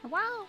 Wow.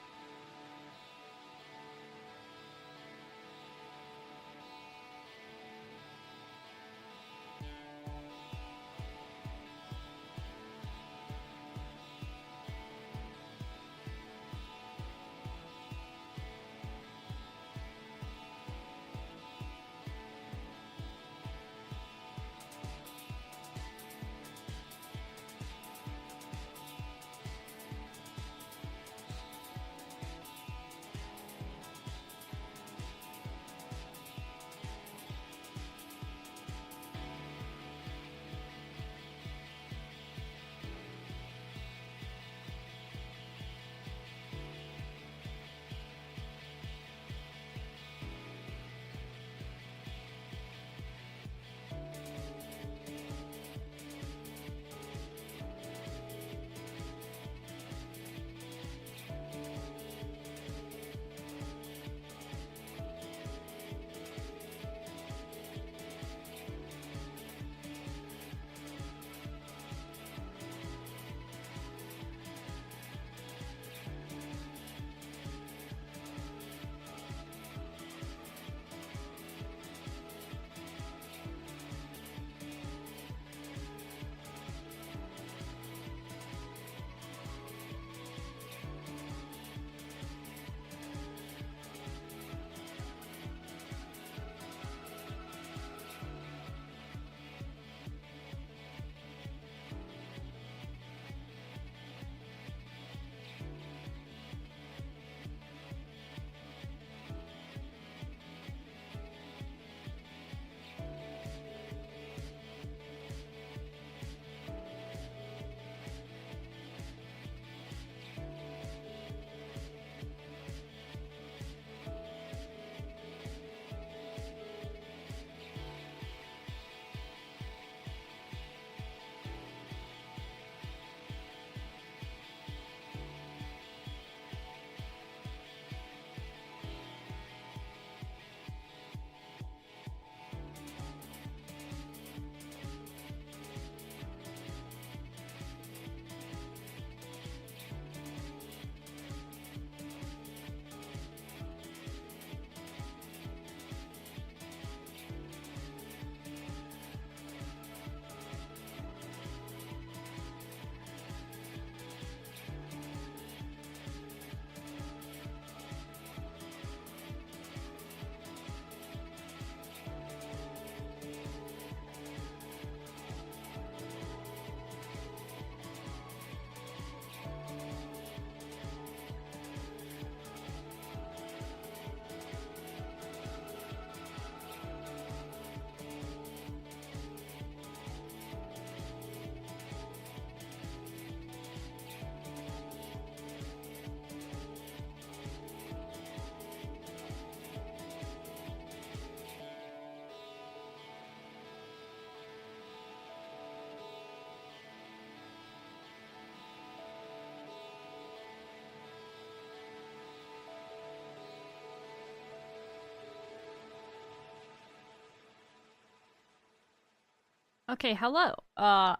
Okay, hello. How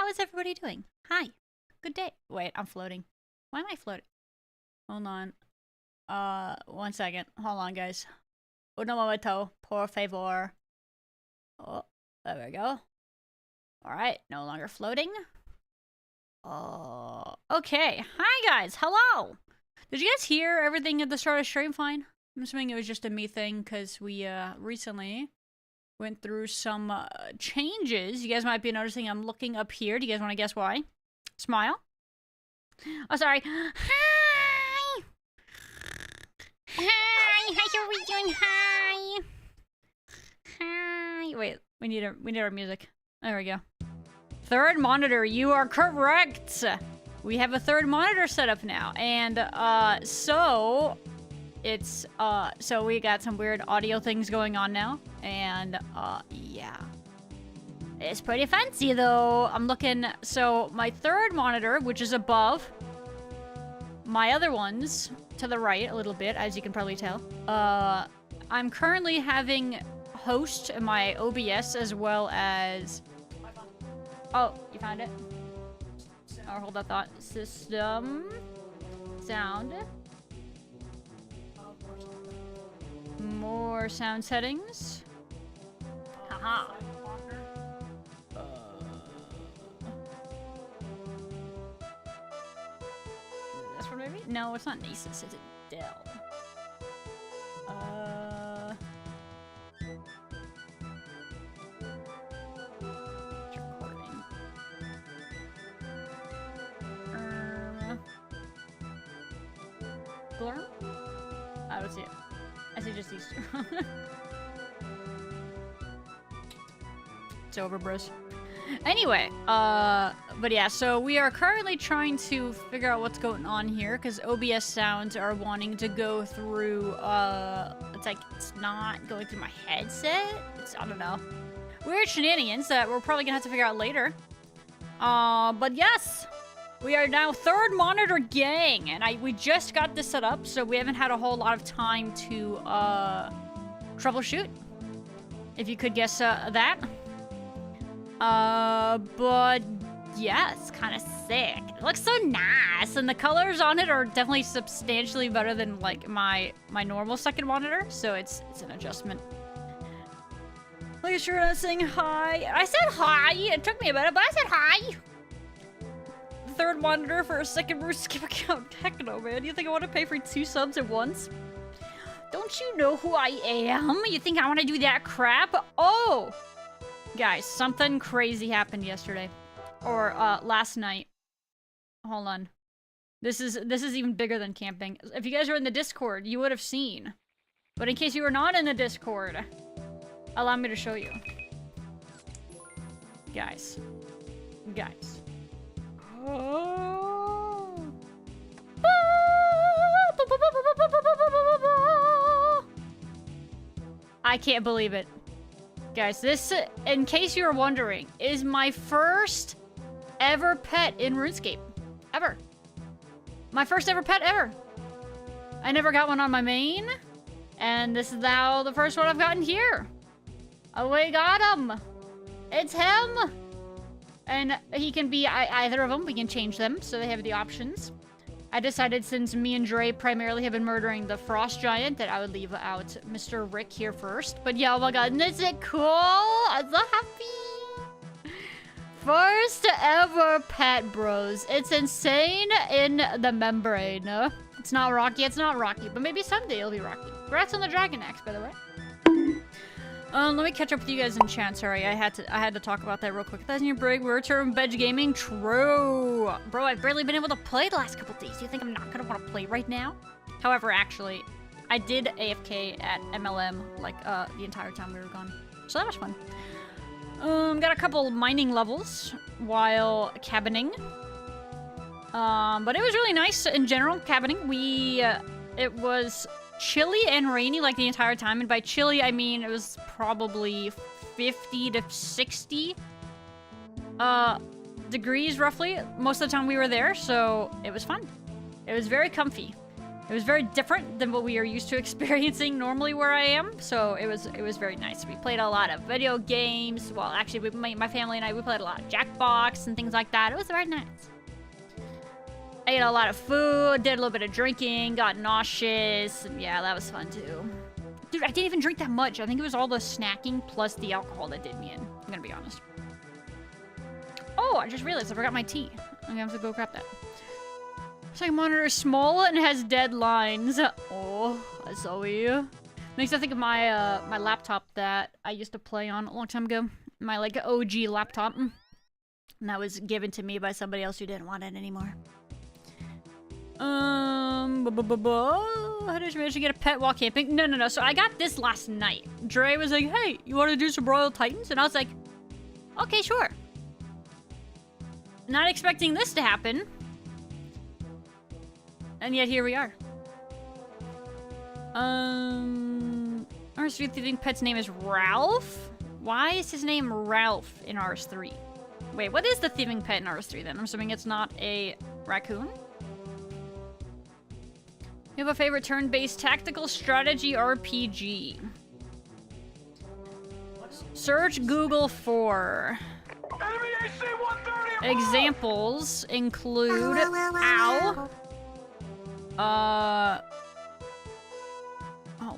is everybody doing? Hi. Good day. Wait, I'm floating. Why am I floating? Hold on. 1 second. Hold on, guys. Uno momento, por favor. Oh, there we go. Alright, no longer floating. Oh, okay. Hi, guys. Hello. Did you guys hear everything at the start of stream fine? I'm assuming it was just a me thing, because we, recently went through some changes. You guys might be noticing I'm looking up here. Do you guys want to guess why? Smile. Oh, sorry. Hi! Hi! How are we doing? Hi! Hi! Wait, we need our music. There we go. Third monitor, you are correct! We have a third monitor set up now. And, so we got some weird audio things going on now. And, yeah. It's pretty fancy, though. I'm looking... So, my third monitor, which is above my other ones, to the right a little bit, as you can probably tell. I'm currently having host in my OBS as well as... Oh, you found it? Oh, hold that thought. System... Sound. More sound settings. Haha. This one maybe? No, it's not Nasus, it's a Dell. Recording. Glurm? I don't see it. I see just these two. It's over, bros. Anyway, but yeah, so we are currently trying to figure out what's going on here, because OBS sounds are wanting to go through, it's like, it's not going through my headset? I don't know. Weird shenanigans that we're probably gonna have to figure out later. But yes! We are now third monitor gang, and we just got this set up, so we haven't had a whole lot of time to, troubleshoot. If you could guess, that. But yeah, it's kind of sick. It looks so nice, and the colors on it are definitely substantially better than, like, my normal second monitor, so it's an adjustment. Look at sure I'm saying hi. I said hi! It took me a minute, but I said hi! Third monitor for a second Runescape account. Heck no, man. You think I want to pay for 2 subs at once? Don't you know who I am? You think I want to do that crap? Oh! Guys, something crazy happened yesterday. Or, last night. Hold on. This is even bigger than camping. If you guys are in the Discord, you would have seen. But in case you were not in the Discord, allow me to show you. Guys. Guys. I can't believe it. Guys, this, in case you were wondering, is my first ever pet in RuneScape. Ever. My first ever pet ever. I never got one on my main, and this is now the first one I've gotten here. Oh, we got him. It's him. And he can be either of them. We can change them, so they have the options. I decided, since me and Dre primarily have been murdering the Frost Giant, that I would leave out Mr. Rick here first. But yeah, oh my god, isn't it cool? I'm so happy. First ever pet, bros. It's insane in the membrane. It's not Rocky, but maybe someday it'll be Rocky. Congrats on the Dragon Axe, by the way. Let me catch up with you guys in chat. Sorry, I had to talk about that real quick. That's in your break. We're returning Veg Gaming. True. Bro, I've barely been able to play the last couple days. Do you think I'm not gonna want to play right now? However, actually, I did AFK at MLM, like, the entire time we were gone. So that was fun. Got a couple mining levels while cabining. But it was really nice in general, cabining. It was chilly and rainy like the entire time, and by chilly I mean it was probably 50 to 60 degrees roughly most of the time we were there, so it was fun. It was very comfy. It was very different than what we are used to experiencing normally where I am, so it was very nice. We played a lot of video games. Well, actually, my family and I, we played a lot of Jackbox and things like that. It was very nice. I ate a lot of food, did a little bit of drinking, got nauseous, and yeah, that was fun too. Dude, I didn't even drink that much. I think it was all the snacking plus the alcohol that did me in. I'm gonna be honest. Oh, I just realized I forgot my tea. I'm gonna have to go grab that. Second monitor is small and has dead lines. Oh, I saw you. Makes me think of my my laptop that I used to play on a long time ago. My like OG laptop. And that was given to me by somebody else who didn't want it anymore. How did you manage to get a pet while camping? No. So I got this last night. Dre was like, hey, you want to do some Royal Titans? And I was like, okay, sure. Not expecting this to happen. And yet here we are. RS3 think pet's name is Ralph? Why is his name Ralph in RS3? Wait, what is the thieving pet in RS3 then? I'm assuming it's not a raccoon? You have a favorite turn-based tactical strategy RPG? Search Google for... Examples include... Ow. Hold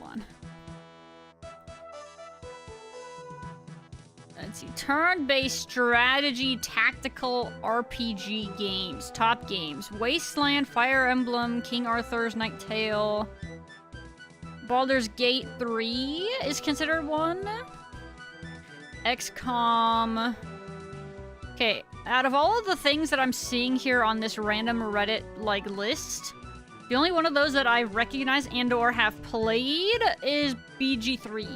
on. Let's see. Turn-based strategy, tactical RPG games. Top games. Wasteland, Fire Emblem, King Arthur's Night Tale. Baldur's Gate 3 is considered one. XCOM. Okay, out of all of the things that I'm seeing here on this random Reddit, like, list, the only one of those that I recognize and or have played is BG3.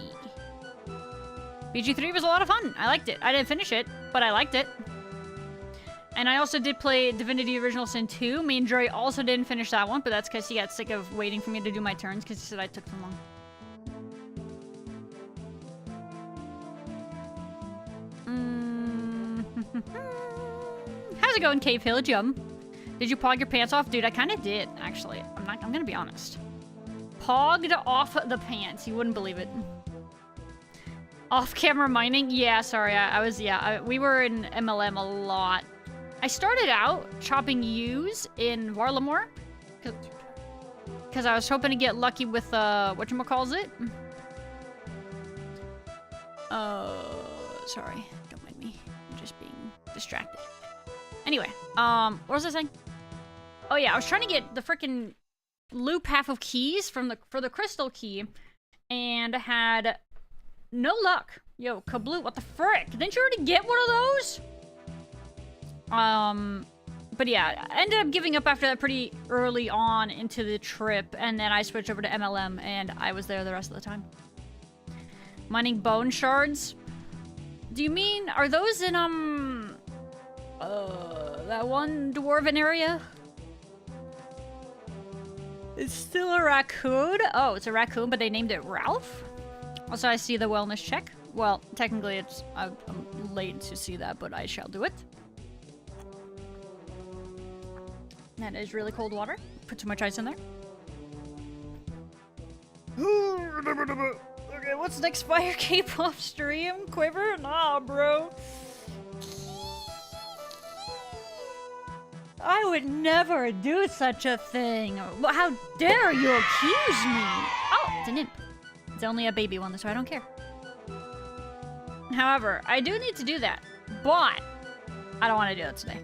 BG3 was a lot of fun. I liked it. I didn't finish it, but I liked it. And I also did play Divinity Original Sin 2. Me and Dre also didn't finish that one, but that's because he got sick of waiting for me to do my turns because he said I took too long. How's it going, Cave Hill? Did you pog your pants off? Dude, I kind of did, actually. I'm gonna be honest. Pogged off the pants. You wouldn't believe it. Off-camera mining? Yeah, sorry. We were in MLM a lot. I started out chopping U's in Varlamore. Because I was hoping to get lucky with, whatchamacallit? Sorry. Don't mind me. I'm just being distracted. Anyway, what was I saying? Oh yeah, I was trying to get the frickin' loop half of keys for the crystal key, and had no luck. Yo, kabloo, what the frick? Didn't you already get one of those? But yeah, I ended up giving up after that pretty early on into the trip, and then I switched over to MLM, and I was there the rest of the time. Mining bone shards? Do you mean, are those in, that one dwarven area? It's still a raccoon? Oh, it's a raccoon, but they named it Ralph? Also, I see the wellness check. Well, technically, I'm late to see that, but I shall do it. That is really cold water. Put too much ice in there. Okay, what's next? Fire K-pop stream? Quiver? Nah, bro. I would never do such a thing. How dare you accuse me? Oh, it's an imp. It's only a baby one, so I don't care. However, I do need to do that, but I don't want to do it today.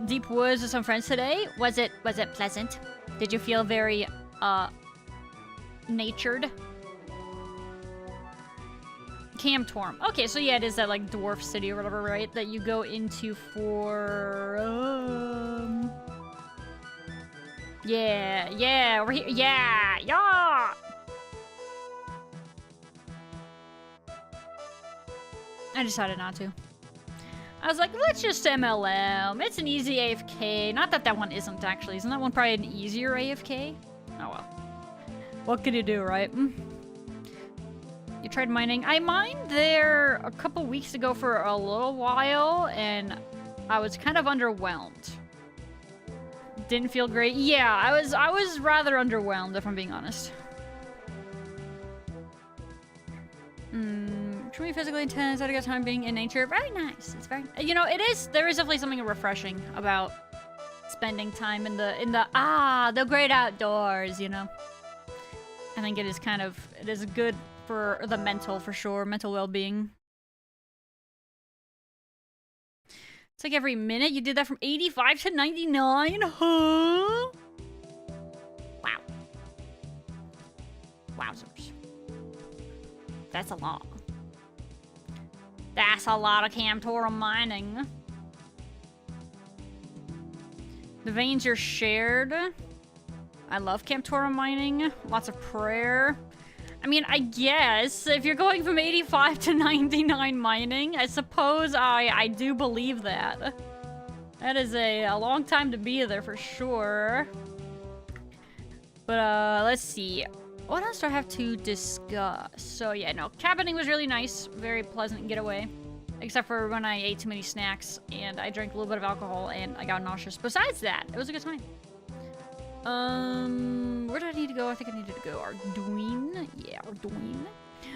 Deep woods with some friends today. Was it pleasant? Did you feel very natured? Camtorm. Okay, so yeah, it is that like dwarf city or whatever, right? That you go into for yeah, over here. Yeah. I decided not to. I was like, let's just MLM. It's an easy AFK. Not that one isn't, actually. Isn't that one probably an easier AFK? Oh, well. What can you do, right? You tried mining? I mined there a couple weeks ago for a little while, and I was kind of underwhelmed. Didn't feel great. Yeah, I was rather underwhelmed, if I'm being honest. Truly physically intense, I got time being in nature. Very nice. It's very, you know, there is definitely something refreshing about spending time in the great outdoors, you know. I think it is good for the mental, for sure, mental well-being. It's like every minute. You did that from 85 to 99? Huh? Wow. Wowzers. That's a lot. That's a lot of Camtorum mining. The veins are shared. I love Camtorum mining. Lots of prayer. I mean, I guess if you're going from 85 to 99 mining, I suppose I do believe that. That is a long time to be there for sure. But let's see. What else do I have to discuss? So yeah, no, cabining was really nice. Very pleasant getaway. Except for when I ate too many snacks and I drank a little bit of alcohol and I got nauseous. Besides that, it was a good time. Where did I need to go? I think I needed to go Arduino. Yeah, Arduino.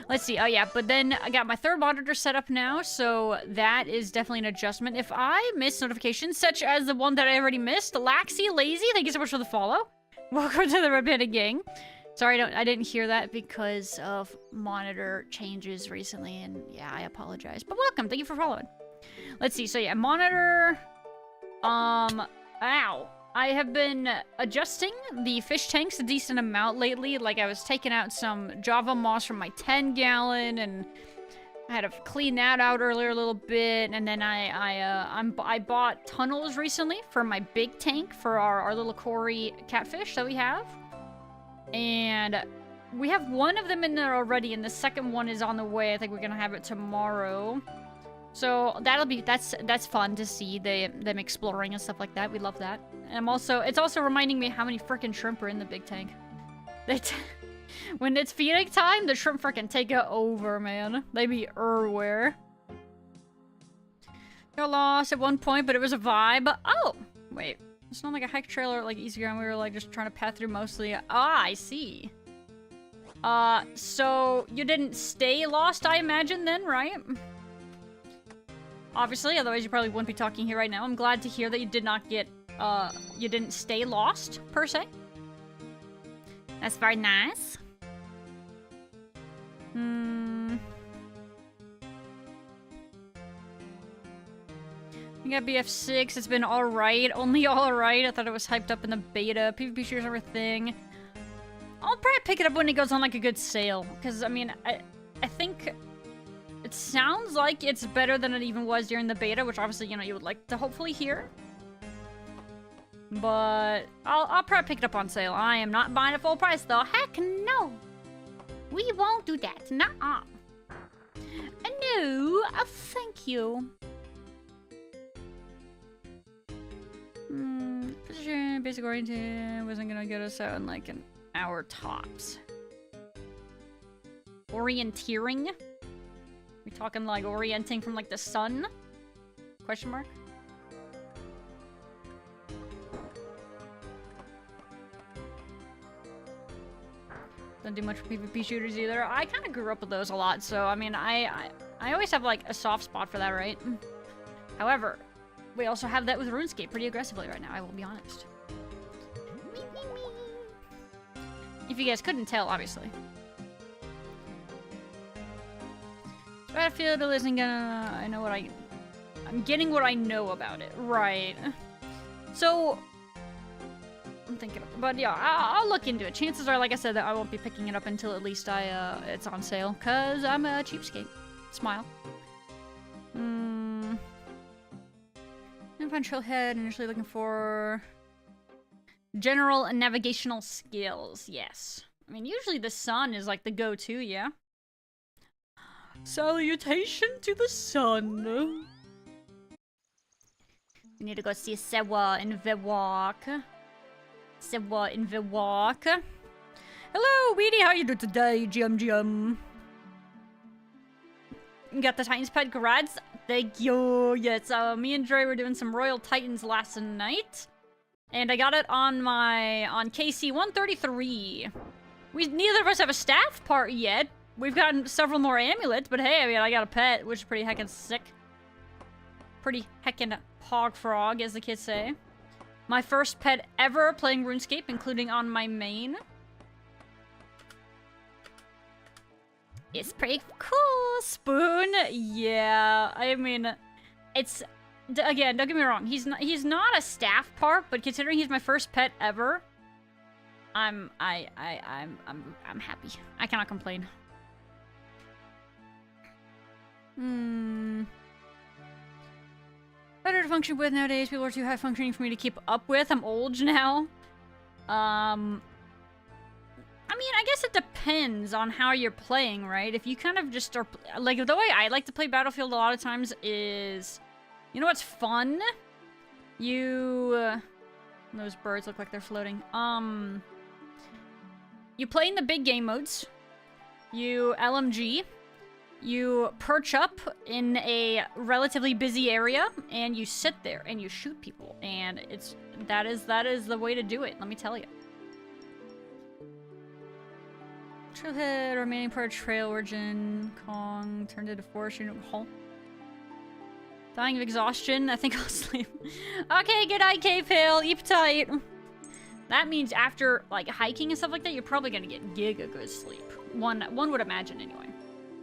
Let's see. Oh, yeah. But then I got my third monitor set up now, so that is definitely an adjustment. If I miss notifications, such as the one that I already missed, Laxy Lazy, thank you so much for the follow. Welcome to the Red Panda Gang. Sorry, I didn't hear that because of monitor changes recently, and yeah, I apologize. But welcome. Thank you for following. Let's see. So, yeah, monitor... Ow. I have been adjusting the fish tanks a decent amount lately. Like, I was taking out some Java moss from my 10-gallon, and I had to clean that out earlier a little bit. And then I bought tunnels recently for my big tank for our little Cory catfish that we have. And we have one of them in there already, and the second one is on the way. I think we're gonna have it tomorrow. So that's fun to see them exploring and stuff like that. We love that. And it's also reminding me how many frickin' shrimp are in the big tank. When it's feeding time, the shrimp frickin' take it over, man. They be everywhere. Got lost at one point, but it was a vibe. Oh, wait. It's not like a hike trailer like easy ground. We were like just trying to path through mostly. Ah, I see. So you didn't stay lost, I imagine, then, right? Obviously, otherwise you probably wouldn't be talking here right now. I'm glad to hear that you did not get, you didn't stay lost, per se. That's very nice. I got BF6, it's been alright. Only alright. I thought it was hyped up in the beta. PvP shooters are a thing. I'll probably pick it up when it goes on like a good sale. Because, I mean, I think... It sounds like it's better than it even was during the beta, which obviously, you know, you would like to hopefully hear. But I'll probably pick it up on sale. I am not buying it full price, though. Heck no! We won't do that. Nuh-uh. No, thank you. Position, basic orientation wasn't gonna get us out in like an hour tops. Orienteering? We talking like orienting from like the sun? Question mark? Don't do much for PvP shooters either. I kind of grew up with those a lot, so I mean, I always have like a soft spot for that, right? However, we also have that with RuneScape pretty aggressively right now, I will be honest. If you guys couldn't tell, obviously. Battlefield isn't gonna... I know what I'm getting what I know about it. Right. So... I'm thinking... But yeah, I'll look into it. Chances are, like I said, that I won't be picking it up until at least it's on sale. Because I'm a cheapskate. Smile. Trailhead, initially looking for... General navigational skills. Yes. I mean, usually the sun is like the go-to, yeah? Salutation to the sun. We need to go see Sewa in Vewalk. Sewa in Vewalk. Hello, Weedy. How you doing today, Jum? You got the Titans pet, congrats. Thank you. Yes, me and Dre were doing some Royal Titans last night. And I got it on KC 133. Neither of us have a staff part yet. We've gotten several more amulets, but hey, I mean, I got a pet, which is pretty heckin' sick. Pretty heckin' hog frog, as the kids say. My first pet ever playing RuneScape, including on my main. It's pretty cool. Spoon, yeah. I mean, it's again. Don't get me wrong. He's not a staff part, but considering he's my first pet ever, I'm happy. I cannot complain. Better to function with nowadays. People are too high functioning for me to keep up with. I'm old now. I mean, I guess it depends on how you're playing, right? If you kind of just are... Like, the way I like to play Battlefield a lot of times is... You know what's fun? Those birds look like they're floating. You play in the big game modes. You LMG. You perch up in a relatively busy area, and you sit there, and you shoot people. And that is the way to do it, let me tell you. Trailhead, remaining part of Trail Origin, Kong, turned into forest unit hall. Dying of exhaustion, I think I'll sleep. Okay, good night, K-Pale, eat tight. That means after, like, hiking and stuff like that, you're probably gonna get giga good sleep. One would imagine, anyway.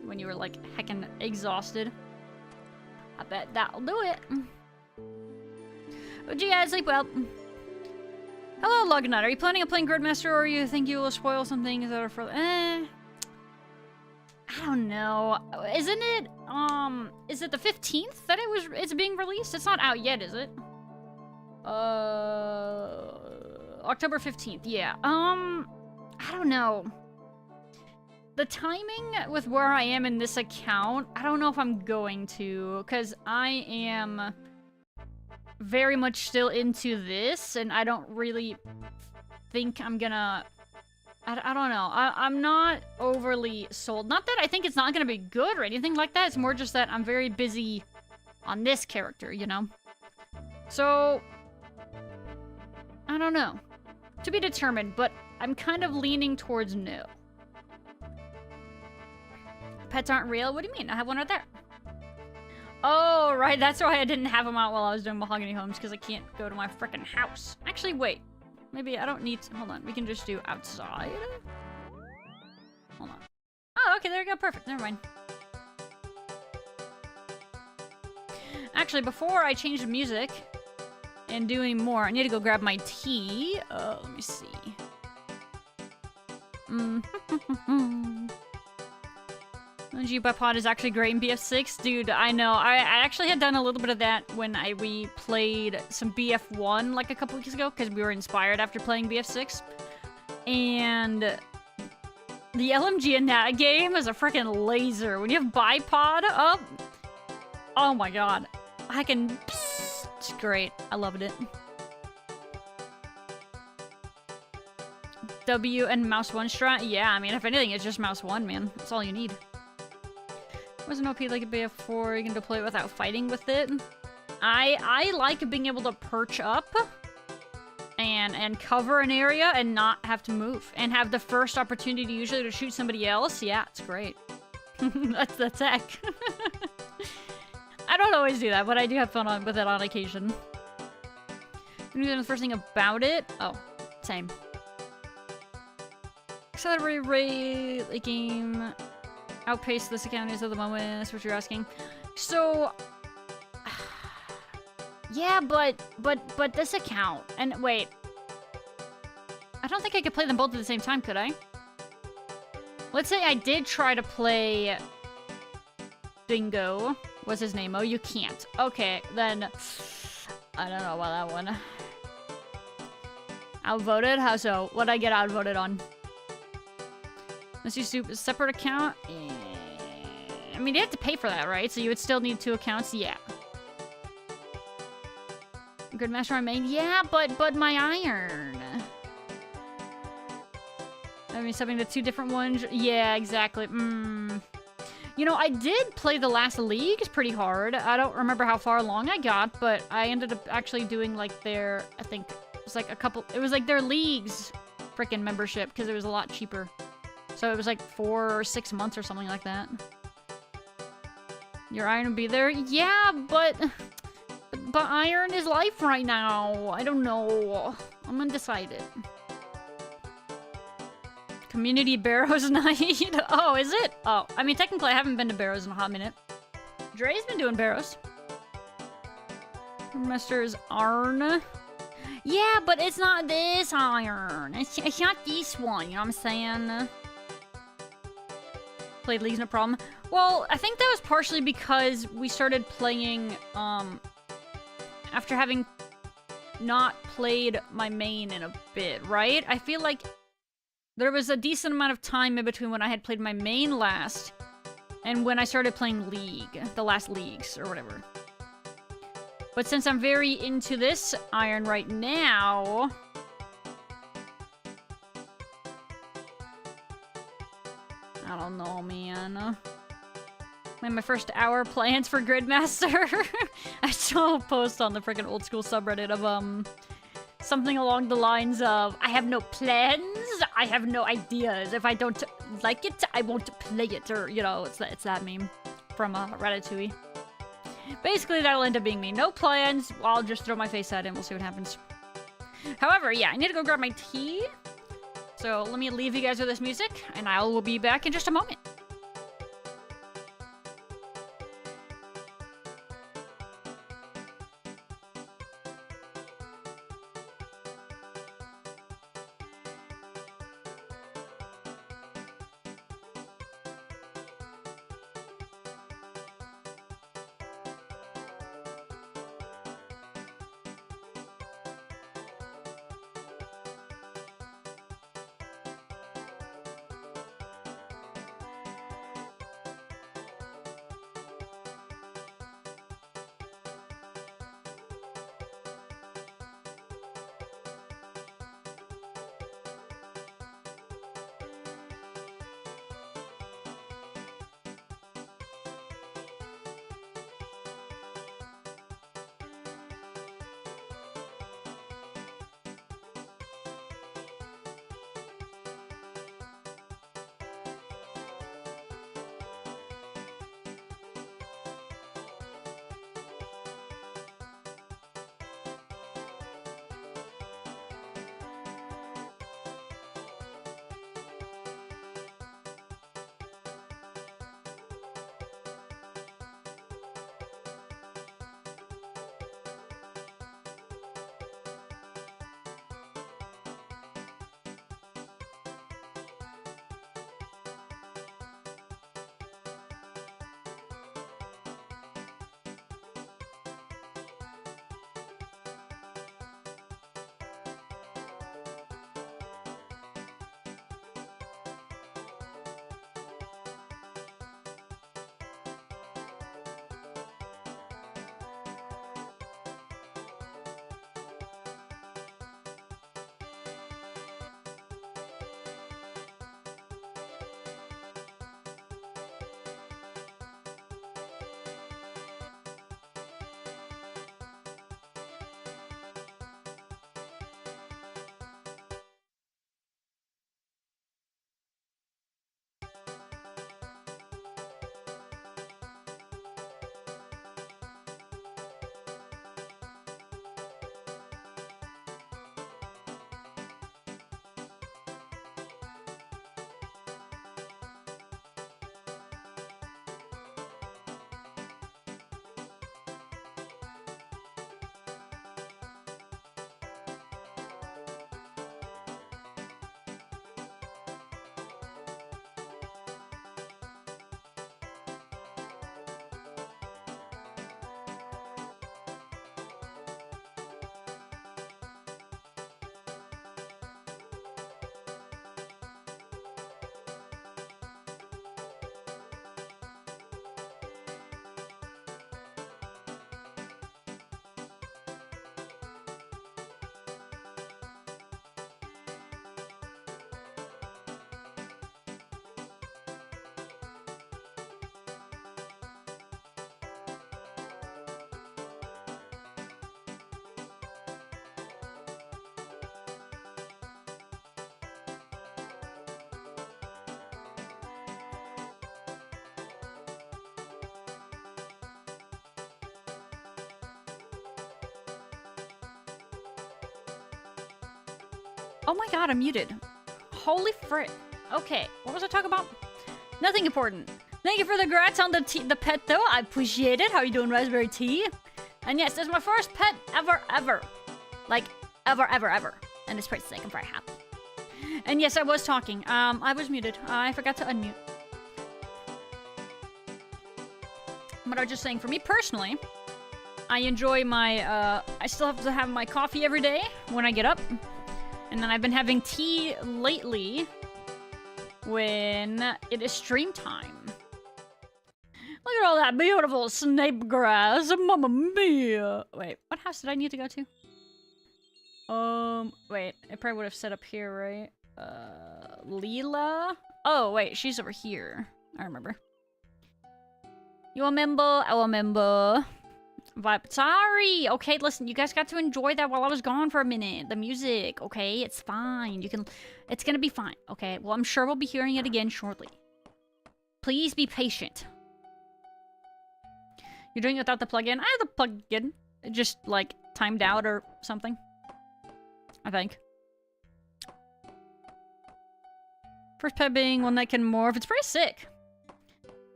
When you were, like, heckin' exhausted. I bet that'll do it. Oh, gee, yeah, sleep well. Hello, Lugnut. Are you planning on playing Gridmaster, or you think you will spoil something? Is that for... I don't know. Isn't it, is it the 15th that it's being released? It's not out yet, is it? October 15th, yeah. I don't know. The timing with where I am in this account, I don't know if I'm going to, because I am very much still into this, and I don't really think I'm gonna... I don't know. I'm not overly sold. Not that I think it's not gonna be good or anything like that. It's more just that I'm very busy on this character, you know? So... I don't know. To be determined, but I'm kind of leaning towards no. Pets aren't real? What do you mean? I have one right there. Oh, right. That's why I didn't have them out while I was doing Mahogany Homes, because I can't go to my frickin' house. Actually, wait. Maybe I don't need to... Hold on. We can just do outside. Hold on. Oh, okay. There we go. Perfect. Never mind. Actually, before I change the music and do any more, I need to go grab my tea. Let me see. G-Pod is actually great in BF6. Dude, I know. I actually had done a little bit of that when we played some BF1 like a couple weeks ago, because we were inspired after playing BF6. And the LMG in that game is a freaking laser. When you have bipod up, oh my god. I can... It's great. I loved it. W and mouse 1 strat? Yeah, I mean, if anything, it's just mouse 1, man. That's all you need. Wasn't OP like a BF4, you can deploy it without fighting with it. I like being able to perch up and cover an area and not have to move. And have the first opportunity usually to shoot somebody else. Yeah, it's great. That's the tech. I don't always do that, but I do have fun with it on occasion. The first thing about it? Oh, same. Accelerate rate, the game... Outpace this account is at the moment, that's what you're asking. So... yeah, but this account... And wait... I don't think I could play them both at the same time, could I? Let's say I did try to play... Bingo. What's his name? Oh, you can't. Okay, then... I don't know about that one. Outvoted? How so? What'd I get outvoted on? Unless you do a separate account? I mean, you have to pay for that, right? So you would still need 2 accounts? Yeah. Gridmaster on main? Yeah, but my iron. I mean, something to 2 different ones? Yeah, exactly. You know, I did play the last leagues pretty hard. I don't remember how far along I got, but I ended up actually doing, like, their... I think it was, like, a couple... It was, like, their leagues frickin' membership, because it was a lot cheaper. So it was like 4 or 6 months or something like that. Your iron will be there? Yeah, but iron is life right now. I don't know. I'm undecided. Community Barrows night? Oh, is it? Oh, I mean, technically I haven't been to Barrows in a hot minute. Dre's been doing Barrows. Master's Arn. Yeah, but it's not this iron. It's not this one, you know what I'm saying? Played leagues, no problem. Well, I think that was partially because we started playing, after having not played my main in a bit, right? I feel like there was a decent amount of time in between when I had played my main last and when I started playing League, the last leagues, or whatever. But since I'm very into this iron right now... I don't know, man. My first hour plans for Gridmaster. I saw a post on the freaking old school subreddit of, something along the lines of, I have no plans, I have no ideas. If I don't like it, I won't play it. Or, you know, it's that meme from Ratatouille. Basically, that'll end up being me. No plans. I'll just throw my face at it and we'll see what happens. However, yeah, I need to go grab my tea. So let me leave you guys with this music, and I will be back in just a moment. Oh my god, I'm muted. Holy frick. Okay, what was I talking about? Nothing important. Thank you for the grats on the pet though. I appreciate it. How are you doing, Raspberry Tea? And yes, this is my first pet ever. Like, ever. And this price I'm very happy. And yes, I was talking. I was muted. I forgot to unmute. But I was just saying, for me personally, I enjoy my, I still have to have my coffee every day when I get up. And then I've been having tea lately when it is stream time. Look at all that beautiful snape grass, mamma mia! Wait, what house did I need to go to? Wait, it probably would have set up here, right? Leela? Oh, wait, she's over here. I remember. You remember? I remember. But sorry. Okay, listen, you guys got to enjoy that while I was gone for a minute. The music, okay? It's fine. It's gonna be fine, okay? Well, I'm sure we'll be hearing it again shortly. Please be patient. You're doing it without the plugin? I have the plugin. It just, like, timed out or something. I think. First pet being one that can morph. It's pretty sick.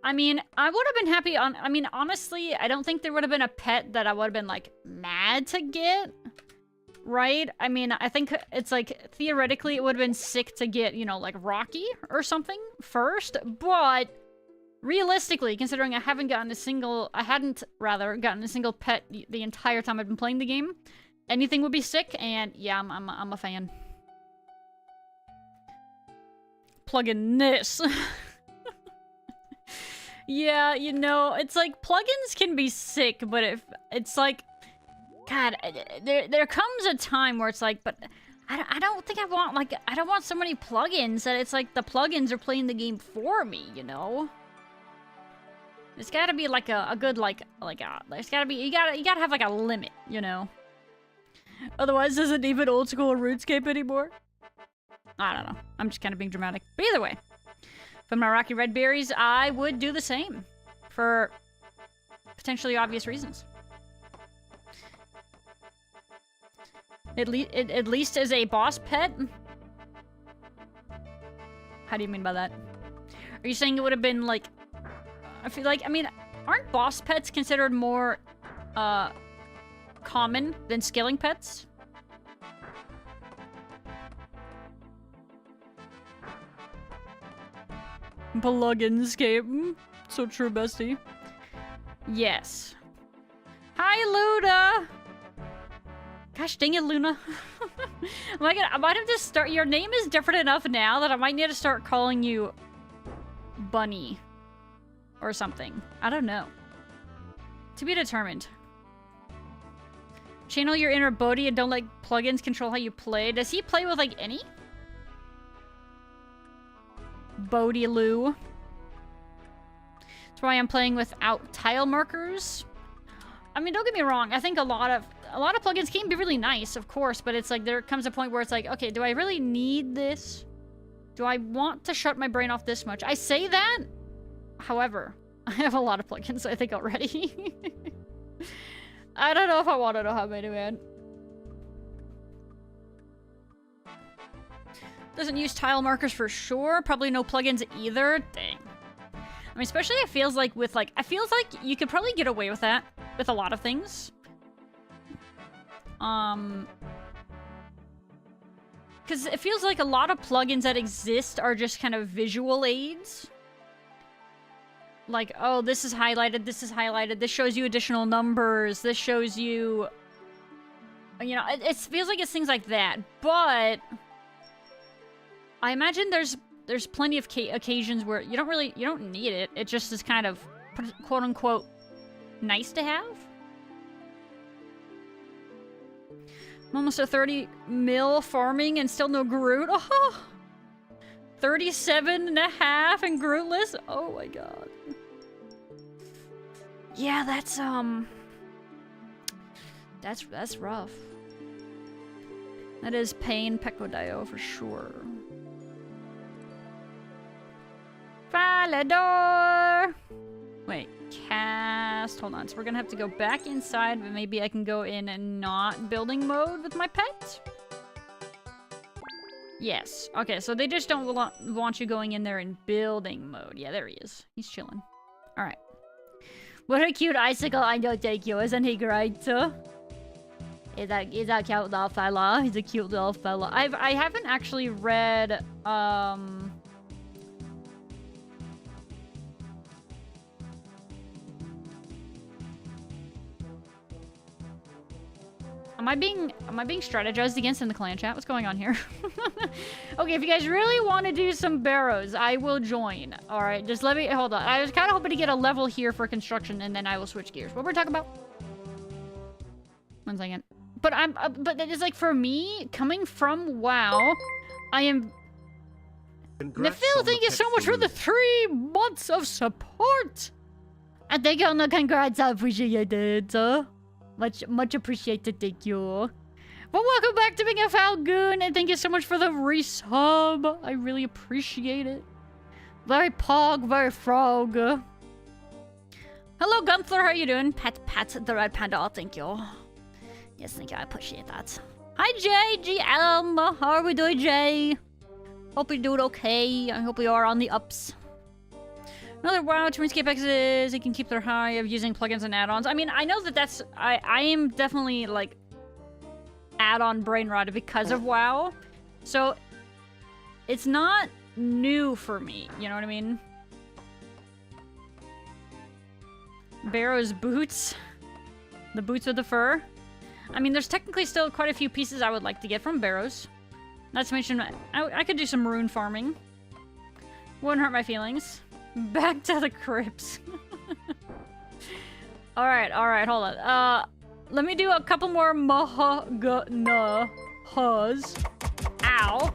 I mean, I would have been happy on... I mean, honestly, I don't think there would have been a pet that I would have been, like, mad to get. Right? I mean, I think it's, like, theoretically, it would have been sick to get, you know, like, Rocky or something first. But, realistically, considering I hadn't gotten a single pet the entire time I've been playing the game, anything would be sick, and yeah, I'm a fan. Plug in this. Yeah, you know, it's like, plugins can be sick, but if it's like, God, there comes a time where it's like, but I don't think I want, like, I don't want so many plugins that it's like the plugins are playing the game for me, you know? There's gotta be like a good, there's gotta be, you gotta have like a limit, you know? Otherwise, is it even old school RuneScape anymore? I don't know. I'm just kind of being dramatic. But either way. From my Rocky Red Berries, I would do the same. For potentially obvious reasons. At least as a boss pet? How do you mean by that? Are you saying it would have been like... I feel like, I mean, aren't boss pets considered more common than scaling pets? Runescape. So true, bestie. Yes. Hi, Luna! Gosh dang it, Luna. I might have to start... Your name is different enough now that I might need to start calling you Bunny. Or something. I don't know. To be determined. Channel your inner Bodhi and don't let plugins control how you play. Does he play with, like, any? Bodhi Lou. That's why I'm playing without tile markers. I mean, don't get me wrong. I think a lot of plugins can be really nice, of course, but it's like there comes a point where it's like, okay, do I really need this? Do I want to shut my brain off this much? I say that. However, I have a lot of plugins, I think, already. I don't know if I want to know how many, man. Doesn't use tile markers for sure. Probably no plugins either. Dang. I mean, especially it feels like with, like... I feels like you could probably get away with that with a lot of things. Because it feels like a lot of plugins that exist are just kind of visual aids. Like, oh, this is highlighted, this shows you additional numbers, this shows you... You know, it feels like it's things like that, but... I imagine there's plenty of occasions where you don't need it. It just is kind of, quote-unquote, nice to have. I'm almost at 30 mil farming and still no Groot. Oh! 37 and a half and Grootless? Oh my god. Yeah, that's rough. That is pain Pecodio for sure. Faloo! Wait, cast. Hold on. So we're gonna have to go back inside, but maybe I can go in and not building mode with my pet? Yes. Okay, so they just don't want you going in there in building mode. Yeah, there he is. He's chilling. Alright. What a cute icicle. I know, thank you. Isn't he great, too? He's a cute little fella. He's a cute little fella. I haven't actually read, Am I being strategized against in the clan chat? What's going on here? Okay, if you guys really want to do some barrows, I will join. All right, just let me... Hold on. I was kind of hoping to get a level here for construction, and then I will switch gears. What were we talking about? 1 second. But but it's like, for me, coming from WoW, I am... Nafil, thank you so much for the 3 months of support! Thank you, no congrats, I appreciate it. Much appreciated, thank you. But welcome back to being a Falgoon, and thank you so much for the resub. I really appreciate it. Very pog, very frog. Hello, Gunther, how you doing? Pat, the Red Panda, oh, thank you. Yes, thank you, I appreciate that. Hi, Jay, GM. How are we doing, Jay? Hope you're doing okay. I hope we are on the ups. Another wow to Runescape X's. They can keep their high of using plugins and add-ons. I mean, I know that that's... I am definitely, like, add-on brain rot because of WoW. So, it's not new for me. You know what I mean? Barrow's boots. The boots with the fur. I mean, there's technically still quite a few pieces I would like to get from Barrows. Not to mention, I could do some rune farming. Wouldn't hurt my feelings. Back to the crypts. Alright, hold on. Let me do a couple more mahagana hus. Ow.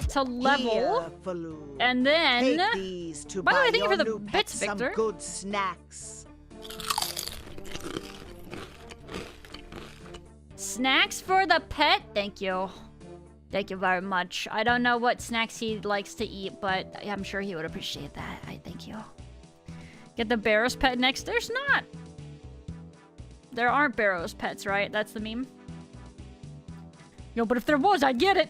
To level. Here, and then... Take these to by the way, buy thank you for the your new bits, pet Victor. some good snacks. Snacks for the pet? Thank you. Thank you very much. I don't know what snacks he likes to eat, but I'm sure he would appreciate that. I thank you. Get the Barrow's pet next. There's not. There aren't Barrow's pets, right? That's the meme. Yo, but if there was, I'd get it.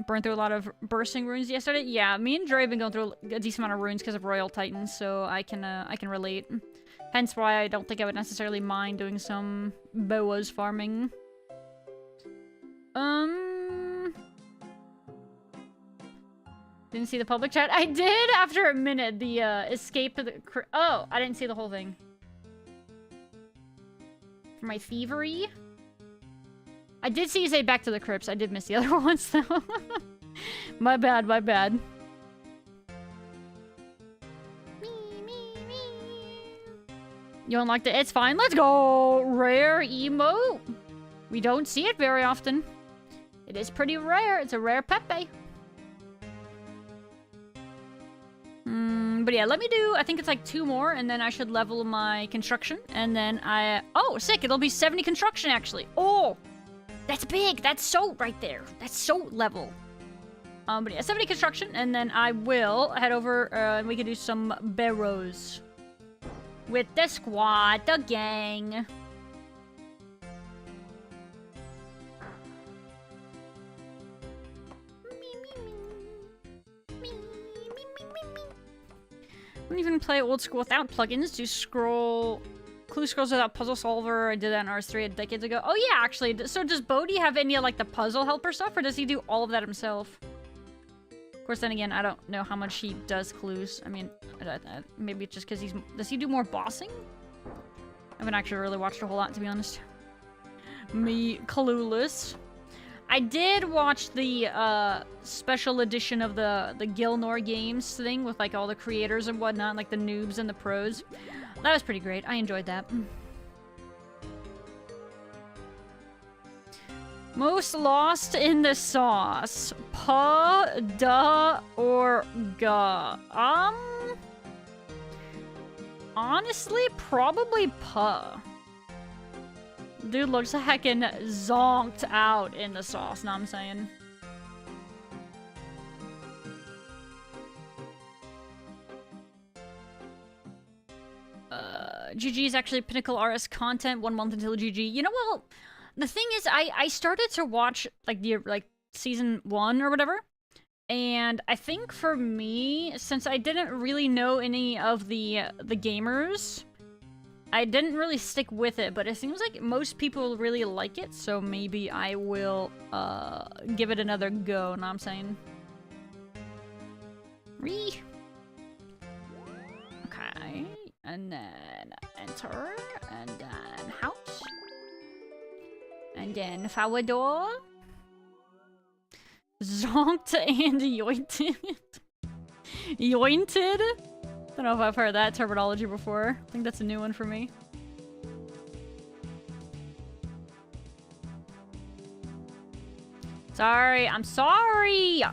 Burned through a lot of bursting runes yesterday. Yeah, me and Dre have been going through a decent amount of runes because of Royal Titans, so I can relate. Hence why I don't think I would necessarily mind doing some boas farming. Didn't see the public chat. I did after a minute. The escape to the oh, I didn't see the whole thing. For my thievery. I did see you say back to the crypts. I did miss the other ones though. My bad, my bad. You unlocked it? It's fine. Let's go! Rare emote. We don't see it very often. It is pretty rare. It's a rare Pepe. But yeah, let me do... I think it's like 2 more, and then I should level my construction. And then I... Oh, sick! It'll be 70 construction, actually. Oh! That's big! That's so right there. That's so level. But yeah, 70 construction, and then I will head over, and we can do some barrows. With the squad, the gang. Wouldn't even play old school without plugins. Do scroll... Clue scrolls without puzzle solver. I did that in RS3 decades ago. Oh yeah, actually. So does Bodhi have any of like the puzzle helper stuff, or does he do all of that himself? Of course, then again, I don't know how much he does clues. I mean, maybe it's just because he's... Does he do more bossing? I haven't actually really watched a whole lot, to be honest. Me clueless. I did watch the special edition of the Gilnor Games thing with like all the creators and whatnot, like the noobs and the pros. That was pretty great. I enjoyed that. Most lost in the sauce. Pa, da, or ga? Honestly, probably pa. Dude looks heckin' zonked out in the sauce, know what I'm saying? GG is actually Pinnacle RS content 1 month until GG. You know, well, the thing is, I started to watch, like, season 1 or whatever. And I think for me, since I didn't really know any of the gamers, I didn't really stick with it, but it seems like most people really like it, so maybe I will give it another go, know what I'm saying? Okay, and then enter, and then house, and then Faloo. Zonked and yointed. Yointed? Don't know if I've heard that terminology before. I think that's a new one for me. Sorry, I'm sorry!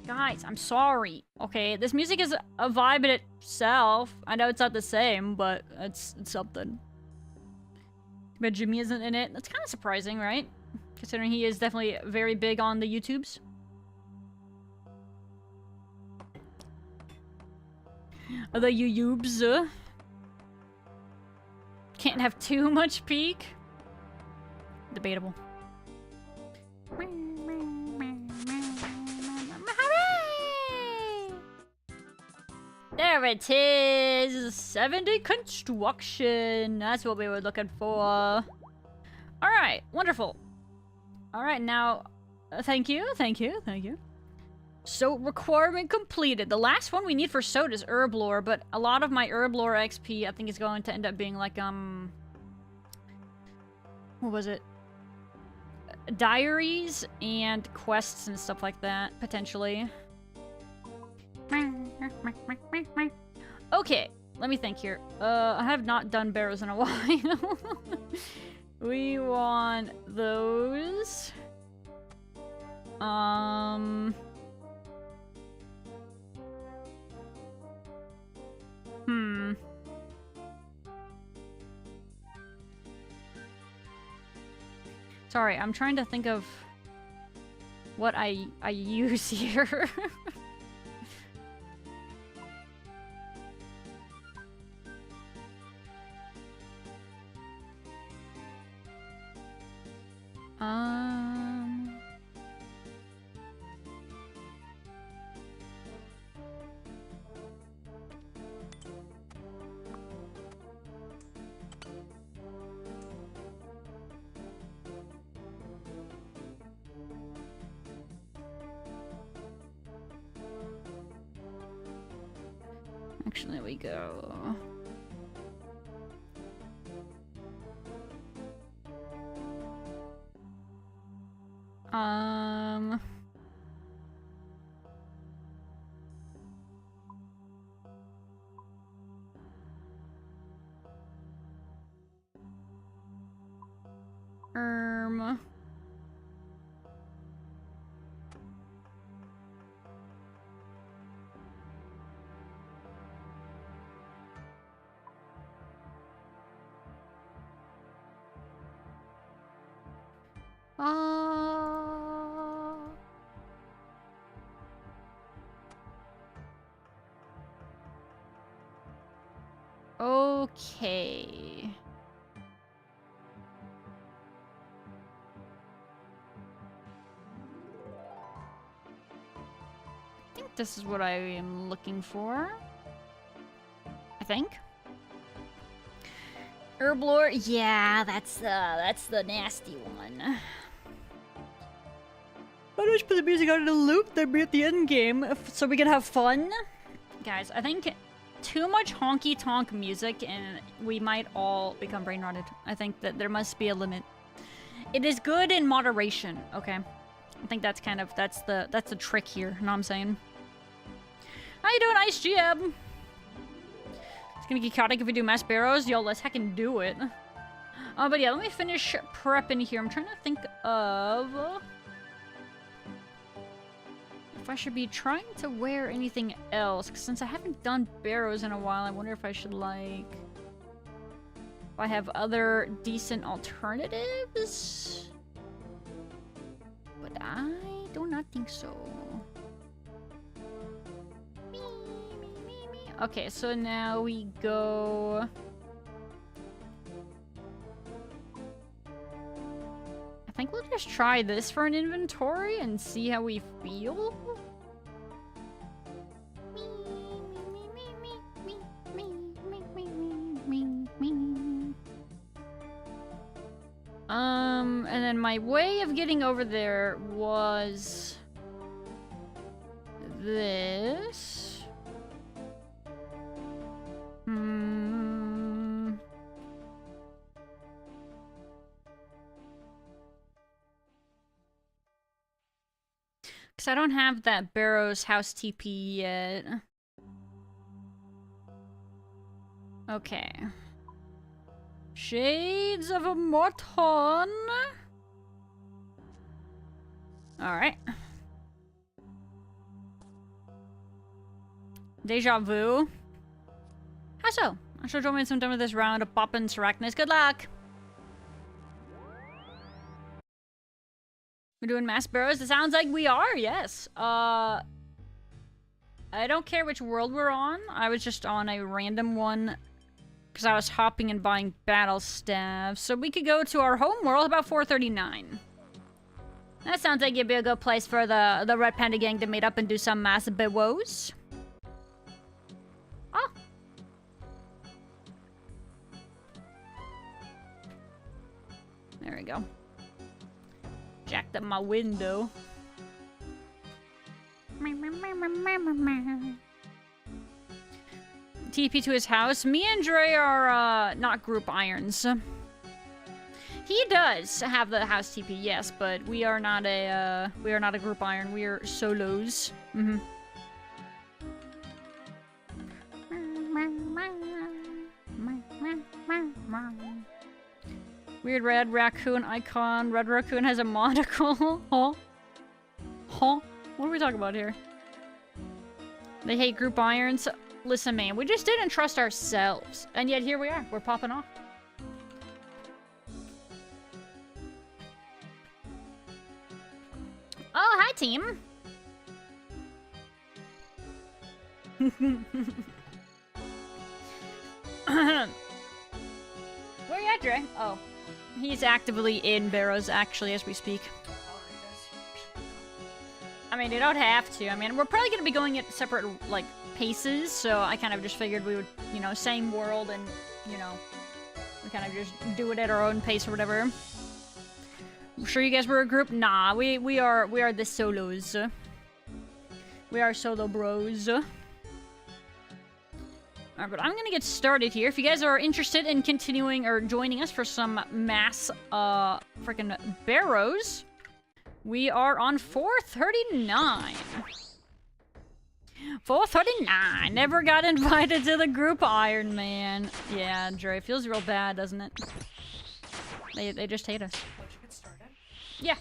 Guys, I'm sorry. Okay, this music is a vibe in itself. I know it's not the same, but it's something. But Jimmy isn't in it. That's kind of surprising, right? Considering he is definitely very big on the YouTubes. The YouTubes. Can't have too much peak. Debatable. There it is! 70 construction! That's what we were looking for. Alright, wonderful. Alright, now... thank you. So, requirement completed. The last one we need for Soda is herb lore, but a lot of my herb lore XP I think is going to end up being like, what was it? Diaries and quests and stuff like that, potentially. Okay, let me think here. I have not done barrows in a while. We want those. Sorry, I'm trying to think of what I use here. Actually, there we go. Okay. I think this is what I am looking for. I think. Herb lore, yeah, that's the nasty one. Why don't you put the music on in a loop, then be at the end game so we can have fun? Guys, I think too much honky-tonk music and we might all become brain-rotted. I think that there must be a limit. It is good in moderation, okay? I think that's kind of, that's the trick here, you know what I'm saying? How you doing, Ice GM? It's gonna get chaotic if we do mass barrows. Yo, let's heckin' do it. But yeah, let me finish prepping here. I'm trying to think of... if I should be trying to wear anything else, 'cause since I haven't done barrows in a while, I wonder if I should, like... if I have other decent alternatives? But I do not think so. Okay, so now we go... I think we'll just try this for an inventory and see how we feel. And then my way of getting over there was... this. Because I don't have that Barrow's House TP yet. Okay. Shades of a Morton. Alright. Deja vu? How so? I shall join me sometime with this round of poppin' Sarachnis. Good luck! We're doing mass burrows? It sounds like we are, yes. I don't care which world we're on. I was just on a random one because I was hopping and buying battle staves. So we could go to our home world about 439. That sounds like it'd be a good place for the Red Panda Gang to meet up and do some mass burrows. Oh. There we go. Jacked up my window. TP to his house. Me and Dre are not group irons. He does have the house TP, yes, but we are not a group iron. We are solos. Mm-hmm. Weird red raccoon icon. Red raccoon has a monocle. Huh? Huh? What are we talking about here? They hate group irons. Listen, man, we just didn't trust ourselves. And yet here we are. We're popping off. Oh, hi, team. Where you at, Dre? Oh. He's actively in barrows, actually, as we speak. I mean, you don't have to. I mean, we're probably going to be going at separate, like, paces, so I kind of just figured we would, you know, same world and, you know, we kind of just do it at our own pace or whatever. I'm sure you guys were a group? Nah, we are the solos. We are solo bros. Alright, but I'm gonna get started here. If you guys are interested in continuing or joining us for some mass, freaking barrows, we are on 439. 439. Never got invited to the group Iron Man. Yeah, Dre, feels real bad, doesn't it? They just hate us. Yeah.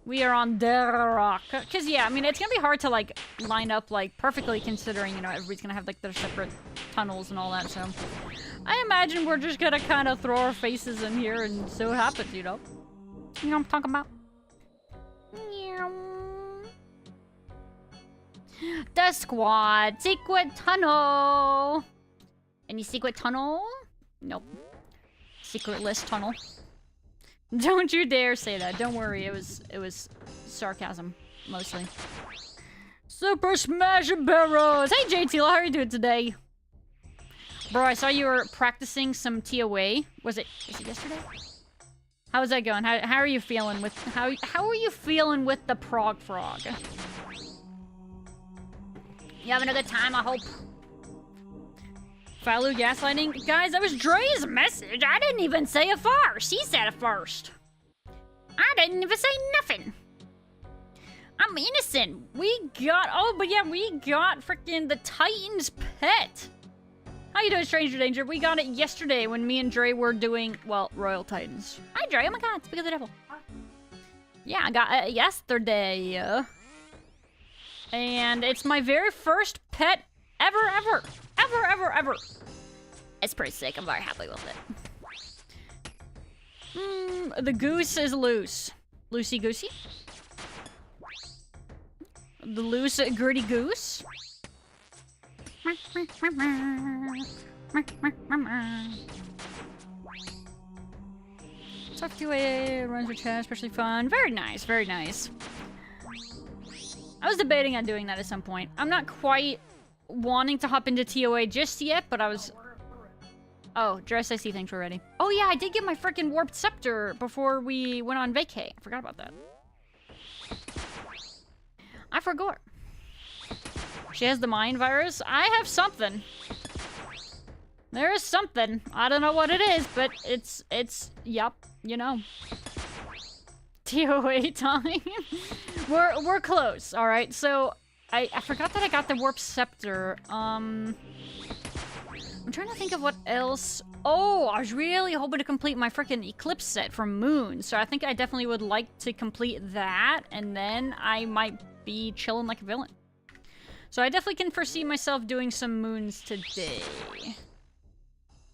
We are on the rock. Because, yeah, I mean, it's going to be hard to, like, line up, like, perfectly considering, you know, everybody's going to have, like, their separate tunnels and all that, so. I imagine we're just going to kind of throw our faces in here and see what happens, you know? You know what I'm talking about? The squad. Secret tunnel. Any secret tunnel? Nope. Secretless tunnel. Don't you dare say that. Don't worry. It was sarcasm, mostly. Super Smash Barrows! Hey, JT, how are you doing today? Bro, I saw you were practicing some TOA. Was it yesterday? How's that going? How are you feeling with how are you feeling with the Prog Frog? You having a good time, I hope. Faloo gaslighting? Guys, that was Dre's message. I didn't even say it first. He said it first. I didn't even say nothing. I'm innocent. Oh, but yeah, we got freaking the Titan's pet. How you doing, Stranger Danger? We got it yesterday when me and Dre were doing, well, Royal Titans. Hi, Dre. Oh my god, speak of the devil. Yeah, I got it yesterday. And it's my very first pet ever. It's pretty sick. I'm very happy with it. The goose is loose. Loosey goosey. The loose gritty goose. Talk to a runs with chat, especially fun. Very nice, very nice. I was debating on doing that at some point. I'm not quite wanting to hop into TOA just yet, but I was... Oh, Dress, I see things already. Oh yeah, I did get my freaking Warped Scepter before we went on vacay. I forgot about that. I forgot. She has the mind virus. I have something. There is something. I don't know what it is, but it's, yup, you know. TOA time. We're close, alright? So, I forgot that I got the Warp Scepter. I'm trying to think of what else. Oh, I was really hoping to complete my freaking Eclipse set from Moon. So I think I definitely would like to complete that, and then I might be chilling like a villain. So I definitely can foresee myself doing some moons today.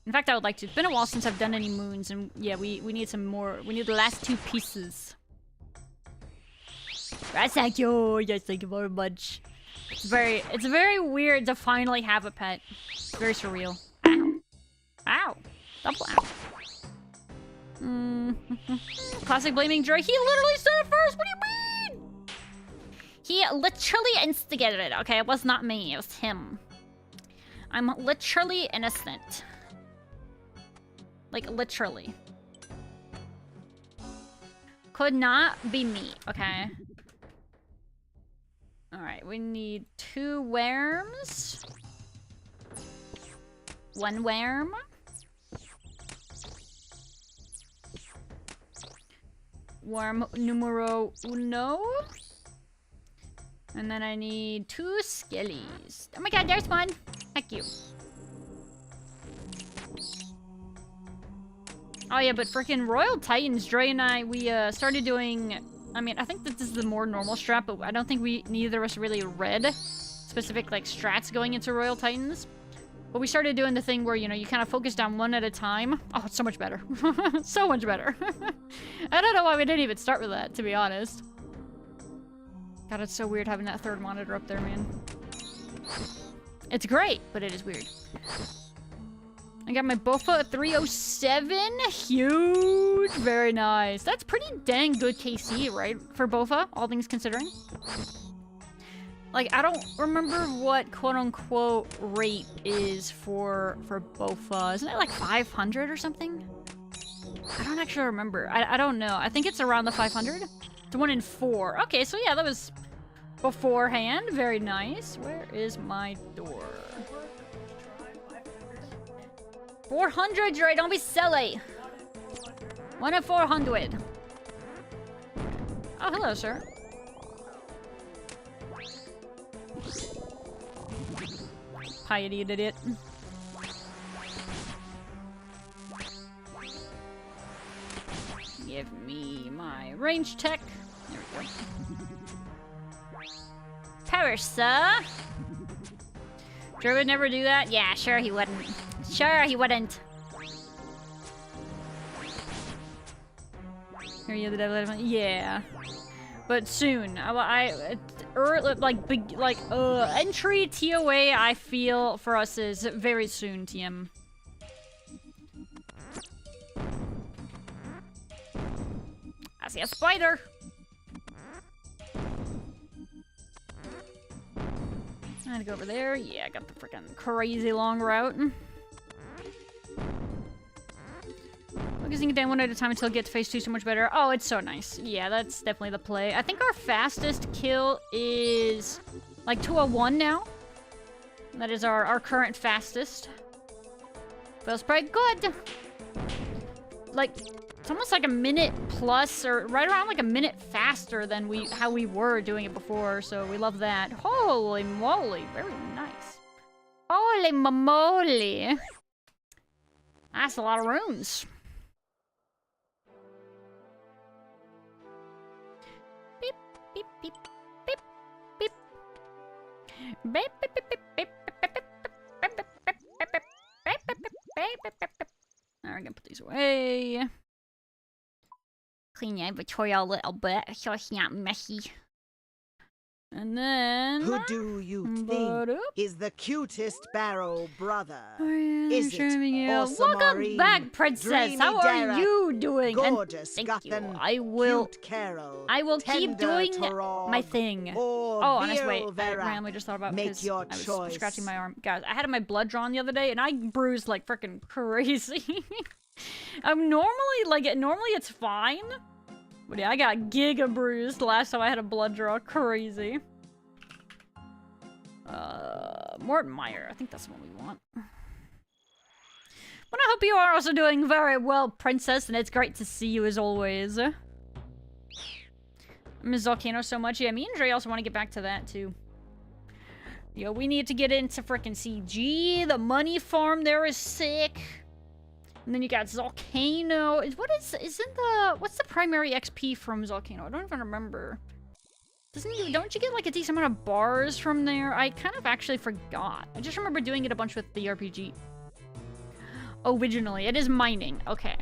In fact, I would like to. It's been a while since I've done any moons, and yeah, we need some more. We need the last 2 pieces. Thank you. Yes, thank you very much. It's very weird to finally have a pet. It's very surreal. Ow. Ow. Double ow. Classic blaming Dre. He literally said it first. What do you mean? He literally instigated it. Okay, it was not me. It was him. I'm literally innocent. Like, literally. Could not be me, okay? Alright, we need 2 worms. 1 worm. Worm numero 1. And then I need 2 skellies. Oh my god, there's one. Heck you. Oh yeah, but freaking Royal Titans, Dre and I, we started doing... I mean, I think that this is the more normal strat, but I don't think neither of us really read specific, like, strats going into Royal Titans. But we started doing the thing where, you know, you kind of focus down one at a time. Oh, it's so much better. So much better. I don't know why we didn't even start with that, to be honest. God, it's so weird having that 3rd monitor up there, man. It's great, but it is weird. I got my Bofa at 307. Huge. Very nice. That's pretty dang good KC, right? For Bofa, all things considering. Like, I don't remember what quote-unquote rate is for Bofa. Isn't it like 500 or something? I don't actually remember. I don't know. I think it's around the 500. It's 1 in 4. Okay, so yeah, that was beforehand. Very nice. Where is my door? 400, Dre, don't be silly. 1 in 400. Oh, hello, sir. Piety did it. Give me my range tech. There we go. Power, sir. Dre would never do that? Yeah, sure he wouldn't. Sure, he wouldn't. Are you the devil? Yeah, but soon. Entry TOA. I feel for us is very soon. TM. I see a spider. I had to go over there. Yeah, I got the freaking crazy long route. Focusing it down one at a time until I get to phase 2 so much better. Oh, it's so nice. Yeah, that's definitely the play. I think our fastest kill is like 201 now. That is our current fastest. Feels pretty good. Like, it's almost like a minute plus, or right around like a minute faster than how we were doing it before, so we love that. Holy moly, very nice. Holy moly. That's a lot of runes. Beep, beep, beep, beep, beep. Beep, beep, beep, beep, beep, beep, beep, beep, beep, beep, beep, beep. Alright, we're gonna put these away. Clean your inventory a little bit so it's not messy. And then... Who do you think is the cutest barrow brother? Is it Welcome Awesome back, princess. How are you doing? Gorgeous and thank you. Guthan, I will keep doing Tyrone, my thing. or Oh, honest, wait. I Vera. randomly just thought about Make because your I was choice. scratching my arm. Guys, I had my blood drawn the other day, and I bruised like freaking crazy. Normally it's fine. But yeah, I got giga bruised last time I had a blood draw. Crazy. Morton Meyer. I think that's the one we want. But I hope you are also doing very well, princess, and it's great to see you as always. I miss Volcano so much. Yeah, me and Dre also want to get back to that, too. Yo, we need to get into frickin' CG. The money farm there is sick. And then you got Volcano. What's the primary XP from Volcano? I don't even remember. Don't you get like a decent amount of bars from there? I kind of actually forgot. I just remember doing it a bunch with the RPG. Originally, it is mining. Okay.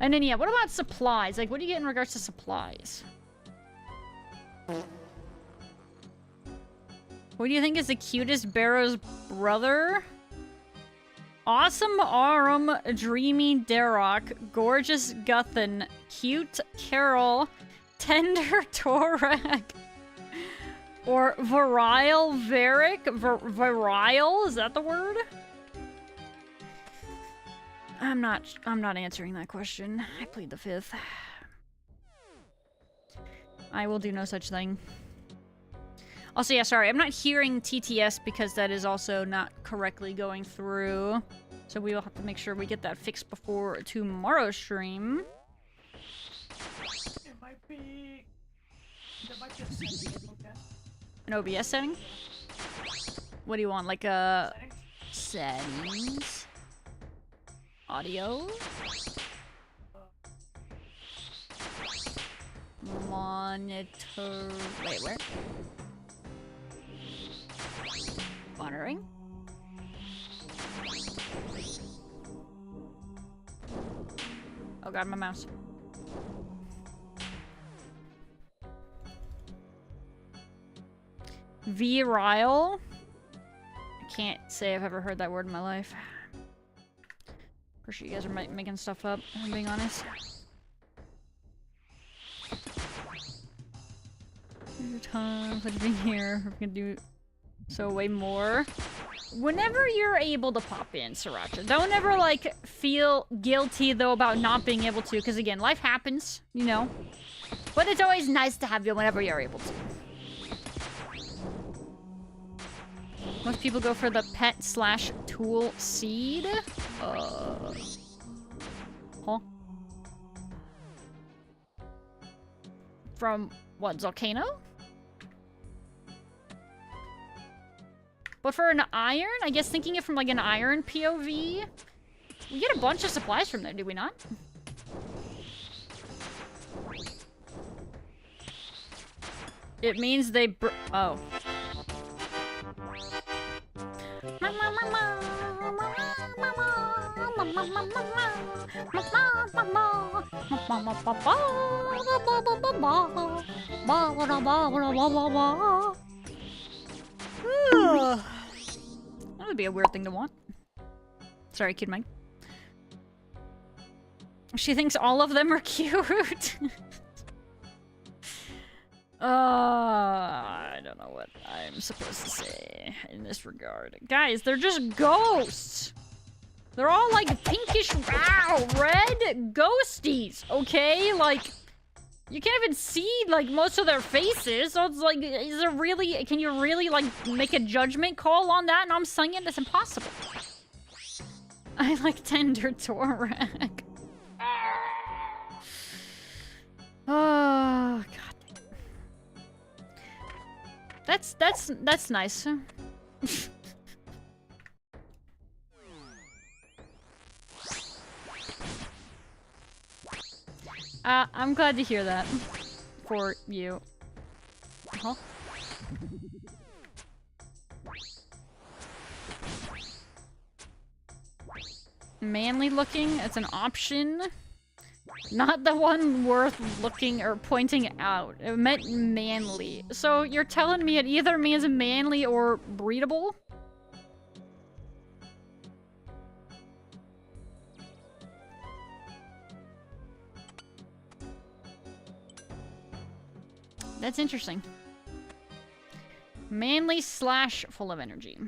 And then yeah, what about supplies? Like, what do you get in regards to supplies? What do you think is the cutest Barrow's brother? Awesome Arum, Dreamy Darok, Gorgeous Guthan, Cute Carol, Tender Torak, or Virile Varick? Virile? Is that the word? I'm not answering that question. I plead the fifth. I will do no such thing. Also, yeah, sorry, I'm not hearing TTS because that is also not correctly going through. So we will have to make sure we get that fixed before tomorrow's stream. It might be... There might be a setting, okay? An OBS setting? What do you want, like a... Settings? Audio? Monitor... Wait, where? Monitoring? Oh god, my mouse. Virile? I can't say I've ever heard that word in my life. Pretty sure you guys are making stuff up, if I'm being honest. Your time for being here. We're gonna do so way more. Whenever you're able to pop in, Sriracha, don't ever, like, feel guilty, though, about not being able to, because, again, life happens, you know? But it's always nice to have you whenever you're able to. Most people go for the pet/tool seed. Huh? From, what, Volcano? But for an iron, I guess thinking it from like an iron POV, we get a bunch of supplies from there, do we not? It means they oh. That would be a weird thing to want. Sorry, kid Mike. She thinks all of them are cute. I don't know what I'm supposed to say in this regard. Guys, they're just ghosts. They're all like pinkish, wow, red ghosties, okay? Like, you can't even see, like, most of their faces, so it's like, is there really, can you really, like, make a judgment call on that? And I'm saying it, it's impossible. I like Tender Torak. Oh, God. That's nice. I'm glad to hear that. For you. Huh? Manly looking? It's an option. Not the one worth looking or pointing out. It meant manly. So you're telling me it either means manly or breedable? That's interesting. Manly / full of energy.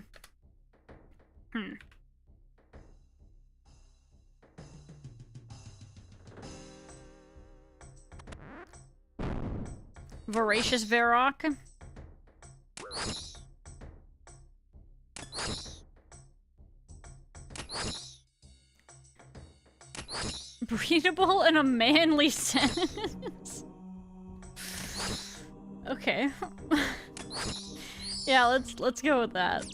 Voracious Varrock. Breedable in a manly sense. Okay. Yeah, let's go with that.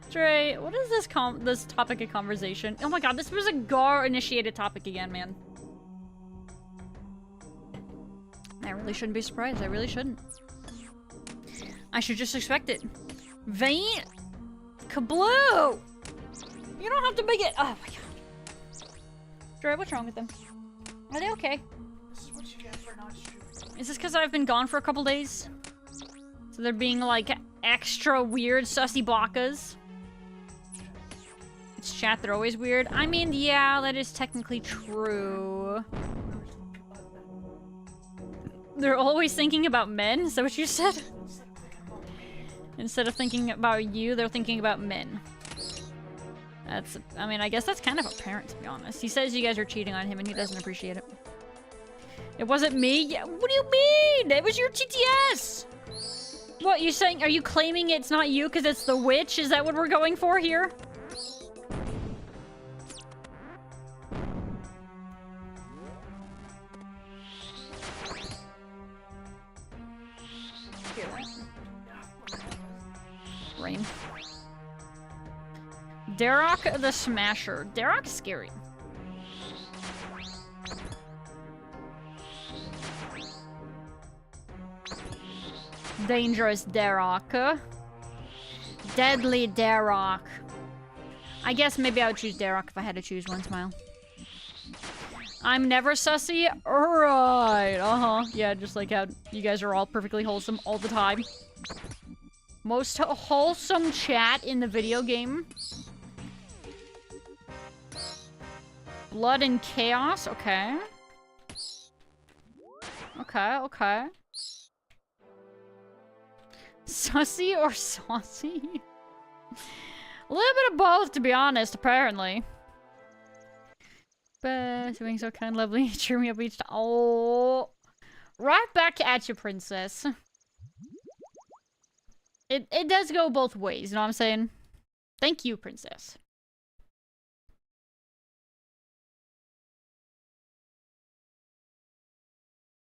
Dre, what is this topic of conversation? Oh my god, this was a Gar initiated topic again, man. really shouldn't be surprised. I really shouldn't. I should just expect it. Vain? Kabloo! You don't have to make it. Oh my god. Dre, what's wrong with them? Are they okay? This is what you get for not streaming. Is this because I've been gone for a couple days? So they're being like extra weird sussy blockas? It's chat, they're always weird. I mean, yeah, that is technically true. They're always thinking about men? Is that what you said? Instead of thinking about you, they're thinking about men. That's, I mean, I guess that's kind of apparent, to be honest. He says you guys are cheating on him and he doesn't appreciate it. It wasn't me? Yeah, what do you mean? It was your TTS! What, you saying, are you claiming it's not you because it's the witch? Is that what we're going for here? Rain. Darok the Smasher. Darok's scary. Dangerous Darok. Deadly Darok. I guess maybe I would choose Darok if I had to choose one. Smile. I'm never sussy? Right. Uh-huh. Yeah, just like how you guys are all perfectly wholesome all the time. Most wholesome chat in the video game. Blood and chaos. Okay. Okay, okay. Sussy or saucy? A little bit of both, to be honest, apparently. But being so kind, lovely, cheer me up each time. Oh. Right back at you, princess. It does go both ways, you know what I'm saying? Thank you, princess.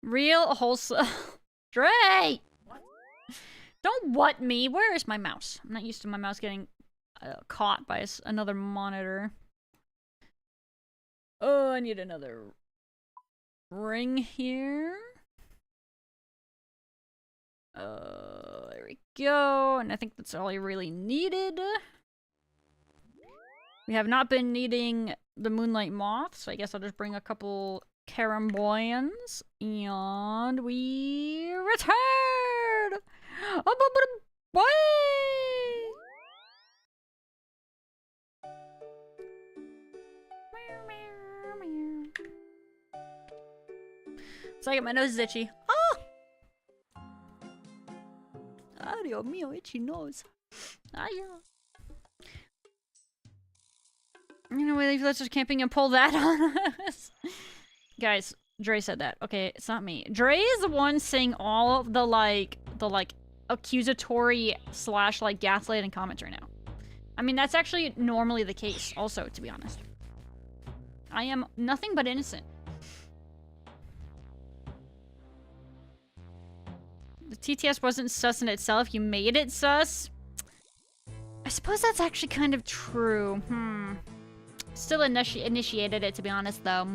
Real wholesome. Dre! What? Don't what me. Where is my mouse? I'm not used to my mouse getting caught by another monitor. Oh, I need another ring here. There we go. And I think that's all I really needed. We have not been needing the Moonlight Moth, so I guess I'll just bring a couple caramboyans. And we return! Bye! So I get my nose is itchy. Oh! Ay, Dios mío, itchy nose. Ay, yeah. You know, let's just camping and pull that on us. Guys, Dre said that. Okay, it's not me. Dre is the one saying all of the accusatory / like gaslighting comments right now. I mean, that's actually normally the case also, to be honest. I am nothing but innocent. The TTS wasn't sus in itself. You made it sus. I suppose that's actually kind of true. Still initiated it, to be honest, though.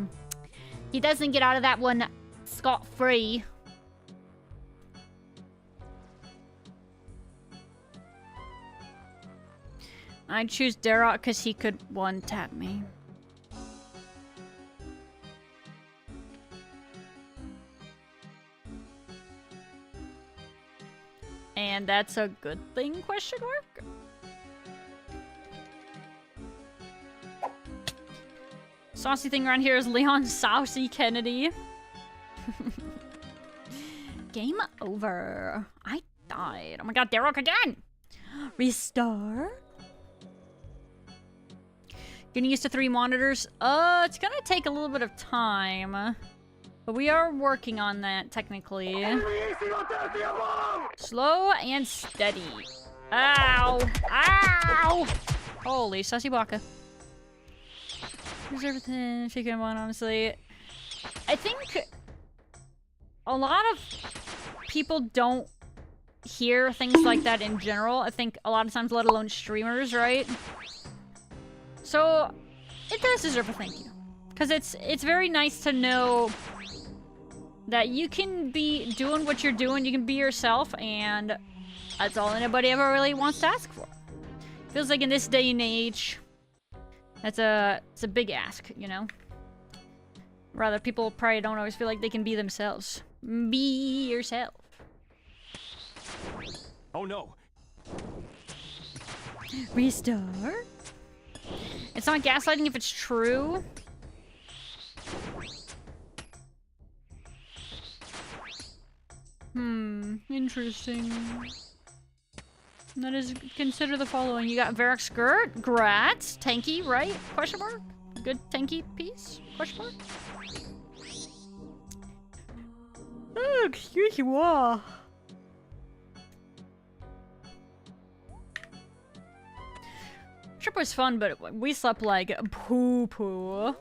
He doesn't get out of that one scot-free. I'd choose Darok because he could one-tap me. And that's a good thing, question mark? Saucy thing around here is Leon Saucy Kennedy. Game over. I died. Oh my god, Darok again! Restart? Getting used to 3 monitors? It's gonna take a little bit of time. But we are working on that, technically. Slow and steady. Ow! Ow! Holy sussy baka. Here's everything she can want, honestly. I think a lot of people don't hear things like that in general. I think a lot of times, let alone streamers, right? So, it does deserve a thank you. Because it's very nice to know that you can be doing what you're doing, you can be yourself, and that's all anybody ever really wants to ask for. Feels like in this day and age, it's a big ask, you know? Rather, people probably don't always feel like they can be themselves. Be yourself. Oh no. Restart? It's not gaslighting if it's true. Interesting. That is, consider the following. You got Varric Skirt, Grats, Tanky, right? Question mark? Good tanky piece? Question mark? Oh, excuse me. Trip was fun, but we slept like poo-poo.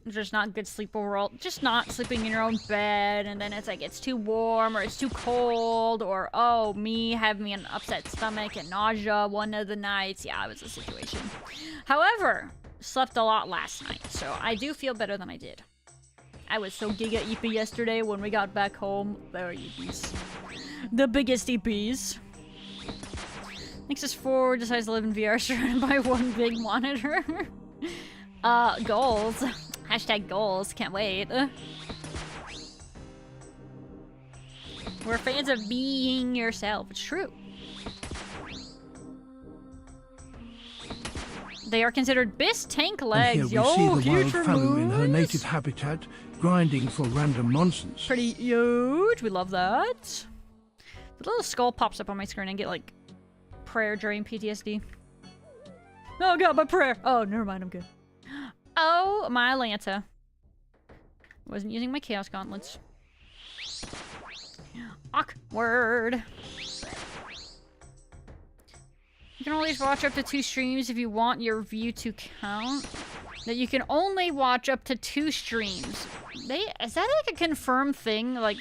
Just not good sleep overall. Just not sleeping in your own bed, and then it's like it's too warm or it's too cold, or oh, me having an upset stomach and nausea one of the nights. Yeah, it was a situation. However, slept a lot last night, so I do feel better than I did. I was so giga EP yesterday when we got back home. There are EPs. The biggest EPs. Nexus 4 decides to live in VR surrounded by one big monitor. Goals. Hashtag goals. Can't wait. We're fans of being yourself. It's true. They are considered BIS tank legs. And here we see the wild Faloo in her moves. native habitat, grinding for random nonsense. Pretty huge. We love that. The little skull pops up on my screen and get like prayer during PTSD. Oh god, my prayer. Oh, never mind. I'm good. Oh, my Lanta. Wasn't using my Chaos Gauntlets. Awkward. You can only watch up to 2 streams if you want your view to count. That you can only watch up to 2 streams. Is that like a confirmed thing? Like,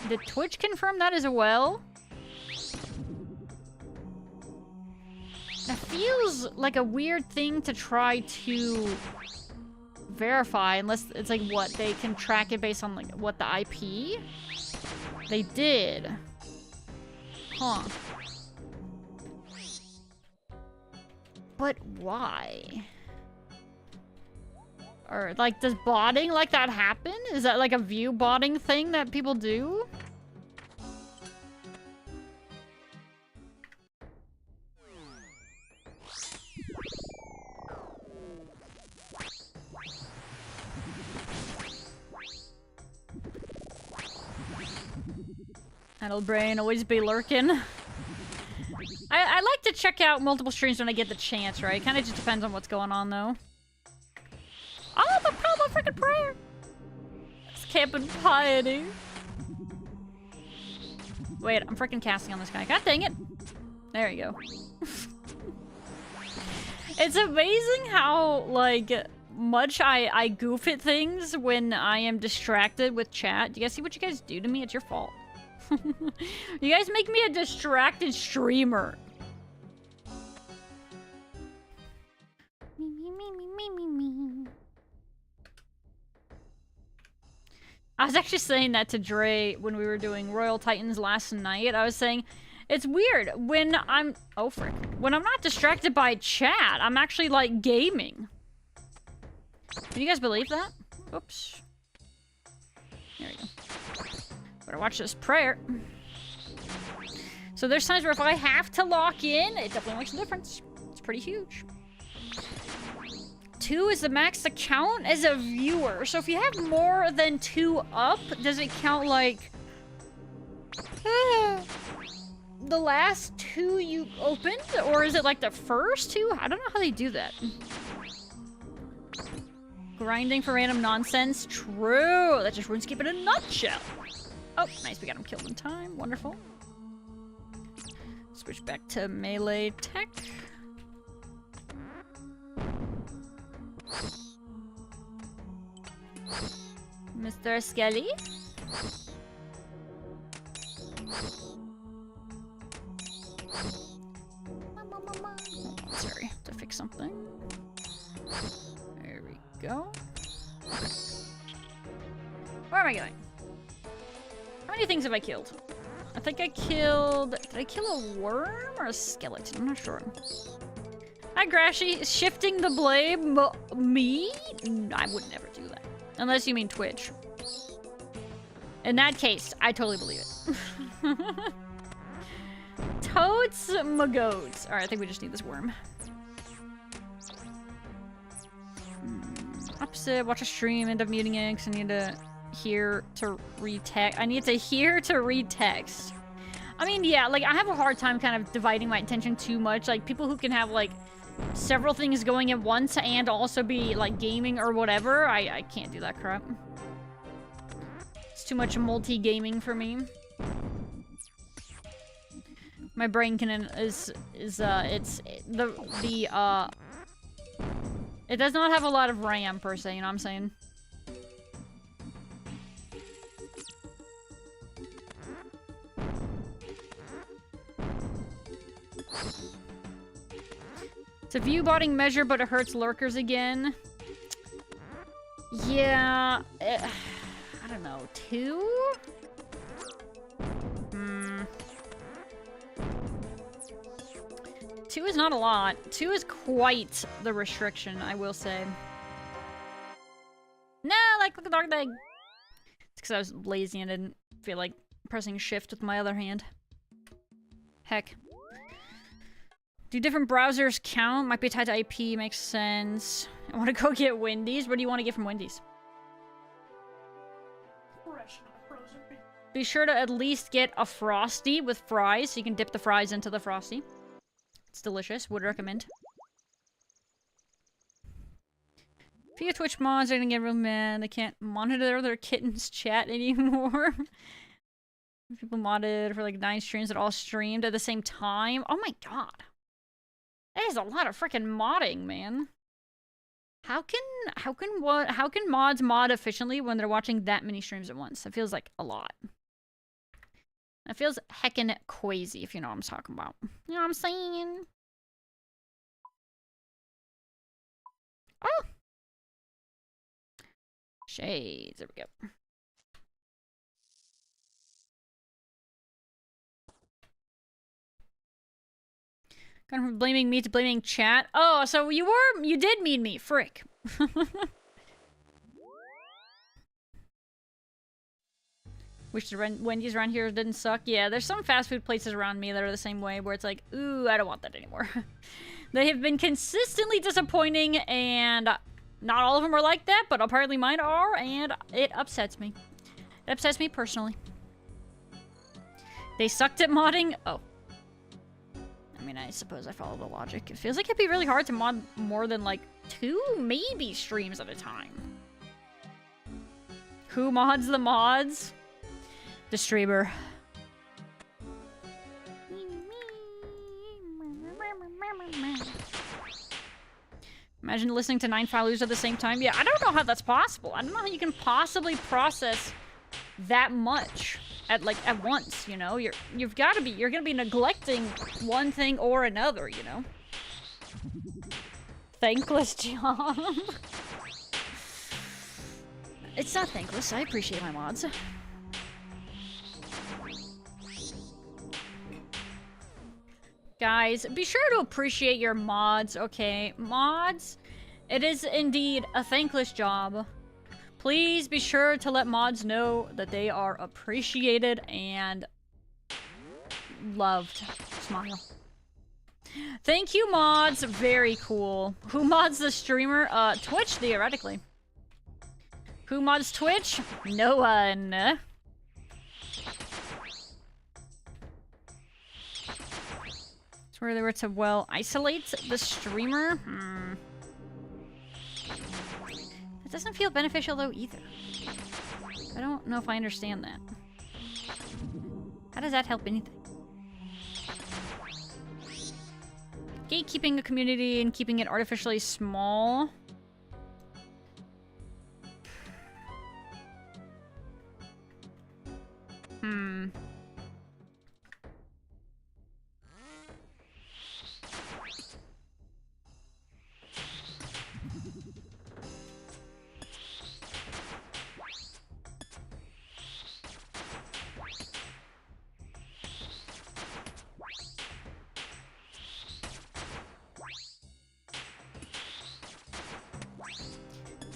did Twitch confirm that as well? That feels like a weird thing to try to verify, unless it's like what they can track it based on like what the IP they did. Huh. But why? Or like, does botting like that happen? Is that like a view botting thing that people do? Idle brain always be lurking. I like to check out multiple streams when I get the chance, right? Kind of just depends on what's going on, though. Oh, the promo freaking prayer! It's camping piety. Wait, I'm freaking casting on this guy. God dang it! There you go. It's amazing how, like, much I goof at things when I am distracted with chat. Do you guys see what you guys do to me? It's your fault. You guys make me a distracted streamer. Me. I was actually saying that to Dre when we were doing Royal Titans last night. I was saying, it's weird when I'm... Oh, frick. When I'm not distracted by chat, I'm actually, like, gaming. Can you guys believe that? Oops. There we go. Better watch this prayer. So there's times where if I have to lock in, it definitely makes a difference. It's pretty huge. 2 is the max to count as a viewer. So if you have more than 2 up, does it count like... the last 2 you opened? Or is it like the first 2? I don't know how they do that. Grinding for random nonsense. True. That's just Runescape in a nutshell. Oh, nice. We got him killed in time. Wonderful. Switch back to melee tech. Mr. Skelly. Sorry, to fix something. There we go. Where am I going? How many things have I killed? I think I killed... Did I kill a worm or a skeleton? I'm not sure. Hi, Grashy. Shifting the blame? Me? I would never do that. Unless you mean Twitch. In that case, I totally believe it. Totes magoats. Alright, I think we just need this worm. Opposite, watch a stream, end up muting it because I need to hear to read text. I need to hear to read text. I mean, yeah, like, I have a hard time kind of dividing my attention too much. Like, people who can have, like, several things going at once and also be, like, gaming or whatever, I can't do that crap. It's too much multi-gaming for me. My brain can, it does not have a lot of RAM, per se, you know what I'm saying? It's a view-botting measure, but it hurts lurkers again. Yeah, I don't know, 2? 2 is not a lot. 2 is quite the restriction, I will say. Nah, like, look at the dog leg. It's because I was lazy and didn't feel like pressing shift with my other hand. Heck. Do different browsers count? Might be tied to IP, makes sense. I want to go get Wendy's. What do you want to get from Wendy's? Be sure to at least get a Frosty with fries, so you can dip the fries into the Frosty. It's delicious. Would recommend. Few Twitch mods are gonna get real mad. They can't monitor their kittens' chat anymore. People modded for like 9 streams that all streamed at the same time. Oh my god. That is a lot of freaking modding, man. How can mods mod efficiently when they're watching that many streams at once? That feels like a lot. That feels heckin' crazy, if you know what I'm talking about. You know what I'm saying? Oh! Shades. There we go. Gone from blaming me to blaming chat. Oh, so you did mean me. Frick. Wish the Wendy's around here didn't suck. Yeah, there's some fast food places around me that are the same way, where it's like, ooh, I don't want that anymore. They have been consistently disappointing, and not all of them are like that, but apparently mine are, and it upsets me. It upsets me personally. They sucked at modding? Oh. I mean, I suppose I follow the logic. It feels like it'd be really hard to mod more than, like, 2, maybe streams at a time. Who mods the mods? The streamer. Imagine listening to 9 Faloos at the same time. Yeah, I don't know how that's possible. I don't know how you can possibly process that much at once, you know? You're gonna be neglecting one thing or another, you know? Thankless job. It's not thankless. I appreciate my mods. Guys, be sure to appreciate your mods, okay? Mods, it is indeed a thankless job. Please be sure to let mods know that they are appreciated and loved. Smile. Thank you, mods. Very cool. Who mods the streamer? Twitch, theoretically. Who mods Twitch? No one. Where they were to, well, isolate the streamer? That doesn't feel beneficial, though, either. I don't know if I understand that. How does that help anything? Gatekeeping a community and keeping it artificially small.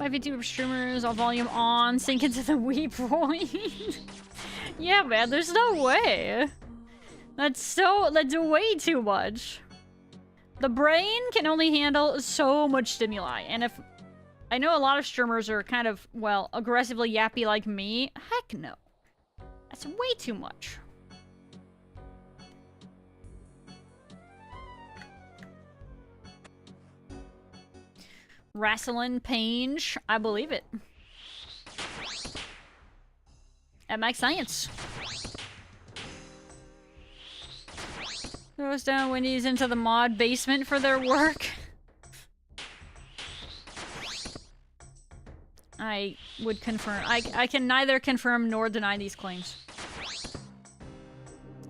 5 Vtuber streamers, all volume on, sink into the weep point. Yeah, man, there's no way. That's way too much. The brain can only handle so much stimuli, and if I know a lot of streamers are kind of, well, aggressively yappy like me, heck no. That's way too much. Wrestling Pange, I believe it. That makes sense. Throws down Wendy's into the mod basement for their work. I would confirm. I can neither confirm nor deny these claims.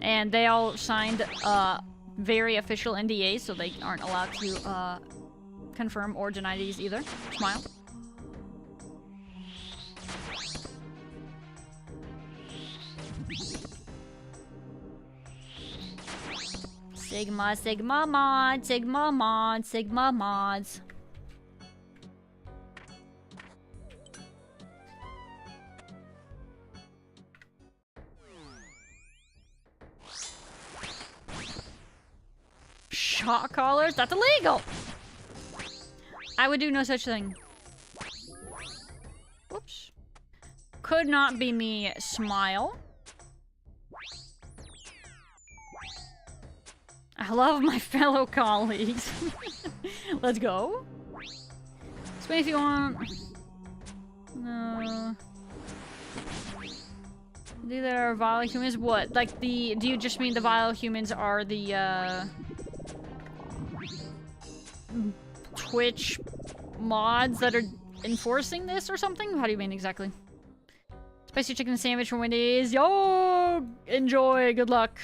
And they all signed very official NDAs, so they aren't allowed to confirm or deny these either. Smile. Sigma, Sigma mod, Sigma mod, Sigma mods. Shot collars? That's illegal! I would do no such thing. Whoops. Could not be me. Smile. I love my fellow colleagues. Let's go. Explain if you want. No. Do there are vile humans? What? Like the... Do you just mean the vile humans are the, Twitch mods that are enforcing this or something? How do you mean exactly? Spicy chicken sandwich from Wendy's. Yo! Enjoy. Good luck.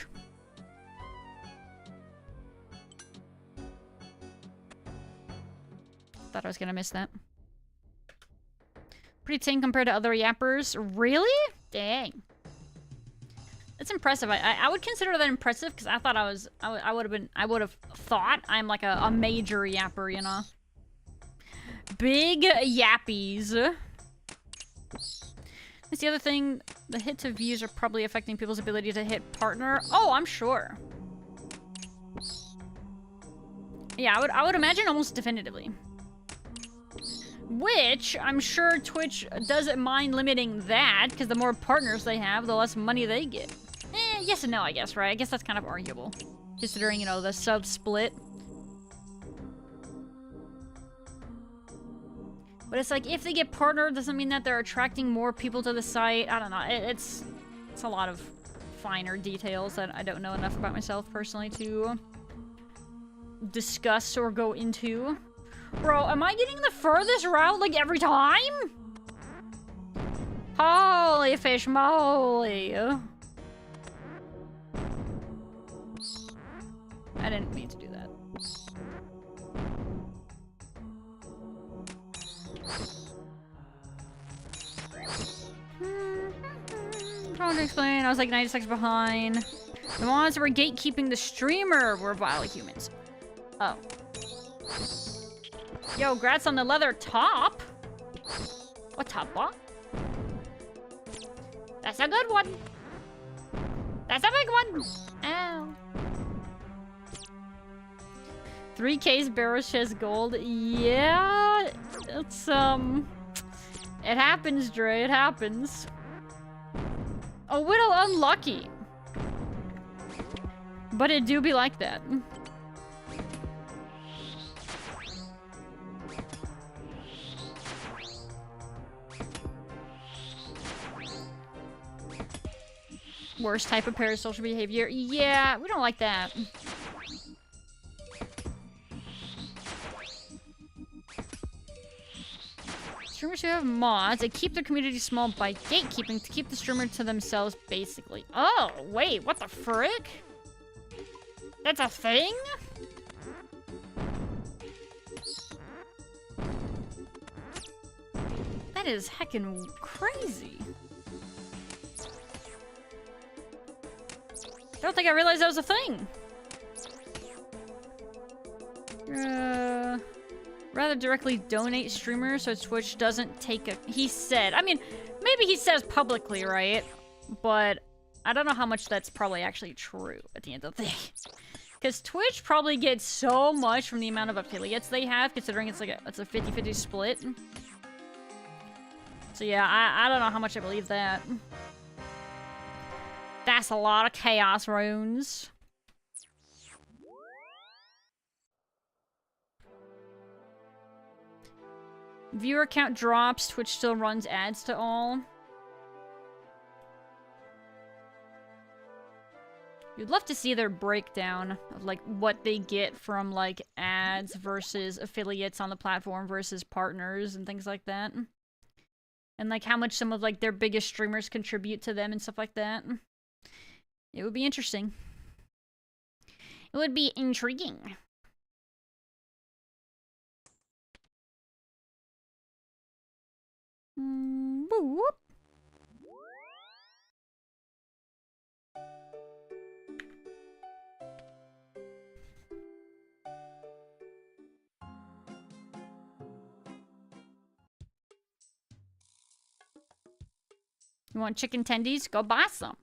Thought I was gonna miss that. Pretty tame compared to other yappers. Really? Dang. That's impressive. I would consider that impressive because I thought I would have thought I'm like a major yapper, you know. Big yappies. That's the other thing. The hits of views are probably affecting people's ability to hit partner. Oh, I'm sure. Yeah, I would imagine almost definitively. Which, I'm sure Twitch doesn't mind limiting that, because the more partners they have, the less money they get. Yes and no, I guess, right? I guess that's kind of arguable. Considering, you know, the sub-split. But it's like, if they get partnered, doesn't mean that they're attracting more people to the site. I don't know. It's a lot of finer details that I don't know enough about myself, personally, to discuss or go into. Bro, am I getting the furthest route, like, every time? Holy fish moly. I didn't mean to do that. Trying to explain, I was like 90 seconds behind. The ones that were gatekeeping the streamer were vile humans. Oh. Yo, grats on the leather top. What top, what? That's a good one. That's a big one. Ow. 3K's Baroshes gold. Yeah, it's, it happens, Dre, it happens. A little unlucky. But it do be like that. Worst type of parasocial behavior. Yeah, we don't like that. Streamers who have mods, they keep their community small by gatekeeping to keep the streamer to themselves, basically. Oh, wait, what the frick? That's a thing? That is heckin' crazy. I don't think I realized that was a thing. Rather directly donate streamers so Twitch doesn't take a... He said. I mean, maybe he says publicly, right? But I don't know how much that's probably actually true at the end of the day. Because Twitch probably gets so much from the amount of affiliates they have, considering it's like it's a 50-50 split. So yeah, I don't know how much I believe that. That's a lot of chaos runes. Viewer count drops, Twitch still runs ads to all. You'd love to see their breakdown of, like, what they get from, like, ads versus affiliates on the platform versus partners and things like that. And, like, how much some of, like, their biggest streamers contribute to them and stuff like that. It would be interesting. It would be intriguing. Boop. You want chicken tendies? Go buy some.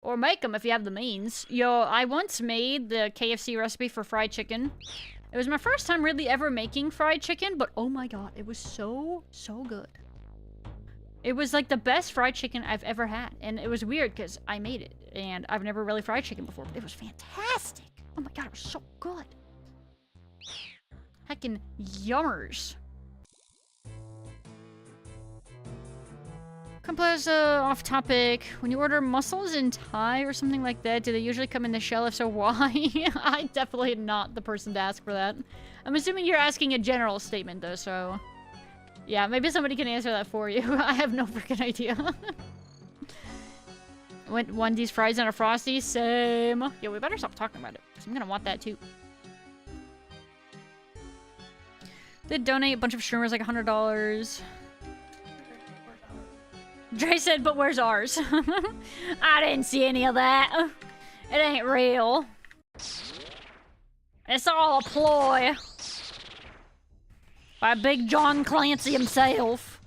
Or make them if you have the means. Yo, I once made the KFC recipe for fried chicken. It was my first time really ever making fried chicken, but oh my god, it was so good. It was like the best fried chicken I've ever had. And it was weird because I made it. And I've never really fried chicken before, but it was fantastic. Oh my god, it was so good. Heckin' yummers. Compose off topic. When you order mussels in Thai or something like that, do they usually come in the shell? If so, why? I definitely am not the person to ask for that. I'm assuming you're asking a general statement though, so... Yeah, maybe somebody can answer that for you. I have no freaking idea. One of these fries and a Frosty? Same. Yeah, we better stop talking about it, because I'm gonna want that too. Did donate a bunch of streamers like $100. Dre said, but where's ours? I didn't see any of that. It ain't real. It's all a ploy. By Big John Clancy himself.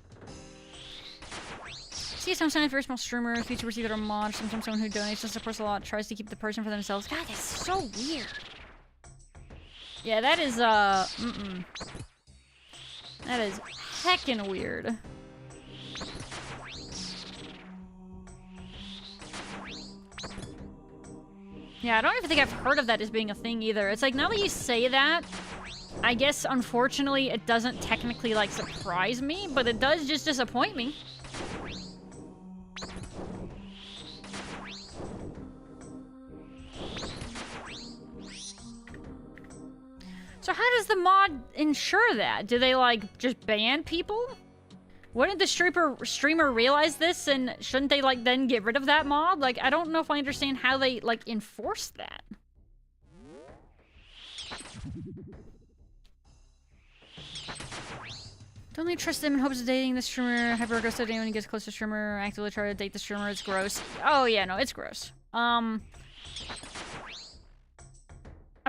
See, sometimes a very small streamer, Vtubers either a mod, sometimes someone who donates and supports a lot tries to keep the person for themselves. God, that's so weird. Yeah, that is, That is heckin' weird. Yeah, I don't even think I've heard of that as being a thing either. It's like, now that you say that, I guess, unfortunately, it doesn't technically, like, surprise me, but it does just disappoint me. So how does the mod ensure that? Do they, like, just ban people? Wouldn't the streamer realize this, and shouldn't they, like, then get rid of that mod? Like, I don't know if I understand how they, like, enforce that. Don't really trust them in hopes of dating the streamer. Hyper-aggressive when he gets close to the streamer. Actively try to date the streamer. It's gross. Oh, yeah, no, it's gross. A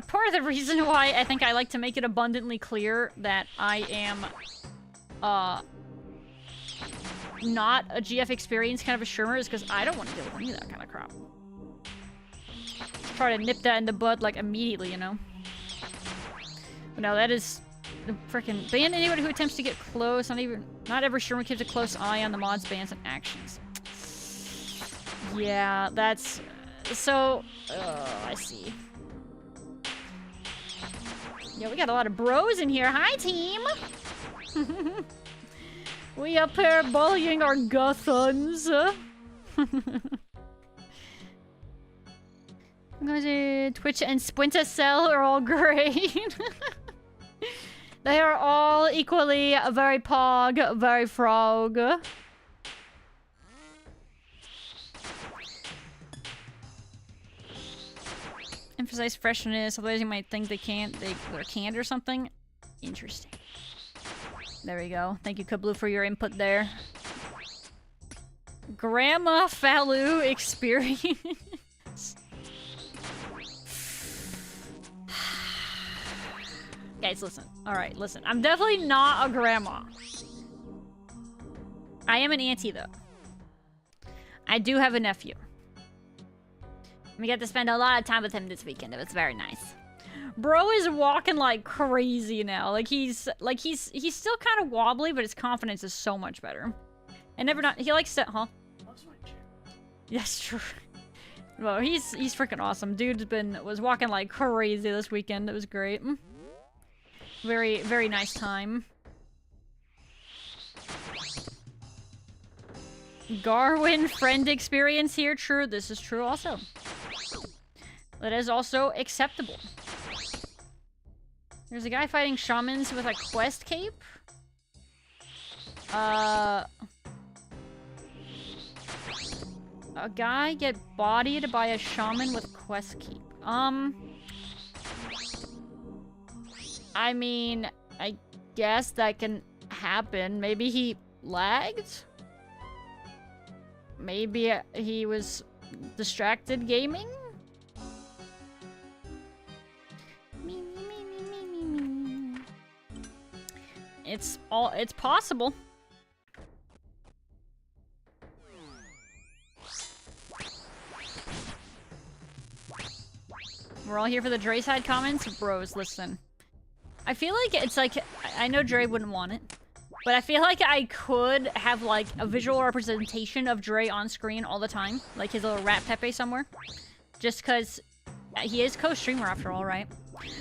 part of the reason why I think I like to make it abundantly clear that I am, not a GF experience kind of a streamer is because I don't want to deal with any of that kind of crap. Try to nip that in the bud, like, immediately, you know? But no, that is the frickin' ban anyone who attempts to get close. Not every streamer keeps a close eye on the mod's bans and actions. Yeah, that's... So... I see. Yeah, we got a lot of bros in here. Hi, team! We up here bullying our guthons. I'm gonna say Twitch and Splinter Cell are all great. They are all equally very pog, very frog. Emphasize freshness, otherwise you might think they're canned or something. Interesting. There we go. Thank you, Kablu, for your input there. Grandma Faloo experience. Guys, guys, listen. Alright, listen. I'm definitely not a grandma. I am an auntie, though. I do have a nephew. We got to spend a lot of time with him this weekend. It was very nice. Bro is walking like crazy now. Like he's still kind of wobbly, but his confidence is so much better. And never not he likes to, huh? Yes, true. Well, he's freaking awesome. Dude's was walking like crazy this weekend. It was great. Very, very nice time. Garwin friend experience here. True, this is true also. That is also acceptable. There's a guy fighting shamans with a quest cape. A guy get bodied by a shaman with quest cape. I mean, I guess that can happen. Maybe he lagged? Maybe he was distracted gaming? It's possible. We're all here for the Dre side comments? Bros, listen. I feel like it's like, I know Dre wouldn't want it, but I feel like I could have like a visual representation of Dre on screen all the time. Like his little rat Pepe somewhere. Just because he is co-streamer after all, right?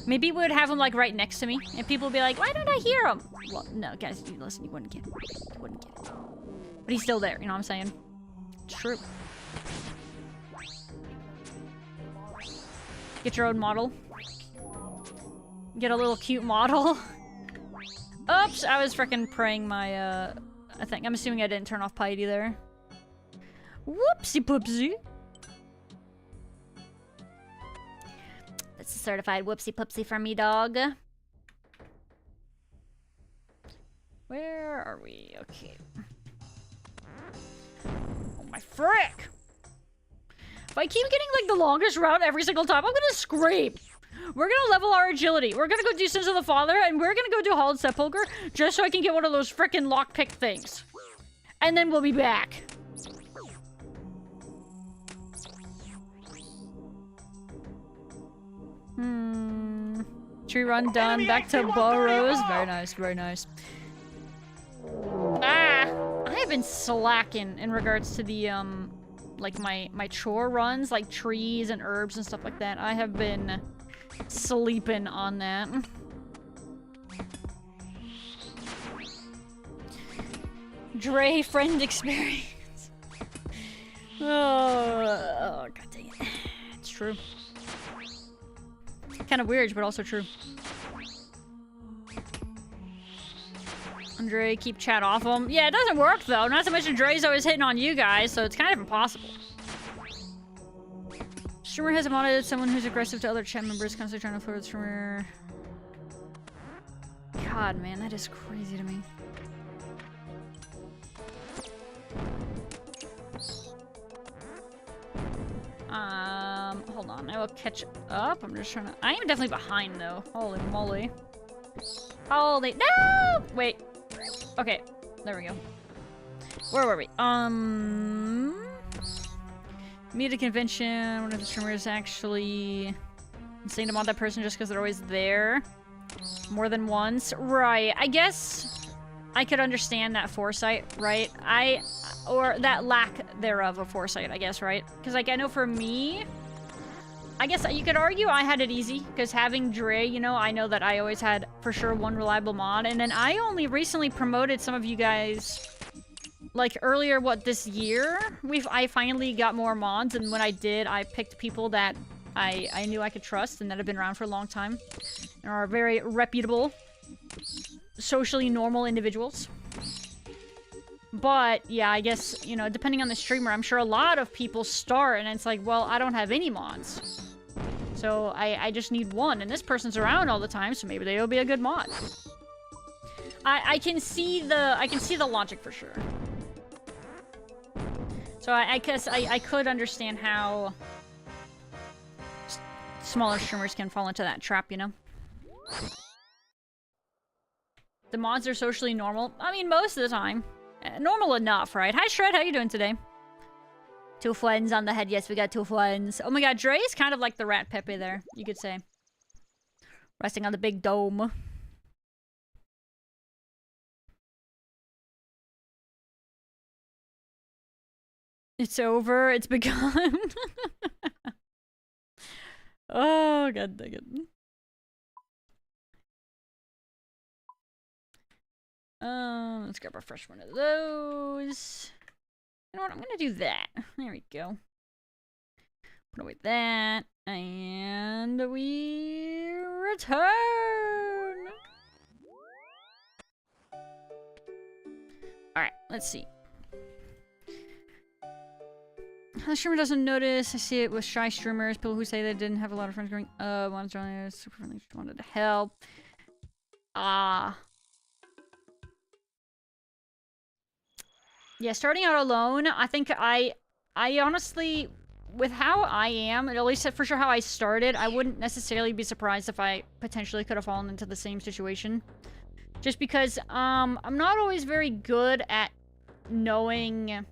Maybe we would have him like right next to me, and people would be like, "Why don't I hear him?" Well, no, guys, listen, you wouldn't get it. You wouldn't get it. But he's still there, you know what I'm saying? It's true. Get your own model. Get a little cute model. Oops, I was freaking praying my, I'm assuming I didn't turn off piety there. Whoopsie poopsie. That's a certified whoopsie poopsie for me, dog. Where are we? Okay. Oh my frick! If I keep getting like the longest route every single time, I'm gonna scream. We're gonna level our agility. We're gonna go do Sins of the Father, and we're gonna go do Hallowed Sepulchre just so I can get one of those frickin' lockpick things. And then we'll be back. Tree run done. Back to burrows. Very nice, very nice. I have been slacking in regards to the, like my chore runs, like trees and herbs and stuff like that. I have been sleeping on that. Dre friend experience. Oh, god dang it. It's true. Kind of weird, but also true. Andre, keep chat off him. Yeah, it doesn't work though. Not to mention Dre's always hitting on you guys, so it's kind of impossible. Streamer has modded someone who's aggressive to other chat members, constantly trying to flirt with streamer. God, man, that is crazy to me. Hold on, I will catch up. I'm just trying to. I am definitely behind though. Holy moly. Holy no! Wait. Okay, there we go. Where were we? Meet a convention. One of the streamers actually insane to mod that person just because they're always there. More than once. Right. I guess I could understand that foresight, right? Or that lack thereof of foresight, I guess, right? Because, like, I know for me, I guess you could argue I had it easy. Because having Dre, you know, I know that I always had, for sure, one reliable mod. And then I only recently promoted some of you guys, like, earlier, this year? I finally got more mods. And when I did, I picked people that I knew I could trust and that have been around for a long time. And are very reputable, socially normal individuals. But, yeah, I guess, you know, depending on the streamer, I'm sure a lot of people start and it's like, well, I don't have any mods. So I just need one, and this person's around all the time, so maybe they'll be a good mod. I can see the logic for sure. So I guess I could understand how smaller streamers can fall into that trap, you know? The mods are socially normal. I mean, most of the time. Normal enough, right? Hi, Shred. How you doing today? 2 friends on the head. Yes, we got 2 friends. Oh my god, Dre is kind of like the Rat Pepe there, you could say. Resting on the big dome. It's over. It's begun. Oh, god dang it. Let's grab a fresh one of those. You know what? I'm gonna do that. There we go. Put away that. And we return. Alright, let's see. The streamer doesn't notice. I see it with shy streamers. People who say they didn't have a lot of friends growing up. One's really super friendly. Just wanted to help. Yeah, starting out alone, I think I honestly, with how I am, at least for sure how I started, I wouldn't necessarily be surprised if I potentially could have fallen into the same situation. Just because, I'm not always very good at knowing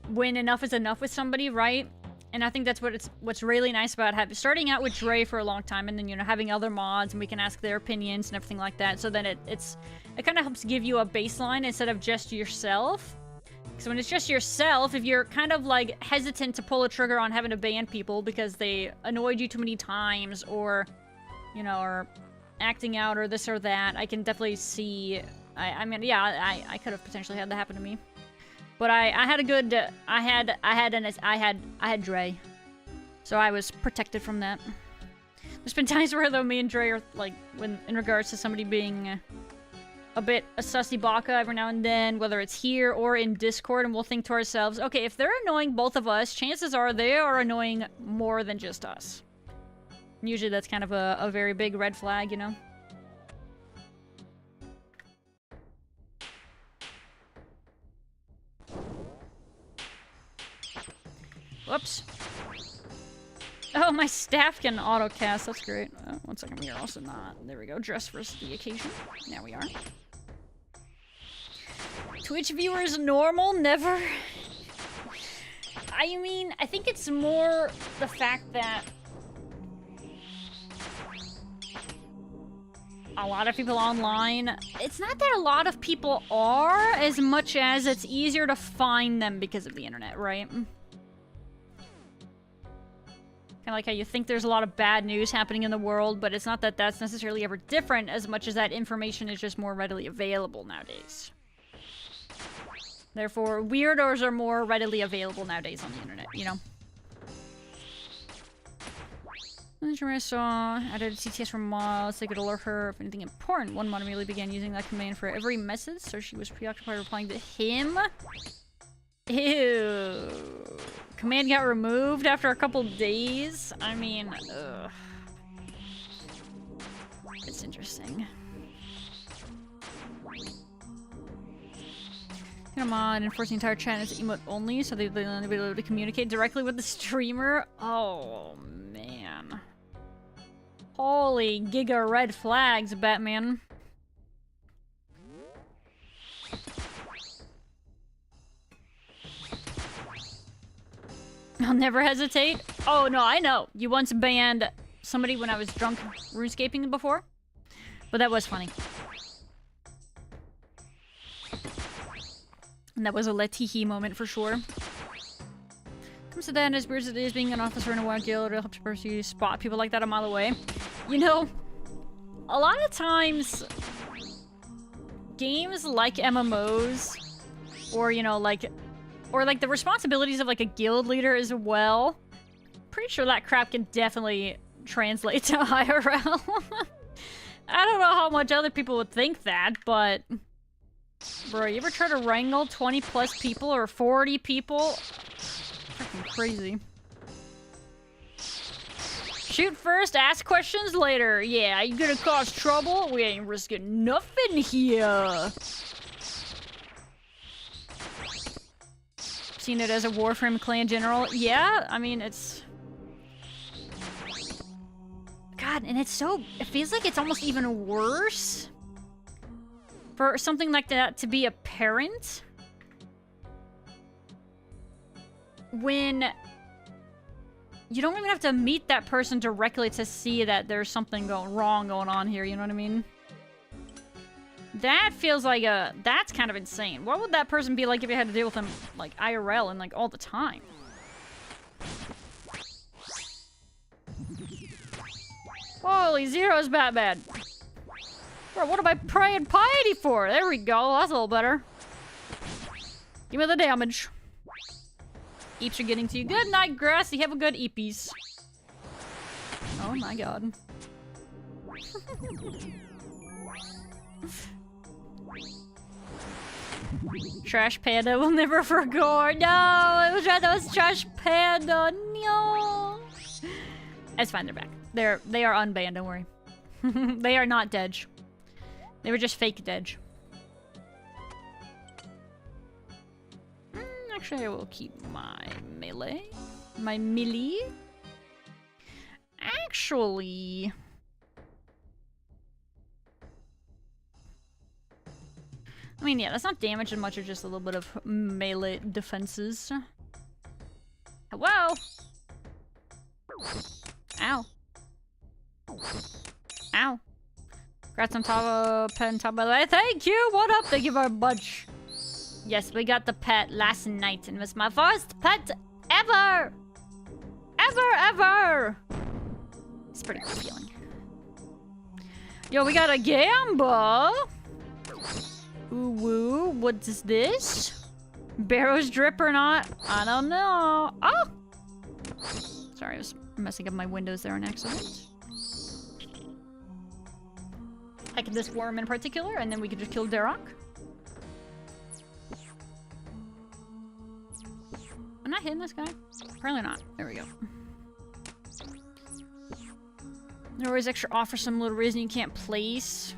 when enough is enough with somebody, right? And I think that's what's really nice about starting out with Dre for a long time, and then, you know, having other mods, and we can ask their opinions and everything like that, so then it kind of helps give you a baseline instead of just yourself. So when it's just yourself, if you're kind of like hesitant to pull a trigger on having to ban people because they annoyed you too many times, or, you know, or acting out or this or that, I can definitely see. I mean, yeah, I could have potentially had that happen to me, but I had a good. I had Dre, so I was protected from that. There's been times where though me and Dre are like, when in regards to somebody being a bit a sussy baka every now and then, whether it's here or in Discord, and we'll think to ourselves, okay, if they're annoying both of us, chances are they are annoying more than just us. And usually that's kind of a very big red flag, you know? Whoops. Oh, my staff can autocast. That's great. One second, we are also not. There we go. Dress for the occasion. Now we are. Twitch viewers normal? Never. I mean, I think it's more the fact that a lot of people online, it's not that a lot of people are as much as it's easier to find them because of the internet, right? Kind of like how you think there's a lot of bad news happening in the world, but it's not that that's necessarily ever different as much as that information is just more readily available nowadays. Therefore, weirdos are more readily available nowadays on the internet, you know? I saw added CTS from mods. They could alert her if anything important. One mod immediately began using that command for every message, so she was preoccupied replying to him. Ew. Command got removed after a couple days. I mean, ugh. It's interesting. Come on, enforcing the entire chat is emote only, so they'll only be able to communicate directly with the streamer. Oh man. Holy giga red flags, Batman. I'll never hesitate. Oh no, I know. You once banned somebody when I was drunk runescaping before. But that was funny. And that was a Letihi moment for sure. Comes to that, and as weird as it is, being an officer in a wild guild, it'll help you spot people like that a mile away. You know, a lot of times, games like MMOs, or, you know, like, or like the responsibilities of like a guild leader as well, pretty sure that crap can definitely translate to IRL. I don't know how much other people would think that, but bro, you ever try to wrangle 20 plus people or 40 people? Freaking crazy. Shoot first, ask questions later. Yeah, you gonna cause trouble? We ain't risking nothing here. Seen it as a Warframe clan general. Yeah, I mean, it's... God, and it's so... It feels like it's almost even worse for something like that to be apparent when you don't even have to meet that person directly to see that there's something wrong going on here, you know what I mean? That feels like that's kind of insane. What would that person be like if you had to deal with them, like, IRL and, like, all the time? Holy, Zero's bad. Bro, what am I praying piety for? There we go, that's a little better. Give me the damage. Eeps are getting to you. Good night, Grassy. Have a good eepies. Oh my god. Trash Panda will never forget. No, it was right. That was Trash Panda. No. It's fine. They're back. They are unbanned. Don't worry. They are not dead. They were just fake dead. Actually, I will keep my melee. My melee. Actually. I mean, yeah, that's not damage as much as just a little bit of melee defenses. Hello? Ow. Ow. Congrats on top of pet and top, by the way. Thank you! What up? Thank you very much. Yes, we got the pet last night, and it was my first pet ever! Ever! It's a pretty good feeling. Yo, we got a Gamba! Ooh, woo, what is this? Barrow's drip or not? I don't know. Oh! Sorry, I was messing up my windows there on accident. Like this worm in particular, and then we could just kill Darok. I'm not hitting this guy. Apparently not. There we go. There's always extra off for some little reason you can't place.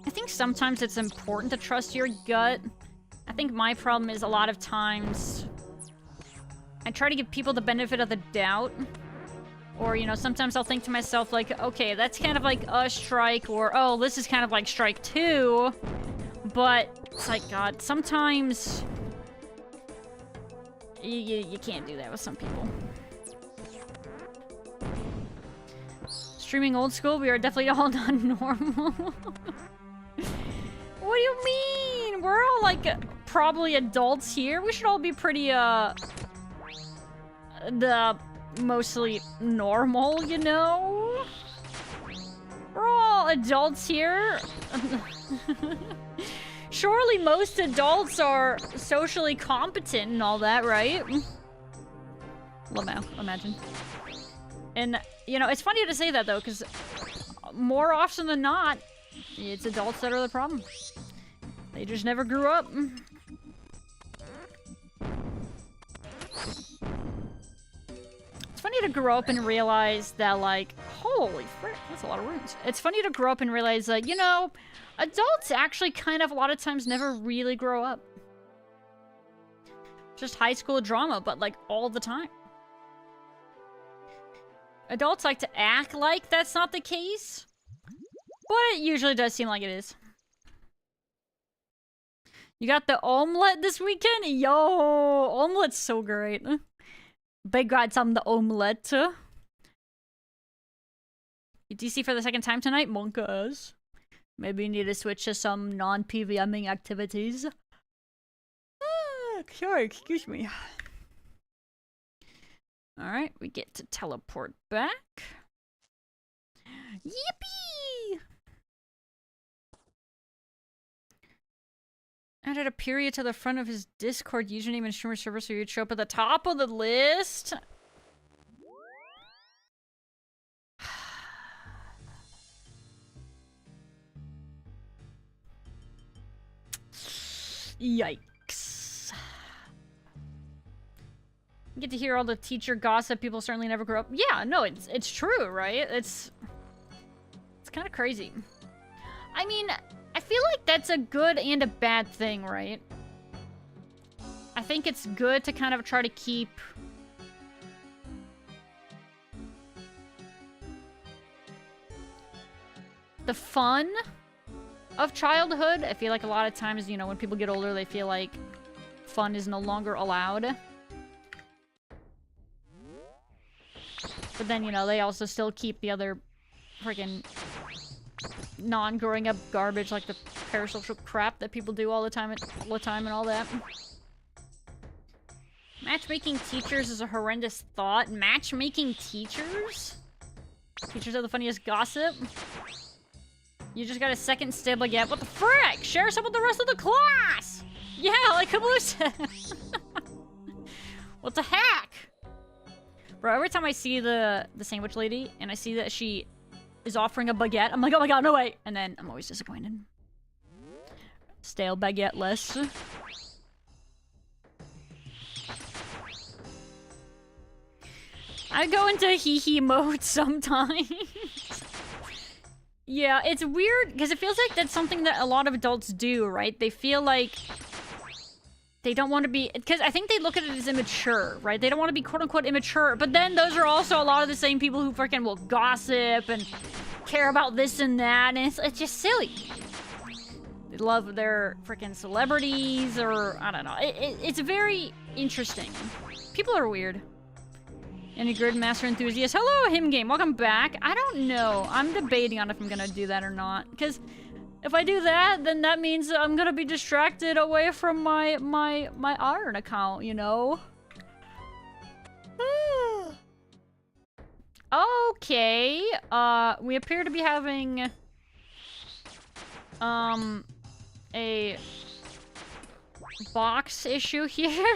I think sometimes it's important to trust your gut. I think my problem is a lot of times I try to give people the benefit of the doubt. Or, you know, sometimes I'll think to myself, like, okay, that's kind of like a strike, or, oh, this is kind of like strike 2. But it's like, God, sometimes you can't do that with some people. Streaming old school, we are definitely all not normal. What do you mean? We're all, like, probably adults here. We should all be pretty, mostly normal, you know? We're all adults here. Surely most adults are socially competent and all that, right? Lamau, imagine. And, you know, it's funny to say that, though, because more often than not, it's adults that are the problem. They just never grew up. It's funny to grow up and realize that, like, holy frick, that's a lot of runes. It's funny to grow up and realize that, you know, adults actually kind of a lot of times never really grow up. Just high school drama, but, like, all the time. Adults like to act like that's not the case, but it usually does seem like it is. You got the omelette this weekend? Yo, omelette's so great. Big congrats on the omelette. You DC for the second time tonight? Monkas. Maybe you need to switch to some non-PVMing activities. Sorry, excuse me. Alright, we get to teleport back. Yippee! Added a period to the front of his Discord username and streamer server so you'd show up at the top of the list. Yikes. You get to hear all the teacher gossip. People certainly never grow up. Yeah, no, it's true, right? It's kind of crazy. I mean, I feel like that's a good and a bad thing, right? I think it's good to kind of try to keep the fun of childhood. I feel like a lot of times, you know, when people get older, they feel like fun is no longer allowed. But then, you know, they also still keep the other freaking non-growing up garbage, like the parasocial crap that people do all the time and all that. Matchmaking teachers is a horrendous thought. Matchmaking teachers? Teachers are the funniest gossip. You just got a second stib baguette. What the frick? Share some with the rest of the class! Yeah, like Camus said. What the heck? Bro, every time I see the sandwich lady and I see that she is offering a baguette, I'm like, oh my god, no way! And then I'm always disappointed. Stale baguette less. I go into hee-hee mode sometimes. Yeah, it's weird, because it feels like that's something that a lot of adults do, right? They feel like they don't want to be... Because I think they look at it as immature, right? They don't want to be quote-unquote immature, but then those are also a lot of the same people who freaking will gossip and care about this and that, and it's just silly. They love their freaking celebrities, or... I don't know. It's very interesting. People are weird. Any Gridmaster enthusiasts? Hello, Him Game. Welcome back. I don't know. I'm debating on if I'm gonna do that or not. Because if I do that, then that means I'm gonna be distracted away from my Iron account, you know? Okay. We appear to be having a box issue here.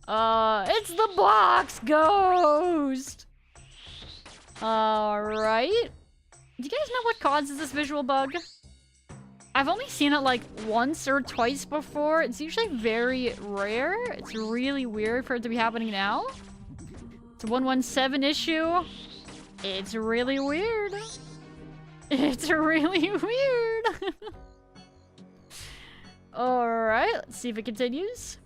It's the box ghost! Alright. Do you guys know what causes this visual bug? I've only seen it like once or twice before. It's usually very rare. It's really weird for it to be happening now. It's a 117 issue. It's really weird. It's really weird. Alright, let's see if it continues.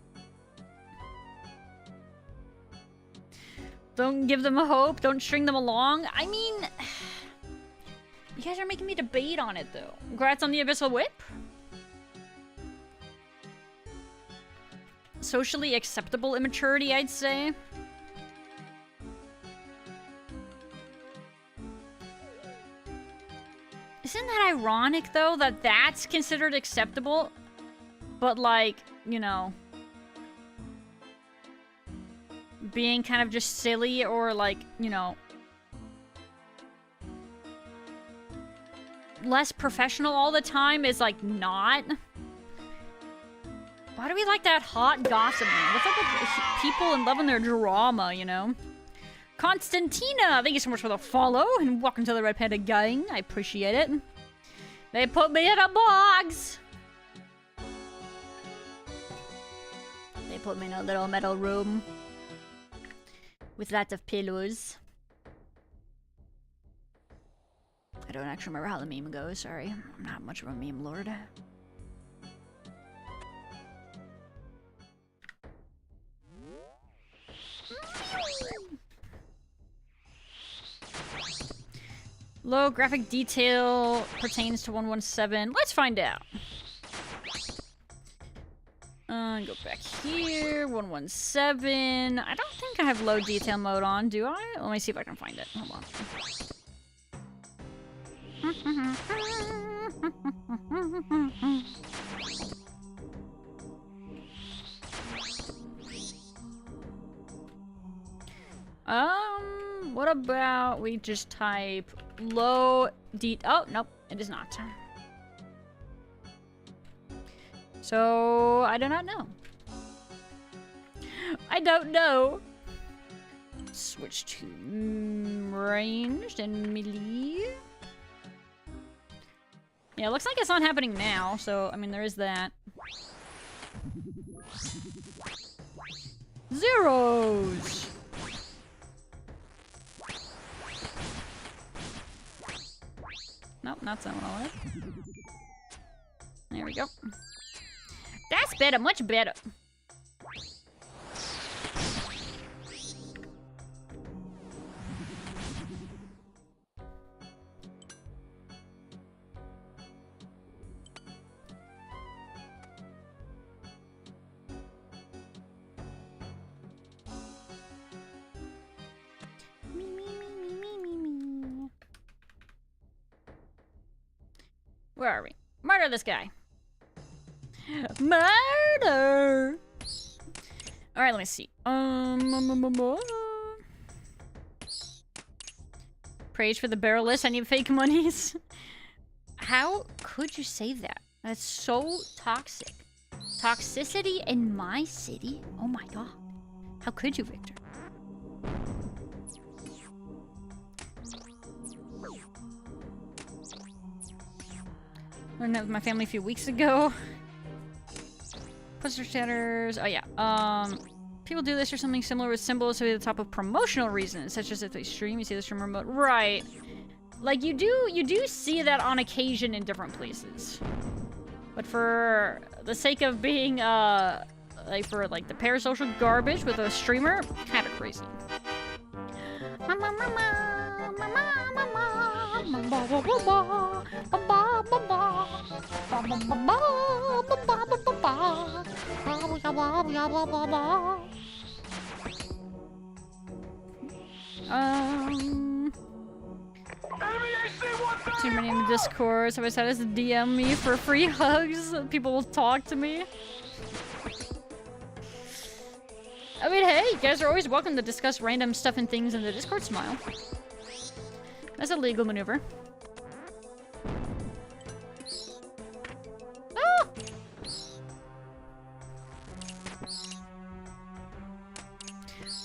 Don't give them a hope. Don't string them along. I mean, you guys are making me debate on it, though. Congrats on the Abyssal Whip. Socially acceptable immaturity, I'd say. Isn't that ironic, though, that that's considered acceptable? But, like, you know... being kind of just silly or like, you know, less professional all the time is like not. Why do we like that hot gossip, man? What's up with people and loving their drama, you know? Constantina, thank you so much for the follow and welcome to the Red Panda Gang. I appreciate it. They put me in a box. They put me in a little metal room. With lots of pillows. I don't actually remember how the meme goes, sorry. I'm not much of a meme lord. Low graphic detail pertains to 117. Let's find out. Go back here. 117. I don't think I have low detail mode on, do I? Let me see if I can find it. Hold on. What about we just type low oh, nope, it is not. So, I do not know. I don't know. Switch to ranged and melee. Yeah, it looks like it's not happening now, so, I mean, there is that. Zeros! Nope, not so well. There we go. That's better, much better. Where are we? Murder this guy. Murder! Alright, let me see. Praise for the barrelless. I need fake monies. How could you say that? That's so toxic. Toxicity in my city? Oh my god. How could you, Victor? I met with my family a few weeks ago. Poster chatters. Oh yeah. People do this or something similar with symbols at the top of promotional reasons, such as if they stream, you see the stream remote. Right. Like you do see that on occasion in different places. But for the sake of being like for like the parasocial garbage with a streamer, kind of crazy. Too many in the Discord. Somebody said to DM me for free hugs. People will talk to me. I mean, hey, you guys are always welcome to discuss random stuff and things in the Discord. Smile. That's a legal maneuver. Oh!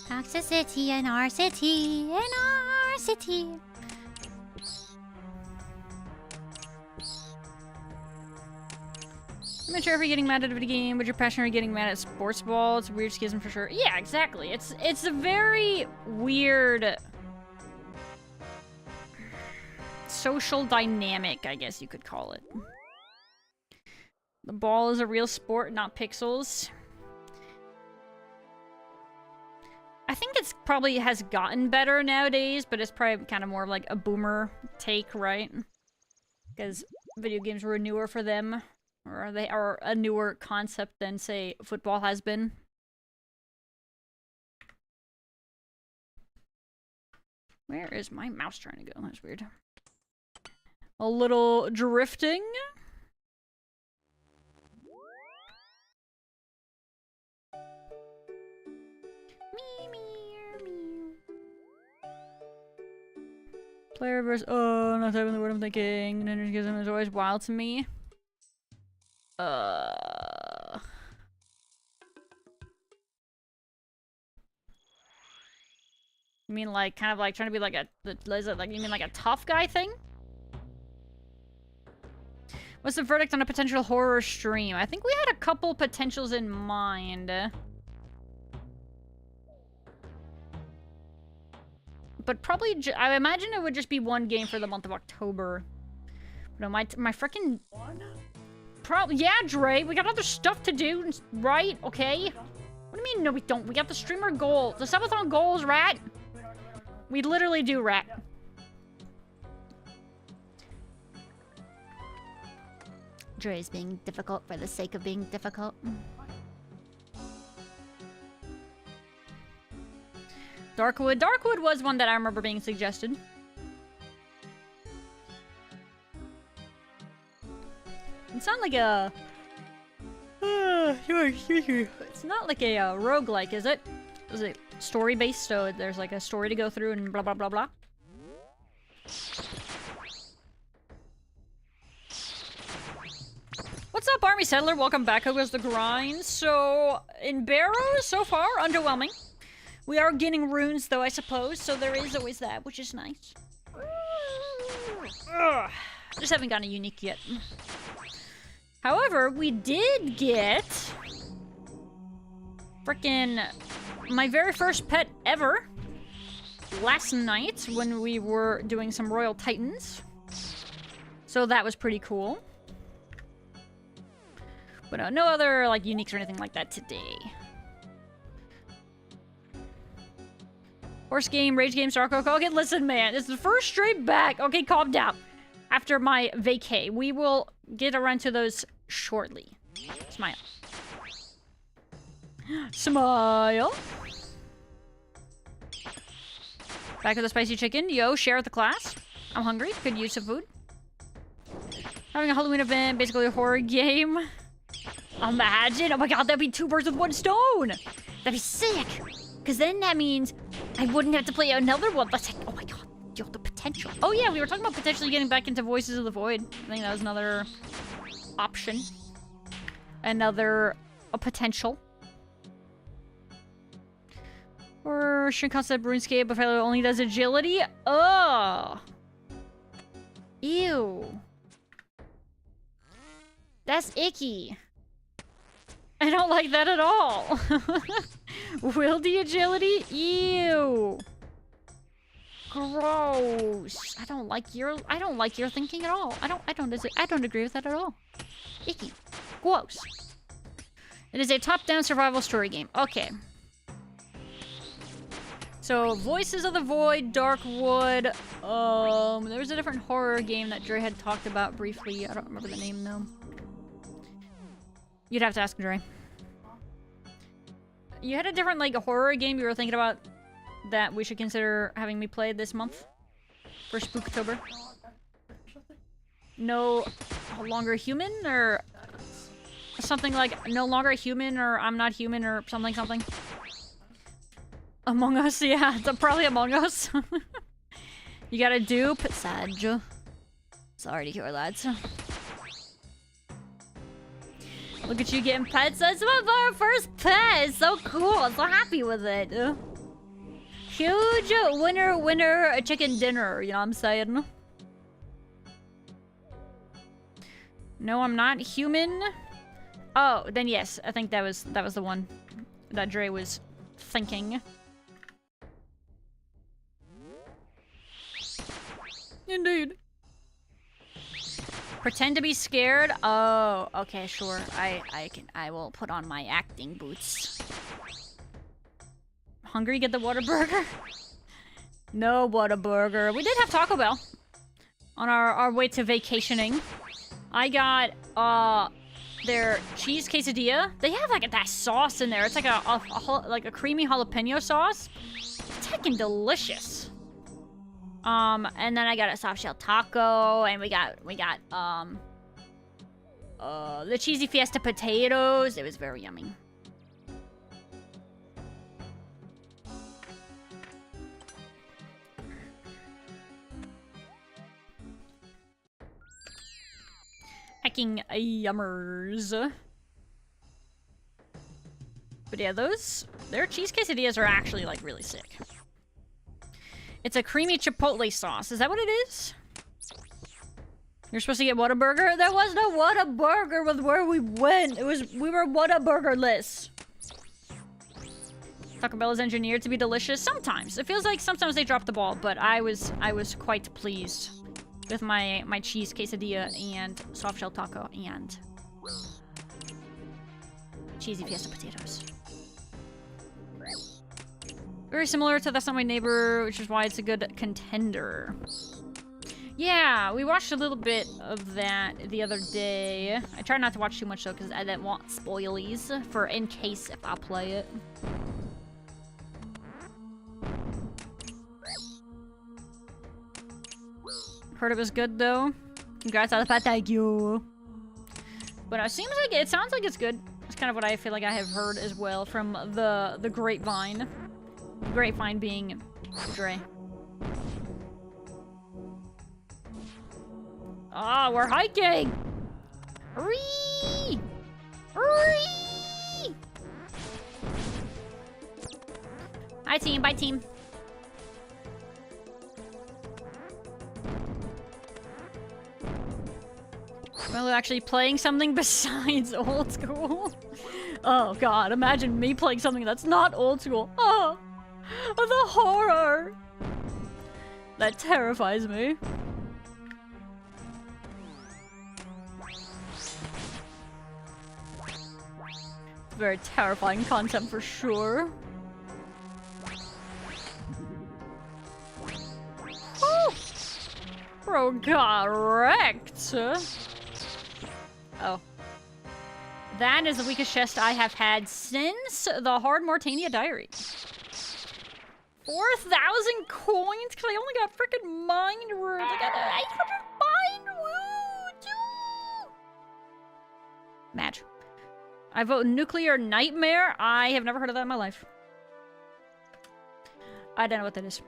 Toxicity in our city, in our city. I'm not sure if you're getting mad at a video game, but you're passionate about getting mad at sports ball. It's a weird schism for sure. Yeah, exactly. It's a very weird social dynamic, I guess you could call it. The ball is a real sport, not pixels. I think it's probably has gotten better nowadays, but it's probably kind of more of like a boomer take, right? Because video games were newer for them. Or they are a newer concept than, say, football has been. Where is my mouse trying to go? That's weird. A little drifting. Player versus... Oh, not typing the word I'm thinking. Energism is always wild to me. You mean like kind of like trying to be like a is it like you mean like a tough guy thing? What's the verdict on a potential horror stream? I think we had a couple potentials in mind. But probably I imagine it would just be one game for the month of October. No, my freaking yeah, Dre, we got other stuff to do, right? Okay? What do you mean, no we don't? We got the streamer goal. The subathon goals, rat. We literally do, rat. Dre's being difficult for the sake of being difficult. Darkwood. Darkwood was one that I remember being suggested. It's not like a... it's not like a roguelike, is it? Is it story-based, so there's like a story to go through and blah blah blah blah? What's up, Army Settler? Welcome back. How goes the grind? So, in Barrows, so far, underwhelming. We are getting runes, though, I suppose, so there is always that, which is nice. Ugh. Just haven't gotten a unique yet. However, we did get frickin' my very first pet ever last night when we were doing some Royal Titans. So that was pretty cool. But no other like uniques or anything like that today. Horse game, rage game, Star Coco. Okay, listen, man, it's the first stream back. Okay, calm down. After my vacay, we will get around to those shortly. Smile. Smile. Back with the spicy chicken. Yo, share with the class. I'm hungry. Could use some food. Having a Halloween event, basically a horror game. Imagine! Oh my god, that'd be 2 birds with 1 stone! That'd be sick! Because then that means I wouldn't have to play another one. That's like, oh my god, yo, the potential. Oh yeah, we were talking about potentially getting back into Voices of the Void. I think that was another option. Another potential. Or should concept RuneScape, but Faloo only does agility? Oh! Ew. That's icky. I don't like that at all. Will the agility? Ew. Gross. I don't like your thinking at all. I don't agree with that at all. Icky. Gross. It is a top-down survival story game. Okay. So, Voices of the Void, Darkwood. There was a different horror game that Dre had talked about briefly. I don't remember the name though. You'd have to ask Dre. You had a different, like, horror game you were thinking about that we should consider having me play this month? For Spooktober? No longer human? Or something like no longer human or I'm not human or something something? Among Us? Yeah, it's probably Among Us. You got a dupe? Sad. Sorry to hear, lads. Look at you getting pets. That's our first pet. So cool. So happy with it. Huge winner chicken dinner. You know what I'm saying? No, I'm not human. Oh, then yes. I think that was the one that Dre was thinking. Indeed. Pretend to be scared? Oh, okay, sure. I will put on my acting boots. Hungry? Get the Whataburger? No Whataburger. We did have Taco Bell on our way to vacationing. I got their cheese quesadilla. They have like that sauce in there. It's like a creamy jalapeno sauce. It's heckin' delicious. And then I got a soft shell taco, and we got the cheesy fiesta potatoes. It was very yummy. Hecking yummers. But yeah, their cheese quesadillas are actually like really sick. It's a creamy chipotle sauce. Is that what it is? You're supposed to get Whataburger? There was no Whataburger with where we went. We were Whataburger-less. Taco Bell is engineered to be delicious. Sometimes. It feels like sometimes they drop the ball, but I was quite pleased with my cheese quesadilla and soft shell taco and cheesy fiesta potatoes. Very similar to That's Not My Neighbor, which is why it's a good contender. Yeah, we watched a little bit of that the other day. I tried not to watch too much though, because I didn't want spoilies for in case if I play it. Heard it was good though. Congrats on the thank you. But it sounds like it's good. It's kind of what I feel like I have heard as well from the grapevine. Grapevine being Dre. Ah, we're hiking! Hurry! Hurry! Hi team, bye team. Well, actually playing something besides old school. Oh god, imagine me playing something that's not old school. Oh! The horror! That terrifies me. Very terrifying concept for sure. Oh! Bro got wrecked! Oh. That is the weakest chest I have had since the Hard Mortania Diary. 4,000 coins? Because I only got freaking mind words. I got 800 mind words. Match. I vote Nuclear Nightmare. I have never heard of that in my life. I don't know what that is.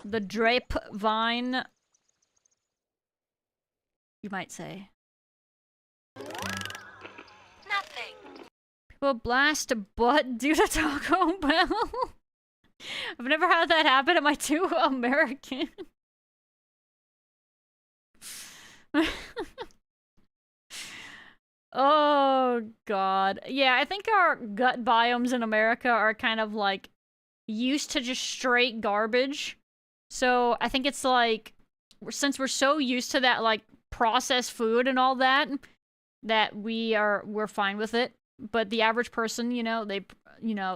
The Drape Vine. You might say. Nothing. People blast butt due to Taco Bell. I've never had that happen. Am I too American? Oh, God. Yeah, I think our gut biomes in America are kind of, like, used to just straight garbage. So, I think it's, like, since we're so used to that, like, processed food and all that, that we're fine with it. But the average person, you know,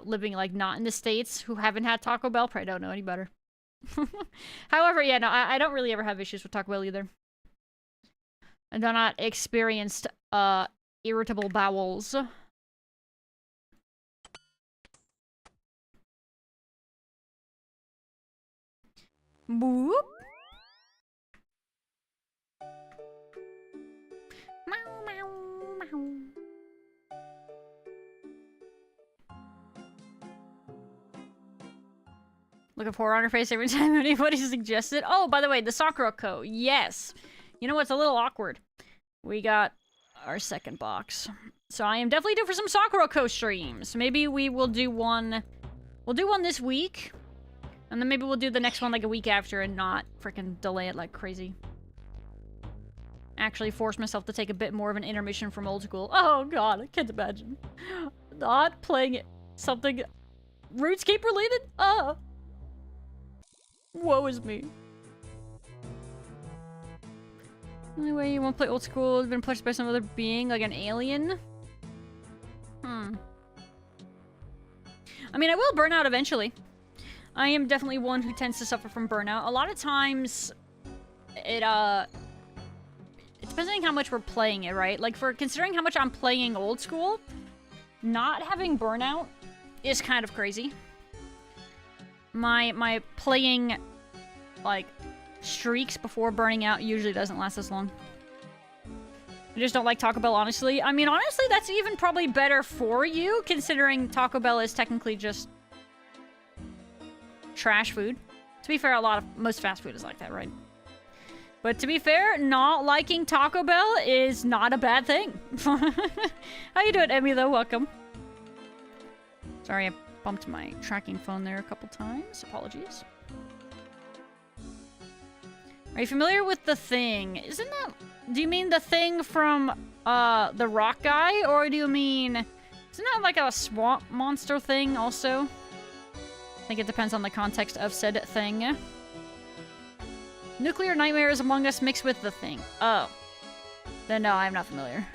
living, like, not in the States, who haven't had Taco Bell, probably don't know any better. However, yeah, no, I don't really ever have issues with Taco Bell either. I do not experienced, irritable bowels. Boop. Meow, meow, meow. Look at horror on her face every time anybody suggests it. Oh, by the way, the Sakura-ko. Yes. You know what's a little awkward? We got our second box. So I am definitely due for some Sakura-ko streams. Maybe we will do one... We'll do one this week. And then maybe we'll do the next one like a week after and not freaking delay it like crazy. Actually force myself to take a bit more of an intermission from old school. Oh god, I can't imagine. Not playing something RuneScape related? Woe is me. Anyway, you won't play old school, you've been pushed by some other being, like an alien? I mean, I will burn out eventually. I am definitely one who tends to suffer from burnout. A lot of times, it depends on how much we're playing it, right? Like, considering how much I'm playing old school, not having burnout is kind of crazy. My playing, like, streaks before burning out usually doesn't last this long. I just don't like Taco Bell, honestly. I mean, honestly, that's even probably better for you, considering Taco Bell is technically just trash food. To be fair, most fast food is like that, right? But to be fair, not liking Taco Bell is not a bad thing. How you doing, Emmy, though? Welcome. Sorry, I bumped my tracking phone there a couple times. Apologies. Are you familiar with The Thing? Isn't that... Do you mean The Thing from, the rock guy? Or do you mean... Isn't that like a swamp monster thing also? I think it depends on the context of said thing. Nuclear Nightmare is Among Us mixed with The Thing. Oh. Then no, I'm not familiar.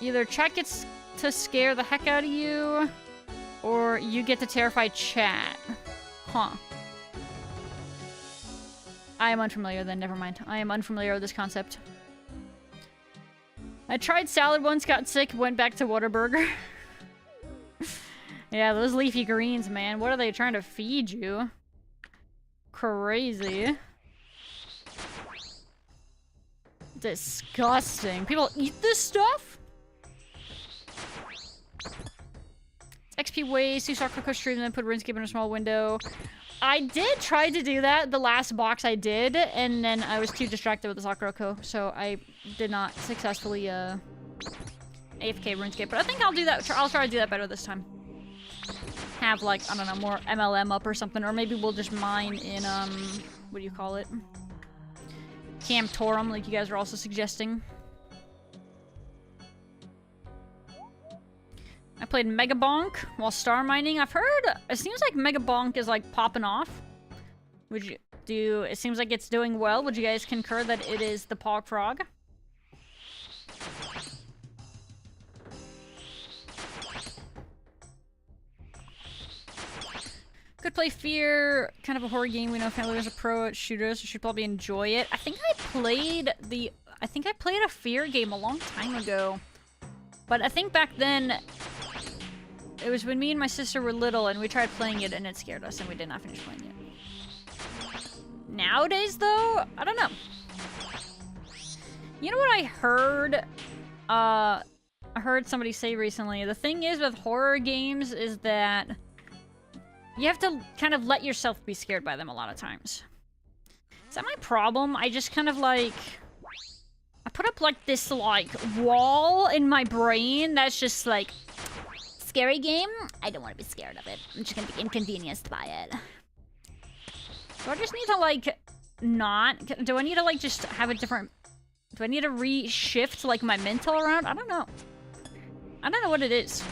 Either chat gets to scare the heck out of you, or you get to terrify chat. Huh. I am unfamiliar then, never mind. I am unfamiliar with this concept. I tried salad once, got sick, went back to Whataburger. Yeah, those leafy greens, man. What are they trying to feed you? Crazy. Disgusting. People eat this stuff? XP waste, do Sakura stream, and then put Runescape in a small window. I did try to do that, the last box I did, and then I was too distracted with the Sakura-ko, so I did not successfully, AFK RuneScape. But I think I'll do that. I'll try to do that better this time. Have, like, I don't know, more MLM up or something, or maybe we'll just mine in, what do you call it? Camtorum, like you guys are also suggesting. I played Mega Bonk while star mining. I've heard it seems like Mega Bonk is like popping off. It seems like it's doing well. Would you guys concur that it is the Pog Frog? Could play Fear, kind of a horror game. We know Faloo is a pro at shooters, so should probably enjoy it. I think I played a Fear game a long time ago. But I think back then, it was when me and my sister were little and we tried playing it and it scared us and we did not finish playing it. Nowadays, though, I don't know. You know what I heard? I heard somebody say recently. The thing is with horror games is that you have to kind of let yourself be scared by them a lot of times. Is that my problem? I just kind of like... I put up like this like wall in my brain that's just like... Scary game? I don't want to be scared of it. I'm just gonna be inconvenienced by it. Do I just need to like... not... Do I need to like just have a different... Do I need to reshift like my mental around? I don't know. I don't know what it is.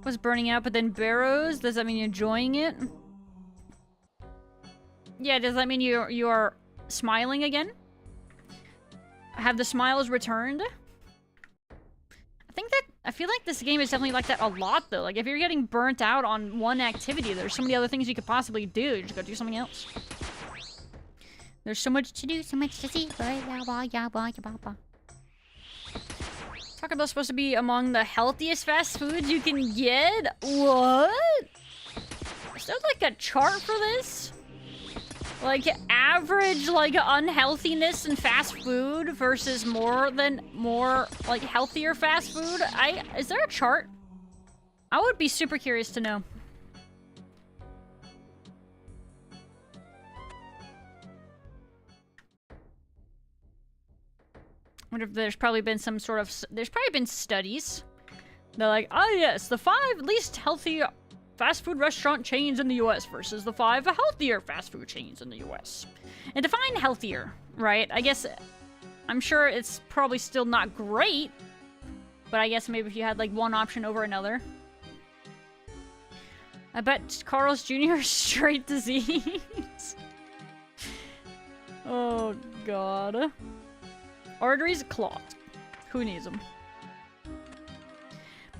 Was burning out, but then barrows? Does that mean you're enjoying it? Yeah, does that mean you are smiling again? Have the smiles returned? I feel like this game is definitely like that a lot though. Like if you're getting burnt out on one activity, there's so many other things you could possibly do. Just go do something else. There's so much to do, so much to see. Taco Bell's supposed to be among the healthiest fast foods you can get? What? Is there like a chart for this? Like average like unhealthiness in fast food versus more like healthier fast food? Is there a chart? I would be super curious to know. Wonder if there's probably been some sort of... There's probably been studies. They're like, oh yes, the 5 least healthy fast food restaurant chains in the US versus the 5 healthier fast food chains in the US. And define healthier, right? I guess... I'm sure it's probably still not great. But I guess maybe if you had like one option over another. I bet Carl's Jr. is straight disease. Oh god. Arteries clogged. Who needs them?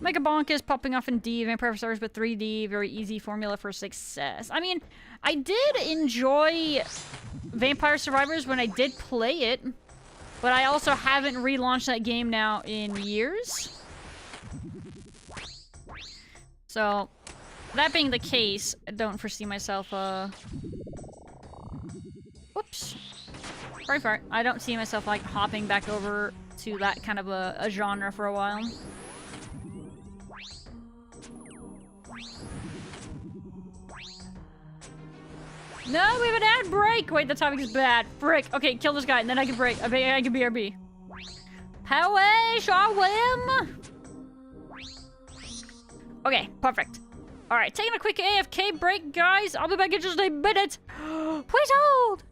Mega Bonk is popping off in D. Vampire Stars with 3D. Very easy formula for success. I mean, I did enjoy Vampire Survivors when I did play it. But I also haven't relaunched that game now in years. So, that being the case, I don't foresee myself, whoops. Sorry for it. I don't see myself, like, hopping back over to that kind of a genre for a while. No, we have an ad break! Wait, the topic is bad. Frick. Okay, kill this guy, and then I can break. I can BRB. Power Shawim! Okay, perfect. Alright, taking a quick AFK break, guys. I'll be back in just a minute. Please hold!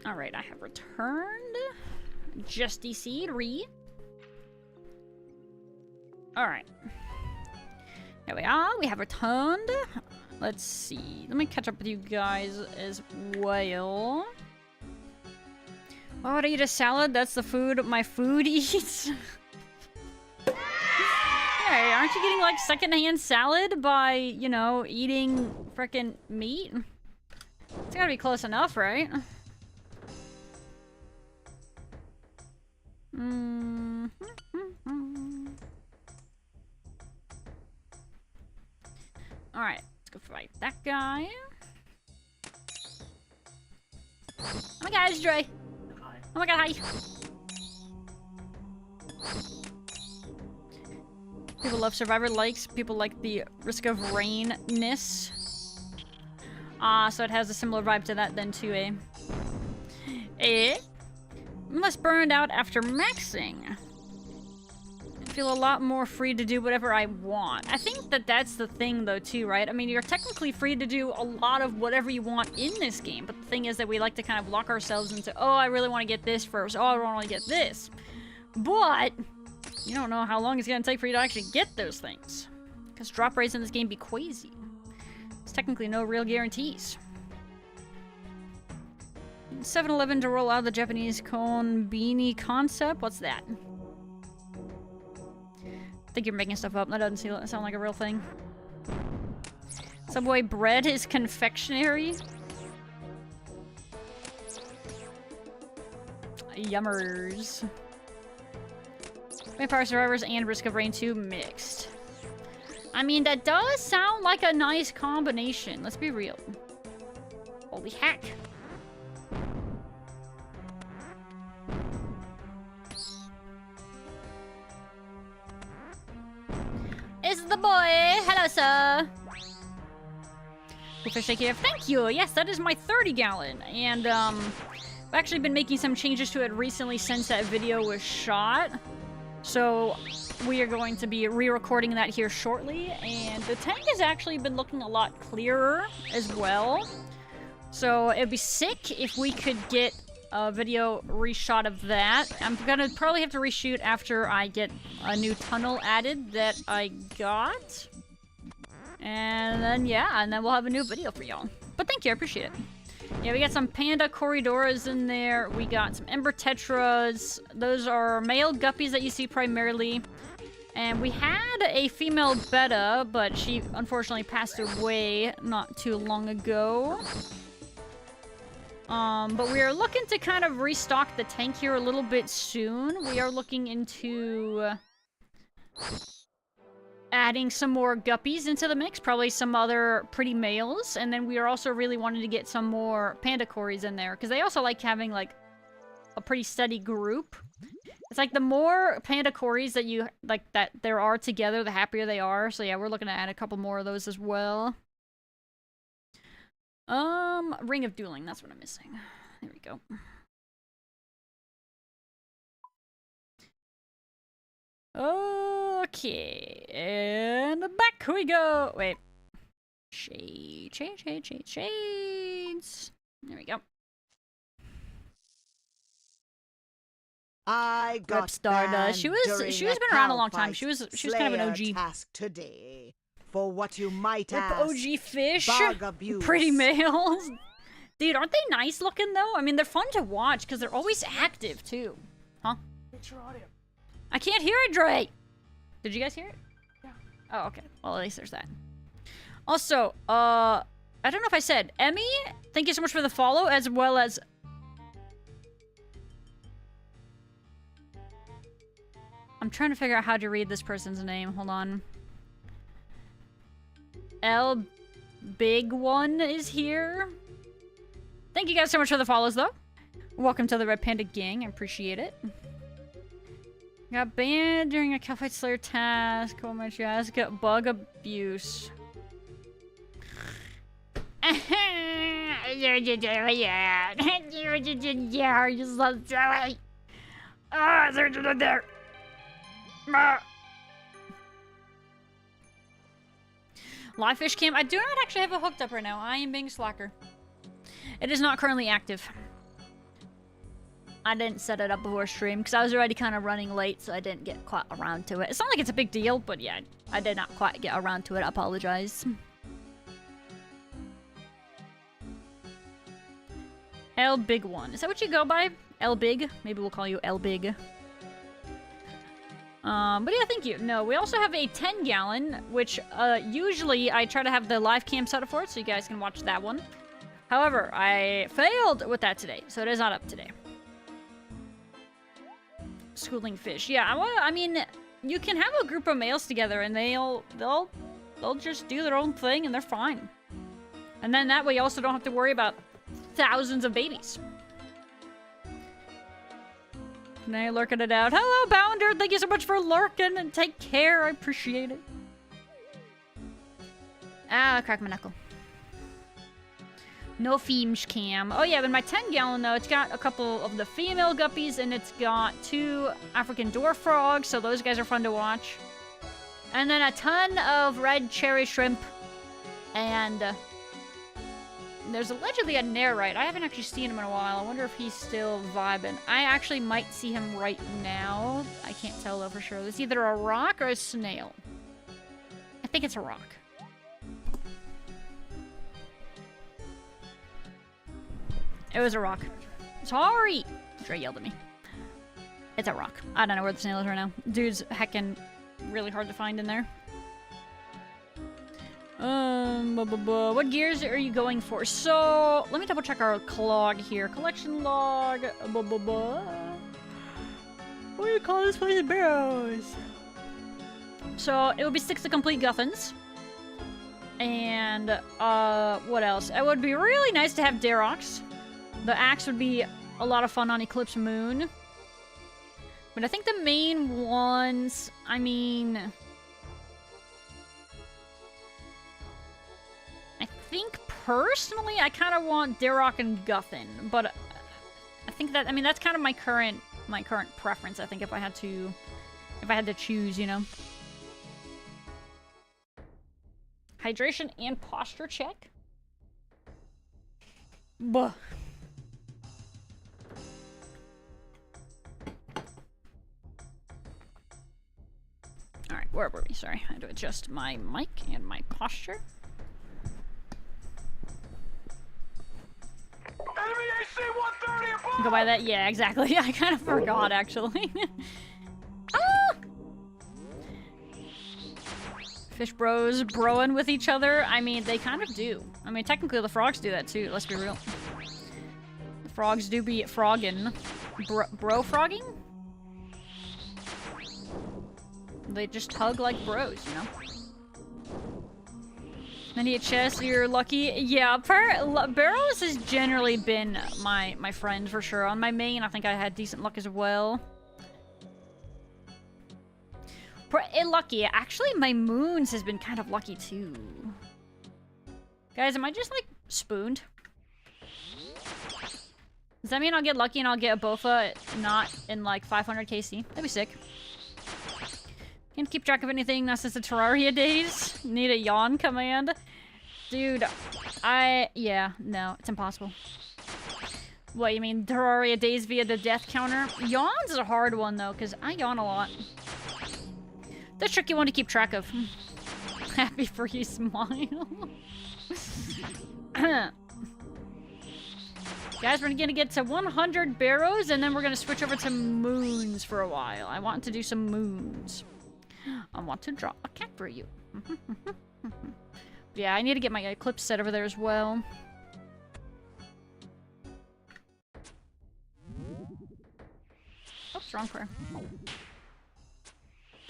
Alright, I have returned. Just DC'd. Alright. Here we are. We have returned. Let's see. Let me catch up with you guys as well. Why would I eat a salad? That's the food my food eats. Hey, aren't you getting like secondhand salad by, you know, eating frickin' meat? It's gotta be close enough, right? Alright, let's go fight that guy. Oh my god, it's Dre. Hi. Oh my god, hi. People love Survivor likes. People like the risk of rain-ness. So it has a similar vibe to that then too, eh? I'm less burned out after maxing. I feel a lot more free to do whatever I want. I think that that's the thing though too, right? I mean, you're technically free to do a lot of whatever you want in this game, but the thing is that we like to kind of lock ourselves into, oh, I really want to get this first. Oh, I want to get this. But you don't know how long it's going to take for you to actually get those things. Because drop rates in this game be crazy. There's technically no real guarantees. 7-Eleven to roll out the Japanese konbini concept? What's that? I think you're making stuff up. That doesn't sound like a real thing. Subway bread is confectionery? Yummers. Vampire Survivors and Risk of Rain 2 mixed. I mean, that does sound like a nice combination. Let's be real. Holy heck. It's the boy. Hello, sir. Fish here. Thank you. Yes, that is my 30-gallon. And, I've actually been making some changes to it recently since that video was shot. So we are going to be re-recording that here shortly, and the tank has actually been looking a lot clearer as well. So it'd be sick if we could get a video reshot of that. I'm gonna probably have to reshoot after I get a new tunnel added that I got. And then, yeah, and then we'll have a new video for y'all. But thank you, I appreciate it. Yeah, we got some panda corridoras in there. We got some ember tetras. Those are male guppies that you see primarily. And we had a female betta, but she unfortunately passed away not too long ago. But we are looking to kind of restock the tank here a little bit soon. We are looking into adding some more guppies into the mix, probably some other pretty males, and then we are also really wanting to get some more panda cories in there, because they also like having, like, a pretty steady group. It's like the more panda cories that you, like, that there are together, the happier they are, so yeah, we're looking to add a couple more of those as well. Ring of Dueling, that's what I'm missing. There we go. Okay, and back we go. Wait. Shades. There we go. I got Rip Stardust. She was been around a long time. She was kind of an OG. Task today for what you might Rip ask, OG fish. bug abuse. Pretty males. Dude, aren't they nice looking though? I mean, they're fun to watch because they're always active too. Huh? It's your audio. I can't hear it, Dre. Did you guys hear it? Yeah. Oh, okay. Well, at least there's that. Also, I don't know if I said, Emmy, thank you so much for the follow, as well as... I'm trying to figure out how to read this person's name. Hold on. L Big One is here. Thank you guys so much for the follows, though. Welcome to the Red Panda Gang. I appreciate it. Got banned during a Calfight Slayer task. How much you ask? Got bug abuse. You're just so silly. Ah, there's there. Live fish cam. I do not actually have it hooked up right now. I am being slacker. It is not currently active. I didn't set it up before stream because I was already kind of running late, so I didn't get quite around to it. It's not like it's a big deal, but yeah, I did not quite get around to it. I apologize. L Big One. Is that what you go by? L Big? Maybe we'll call you L Big. But yeah, thank you. No, we also have a 10-gallon, which usually I try to have the live cam set up for it so you guys can watch that one. However, I failed with that today, so it is not up today. Schooling fish. Yeah, I mean, you can have a group of males together and they'll just do their own thing and they're fine. And then that way you also don't have to worry about thousands of babies. Now lurking it out. Hello, Bounder! Thank you so much for lurking and take care. I appreciate it. Ah, crack my knuckle. No femmes cam. Oh yeah, but my 10-gallon though, it's got a couple of the female guppies and it's got 2 African dwarf frogs, so those guys are fun to watch. And then a ton of red cherry shrimp. And there's allegedly a Nerite. I haven't actually seen him in a while. I wonder if he's still vibing. I actually might see him right now. I can't tell though for sure. It's either a rock or a snail. I think it's a rock. It was a rock. Sorry! Dre yelled at me. It's a rock. I don't know where the snail is right now. Dude's heckin' really hard to find in there. What gears are you going for? So, let me double check our log here. Collection log. What do you call this place? Barrows. So, it would be 6 to complete Guffins. And, what else? It would be really nice to have Darox. The axe would be a lot of fun on Eclipse Moon. But I think the main ones, I mean... I think personally I kind of want Darok and Guffin, but I think that, I mean, that's kind of my current preference, I think, if I had to choose, you know. Hydration and posture check? Buh. Alright, where were we? Sorry, I had to adjust my mic and my posture. Go by that? Yeah, exactly. I kind of forgot, actually. Ah! Fish bros broing with each other? I mean, they kind of do. I mean, technically the frogs do that too, let's be real. The frogs do be frogging. Bro frogging? They just hug like bros, you know? Many a chest, you're lucky. Yeah, Barrows has generally been my friend for sure. On my main, I think I had decent luck as well. Lucky. Actually, my moons has been kind of lucky too. Guys, am I just like spooned? Does that mean I'll get lucky and I'll get a Bofa not in like 500 KC? That'd be sick. Can't keep track of anything, not since the Terraria days. Need a yawn command. Dude, yeah, no, it's impossible. What, you mean Terraria days via the death counter? Yawn's a hard one, though, because I yawn a lot. The tricky one to keep track of. Happy for you, smile. Guys, we're gonna get to 100 barrows, and then we're gonna switch over to moons for a while. I want to do some moons. I want to draw a cat for you. Yeah, I need to get my eclipse set over there as well. Oops, wrong prayer.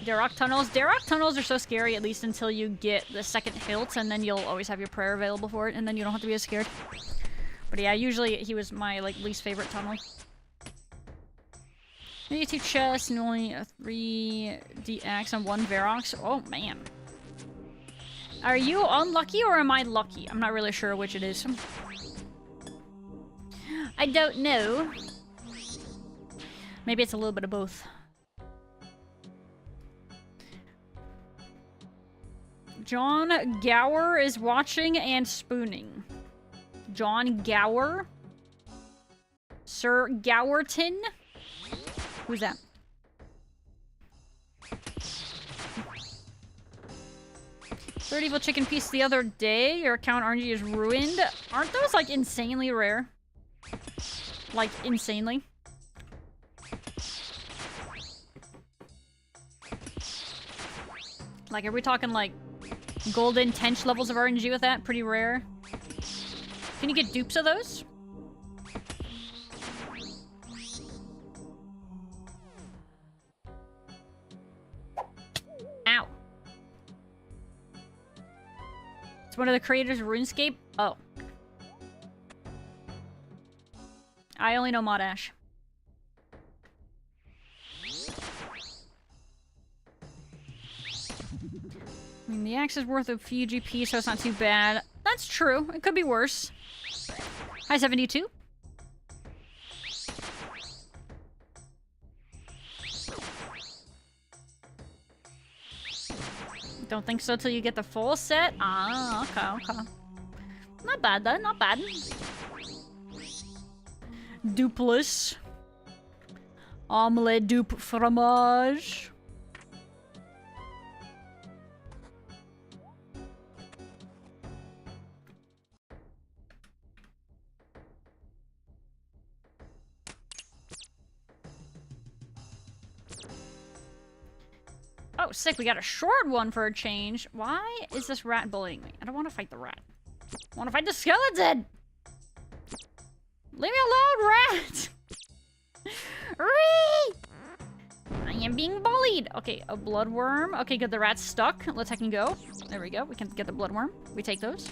Darok tunnels. Darok tunnels are so scary, at least until you get the second hilt, and then you'll always have your prayer available for it, and then you don't have to be as scared. But yeah, usually he was my like least favorite tunnel. Maybe 2 chests and only a 3 DX and 1 Verox. Oh man. Are you unlucky or am I lucky? I'm not really sure which it is. I don't know. Maybe it's a little bit of both. John Gower is watching and spooning. John Gower? Sir Gowerton? Who's that? Third evil chicken piece the other day. Your account RNG is ruined. Aren't those like insanely rare? Like insanely. Like, are we talking like golden tench levels of RNG with that? Pretty rare. Can you get dupes of those? Ow. It's one of the creators of RuneScape? Oh. I only know Mod Ash. I mean, the axe is worth a few GP, so it's not too bad. That's true. It could be worse. Hi, 72. Don't think so till you get the full set? Ah, okay, okay. Not bad, though. Not bad. Dupless. Omelette dupe fromage. Oh, sick. We got a short one for a change. Why is this rat bullying me? I don't want to fight the rat. I want to fight the skeleton! Leave me alone, rat! I am being bullied! Okay, a bloodworm. Okay, good. The rat's stuck. Let's heck and go. There we go. We can get the bloodworm. We take those.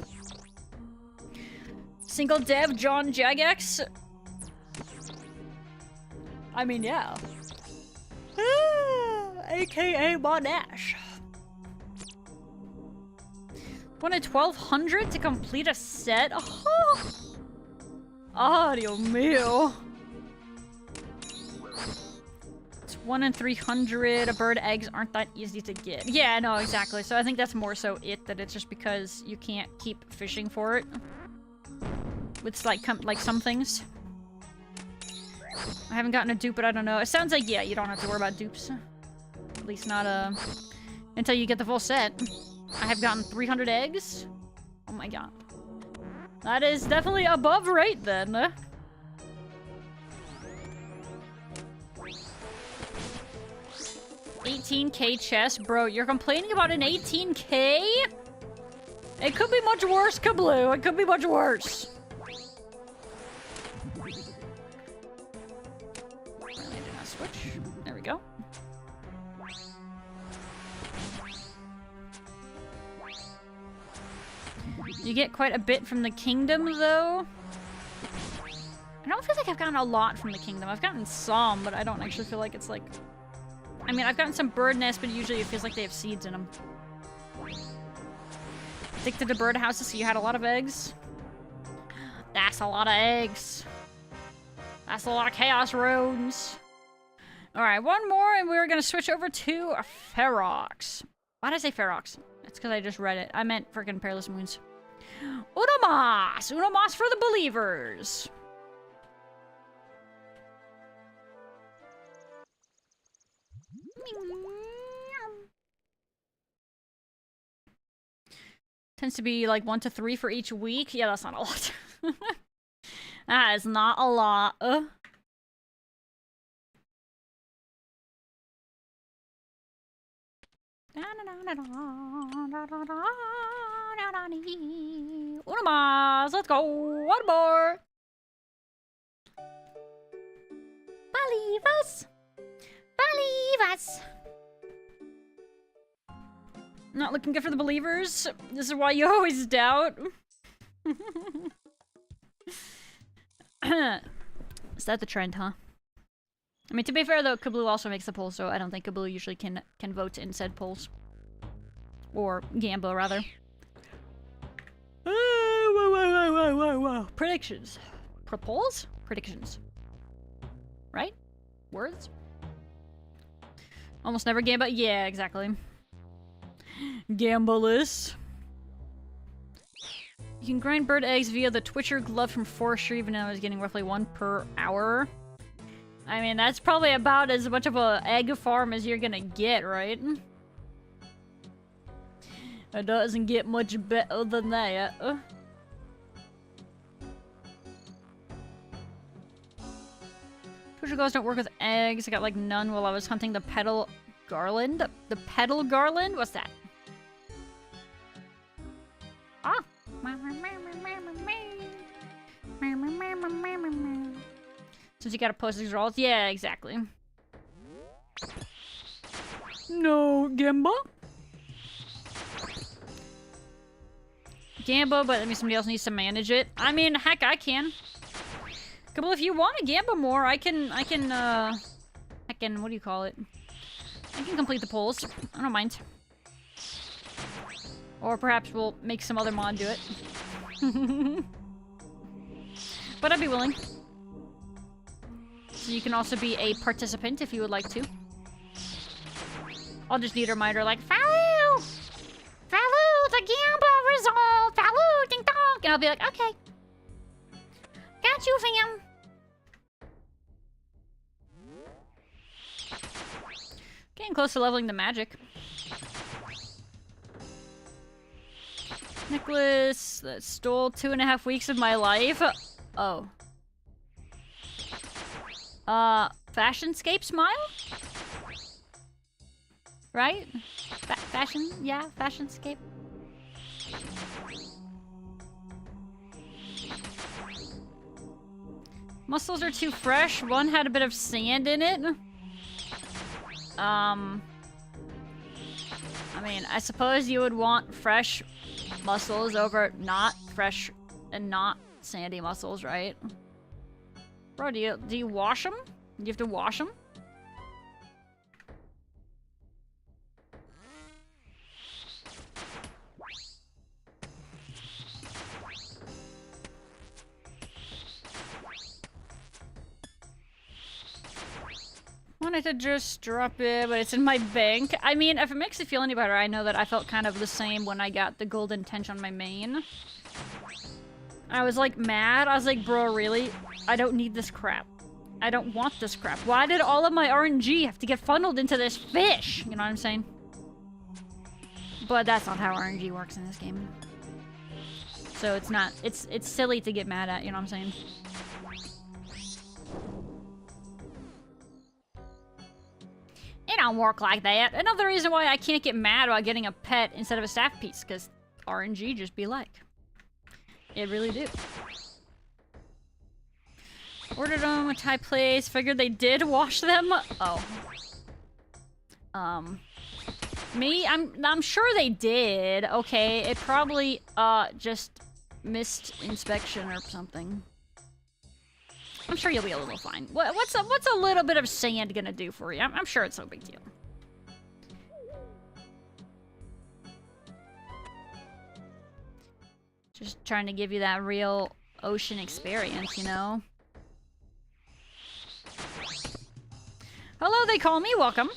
Single dev John Jagex. I mean, yeah. AKA Monash. Wanted 1200 to complete a set? Oh, oh Dios mío. It's 1 in 300. A bird eggs aren't that easy to get. Yeah, no, exactly. So I think that's more so it, that it's just because you can't keep fishing for it. With like some things. I haven't gotten a dupe, but I don't know. It sounds like, yeah, you don't have to worry about dupes. At least not, until you get the full set. I have gotten 300 eggs. Oh my god. That is definitely above rate, then. 18k chest? Bro, you're complaining about an 18k? It could be much worse, Kabloo. It could be much worse. Switch. There we go. You get quite a bit from the kingdom, though. I don't feel like I've gotten a lot from the kingdom. I've gotten some, but I don't actually feel like it's like... I mean, I've gotten some bird nests, but usually it feels like they have seeds in them. Addicted to bird houses, so you had a lot of eggs. That's a lot of eggs. That's a lot of chaos runes. Alright, one more, and we're gonna switch over to a Ferox. Why did I say Ferox? It's because I just read it. I meant freaking Perilous Moons. Unamas! Unamas for the believers! Tends to be like 1 to 3 for each week. Yeah, that's not a lot. That is not a lot. Unamas, let's go. One more. Believe us. Believe us. Not looking good for the believers. This is why you always doubt. Is that the trend, huh? I mean, to be fair though, Kabloo also makes the polls, so I don't think Kabloo usually can vote in said polls. Or Gambo, rather. Predictions. Polls? Predictions. Right? Words? Almost never gamble. Yeah, exactly. Gambleless. You can grind bird eggs via the Twitcher glove from forestry, even though I was getting roughly 1 per hour. I mean, that's probably about as much of a egg farm as you're gonna get, right? It doesn't get much better than that. Twitcher gloves don't work with eggs. I got like none while I was hunting the petal garland. The petal garland? What's that? Ah! Since you gotta post these rolls? Yeah, exactly. No, Gamba? Gamba, but that means somebody else needs to manage it. I mean, heck, I can. Well, if you want to Gamba more, I can, what do you call it? I can complete the polls. I don't mind. Or perhaps we'll make some other mod do it. But I'd be willing. So you can also be a participant if you would like to. I'll just need a reminder like, Faloo! Faloo, the Gamba result! Faloo, ding dong! And I'll be like, okay. Got you, fam. Getting close to leveling the magic. Necklace that stole 2.5 weeks of my life. Oh. Fashionscape smile? Right? Fashion? Yeah, fashionscape. Muscles are too fresh. One had a bit of sand in it. I mean, I suppose you would want fresh muscles over not fresh and not sandy muscles, right? Bro, do you wash them? Do you have to wash them? Wanted to just drop it, but it's in my bank. I mean, if it makes you feel any better, I know that I felt kind of the same when I got the golden tench on my main. I was like mad. I was like, bro, really? I don't need this crap. I don't want this crap. Why did all of my RNG have to get funneled into this fish? You know what I'm saying? But that's not how RNG works in this game. So it's not, it's silly to get mad at, you know what I'm saying? It don't work like that. Another reason why I can't get mad about getting a pet instead of a staff piece, because RNG just be like. It really do. Ordered them with Thai place. Figured they did wash them. Oh. Me? I'm sure they did. Okay, it probably just missed inspection or something. I'm sure you'll be a little fine. What's a little bit of sand gonna do for you? I'm sure it's no big deal. Just trying to give you that real ocean experience, you know? Hello, they call me. Welcome.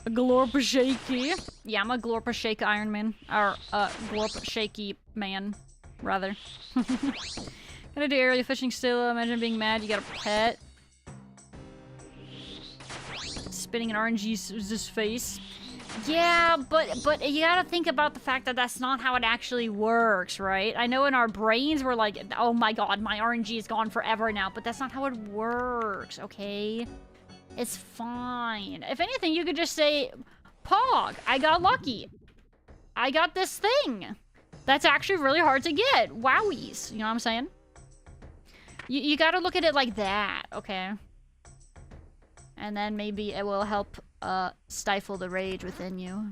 A glorp shaky. Yeah, I'm a glorp shaky Iron Man. Or, glorp shaky man, rather. Gotta do aerial fishing still. Imagine being mad you got a pet. Spitting an RNG's face. Yeah, but you gotta think about the fact that that's not how it actually works, right? I know in our brains we're like, oh my god, my RNG is gone forever now, but that's not how it works, okay? It's fine. If anything, you could just say, Pog, I got lucky. I got this thing. That's actually really hard to get. Wowies, you know what I'm saying? You gotta look at it like that, okay? And then maybe it will help stifle the rage within you.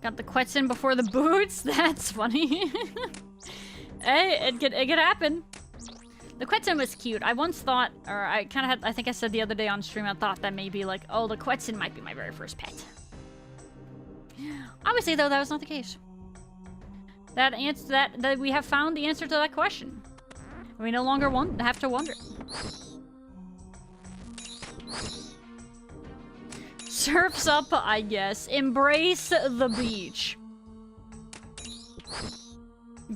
Got the Quetzin before the boots? That's funny. Hey, it could happen. The Quetzin was cute. I once thought, or I kind of had, I think I said the other day on stream, I thought that maybe like, oh, the Quetzin might be my very first pet. Obviously, though, that was not the case. That we have found the answer to that question. We no longer have to wonder. Surf's up, I guess. Embrace the beach.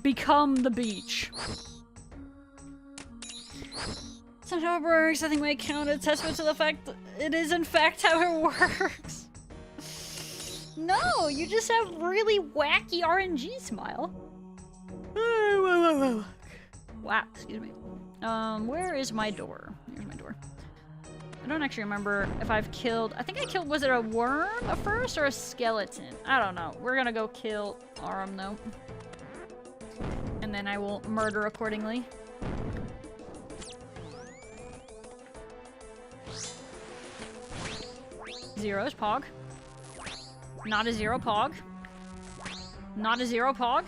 Become the beach. It's not how it works. I think my account is a testament to the fact that it is in fact how it works. No, you just have really wacky RNG smile. Wow, excuse me. Where is my door? Here's my door. I don't actually remember if I've killed... I think I killed... Was it a worm first or a skeleton? I don't know. We're gonna go kill Aram though. And then I will murder accordingly. Zeros, Pog. Not a zero, Pog. Not a zero, Pog.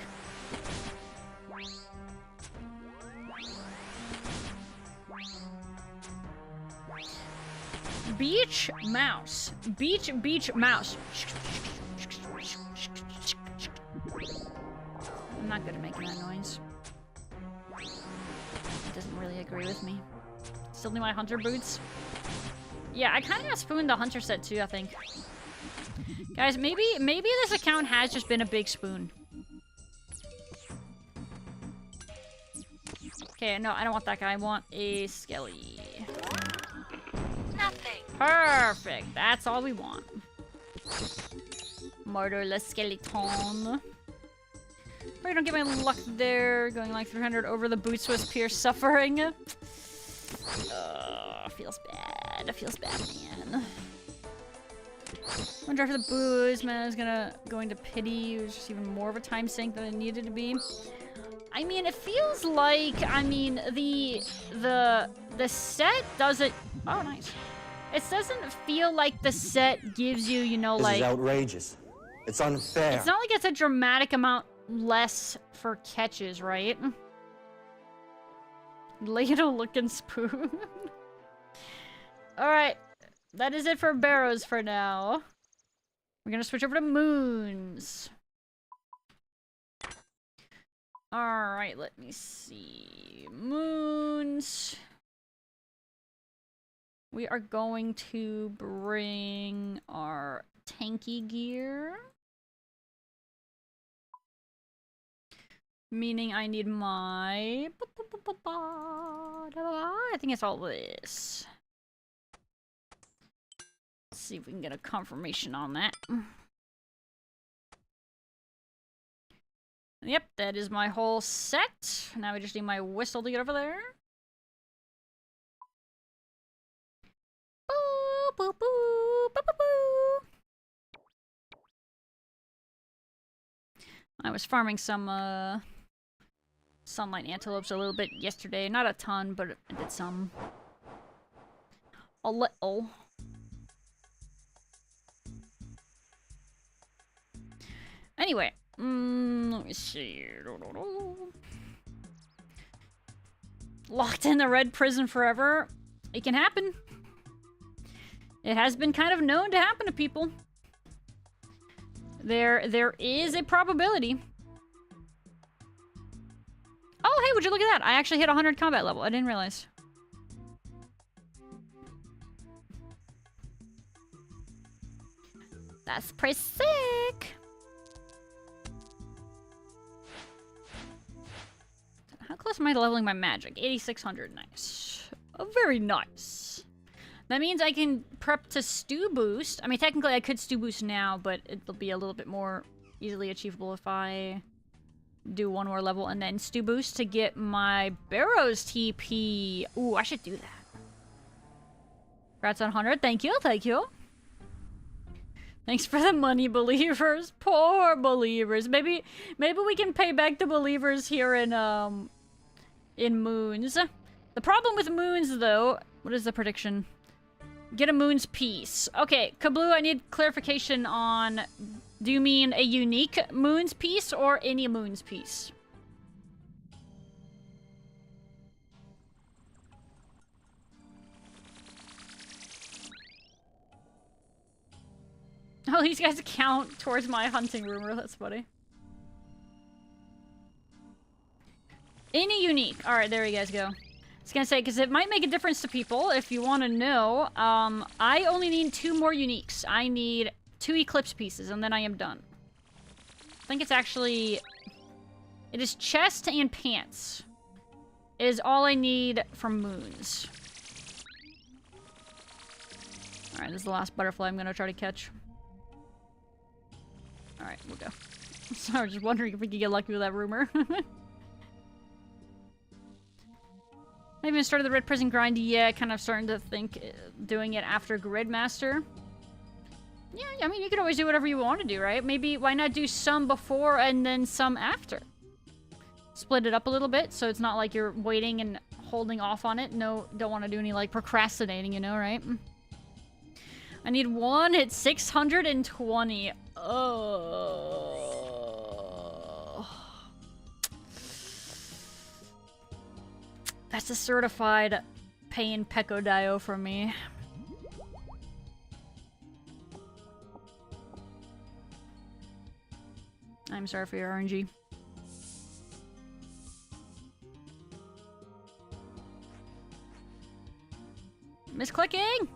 Beach mouse. Beach mouse. I'm not good at making that noise. It doesn't really agree with me. Still need my hunter boots. Yeah, I kind of got spooned the hunter set too, I think. Guys, maybe this account has just been a big spoon. Okay, no, I don't want that guy. I want a skelly. Nothing. Perfect. That's all we want. Murderless skeleton. Probably don't get my luck there. Going like 300 over the boots was pure suffering. Feels bad. Feels bad, man. I'm gonna drive for the booze, man. I was gonna go into pity. It was just even more of a time sink than it needed to be. I mean, it feels like, I mean, the set doesn't... Oh, nice. It doesn't feel like the set gives you, you know, like... This is outrageous. It's unfair. It's not like it's a dramatic amount less for catches, right? Ladle-looking spoon. Alright. That is it for barrows for now. We're gonna switch over to moons. Alright, let me see. Moons. We are going to bring our tanky gear. Meaning I need my... I think it's all this. Let's see if we can get a confirmation on that. Yep, that is my whole set. Now we just need my whistle to get over there. Boo, boo, boo, boo, boo, boo. I was farming some sunlight antelopes a little bit yesterday. Not a ton, but I did some. A little. Anyway, let me see. Locked in the red prison forever. It can happen. It has been kind of known to happen to people. There is a probability. Oh, hey, would you look at that? I actually hit 100 combat level. I didn't realize. That's pretty sick. How close am I to leveling my magic? 8,600. Nice. Oh, very nice. That means I can prep to stew boost. I mean, technically I could stew boost now, but it'll be a little bit more easily achievable if I do one more level and then stew boost to get my Barrows TP. Ooh, I should do that. Congrats on 100. Thank you, thank you. Thanks for the money, believers. Poor believers. Maybe we can pay back the believers here in Moons. The problem with Moons, though... What is the prediction? Get a Moon's piece. Okay, Kabloo, I need clarification on... Do you mean a unique Moon's piece or any Moon's piece? Oh, these guys count towards my hunting rumor. That's funny. Any unique. Alright, there you guys go. was gonna say, because it might make a difference to people if you want to know. I only need 2 more uniques. I need 2 eclipse pieces, and then I am done. I think it's actually... It is chest and pants. It is all I need from moons. Alright, this is the last butterfly I'm gonna try to catch. Alright, we'll go. Sorry, I was just wondering if we could get lucky with that rumor. I even started the red prison grind yet. Kind of starting to think doing it after Gridmaster. Yeah, I mean, you could always do whatever you want to do, right? Maybe, why not do some before and then some after? Split it up a little bit, so it's not like you're waiting and holding off on it. No, don't want to do any, like, procrastinating, you know, right? I need 1 at 620. Oh. That's a certified pain Peccodio for me. I'm sorry for your RNG. Misclicking!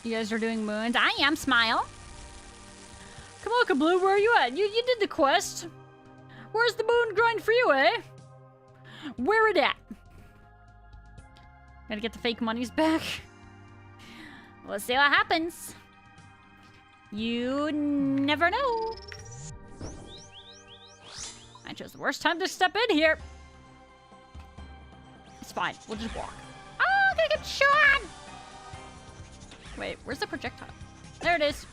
You guys are doing moons. I am, smile. Come on, Kabloo, where are you at? You did the quest. Where's the moon grind for you, eh? Where it at? Gotta get the fake monies back. Let's see what happens. You never know. I chose the worst time to step in here. It's fine. We'll just walk. Oh, I'm gonna get shot! Wait, where's the projectile? There it is.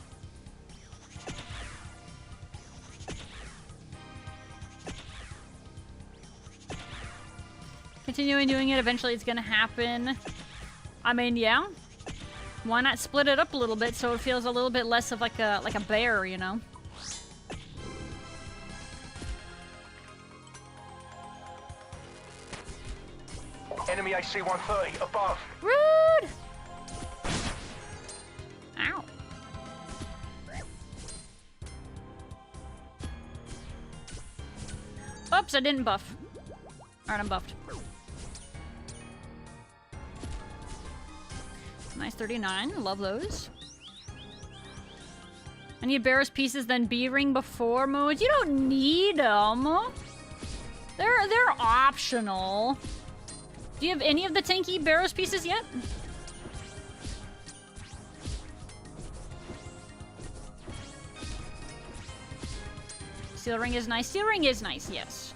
Continuing doing it, eventually it's gonna happen. I mean, yeah. Why not split it up a little bit so it feels a little bit less of like a bear, you know? Enemy AC-130 above. Rude! Ow. Oops, I didn't buff. Alright, I'm buffed. Nice 39. Love those. I need Barrow's pieces, then B-ring before moons. You don't need them. They're optional. Do you have any of the tanky Barrow's pieces yet? Steel ring is nice. Steel ring is nice, yes.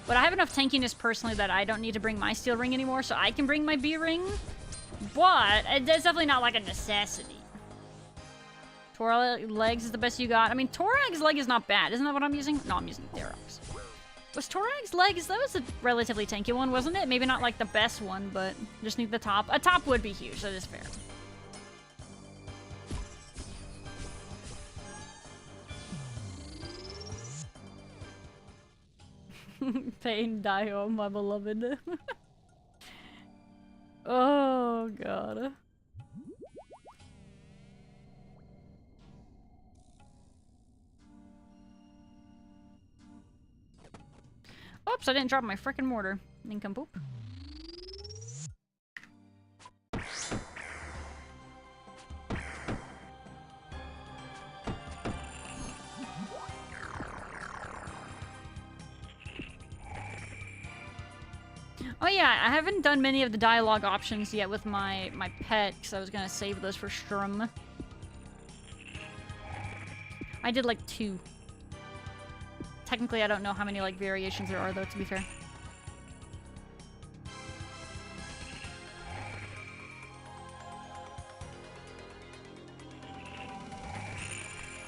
But I have enough tankiness personally that I don't need to bring my steel ring anymore, so I can bring my B ring. But it's definitely not like a necessity. Torag legs is the best you got. I mean, Torag's leg is not bad. Isn't that what I'm using? No, I'm using Therox. Was Torag's legs? That was a relatively tanky one, wasn't it? Maybe not like the best one, but just need the top. A top would be huge, that is fair. Pain Dio, my beloved. Oh, God. Oops, I didn't drop my frickin' mortar. Nincompoop. Oh yeah, I haven't done many of the dialogue options yet with my pet, because I was gonna save those for Strum. I did like 2. Technically, I don't know how many like variations there are, though, to be fair.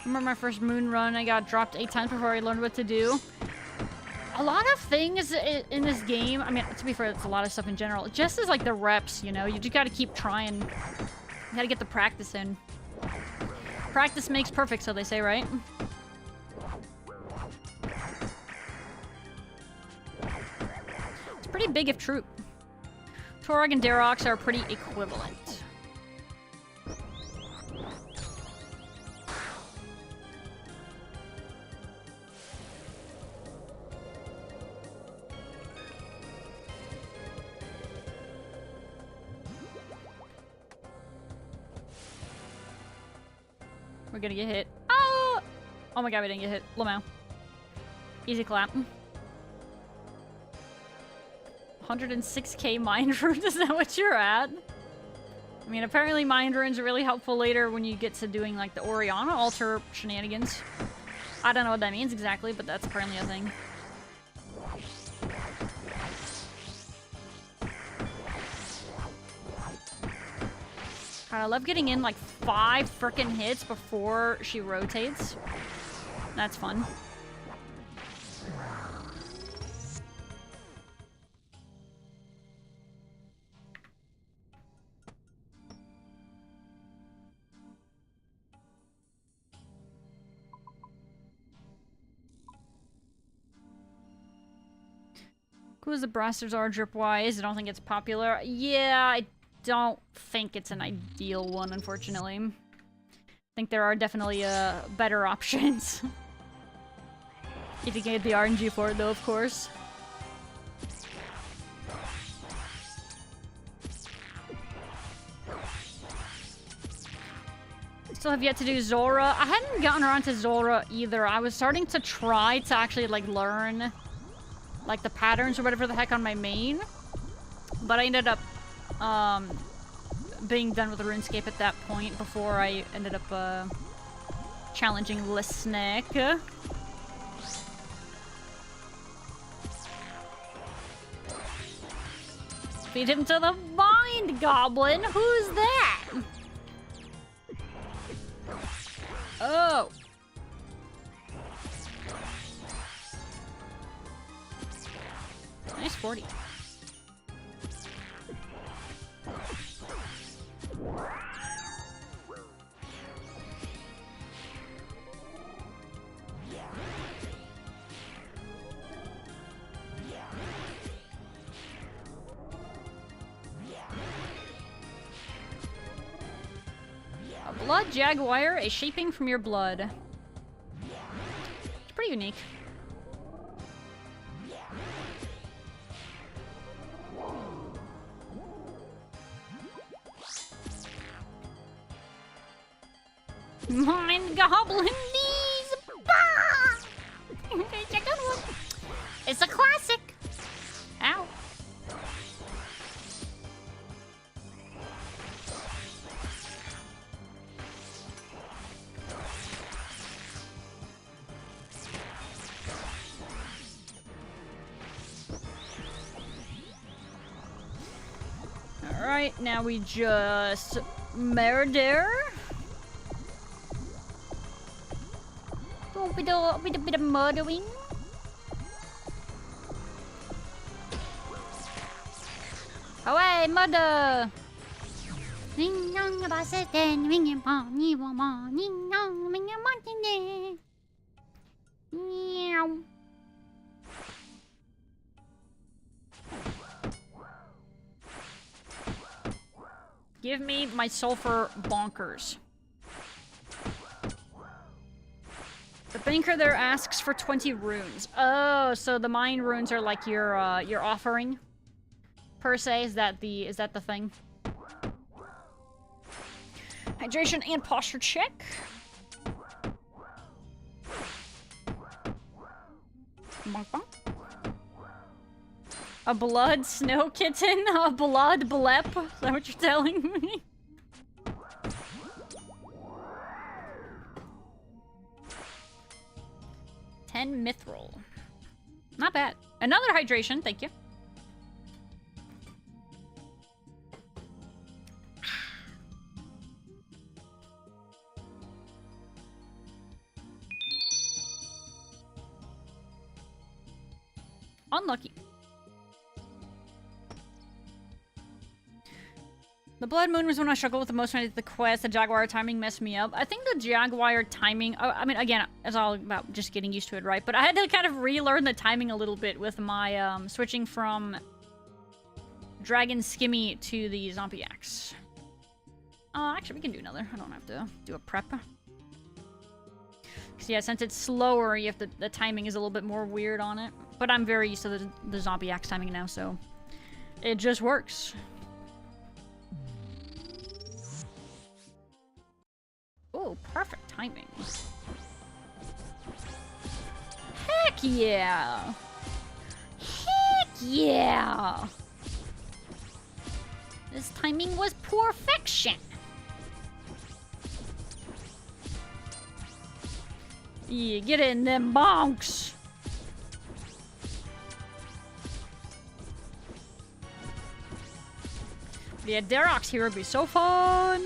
Remember my first moon run, I got dropped 8 times before I learned what to do. a lot of things in this game, I mean, to be fair, it's a lot of stuff in general, just as like the reps, you know? You just gotta keep trying. You gotta get the practice in. Practice makes perfect, so they say, right? It's pretty big if true. Torag and Darox are pretty equivalent. We're gonna get hit. Oh! Oh my god, we didn't get hit. Lamau. Easy clap. 106k mind runes, is that what you're at? I mean, apparently mind runes are really helpful later when you get to doing like the Oriana altar shenanigans. I don't know what that means exactly, but that's apparently a thing. God, I love getting in like 5 frickin' hits before she rotates. That's fun. Who the Brasters are drip-wise? I don't think it's popular. Yeah, I don't think it's an ideal one, unfortunately. I think there are definitely better options. If you can get the RNG for it, though, of course. Still have yet to do Zora. I hadn't gotten around to Zora either. I was starting to try to actually, like, learn, like, the patterns or whatever the heck on my main. But I ended up, being done with the RuneScape at that point before I ended up, challenging Lisnick. Feed him to the Mind Goblin! Who's that? Oh! Nice 40. A blood jaguar, a shaping from your blood. It's pretty unique. Mind Goblin knees! Bah! It's a good one. It's a classic. Ow. Alright, now we just murder. With a bit of murdering. Away, murder! Give me my sulfur bonkers. The banker there asks for 20 runes. Oh, so the mind runes are like your offering, per se. Is that the thing? Hydration and posture check. Bonk, bonk. A blood snow kitten? A blood blep? Is that what you're telling me? Mithril. Not bad. Another hydration, thank you. Unlucky. The Blood Moon was when I struggled with the most when I did the quest. The Jaguar timing messed me up. I think the Jaguar timing... Oh, I mean, again, it's all about just getting used to it, right? But I had to kind of relearn the timing a little bit with my switching from Dragon Skimmy to the Zombie Axe. Actually, we can do another. I don't have to do a prep. Because, yeah, since it's slower, you have to, the timing is a little bit more weird on it. But I'm very used to the Zombie Axe timing now, so it just works. Oh, perfect timing. Heck yeah! Heck yeah! This timing was perfection! Yeah, get in them bonks! Yeah, Darok's here would be so fun!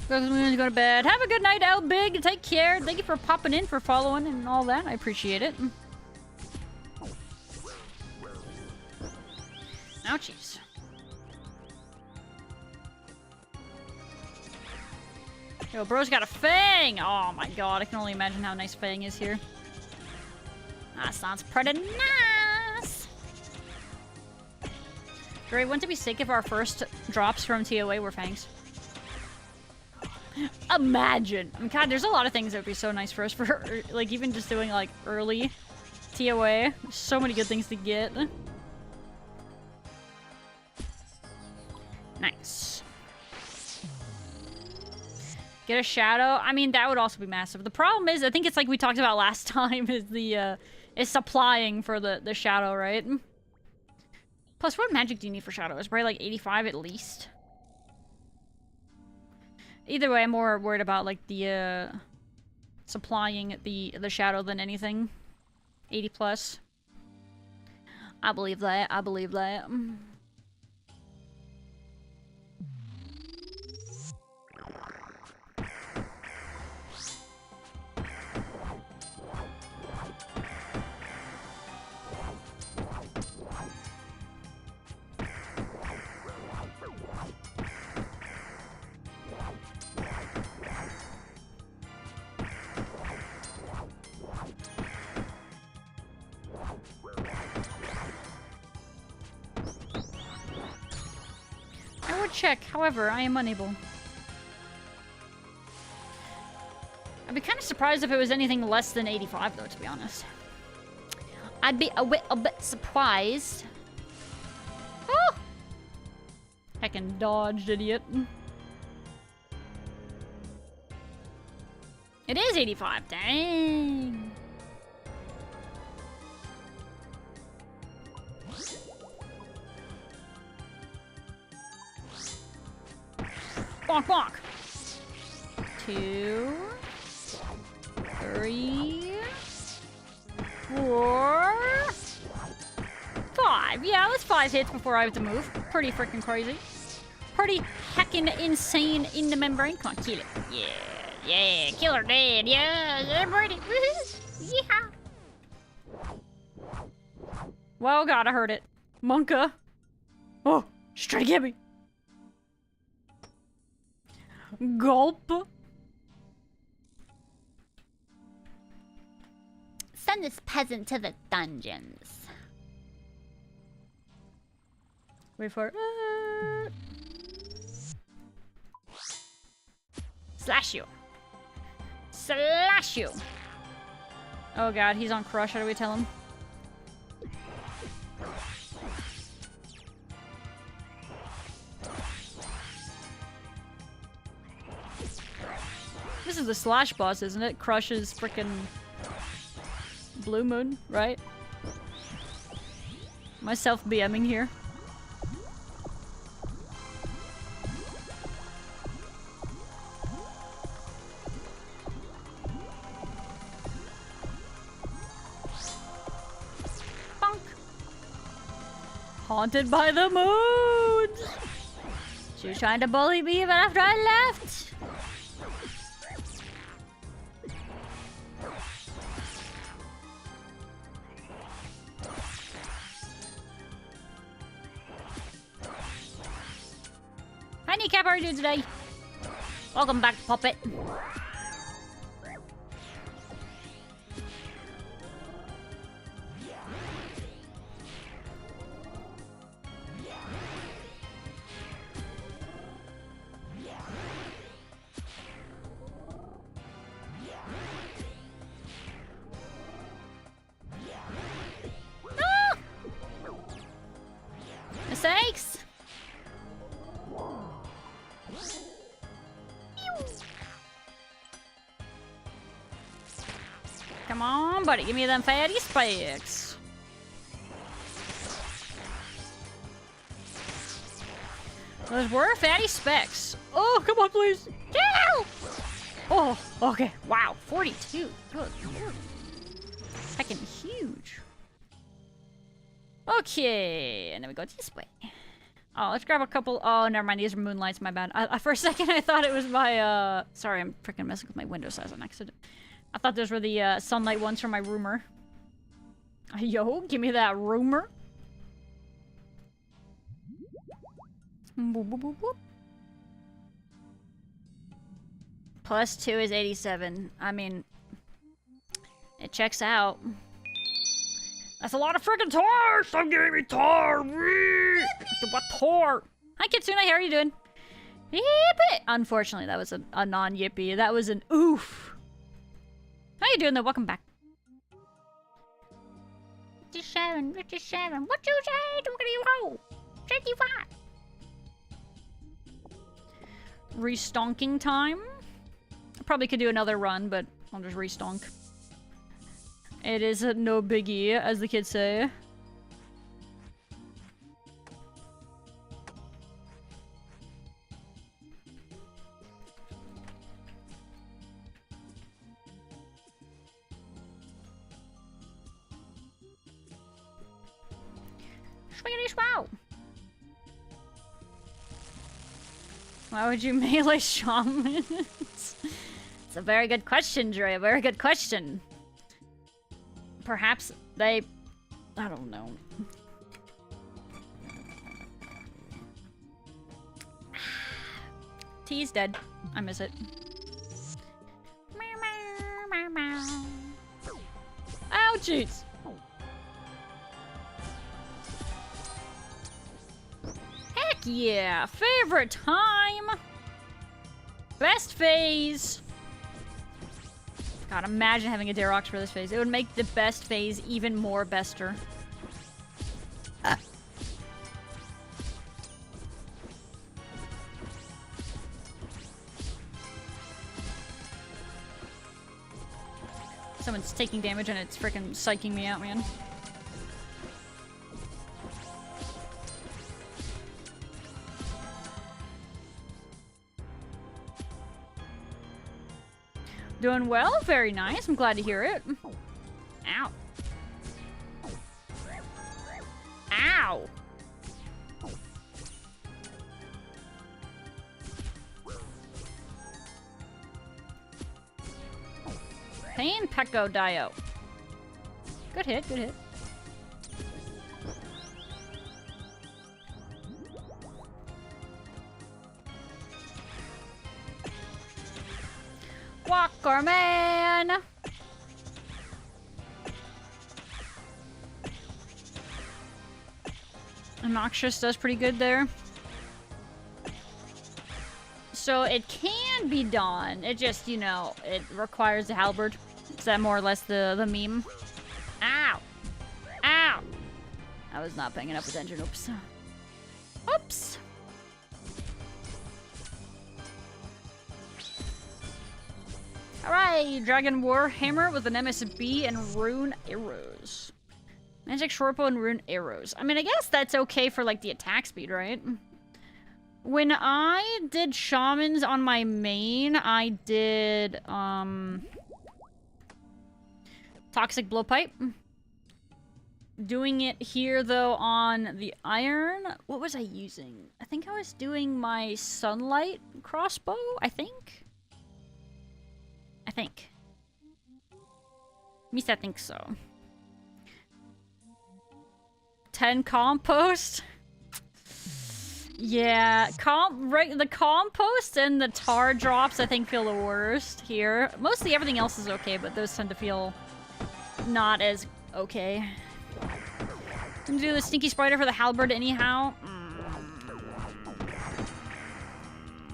Goes when you go to bed. Have a good night, L Big. Take care. Thank you for popping in, for following, and all that. I appreciate it. Ouchies. Yo, bro's got a fang! Oh my god, I can only imagine how nice fang is here. That sounds pretty nice! Dre, wouldn't it be sick if our first drops from TOA were fangs? Imagine! God, there's a lot of things that would be so nice for us, for like even just doing like early TOA. So many good things to get. Nice. Get a shadow. I mean, that would also be massive. The problem is, I think it's like we talked about last time, is the is supplying for the shadow, right? Plus, what magic do you need for shadow? It's probably like 85 at least. Either way, I'm more worried about like the supplying the shadow than anything. 80 plus. I believe that. I believe that. Check. However, I am unable. I'd be kind of surprised if it was anything less than 85, though, to be honest. I'd be a bit surprised. Oh! Heckin' dodged, idiot. It is 85. Dang. Bonk, bonk. 2, 3, 4, 5. Yeah, that's 5 hits before I have to move. Pretty freaking crazy. Pretty heckin' insane in the membrane. Come on, kill it. Yeah, yeah, kill her dead. Yeah, pretty. Yeah. Well, God, I heard it. Monka. Oh, she's trying to get me. Gulp. Send this peasant to the dungeons. Wait for it. Slash you. Slash you. Oh god, he's on crush. How do we tell him? This is the slash boss, isn't it? Crushes frickin' Blue Moon, right? Myself BMing here. Haunted by the moons! She was trying to bully me even after I left! Hi Kneecap, how are you doing today? Welcome back, Puppet. Mistakes! Come on, buddy, give me them fatty spikes. Those were fatty specs. Oh, come on, please. Get Oh, okay. Wow, 42. Good lord. Heckin' huge. Okay, and then we go this way. Oh, let's grab a couple. Oh, never mind. These are moonlights. My bad. For a second, I thought it was my. Sorry, I'm freaking messing with my window size on accident. I thought those were the sunlight ones from my rumor. Yo, give me that rumor. Boop, boop, boop, boop. +2 is 87. I mean, it checks out. That's a lot of freaking tar! Stop giving me tar! What tar? Hi Kitsune, how are you doing? Yippee! Unfortunately, that was a non-yippee. That was an oof. How you doing though? Welcome back. 57, 57. What you say? What do you roll? 55. Restonking time? I probably could do another run, but I'll just restonk. It is no biggie, as the kids say. Wow. Why would you melee shamans? It's a very good question, Dre. A very good question. Perhaps they... I don't know. T's dead. I miss it. Ouchies! Heck yeah! Favorite time! Best phase! God, imagine having a Darox for this phase. It would make the best phase even more bester. Someone's taking damage and it's freaking psyching me out, man. Doing well? Very nice. I'm glad to hear it. Ow. Ow! Pain Pecco Dio. Good hit, good hit. Walker man! Noxious does pretty good there. So it can be done. It just, you know, it requires a halberd. Is that more or less the meme? Ow! Ow! I was not paying enough attention. Oops. Oops! Alright, Dragon Warhammer with an MSB and rune arrows. Magic Shortbow and rune arrows. I mean, I guess that's okay for, like, the attack speed, right? When I did shamans on my main, I did, Toxic Blowpipe. doing it here, though, on the iron. What was I using? I think I was doing my sunlight crossbow, I think. At least I think so. 10 compost? Yeah, the compost and the tar drops I think feel the worst here. Mostly everything else is okay, but those tend to feel not as okay. I'm gonna do the stinky spider for the halberd anyhow.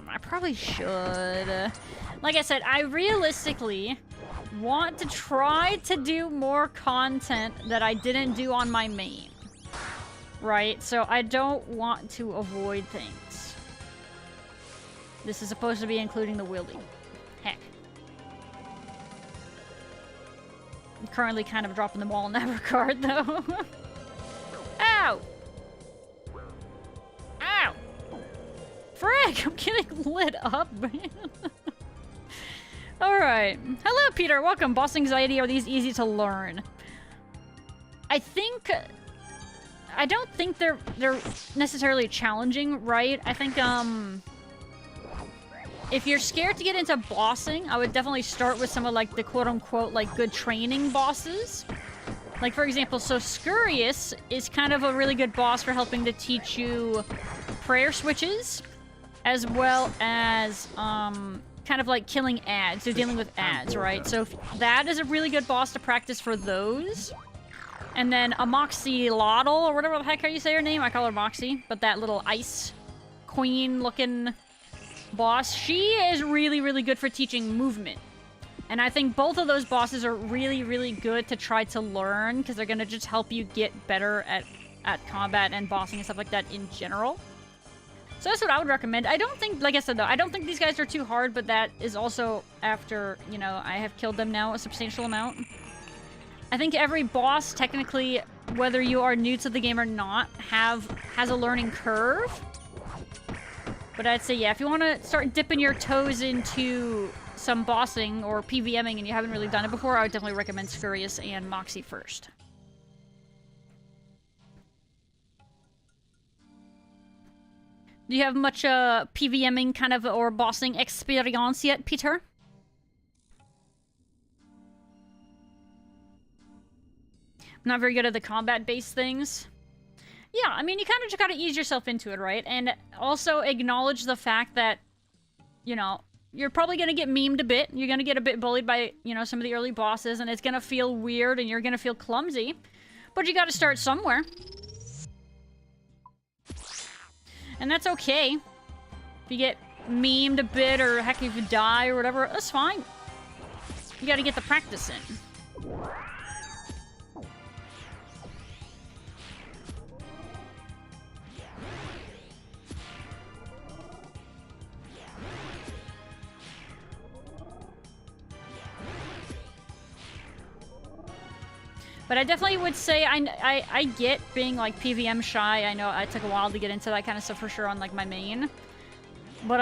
I probably should. Like I said, I realistically want to try to do more content that I didn't do on my main. Right? So I don't want to avoid things. This is supposed to be including the wielding. Heck. I'm currently kind of dropping the ball in that regard, though. Ow! Ow! Frick! I'm getting lit up, man. Alright. Hello, Peter. Welcome. Boss anxiety. Are these easy to learn? I don't think they're necessarily challenging, right? I think, if you're scared to get into bossing, I would definitely start with some of, like, the quote-unquote, like, good training bosses. Like, for example, so Scurious is kind of a really good boss for helping to teach you prayer switches, as well as, kind of like killing ads, so dealing with ads, right? So that is a really good boss to practice for those. And then a Moxilotl, or whatever the heck how you say her name, I call her Moxie, but that little ice queen looking boss, she is really, really good for teaching movement. And I think both of those bosses are really, really good to try to learn, because they're gonna just help you get better at combat and bossing and stuff like that in general. So that's what I would recommend. I don't think, like I said though, I don't think these guys are too hard, but that is also after, you know, I have killed them now a substantial amount. I think every boss, technically, whether you are new to the game or not, has a learning curve. But I'd say, yeah, if you want to start dipping your toes into some bossing or PVMing and you haven't really done it before, I would definitely recommend Scurious and Moxie first. Do you have much PVMing kind of or bossing experience yet, Peter? I'm not very good at the combat-based things. Yeah, I mean, you kind of just gotta ease yourself into it, right? And also acknowledge the fact that, you know, you're probably gonna get memed a bit. You're gonna get a bit bullied by, you know, some of the early bosses, and it's gonna feel weird, and you're gonna feel clumsy. But you gotta start somewhere. And that's okay. If you get memed a bit, or heck, if you die or whatever, that's fine. You gotta get the practice in. But I definitely would say I get being like PVM shy. I know it took a while to get into that kind of stuff for sure on like my main. But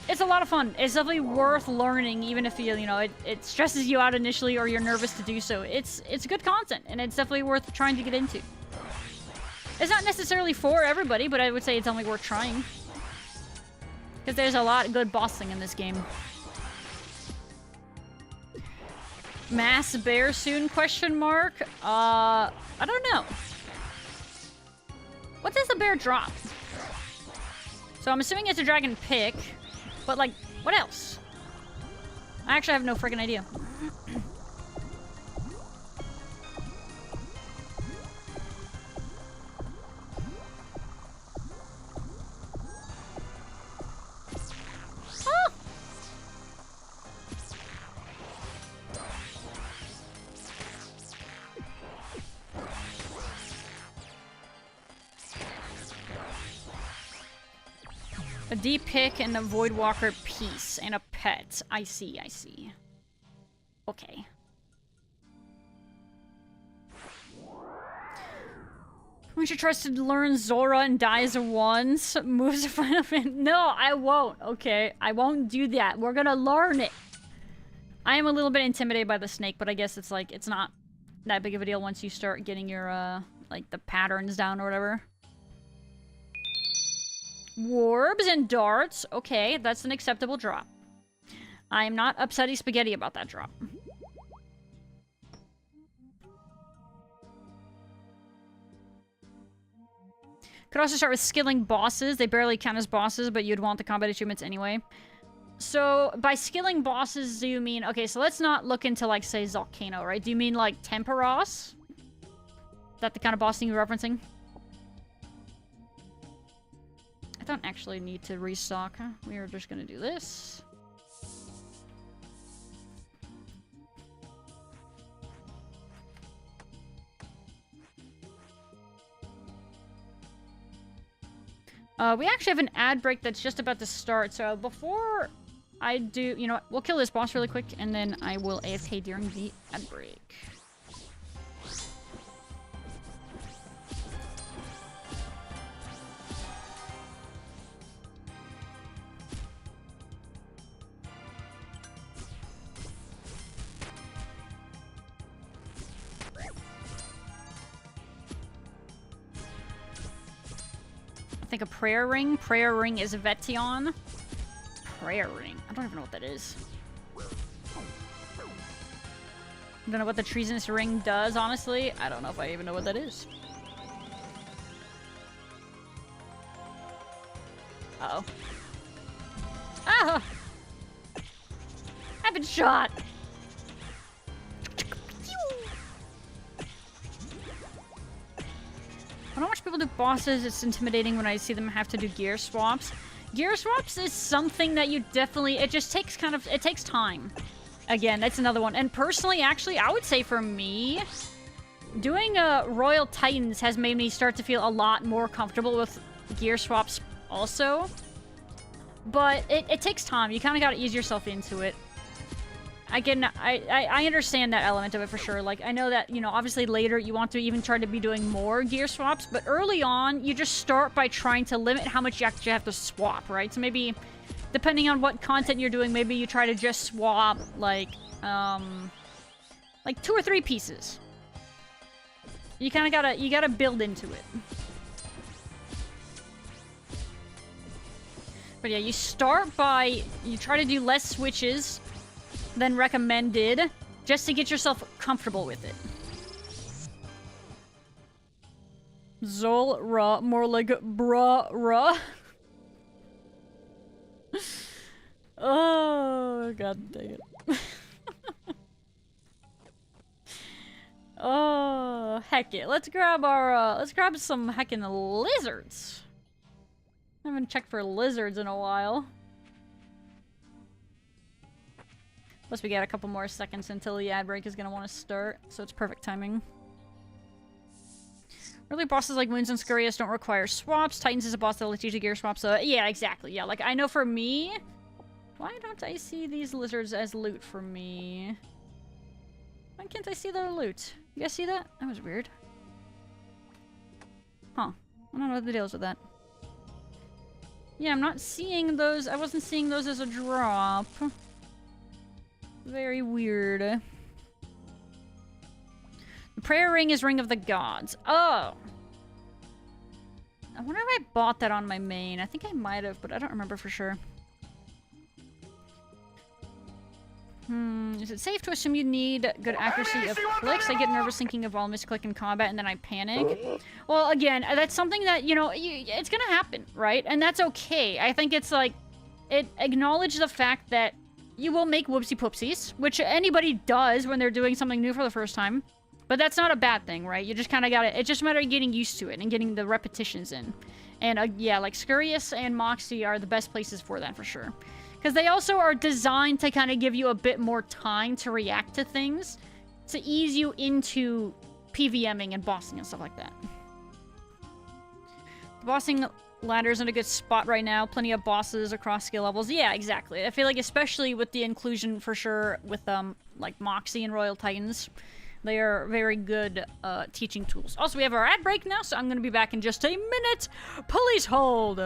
it's a lot of fun. It's definitely worth learning, even if you know it stresses you out initially or you're nervous to do so. It's good content, and it's definitely worth trying to get into. It's not necessarily for everybody, but I would say it's only worth trying. Because there's a lot of good bossing in this game. Mass bear soon, question mark? I don't know. What does the bear drop? So I'm assuming it's a dragon pick, but like, what else? I actually have no freaking idea. A deep pick and a Voidwalker piece and a pet. I see, I see. Okay. We should trust to learn Zora and dies once. Moves to Final Fantasy. No, I won't. Okay, I won't do that. We're gonna learn it. I am a little bit intimidated by the snake, but I guess it's like, it's not that big of a deal once you start getting your, like, the patterns down or whatever. Warbs and darts. Okay, that's an acceptable drop. I am not upsetty spaghetti about that drop. Could also start with skilling bosses. They barely count as bosses, but you'd want the combat achievements anyway. So, by skilling bosses, do you mean... Okay, so let's not look into, like, say, Volcano, right? Do you mean, like, Temperos? Is that the kind of boss thing you're referencing? I don't actually need to restock, huh? We are just gonna do this. We actually have an ad break that's just about to start, so before I do... You know what? We'll kill this boss really quick, and then I will AFK during the ad break. I think a prayer ring. Prayer ring is Vetion. Prayer ring. I don't even know what that is. I don't know what the treasonous ring does, honestly. I don't know if I even know what that is. Uh-oh. Ah! I've been shot! I don't watch people do bosses. It's intimidating when I see them have to do gear swaps. Gear swaps is something that you definitely... It just takes kind of... It takes time. Again, that's another one. And personally, actually, I would say for me, doing Royal Titans has made me start to feel a lot more comfortable with gear swaps also. But it takes time. You kind of got to ease yourself into it. Again, I understand that element of it for sure. Like, I know that, you know, obviously later you want to even try to be doing more gear swaps, but early on, you just start by trying to limit how much you actually have to swap, right? So maybe, depending on what content you're doing, maybe you try to just swap, like 2 or 3 pieces. You kind of you gotta build into it. But yeah, you start by, you try to do less switches than recommended, just to get yourself comfortable with it. Zol-ra, more like bra-ra. Oh, god dang it. Oh, heck it. Let's grab our, let's grab some heckin' lizards. I haven't checked for lizards in a while. Plus we got a couple more seconds until the ad break is going to want to start, so it's perfect timing. Early bosses like Moons and Scurious don't require swaps. Titans is a boss that'll teach you gear swaps, so yeah, exactly. Yeah, like, I know for me... Why don't I see these lizards as loot for me? Why can't I see their loot? You guys see that? That was weird. Huh. I don't know what the deal is with that. Yeah, I'm not seeing those. I wasn't seeing those as a drop. Very weird. The prayer ring is Ring of the Gods. Oh! I wonder if I bought that on my main. I think I might have, but I don't remember for sure. Is it safe to assume you need good accuracy of clicks? I get nervous thinking of all misclick in combat and then I panic. Well, again, that's something that, you know, it's gonna happen, right? And that's okay. I think it's like, it acknowledges the fact that you will make whoopsie-poopsies, which anybody does when they're doing something new for the first time. But that's not a bad thing, right? You just kind of gotta... It's just a matter of getting used to it and getting the repetitions in. And, yeah, like, Scurious and Moxie are the best places for that, for sure. Because they also are designed to kind of give you a bit more time to react to things. To ease you into PVMing and bossing and stuff like that. The bossing ladder's in a good spot right now. Plenty of bosses across skill levels. Yeah, exactly. I feel like especially with the inclusion, for sure, with, like, Moxie and Royal Titans... They are very good teaching tools. Also, we have our ad break now, so I'm going to be back in just a minute. Please hold.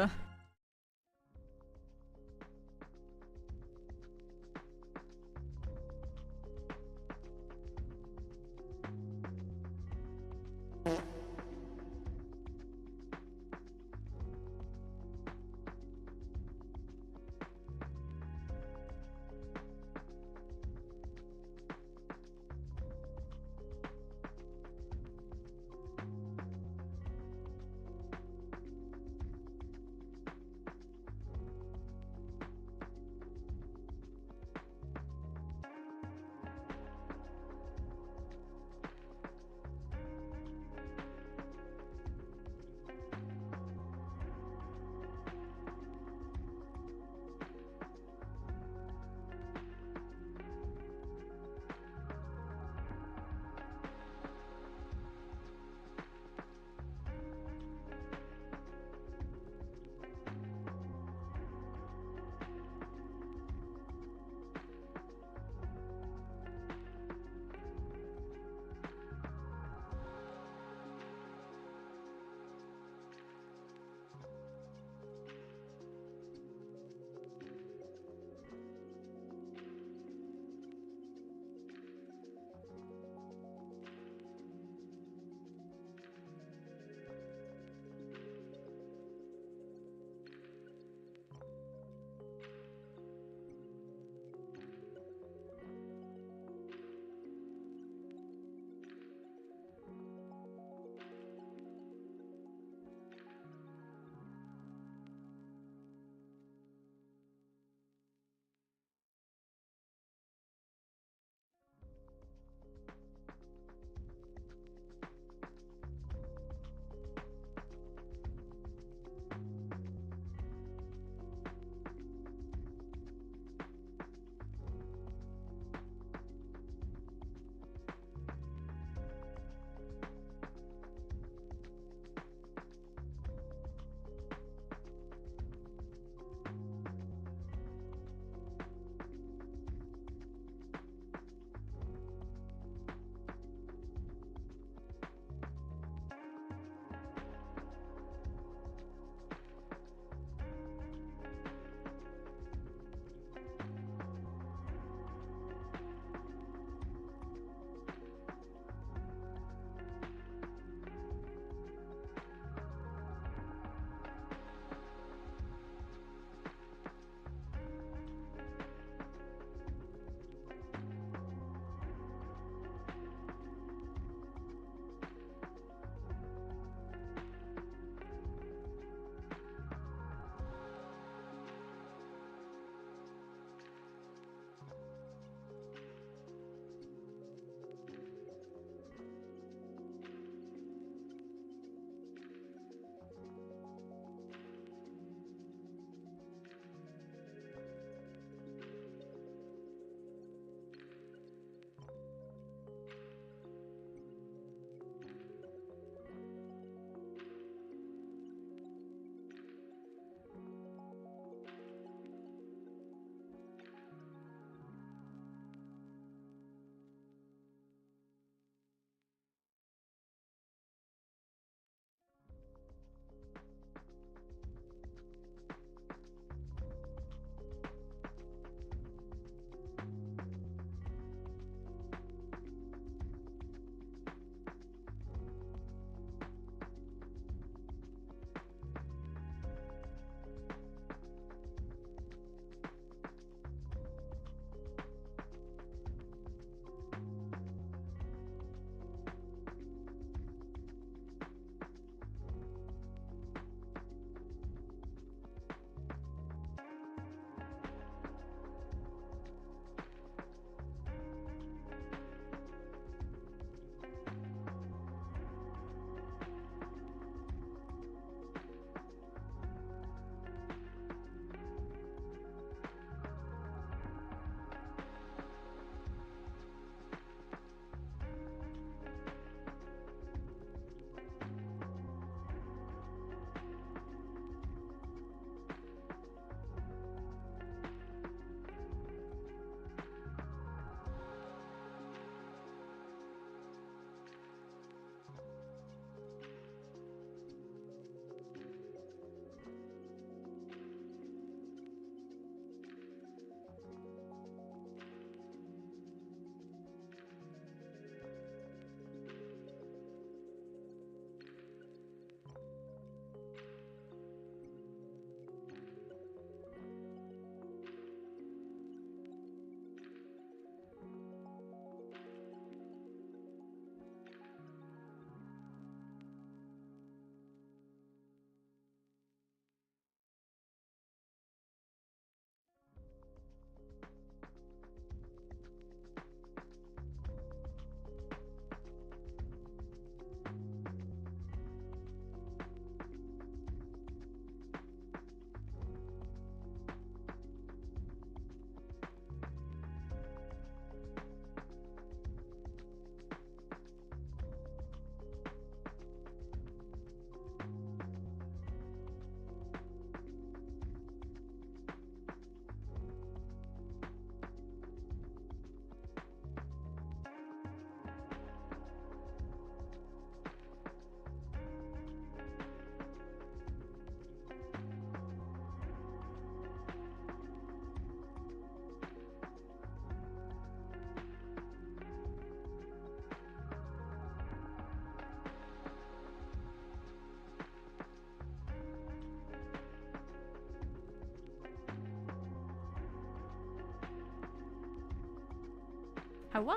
Hello?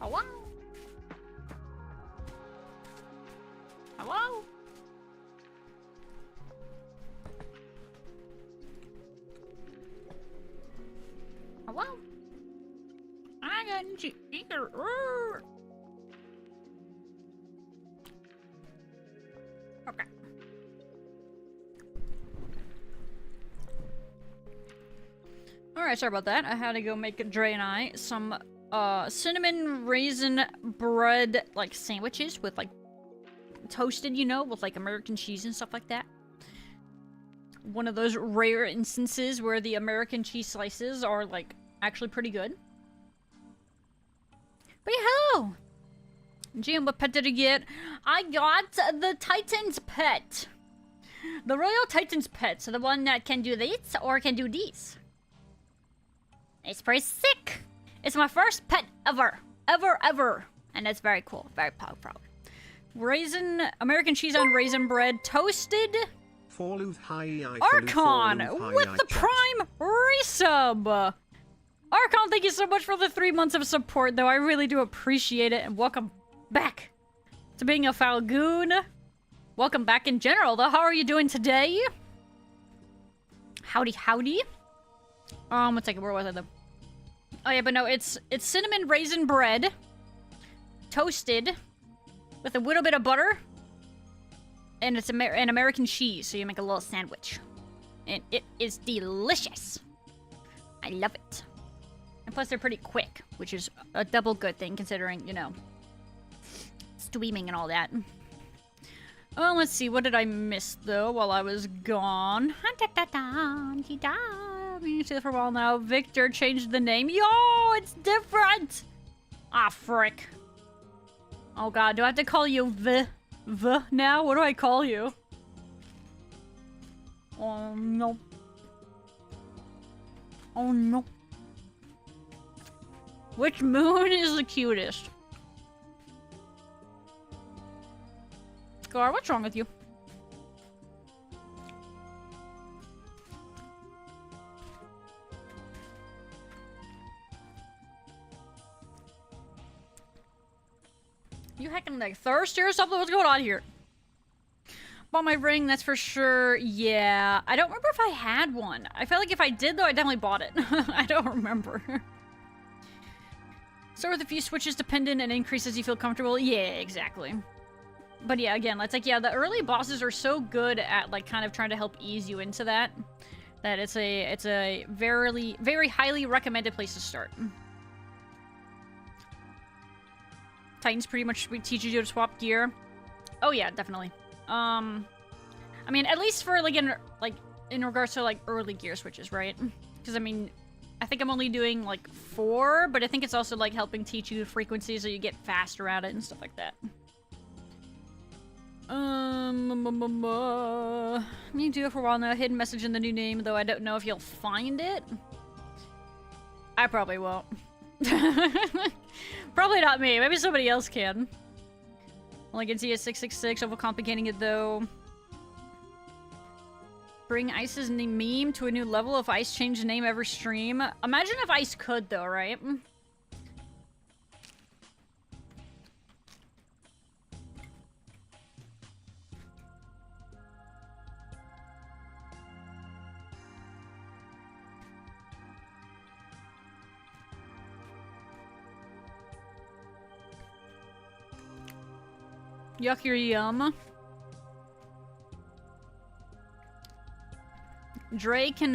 Hello? Hello? Hello? I got you. Okay. Alright, sorry about that. I had to go make Dre and I some cinnamon raisin bread like sandwiches with like toasted, you know, with like American cheese and stuff like that. One of those rare instances where the American cheese slices are like actually pretty good. But yeah, hello! Jim, what pet did you get? I got the Titan's pet. The Royal Titan's pet. So the one that can do this or can do these. It's pretty sick. It's my first pet ever. Ever. And it's very cool. Very proud. Raisin, American cheese on raisin bread, toasted. Archon with the Prime resub. Archon, thank you so much for the 3 months of support, though. I really do appreciate it. And welcome back to being a Falgoon. Welcome back in general, though. How are you doing today? Howdy. 1 second. Where was I, though? Oh, yeah, but no, it's cinnamon raisin bread, toasted, with a little bit of butter, and it's an American cheese, so you make a little sandwich. And it is delicious. I love it. And plus, they're pretty quick, which is a double good thing, considering, you know, streaming and all that. Oh, let's see. What did I miss, though, while I was gone? Been for a while now. Victor changed the name. Yo, it's different! Ah, frick. Oh, God. Do I have to call you V now? What do I call you? Oh, no. Oh, no. Which moon is the cutest? Gar, what's wrong with you? You heckin' like thirsty or something? What's going on here? Bought my ring, that's for sure. Yeah. I don't remember if I had one. I felt like if I did, though, I definitely bought it. I don't remember. Start with a few switches dependent and increase as you feel comfortable. Yeah, exactly. But yeah, again, it's like, yeah, the early bosses are so good at, like, kind of trying to help ease you into that, that it's a very, very highly recommended place to start. Titans pretty much teaches you to swap gear. Oh yeah, definitely. I mean, at least for like in regards to like early gear switches, right? Because I mean, I think I'm only doing like 4, but I think it's also like helping teach you the frequency so you get faster at it and stuff like that. Me do it for a while now. Hidden message in the new name, though I don't know if you'll find it. I probably won't. Probably not me. Maybe somebody else can. Well, I can see a 666. Overcomplicating it, though. Bring Ice's meme to a new level if Ice changed the name every stream. Imagine if Ice could, though, right? Yuck your yum. Dre can,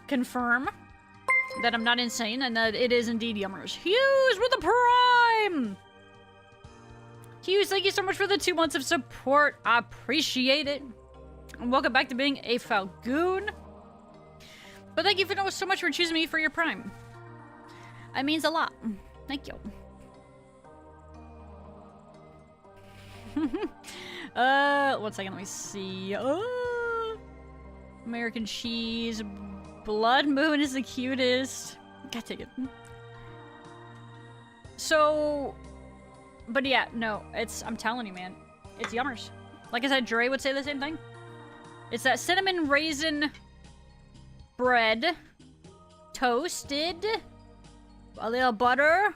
confirm that I'm not insane and that it is indeed yummers. Hughes with the Prime! Hughes, thank you so much for the 2 months of support. I appreciate it. And welcome back to being a Falgoon. But thank you so much for choosing me for your Prime. It means a lot. Thank you. 1 second, let me see. American cheese. Blood Moon is the cutest. God take it. So, but yeah, no, I'm telling you, man, it's yummers. Like I said, Dre would say the same thing. It's that cinnamon raisin bread, toasted, a little butter,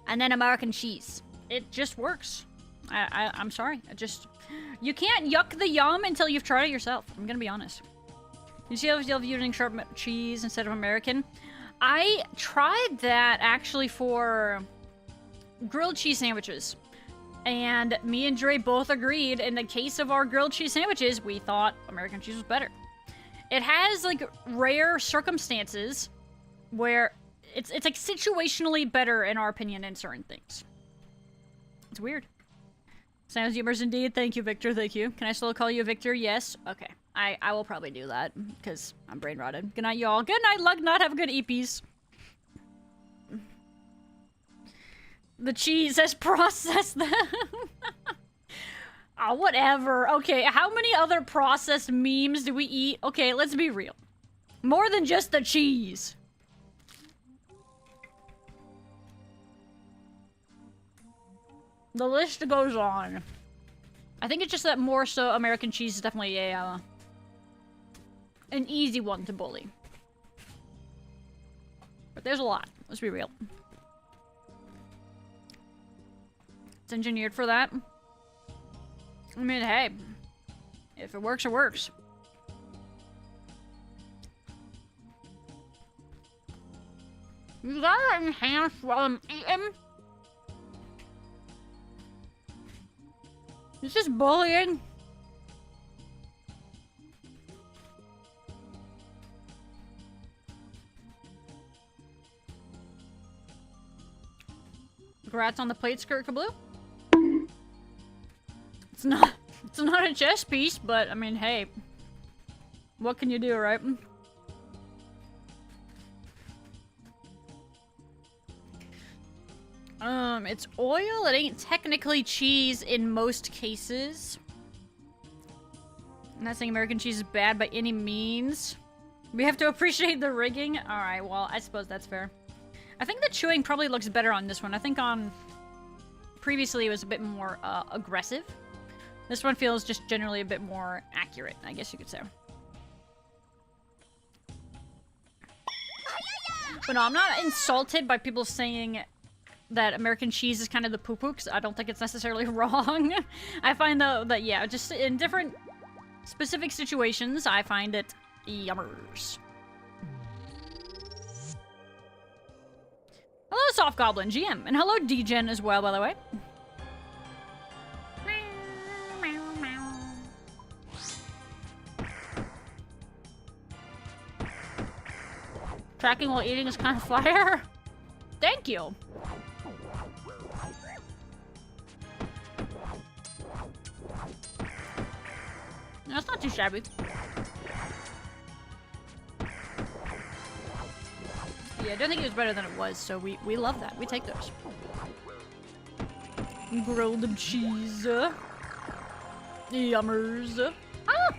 and then American cheese. It just works. I'm sorry. You can't yuck the yum until you've tried it yourself. I'm gonna be honest. You see how you're using sharp cheese instead of American? I tried that actually for grilled cheese sandwiches. And me and Dre both agreed in the case of our grilled cheese sandwiches, we thought American cheese was better. It has like rare circumstances where it's like situationally better in our opinion in certain things. It's weird. Sounds humorous indeed. Thank you, Victor. Thank you. Can I still call you Victor? Yes. Okay. I will probably do that because I'm brain rotted. Good night, y'all. Good night, Lugnut. Have a good EPs. The cheese has processed them. Oh, whatever. Okay, how many other processed memes do we eat? Okay, let's be real. More than just the cheese. The list goes on. I think it's just that more so American cheese is definitely a, an easy one to bully. But there's a lot. Let's be real. It's engineered for that. I mean, hey. If it works, it works. You gotta enhance while I'm eating. It's just bullying. Congrats on the plate skirt, Kabloo. It's not a chess piece, but I mean, hey. What can you do, right? It's oil. It ain't technically cheese in most cases. I'm not saying American cheese is bad by any means. We have to appreciate the rigging. Alright, well, I suppose that's fair. I think the chewing probably looks better on this one. I think on... Previously, it was a bit more, aggressive. This one feels just generally a bit more accurate, I guess you could say. But no, I'm not insulted by people saying that American cheese is kind of the poo-poo, because I don't think it's necessarily wrong. I find, though, that, yeah, just in different specific situations, I find it yummers. Hello, Soft Goblin GM, and hello, DGen as well, by the way. Tracking while eating is kind of fire. Thank you. No, it's not too shabby. Yeah, I don't think it was better than it was, so we love that. We take those. Grilled cheese. Yummers. Ah!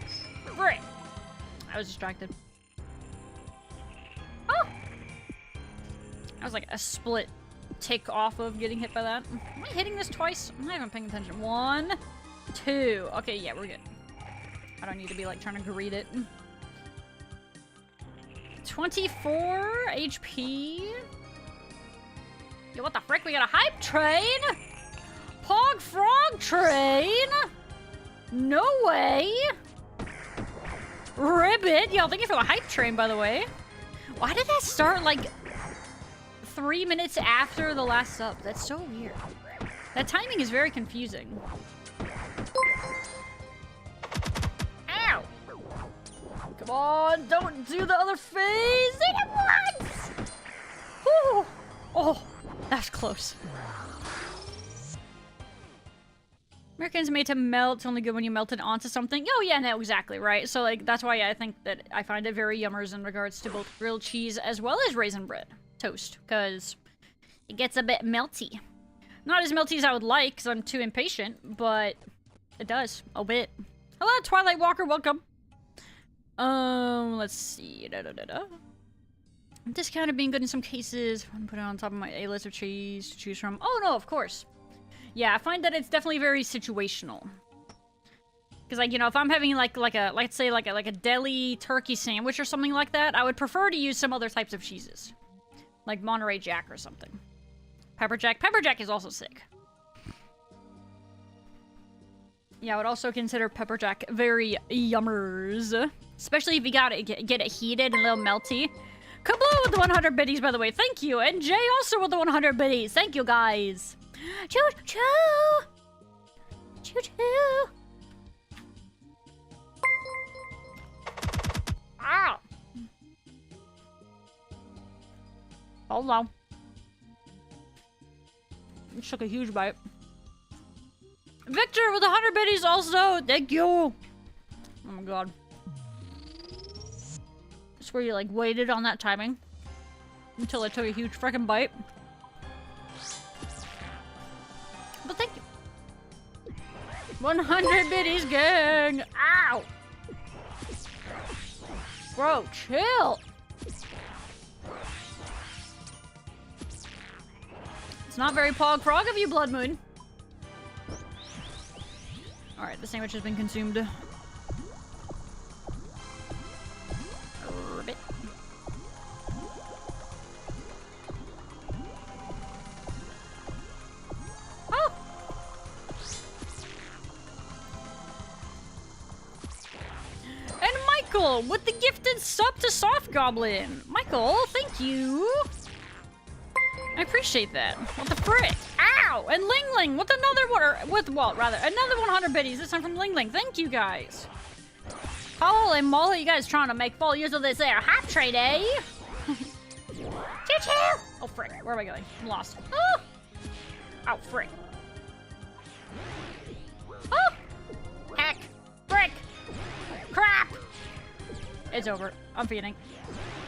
Frick! I was distracted. Oh! I was like a split tick off of getting hit by that. Am I hitting this twice? I'm not even paying attention. 1, 2. Okay, yeah, we're good. I don't need to be like trying to greet it. 24 HP. Yo, what the frick? We got a hype train? Pog frog train? No way. Ribbit. Yo, thank you for the hype train, by the way. Why did that start like 3 minutes after the last sub? That's so weird. That timing is very confusing. Ow! Come on, don't do the other phase! Hit it once! Whew. Oh, that's close. Americans made to melt, only good when you melt it onto something. Oh yeah, no, exactly, right? So like, that's why I think that I find it very yummers in regards to both grilled cheese as well as raisin bread toast, because it gets a bit melty. Not as melty as I would like, because I'm too impatient, but it does, a bit. Hello, Twilight Walker, welcome. Let's see. Discounted being good in some cases. I'm gonna put it on top of my A-list of cheese to choose from. Oh no, of course. Yeah, I find that it's definitely very situational. Because, like, you know, if I'm having, let's say, like a deli turkey sandwich or something like that, I would prefer to use some other types of cheeses. Like Monterey Jack or something. Pepper Jack. Pepper Jack is also sick. Yeah, I would also consider Pepper Jack very yummers. Especially if you gotta get it heated and a little melty. Kablu with the 100 biddies, by the way. Thank you. And Jay also with the 100 biddies. Thank you, guys. Choo-choo! Choo-choo! Ow! Hold on. Just took a huge bite. Victor with 100 biddies also. Thank you. Oh my god. It's where you like waited on that timing until I took a huge freaking bite. But thank you. 100 biddies, gang. Ow. Bro, chill. It's not very pog frog of you, Blood Moon. Alright, the sandwich has been consumed. Ribbit. Oh! And Michael with the gifted sub to Soft Goblin. Michael, thank you. I appreciate that. What the frick? Ow! And Ling Ling with another one, or with what, rather, another 100 biddies. This time from Ling Ling. Thank you, guys. Holy moly, you guys trying to make full use of this there hop trade, eh? Choo-choo! Oh, frick. Where am I going? I'm lost. Oh! Oh, frick. Oh! Heck. Frick. Crap! It's over. I'm feeding.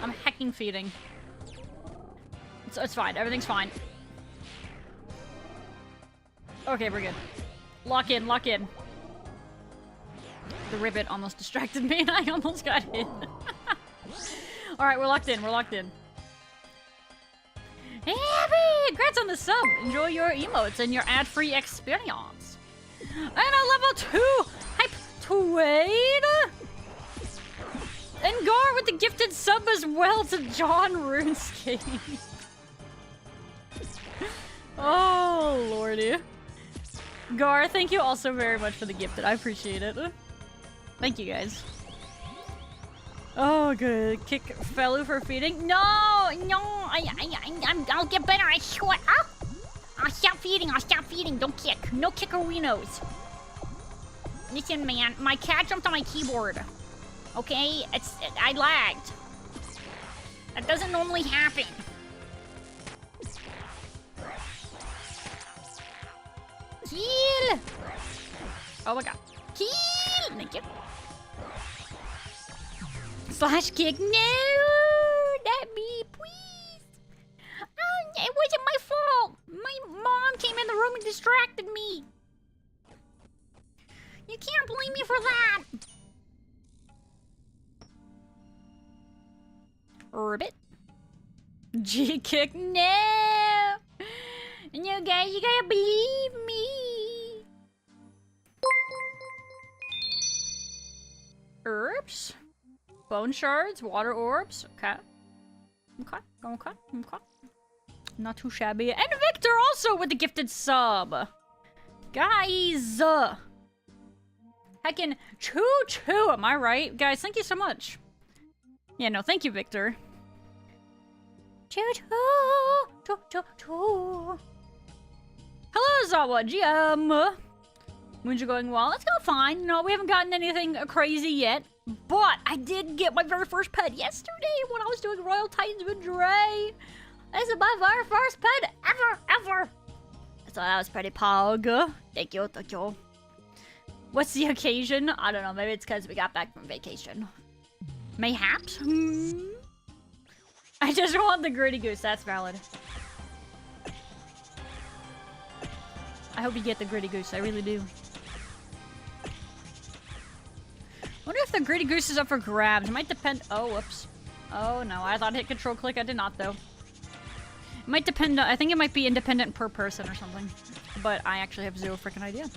I'm hecking feeding. It's fine. Everything's fine. Okay, we're good. Lock in, lock in. The ribbit almost distracted me and I almost got hit. Alright, we're locked in, we're locked in. Hey, Abby! Congrats on the sub! Enjoy your emotes and your ad-free experience. And a level 2 hype Twade! And Gar with the gifted sub as well to John Runescape. Oh, lordy. Gar, thank you also very much for the gifted. I appreciate it. Thank you, guys. Oh, good. Kick Faloo for feeding. No, I'll get better. I swear. Oh, I'll stop feeding. I'll stop feeding. Don't kick. No kickerinos. Listen, man. My cat jumped on my keyboard. Okay? I lagged. That doesn't normally happen. Kill! Oh my god. Kill! Thank you. Slash kick. No! Not me, please. Oh, it wasn't my fault. My mom came in the room and distracted me. You can't blame me for that. Ribbit. G kick. No! No, guys, you gotta believe me. Herbs, bone shards, water orbs. Okay. Okay. Not too shabby. And Victor also with the gifted sub. Guys. Heckin' choo-choo. Am I right? Guys, thank you so much. Yeah, no, thank you, Victor. Choo-choo. Choo-choo-choo. Hello, Zawa GM. Moons are going well. It's going fine. No, we haven't gotten anything crazy yet. But I did get my very first pet yesterday when I was doing Royal Titans with Dre. This is my very first pet ever. So that was pretty pog. Thank you. What's the occasion? I don't know. Maybe it's because we got back from vacation. Mayhaps? I just want the gritty goose. That's valid. I hope you get the gritty goose. I really do. Wonder if the gritty goose is up for grabs. It might depend. Oh, whoops. Oh no, I thought I hit control click. I did not though. It might depend. I think it might be independent per person or something. But I actually have zero freaking idea.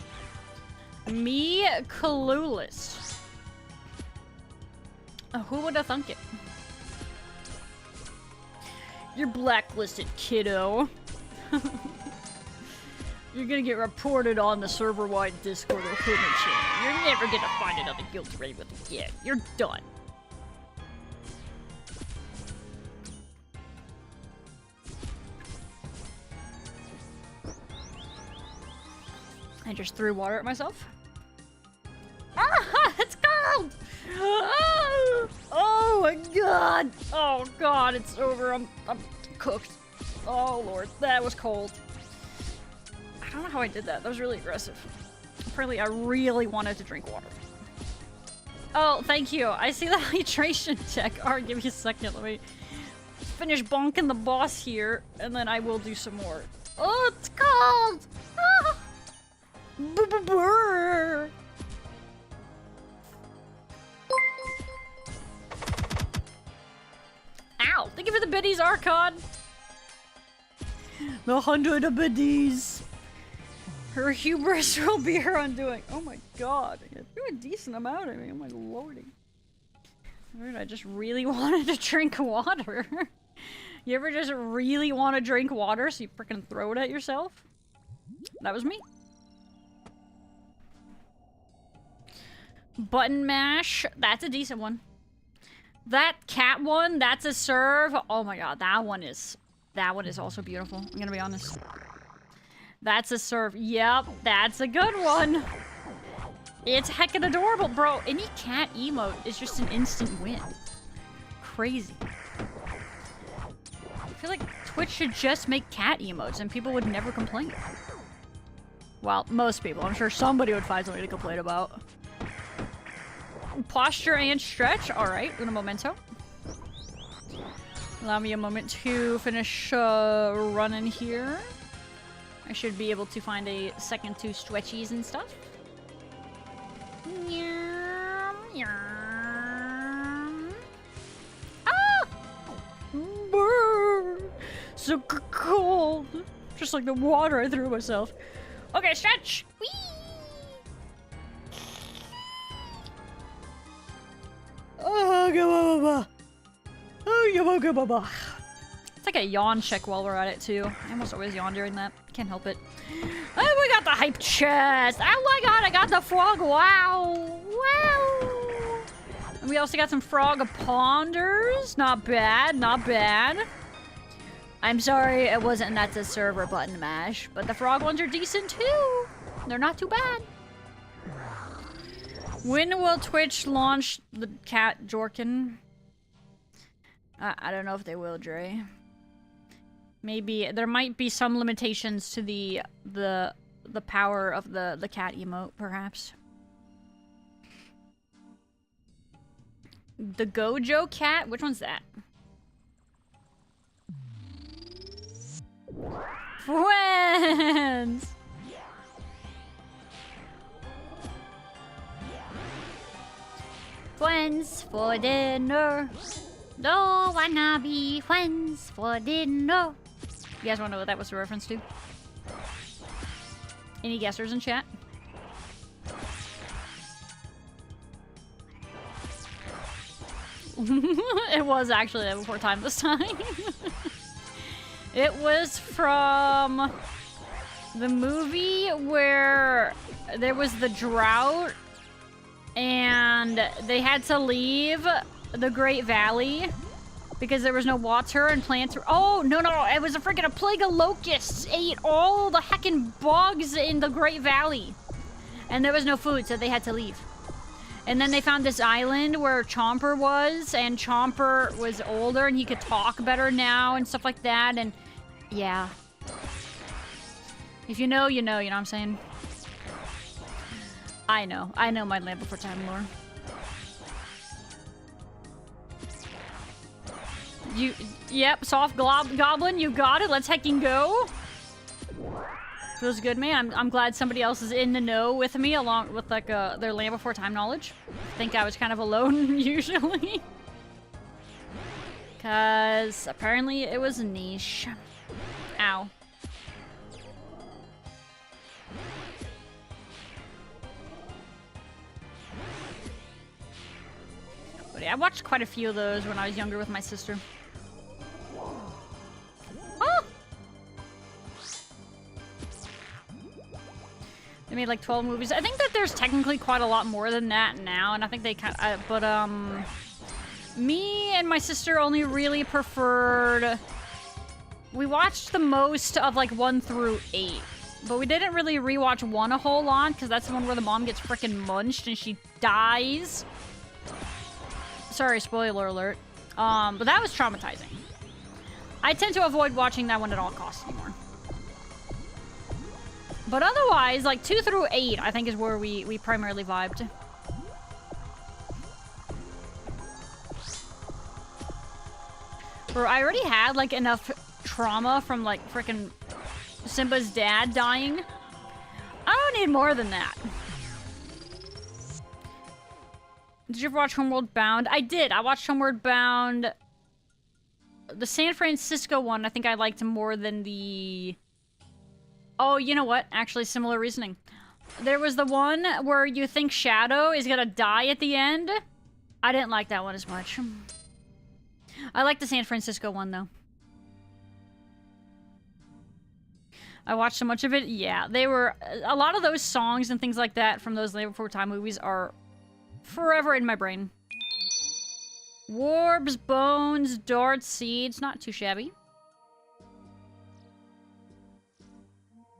Me clueless. Who would have thunk it? You're blacklisted, kiddo. You're gonna get reported on the server-wide Discord recruitment channel. You're never gonna find another guild to raid with again. You're done. I just threw water at myself. Ah, it's cold! Oh, oh my god! Oh god, it's over. I'm cooked. Oh lord, that was cold. I don't know how I did that. That was really aggressive. Apparently, I really wanted to drink water. Oh, thank you. I see the hydration check. Alright, give me a second. Let me finish bonking the boss here, and then I will do some more. Oh, it's cold! Ah! Brr. Ow! Thank you for the biddies, Archon! The 100 biddies! Her hubris will be her undoing. Oh my god. I threw a decent amount of me. Oh my lordy. Dude, I just really wanted to drink water. You ever just really want to drink water so you freaking throw it at yourself? That was me. Button mash. That's a decent one. That cat one, that's a serve. Oh my god, that one is also beautiful. I'm gonna be honest. That's a serve. Yep, that's a good one. It's heckin' adorable, bro. Any cat emote is just an instant win. Crazy. I feel like Twitch should just make cat emotes and people would never complain. Well, most people. I'm sure somebody would find something to complain about. Posture and stretch. Alright, un momento. Allow me a moment to finish running here. I should be able to find a second to stretchies and stuff. Ah! Brr. So cold. Just like the water I threw myself. Okay, stretch. Whee! It's like a yawn check while we're at it too. I almost always yawn during that. Can't help it. Oh, we got the hype chest. Oh my god, I got the frog. Wow. Wow. And we also got some frog ponders. Not bad, not bad. I'm sorry it wasn't that's a server button mash, but the frog ones are decent too. They're not too bad. When will Twitch launch the cat Jorkin? I don't know if they will, Dre. Maybe there might be some limitations to the power of the cat emote, perhaps. The Gojo cat? Which one's that? Friends! Friends for dinner. Don't wanna be friends for dinner. You guys wanna know what that was a reference to? Any guessers in chat? It was actually before time this time. It was from the movie where there was the drought and they had to leave the Great Valley because there was no water and plants were— oh, no, it was a plague of locusts ate all the heckin' bugs in the Great Valley. And there was no food, so they had to leave. And then they found this island where Chomper was, and Chomper was older and he could talk better now and stuff like that, and yeah. If you know, you know what I'm saying? I know my Land Before Time lore. Yep, soft goblin, you got it. Let's heckin' go. Feels good, man. I'm glad somebody else is in the know with me, along with like their Land Before Time knowledge. I think I was kind of alone usually, cause apparently it was niche. Ow. But yeah, I watched quite a few of those when I was younger with my sister. Oh! They made like 12 movies. I think that there's technically quite a lot more than that now, and I think they kind of, but me and my sister only really preferred, we watched the most of like 1 through 8, but we didn't really rewatch 1 a whole lot, because that's the one where the mom gets frickin' munched and she dies. Sorry, spoiler alert. But that was traumatizing. I tend to avoid watching that one at all costs anymore. But otherwise, like 2 through 8, I think is where we primarily vibed. Bro, I already had like enough trauma from like frickin' Simba's dad dying. I don't need more than that. Did you ever watch Homeward Bound? I did. I watched Homeward Bound. The San Francisco one, I think I liked more than the... Oh, you know what? Actually, similar reasoning. There was the one where you think Shadow is gonna die at the end. I didn't like that one as much. I like the San Francisco one, though. I watched so much of it. Yeah, they were... A lot of those songs and things like that from those Land Before Time movies are forever in my brain. Warbs, bones, darts, seeds. Not too shabby.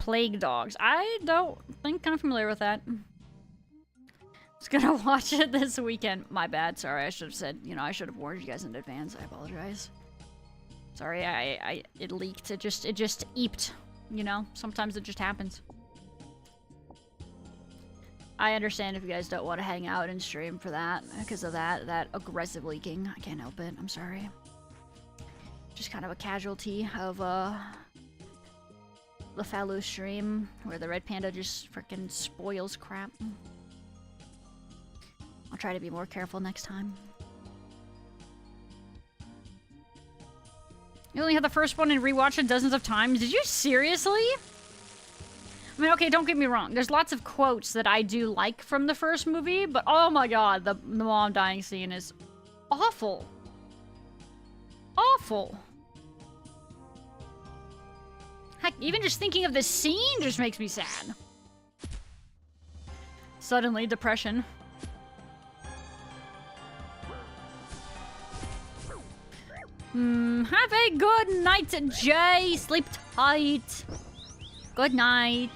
Plague dogs. I don't think I'm familiar with that. Just gonna watch it this weekend. My bad. Sorry, I should have said, you know, I should have warned you guys in advance. I apologize. Sorry, it leaked. It just eeped. You know, sometimes it just happens. I understand if you guys don't want to hang out and stream for that, because of that aggressive leaking. I can't help it. I'm sorry. Just kind of a casualty of the Faloo stream, where the Red Panda just freaking spoils crap. I'll try to be more careful next time. You only had the first one and rewatched it dozens of times? Did you seriously? I mean, okay, don't get me wrong. There's lots of quotes that I do like from the first movie, but oh my god, the mom dying scene is awful. Awful. Heck, even just thinking of the scene just makes me sad. Suddenly, depression. Have a good night, Jay. Sleep tight. Good night.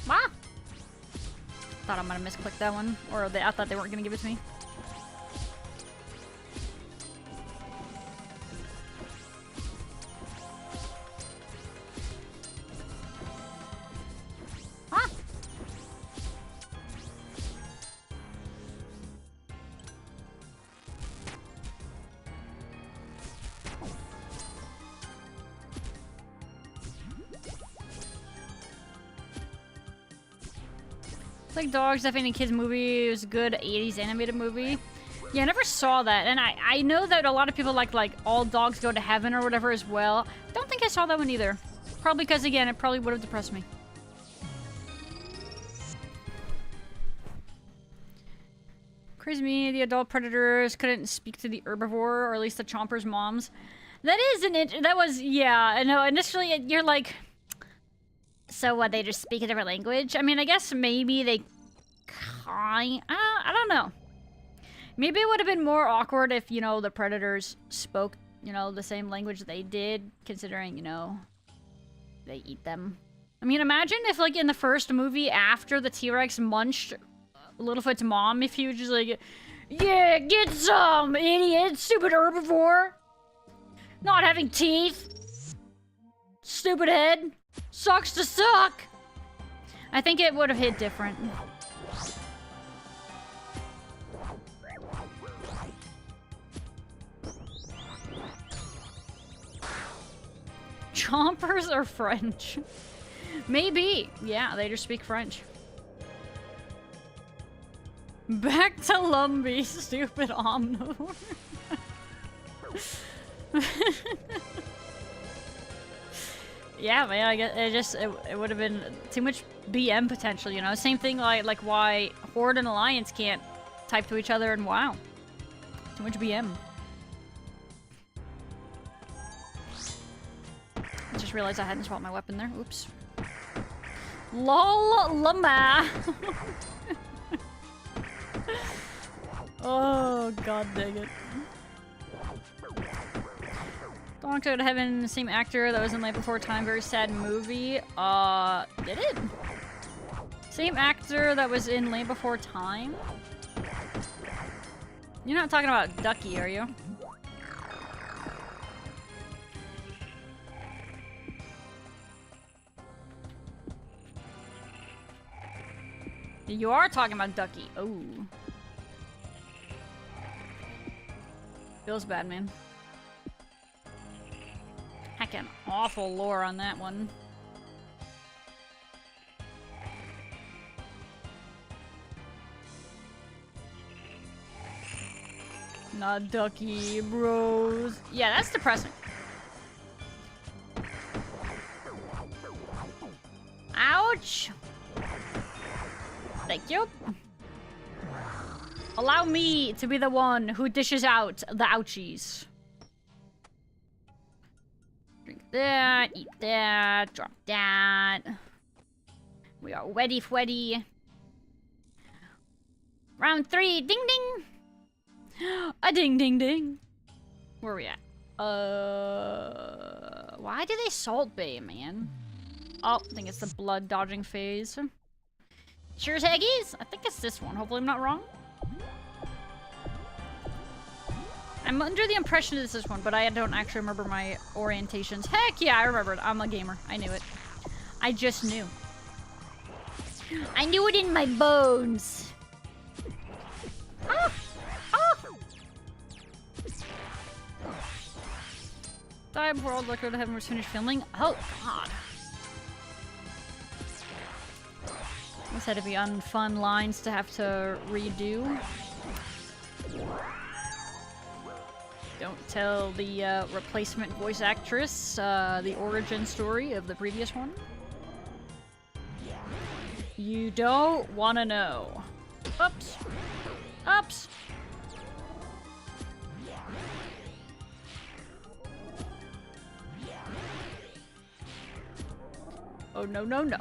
Ah! Thought I might have misclicked that one, or I thought they weren't gonna give it to me. Ah! It's like Dogs, definitely a kids movie. It was a good 80s animated movie. Yeah, I never saw that, and I know that a lot of people like All Dogs Go to Heaven or whatever as well. Don't think I saw that one either. Probably because, again, it probably would have depressed me. Crazy me, the adult predators couldn't speak to the herbivore, or at least the chomper's moms. That is that was, yeah, I know, initially you're like... So what, they just speak a different language? I mean, I guess maybe they I don't know. Maybe it would have been more awkward if, you know, the predators spoke, you know, the same language they did, considering, you know, they eat them. I mean, imagine if, like, in the first movie, after the T-Rex munched Littlefoot's mom, if he was just like, yeah, get some, idiot, stupid herbivore. Not having teeth. Stupid head. Sucks to suck! I think it would have hit different. Chompers are French. Maybe. Yeah, they just speak French. Back to Lumbee, stupid omnivore. Yeah, man, I guess it would have been too much BM potential, you know? Same thing like why Horde and Alliance can't type to each other in WoW. Too much BM. I just realized I hadn't swapped my weapon there. Oops. LOL llama. Oh, god dang it. Don't Go to Heaven, same actor that was in Light Before Time, very sad movie. Did it? Same actor that was in Light Before Time? You're not talking about Ducky, are you? You are talking about Ducky. Oh. Feels bad, man. Heckin' awful lore on that one. Not Ducky, bros. Yeah, that's depressing. Ouch! Thank you. Allow me to be the one who dishes out the ouchies. Drink that, eat that, drop that. We are weddy fweddy. Round 3, ding ding! A ding ding ding. Where are we at? Why do they salt bay, man? Oh, I think it's the blood dodging phase. Cheers, Haggies! I think it's this one. Hopefully I'm not wrong. I'm under the impression it's this one, but I don't actually remember my orientations. Heck yeah, I remember it. I'm a gamer. I knew it. I just knew. I knew it in my bones. Ah! Ah! Die before all Go to Heaven was finished filming. Oh, God. This had to be unfun lines to have to redo. Don't tell the replacement voice actress the origin story of the previous one. You don't want to know. Oops. Oops. Oh, no, no, no.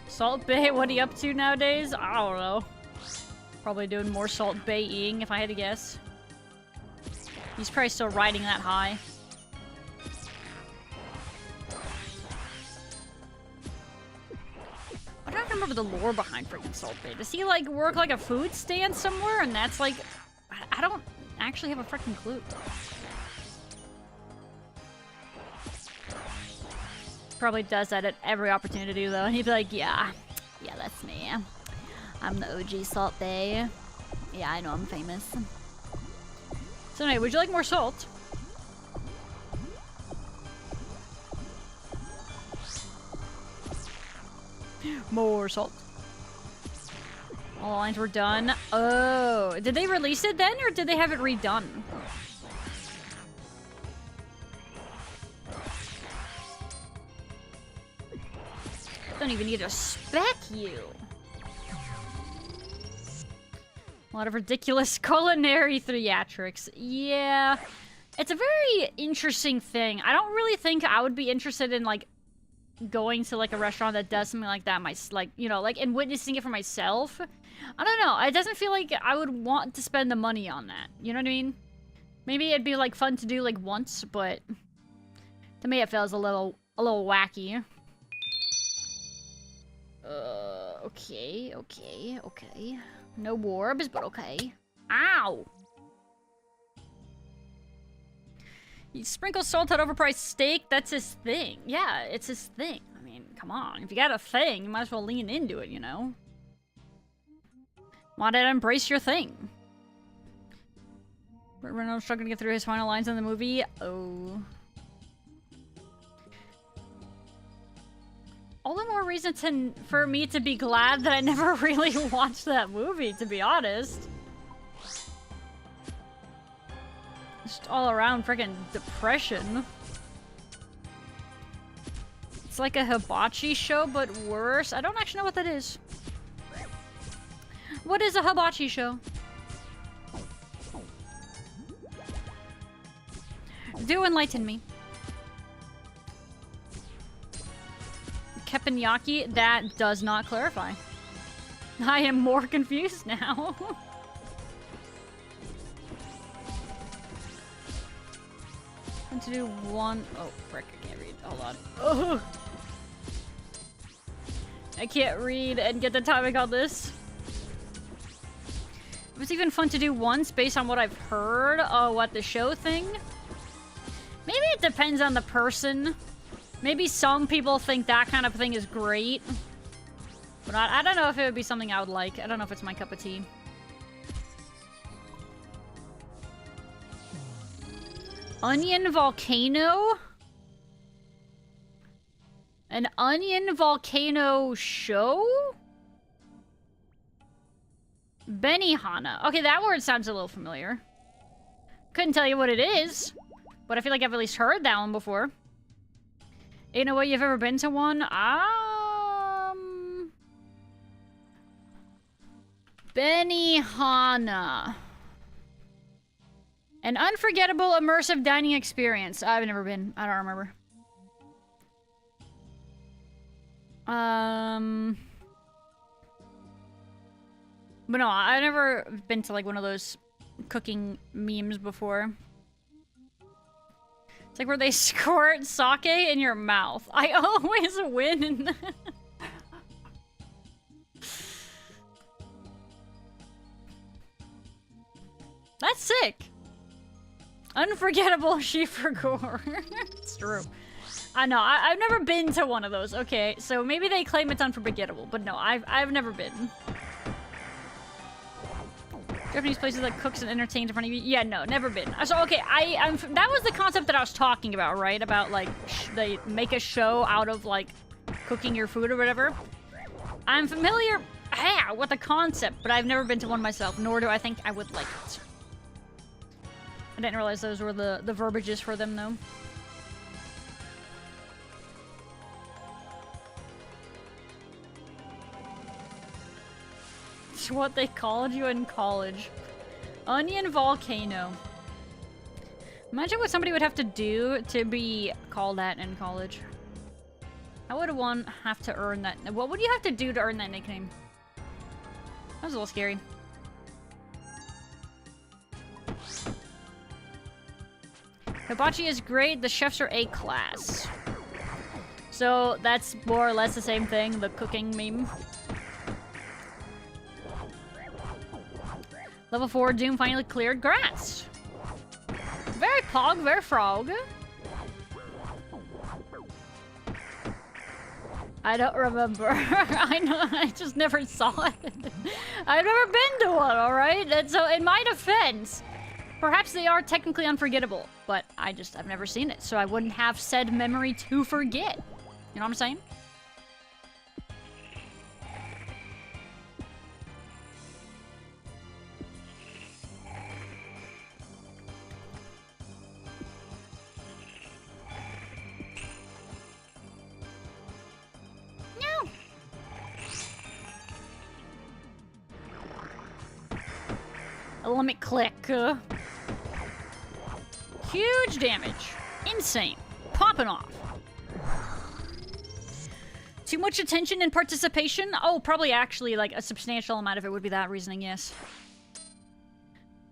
Salt Bay, what are you up to nowadays? I don't know. Probably doing more Salt Bay-ing, if I had to guess. He's probably still riding that high. I don't remember the lore behind freaking Salt Bay. Does he, like, work like a food stand somewhere? And that's, like... I don't actually have a freaking clue. Probably does that at every opportunity, though. And he'd be like, yeah, that's me. I'm the OG Salt Bay. Yeah, I know I'm famous. So anyway, would you like more salt? More salt. All lines were done. Oh, did they release it then, or did they have it redone? Don't even need to spec you. A lot of ridiculous culinary theatrics. Yeah, it's a very interesting thing. I don't really think I would be interested in, like, going to, like, a restaurant that does something like that, and witnessing it for myself. I don't know. It doesn't feel like I would want to spend the money on that. You know what I mean? Maybe it'd be, like, fun to do, like, once, but to me it feels a little wacky. Okay. No warbs, but okay. Ow! He sprinkles salt on overpriced steak, that's his thing. Yeah, it's his thing. I mean, come on. If you got a thing, you might as well lean into it, you know? Why not embrace your thing? Renault's struggling to get through his final lines in the movie. Oh. All the more reason for me to be glad that I never really watched that movie, to be honest. Just all around freaking depression. It's like a hibachi show, but worse. I don't actually know what that is. What is a hibachi show? Do enlighten me. Teppanyaki, that does not clarify. I am more confused now. Want to do one... Oh, frick, I can't read. Hold on. Ugh. I can't read and get the timing on this. It was even fun to do once based on what I've heard. Oh, what, the show thing? Maybe it depends on the person. Maybe some people think that kind of thing is great. But I don't know if it would be something I would like. I don't know if it's my cup of tea. Onion volcano? An onion volcano show? Benihana. Okay, that word sounds a little familiar. Couldn't tell you what it is, but I feel like I've at least heard that one before. Ain't no way you've ever been to one? Benihana. An unforgettable immersive dining experience. I've never been. I don't remember. But no, I've never been to like one of those cooking memes before. It's like where they squirt sake in your mouth. I always win. That's sick. Unforgettable Shifragore. It's true. I know, I've never been to one of those. Okay, so maybe they claim it's unforgettable, but no, I've never been. Japanese places that cooks and entertains in front of you. Yeah, no, never been. So okay, that was the concept that I was talking about, right? About like they make a show out of like cooking your food or whatever. I'm familiar with the concept, but I've never been to one myself, nor do I think I would like it. I didn't realize those were the verbiages for them, though. It's what they called you in college. Onion volcano. Imagine what somebody would have to do to be called that in college. How would one have to earn that? What would you have to do to earn that nickname? That was a little scary. Hibachi is great. The chefs are A-class. So that's more or less the same thing, the cooking meme. Level 4 Doom finally cleared grass. Very pog, very frog. I don't remember. I know, I just never saw it. I've never been to one, alright? And so in my defense, perhaps they are technically unforgettable, but I've never seen it, so I wouldn't have said memory to forget. You know what I'm saying? Let me click. Huge damage. Insane. Popping off. Too much attention and participation? Oh, probably actually like a substantial amount of it would be that reasoning, yes.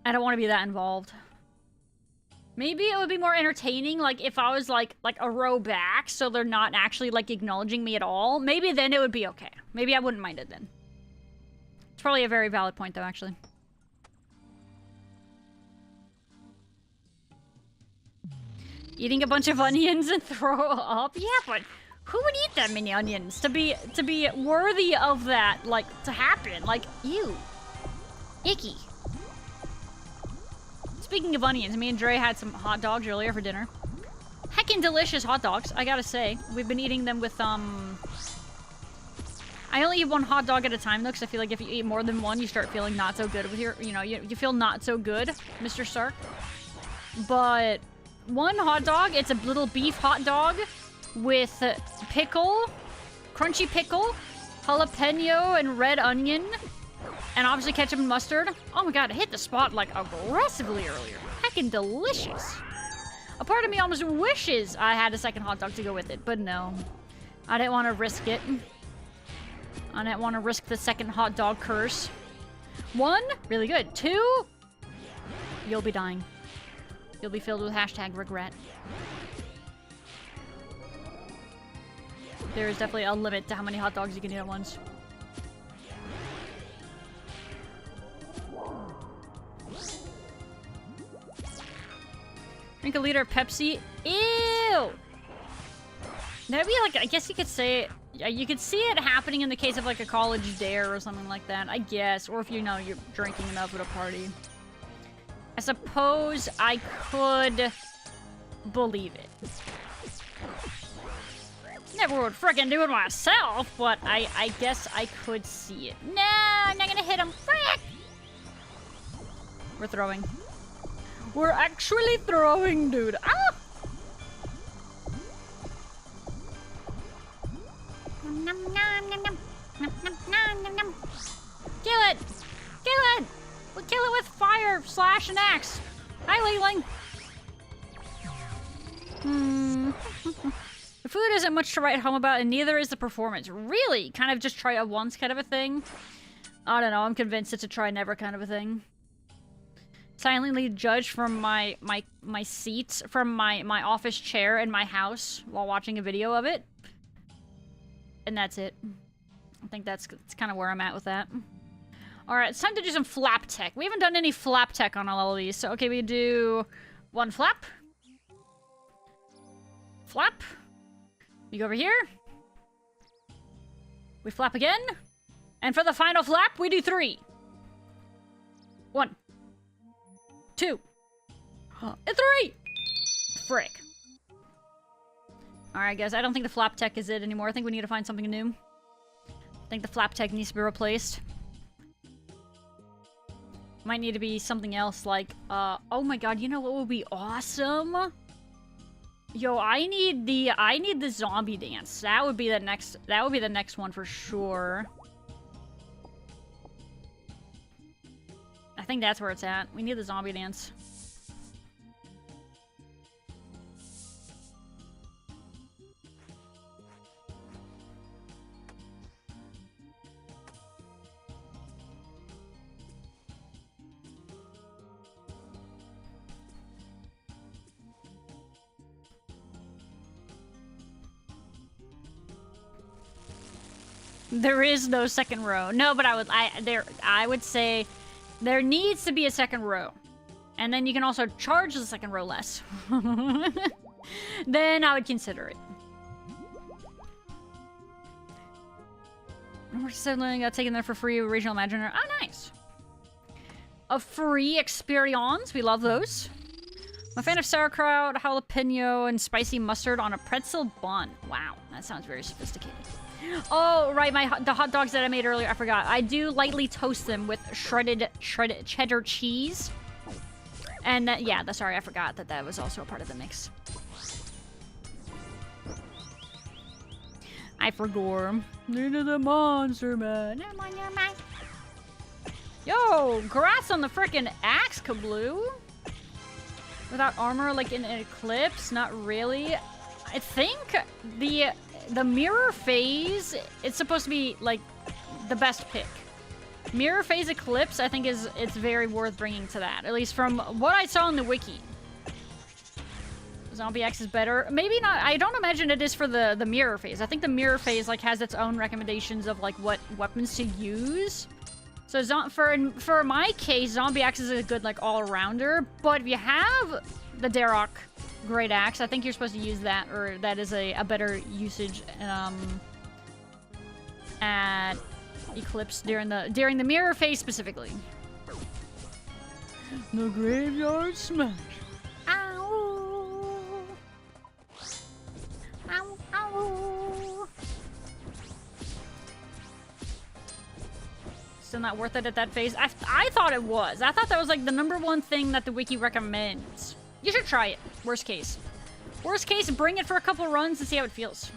I don't want to be that involved. Maybe it would be more entertaining, like if I was like a row back, so they're not actually like acknowledging me at all. Maybe then it would be okay. Maybe I wouldn't mind it then. It's probably a very valid point though, actually. Eating a bunch of onions and throw up? Yeah, but who would eat that many onions to be worthy of that, like, to happen? Like, ew. Icky. Speaking of onions, me and Dre had some hot dogs earlier for dinner. Heckin' delicious hot dogs, I gotta say. We've been eating them with, I only eat one hot dog at a time, though, because I feel like if you eat more than one, you start feeling not so good with your, you know, you feel not so good, Mr. Stark. But one hot dog, it's a little beef hot dog, with pickle, crunchy pickle, jalapeno, and red onion, and obviously ketchup and mustard. Oh my god, I hit the spot like aggressively earlier. Heckin' delicious. A part of me almost wishes I had a second hot dog to go with it, but no. I didn't want to risk it. I didn't want to risk the second hot dog curse. 1, really good. 2, you'll be dying. You'll be filled with hashtag regret. There is definitely a limit to how many hot dogs you can eat at once. Drink a liter of Pepsi. Ew! That'd be like, I guess you could say, you could see it happening in the case of like a college dare or something like that, I guess. Or if you know you're drinking enough at a party. I suppose I could believe it. Never would frickin' do it myself, but I guess I could see it. No, I'm not gonna hit him. Frick! We're throwing. We're actually throwing, dude. Ah! Kill it! Kill it! We'll kill it with fire, slash, and axe. Hi, Leeling. The food isn't much to write home about, and neither is the performance. Really? Kind of just try it once kind of a thing? I don't know. I'm convinced it's a try never kind of a thing. Silently judge from my seat, from my office chair in my house while watching a video of it. And that's it. I think that's kind of where I'm at with that. Alright, it's time to do some flap tech. We haven't done any flap tech on all of these. So, okay, we do 1 flap. Flap. We go over here. We flap again. And for the final flap, we do 3. 1. 2. And 3! Frick. Alright, guys, I don't think the flap tech is it anymore. I think we need to find something new. I think the flap tech needs to be replaced. Might need to be something else like, oh my god, you know what would be awesome? Yo, I need the zombie dance. That would be the next one for sure. I think that's where it's at. We need the zombie dance. There is no second row. No, but I would say there needs to be a second row. And then you can also charge the second row less. Then I would consider it. We're suddenly taking them for free regional imaginer. Oh, nice. A free experience. We love those. I'm a fan of sauerkraut, jalapeno, and spicy mustard on a pretzel bun. Wow, that sounds very sophisticated. Oh, right, the hot dogs that I made earlier, I forgot. I do lightly toast them with shredded cheddar cheese. And yeah, sorry, I forgot that was also a part of the mix. I forgot. Into the monster man. Yo, congrats on the frickin' axe, Kabloo. Without armor, like in an eclipse? Not really. I think the mirror phase, it's supposed to be like the best pick. Mirror phase eclipse, I think it's very worth bringing to that. At least from what I saw in the wiki. Zombie X is better. Maybe not. I don't imagine it is for the mirror phase. I think the mirror phase like has its own recommendations of like what weapons to use. So for my case, Zombie Axe is a good like all-rounder. But if you have the Darok Great Axe, I think you're supposed to use that, or that is a better usage at Eclipse during the mirror phase specifically. The Graveyard Smash. Ow! Ow! Ow! Still not worth it at that phase. I thought it was. I thought that was like the #1 thing that the wiki recommends. You should try it. Worst case. Worst case, bring it for a couple runs and see how it feels.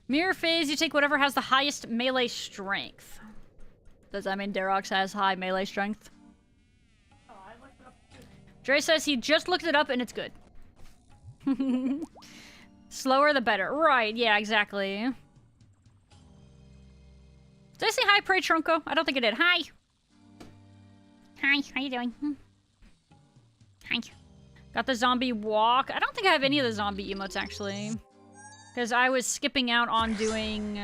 Mirror phase, you take whatever has the highest melee strength. Does that mean Darox has high melee strength? Dre says he just looked it up and it's good. Slower the better. Right, yeah, exactly. Did I say hi, Prey Trunko? I don't think I did. Hi! Hi, how you doing? Hi. Got the zombie walk. I don't think I have any of the zombie emotes, actually. Because I was skipping out on doing...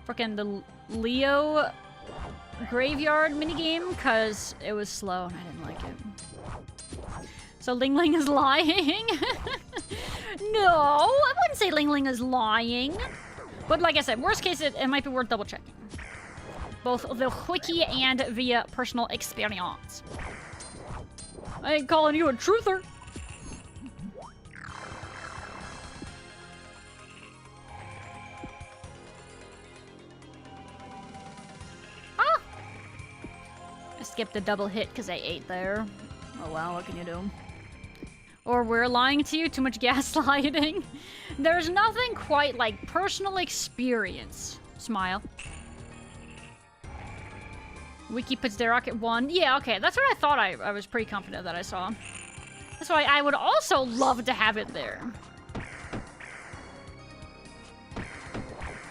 frickin' the Leo graveyard minigame, because it was slow and I didn't like it. So Ling Ling is lying? No, I wouldn't say Ling Ling is lying. But like I said, worst case, it might be worth double checking. Both the wiki and via personal experience. I ain't calling you a truther. Ah! I skipped a double hit because I ate there. Oh well, what can you do? Or we're lying to you, too much gaslighting. There's nothing quite like personal experience. Smile. Wiki puts Derek at 1. Yeah, okay, that's what I thought. I was pretty confident that I saw. That's why I would also love to have it there.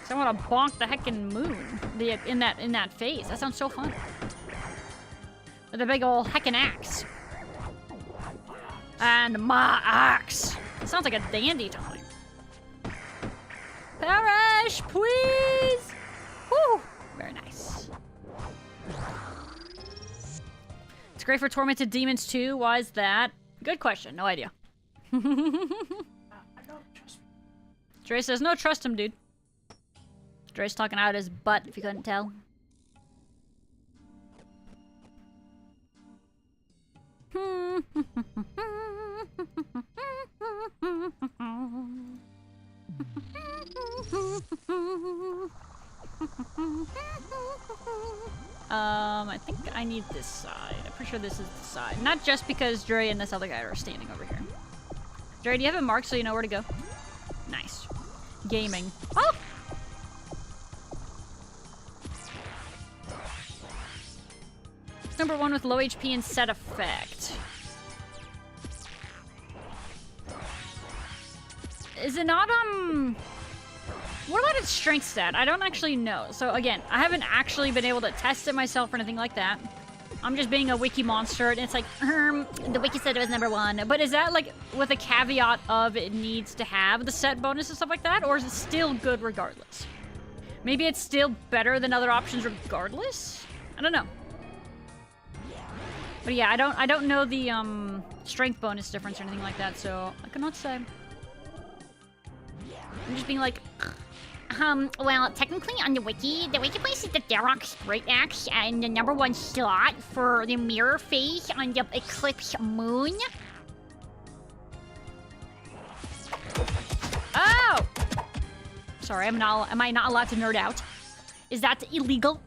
So I want to bonk the heckin' moon in that phase. That sounds so fun. With a big ol' heckin' axe. And my axe. It sounds like a dandy time. Perish, please! Whew! Very nice. It's great for tormented demons too. Why is that? Good question. No idea. Dre says, no, trust him, dude. Dre's talking out his butt, if you couldn't tell. I think I need this side. I'm pretty sure this is the side. Not just because Dre and this other guy are standing over here. Dre, do you have it marked so you know where to go? Nice. Gaming. Oh! Number 1 with low HP and set effect. Is it not, what about its strength stat? I don't actually know. So again, I haven't actually been able to test it myself or anything like that. I'm just being a wiki monster, and it's like, the wiki said it was number 1. But is that like with a caveat of it needs to have the set bonus and stuff like that? Or is it still good regardless? Maybe it's still better than other options regardless? I don't know. But yeah, I don't know the strength bonus difference or anything like that, so I cannot say. I'm just being like, well, technically on the wiki places the Darok's Great Axe in the number 1 slot for the mirror phase on the eclipse moon. Oh! Sorry, am I not allowed to nerd out? Is that illegal?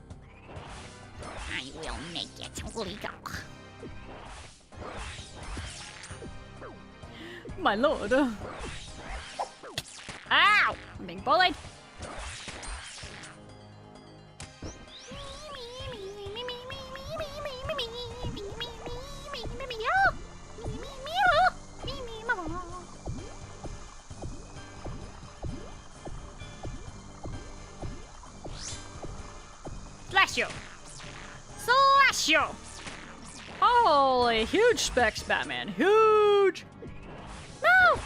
I will make it legal. My lord. Ow! I'm being bullied. Slash you! Slash you! Holy, huge specs, Batman. Huge! No!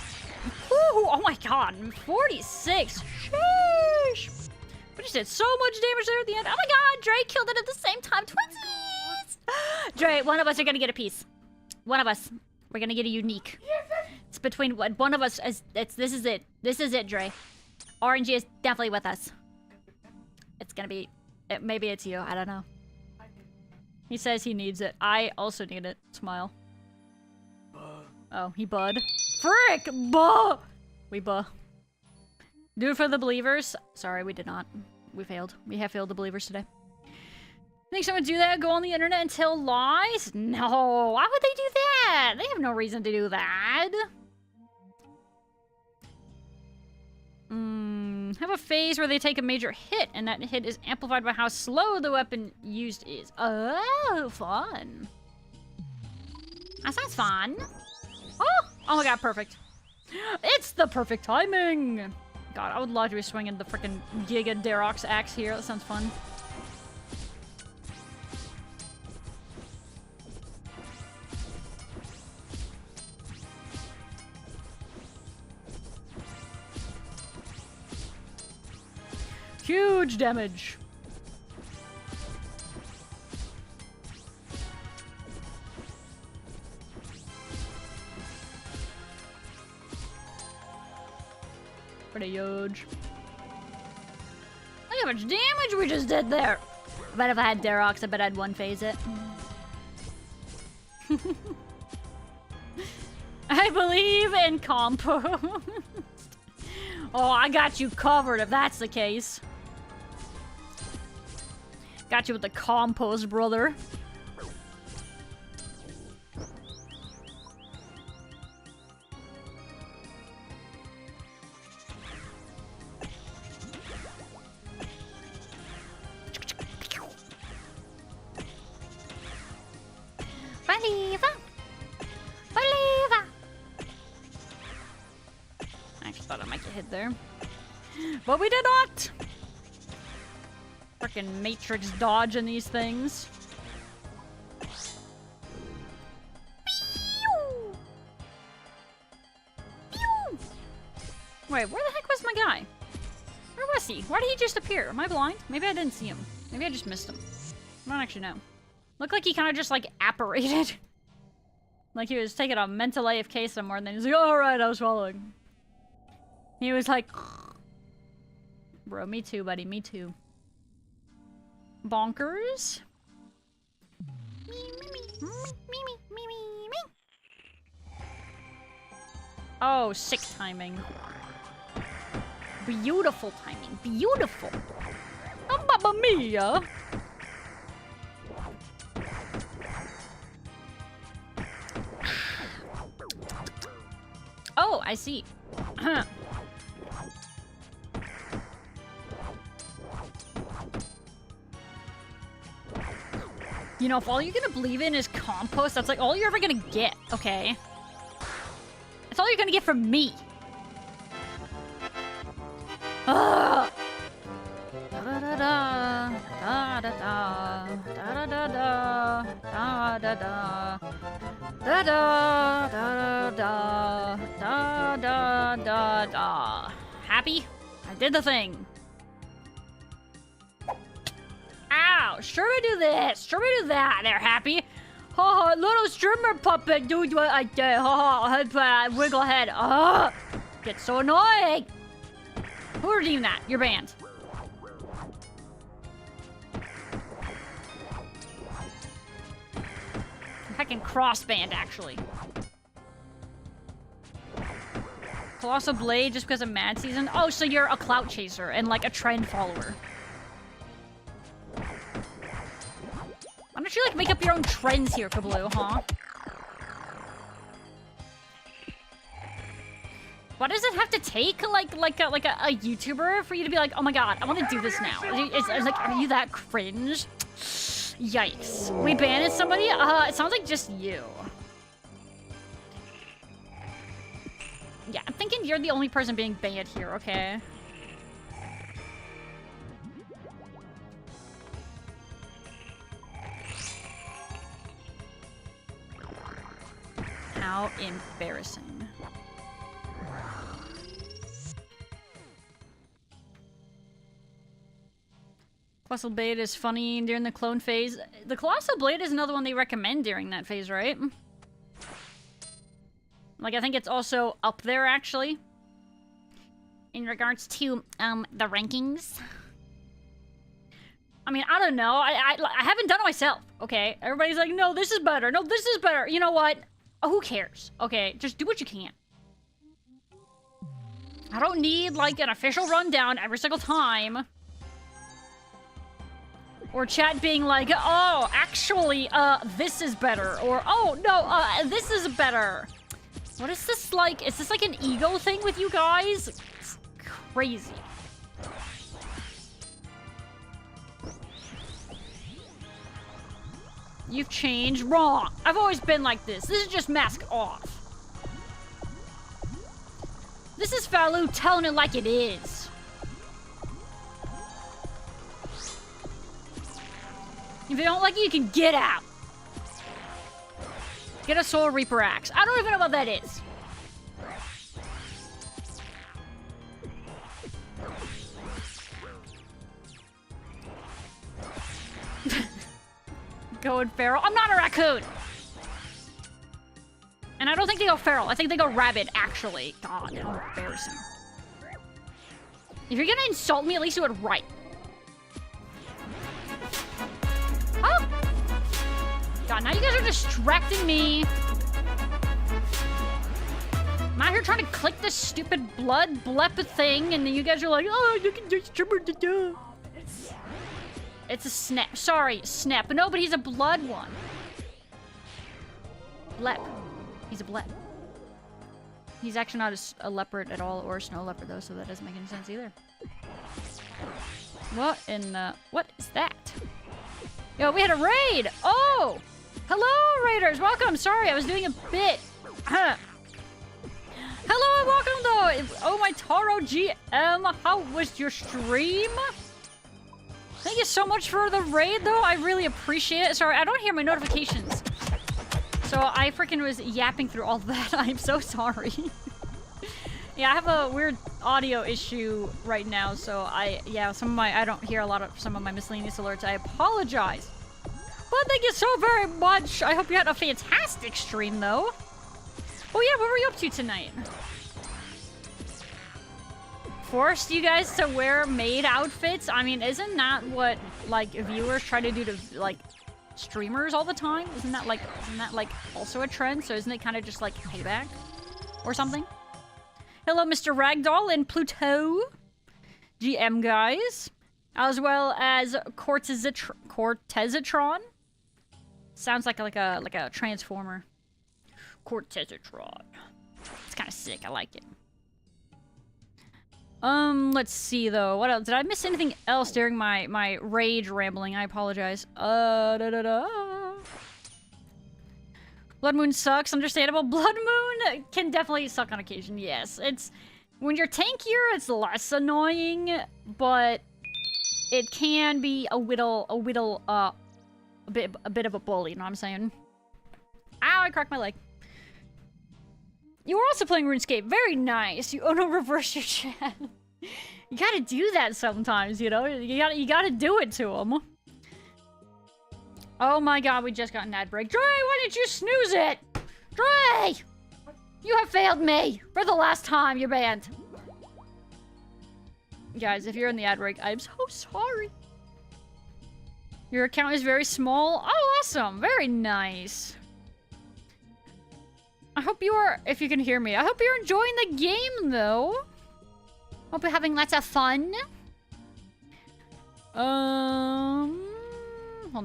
Ooh, oh my god, 46. Sheesh. We just did so much damage there at the end. Oh my god, Dre killed it at the same time. Twinsies! Dre, one of us are gonna get a piece. One of us. We're gonna get a unique. It's between one of us. This is it. This is it, Dre. RNG is definitely with us. It's gonna be... maybe it's you. I don't know. He says he needs it. I also need it. Smile. Oh, he bud. Frick! Buh! We buh. Do it for the believers. Sorry, we did not. We failed. We have failed the believers today. Think someone would do that? Go on the internet and tell lies? No, why would they do that? They have no reason to do that. Have a phase where they take a major hit, and that hit is amplified by how slow the weapon used is. Oh, fun. That sounds fun. Oh my god, perfect. It's the perfect timing. God, I would love to be swinging the freaking Giga Derox axe here. That sounds fun. Huge damage. Pretty huge. Look how much damage we just did there. I bet if I had Derox, I bet I'd one phase it. I believe in compost. Oh, I got you covered if that's the case. Got you with the compost, brother. I actually thought I might get hit there. But we did not! Frickin' Matrix dodging these things. Pew! Pew! Wait, where the heck was my guy? Where was he? Why did he just appear? Am I blind? Maybe I didn't see him. Maybe I just missed him. I don't actually know. Looked like he kind of just, like, apparated. Like he was taking a mental AFK somewhere, and then he's like, alright, I was following. He was like... Bro, me too, buddy, me too. Bonkers? Oh, sick timing. Beautiful timing, beautiful. Mamma mia! Oh, I see. You know, if all you're gonna believe in is compost, that's like all you're ever gonna get, okay? That's all you're gonna get from me. Ugh. Da-da-da-da, da-da-da, da-da-da-da, da-da-da, da-da, da-da-da, da-da-da-da. Happy? I did the thing. Ow! Sure we do this. Sure we do that. They're happy. Ha ha! Little streamer puppet, dude. What I did. Ha ha! Wiggle head. Ah! Get so annoying. Who redeemed that? You're banned. I can cross-band, actually. Colossal Blade just because of Mad Season? Oh, so you're a clout chaser and, like, a trend follower. Why don't you, like, make up your own trends here, Kabloo, huh? What does it have to take, like a YouTuber for you to be like, oh my god, I want to do this now? It's like, are you that cringe? Yikes. We banned somebody? It sounds like just you. Yeah, I'm thinking you're the only person being banned here, okay? How embarrassing. Colossal Blade is funny during the clone phase. The Colossal Blade is another one they recommend during that phase, right? Like, I think it's also up there, actually. In regards to, the rankings. I mean, I don't know. I haven't done it myself, okay? Everybody's like, no, this is better. No, this is better. You know what? Oh, who cares? Okay, just do what you can. I don't need, like, an official rundown every single time. Or chat being like, oh, actually, this is better. Or, oh, no, this is better. What is this like? Is this like an ego thing with you guys? It's crazy. You've changed. Wrong. I've always been like this. This is just mask off. This is Faloo telling it like it is. If you don't like it, you can get out. Get a Soul Reaper axe. I don't even know what that is. Going feral. I'm not a raccoon. And I don't think they go feral. I think they go rabid, actually. God, how embarrassing. If you're gonna insult me, at least do it right. Oh! God, now you guys are distracting me. I'm out here trying to click this stupid blood blep thing, and then you guys are like, oh, you can just It's a snap. Sorry, snap. No, but he's a blood one. Blep. He's a blep. He's actually not a leopard at all, or a snow leopard, though, so that doesn't make any sense either. What in the... What is that? Yo, we had a raid! Oh! Hello, raiders! Welcome! Sorry, I was doing a bit. Hello and welcome, though! Oh, my Taro GM! How was your stream? Thank you so much for the raid, though. I really appreciate it. Sorry, I don't hear my notifications. So I freaking was yapping through all that. I'm so sorry. Yeah, I have a weird audio issue right now, so I don't hear a lot of some of my miscellaneous alerts. I apologize. But thank you so very much. I hope you had a fantastic stream, though. Oh yeah, what were you up to tonight? Forced you guys to wear maid outfits? I mean, isn't that what, like, viewers try to do to, like, streamers all the time? Isn't that, like, also a trend? So isn't it kind of just, like, payback? Or something? Hello, Mr. Ragdoll and Pluto. GM, guys. As well as Cortezatron. Sounds like a transformer. Cortezatron. It's kind of sick. I like it. Let's see, though. What else? Did I miss anything else during my rage rambling? I apologize. Blood Moon sucks. Understandable. Blood Moon can definitely suck on occasion. Yes, it's... When you're tankier, it's less annoying, but it can be a bit of a bully, you know what I'm saying? Ow, I cracked my leg. You were also playing RuneScape. Very nice. You no reverse your chat. You gotta do that sometimes, you know? You gotta do it to them. Oh my god, we just got an ad break. Dre, why didn't you snooze it? Dre! You have failed me! For the last time, you're banned. Guys, if you're in the ad break, I'm so sorry. Your account is very small. Oh, awesome. Very nice. I hope you are, if you can hear me, I hope you're enjoying the game, though. Hope you're having lots of fun. Hold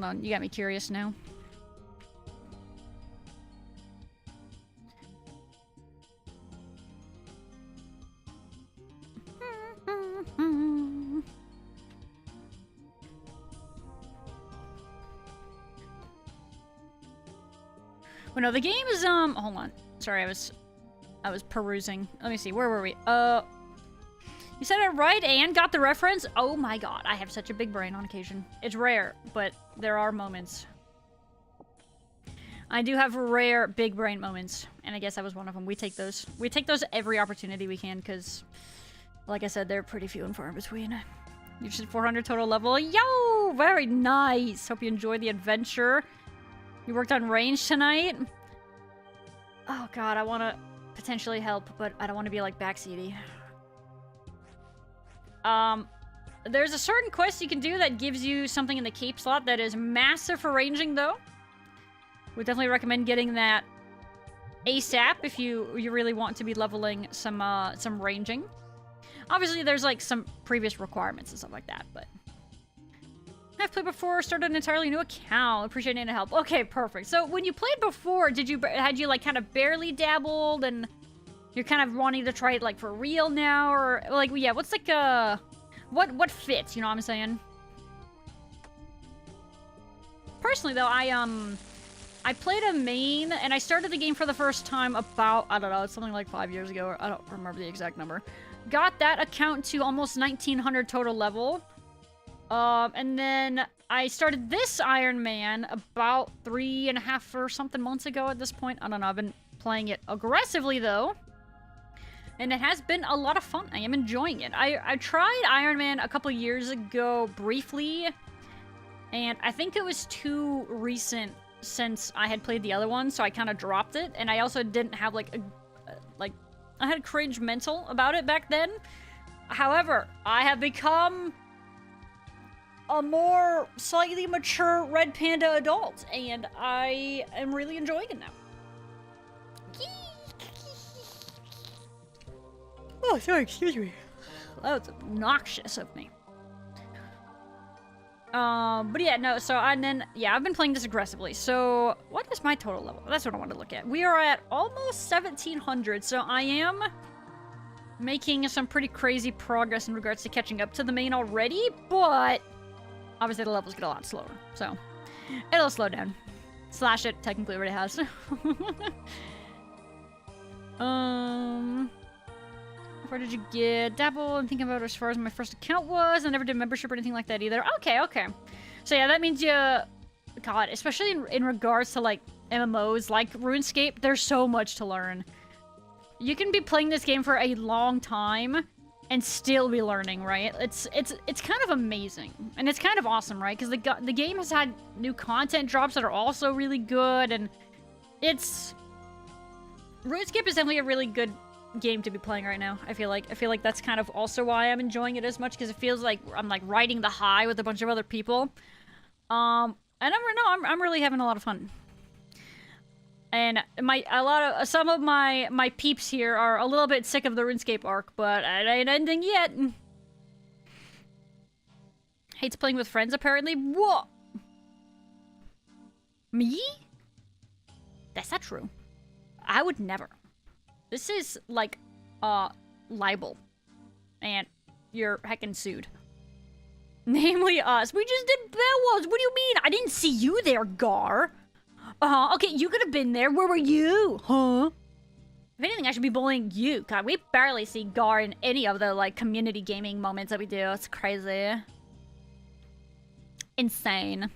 on, you got me curious now. Well, no, the game is, hold on. Sorry, I was perusing. Let me see, where were we? You said it right and got the reference? Oh my god, I have such a big brain on occasion. It's rare, but there are moments. I do have rare big brain moments, and I guess that was one of them. We take those. We take those every opportunity we can, because, like I said, they're pretty few and far in between. You just 400 total level. Yo! Very nice! Hope you enjoyed the adventure. You worked on range tonight? Oh god, I want to potentially help, but I don't want to be, like, backseaty. There's a certain quest you can do that gives you something in the cape slot that is massive for ranging, though. Would definitely recommend getting that ASAP if you really want to be leveling some ranging. Obviously, there's, like, some previous requirements and stuff like that, but... I've played before, started an entirely new account. Appreciate any help. Okay, perfect. So when you played before, had you like kind of barely dabbled and you're kind of wanting to try it like for real now, or like, yeah, what's like what fits, you know what I'm saying? Personally though, I played a main and I started the game for the first time about, I don't know, it's something like 5 years ago, or I don't remember the exact number. Got that account to almost 1900 total level. And then I started this Iron Man about 3.5 or something months ago at this point. I don't know, I've been playing it aggressively though. And it has been a lot of fun. I am enjoying it. I tried Iron Man a couple years ago briefly. And I think it was too recent since I had played the other one, so I kind of dropped it. And I also didn't have like I had cringe mental about it back then. However, I have become a more slightly mature Red Panda adult, and I am really enjoying it now. Oh, sorry, excuse me. That was obnoxious of me. But yeah, no, so, and then, yeah, I've been playing this aggressively. So, what is my total level? That's what I want to look at. We are at almost 1700, so I am making some pretty crazy progress in regards to catching up to the main already, but obviously the levels get a lot slower, so it'll slow down. Slash it technically already has. Where did you get? Dabble, I'm thinking about it as far as my first account was. I never did membership or anything like that either. Okay, okay. So yeah, that means you... God, especially in regards to, like, MMOs, like RuneScape, there's so much to learn. You can be playing this game for a long time and still be learning, right? It's kind of amazing. And it's kind of awesome, right? Because the game has had new content drops that are also really good, and it's... RuneScape is definitely a really good game to be playing right now. I feel like that's kind of also why I'm enjoying it as much, because it feels like I'm like riding the high with a bunch of other people. And I'm really having a lot of fun. And some of my peeps here are a little bit sick of the RuneScape arc, but it ain't ending yet. Hates playing with friends apparently. Whoa. Me? That's not true. I would never. This is, like, libel. And you're heckin' sued. Namely us. We just did Belwas. What do you mean? I didn't see you there, Gar. Okay, you could have been there. Where were you? Huh? If anything, I should be bullying you. God, we barely see Gar in any of the, like, community gaming moments that we do. It's crazy. Insane.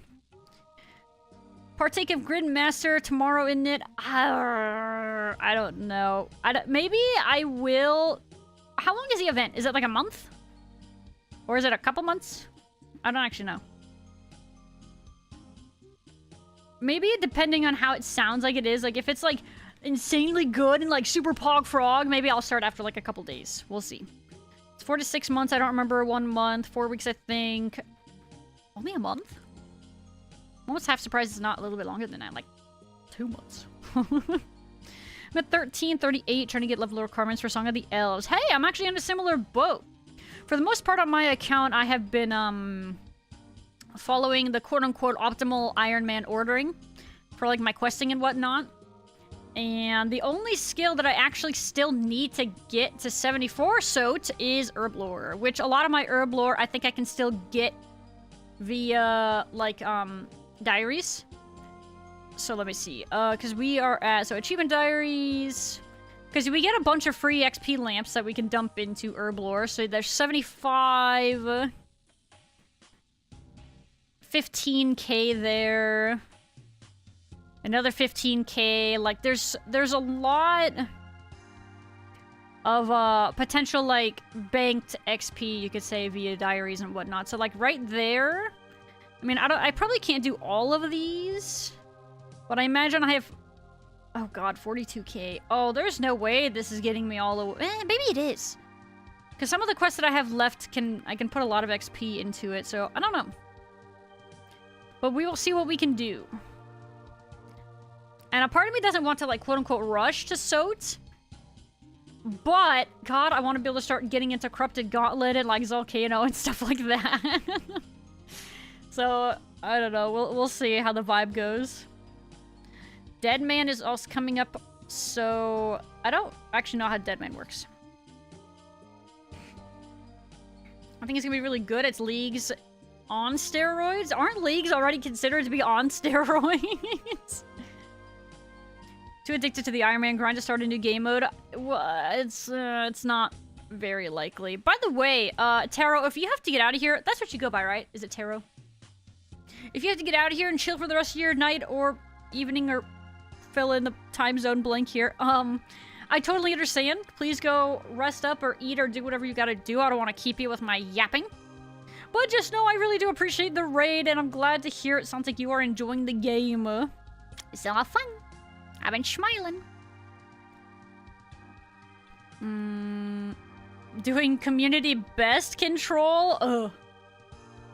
Partake of Gridmaster tomorrow, isn't it? I don't know. Maybe I will... How long is the event? Is it like a month? Or is it a couple months? I don't actually know. Maybe depending on how it sounds like it is. Like, if it's, like, insanely good and, like, super pog frog, maybe I'll start after, like, a couple days. We'll see. It's 4 to 6 months. I don't remember. 1 month. 4 weeks, I think. Only a month? I'm almost half surprised it's not a little bit longer than that, like 2 months. I'm at 1338, trying to get level requirements for Song of the Elves. Hey, I'm actually in a similar boat. For the most part on my account, I have been following the quote-unquote optimal Iron Man ordering for like my questing and whatnot. And the only skill that I actually still need to get to 74 SOT is Herb Lore, which a lot of my Herb Lore I think I can still get via like diaries. So let me see, because we are at, so achievement diaries, because we get a bunch of free XP lamps that we can dump into Herb Lore. So there's 75, 15k there, another 15k, like there's a lot of potential like banked XP, you could say, via diaries and whatnot. So like right there, I mean, I probably can't do all of these, but I imagine I have, oh god, 42k. Oh, there's no way this is getting me all the way. Maybe it is, because some of the quests that I have left I can put a lot of XP into it. So I don't know, but we will see what we can do. And a part of me doesn't want to like quote unquote rush to SOT, but god, I want to be able to start getting into Corrupted Gauntlet and like Volcano and stuff like that. So, I don't know. We'll see how the vibe goes. Dead Man is also coming up, so I don't actually know how Dead Man works. I think it's gonna be really good. It's leagues on steroids. Aren't leagues already considered to be on steroids? Too addicted to the Iron Man grind to start a new game mode? Well, it's not very likely. By the way, Taro, if you have to get out of here, that's what you go by, right? Is it Taro? If you have to get out of here and chill for the rest of your night or evening or fill in the time zone blank here, I totally understand. Please go rest up or eat or do whatever you gotta do. I don't want to keep you with my yapping. But just know I really do appreciate the raid and I'm glad to hear it. Sounds like you are enjoying the game. It's a lot of fun. I've been smiling. Doing community best control?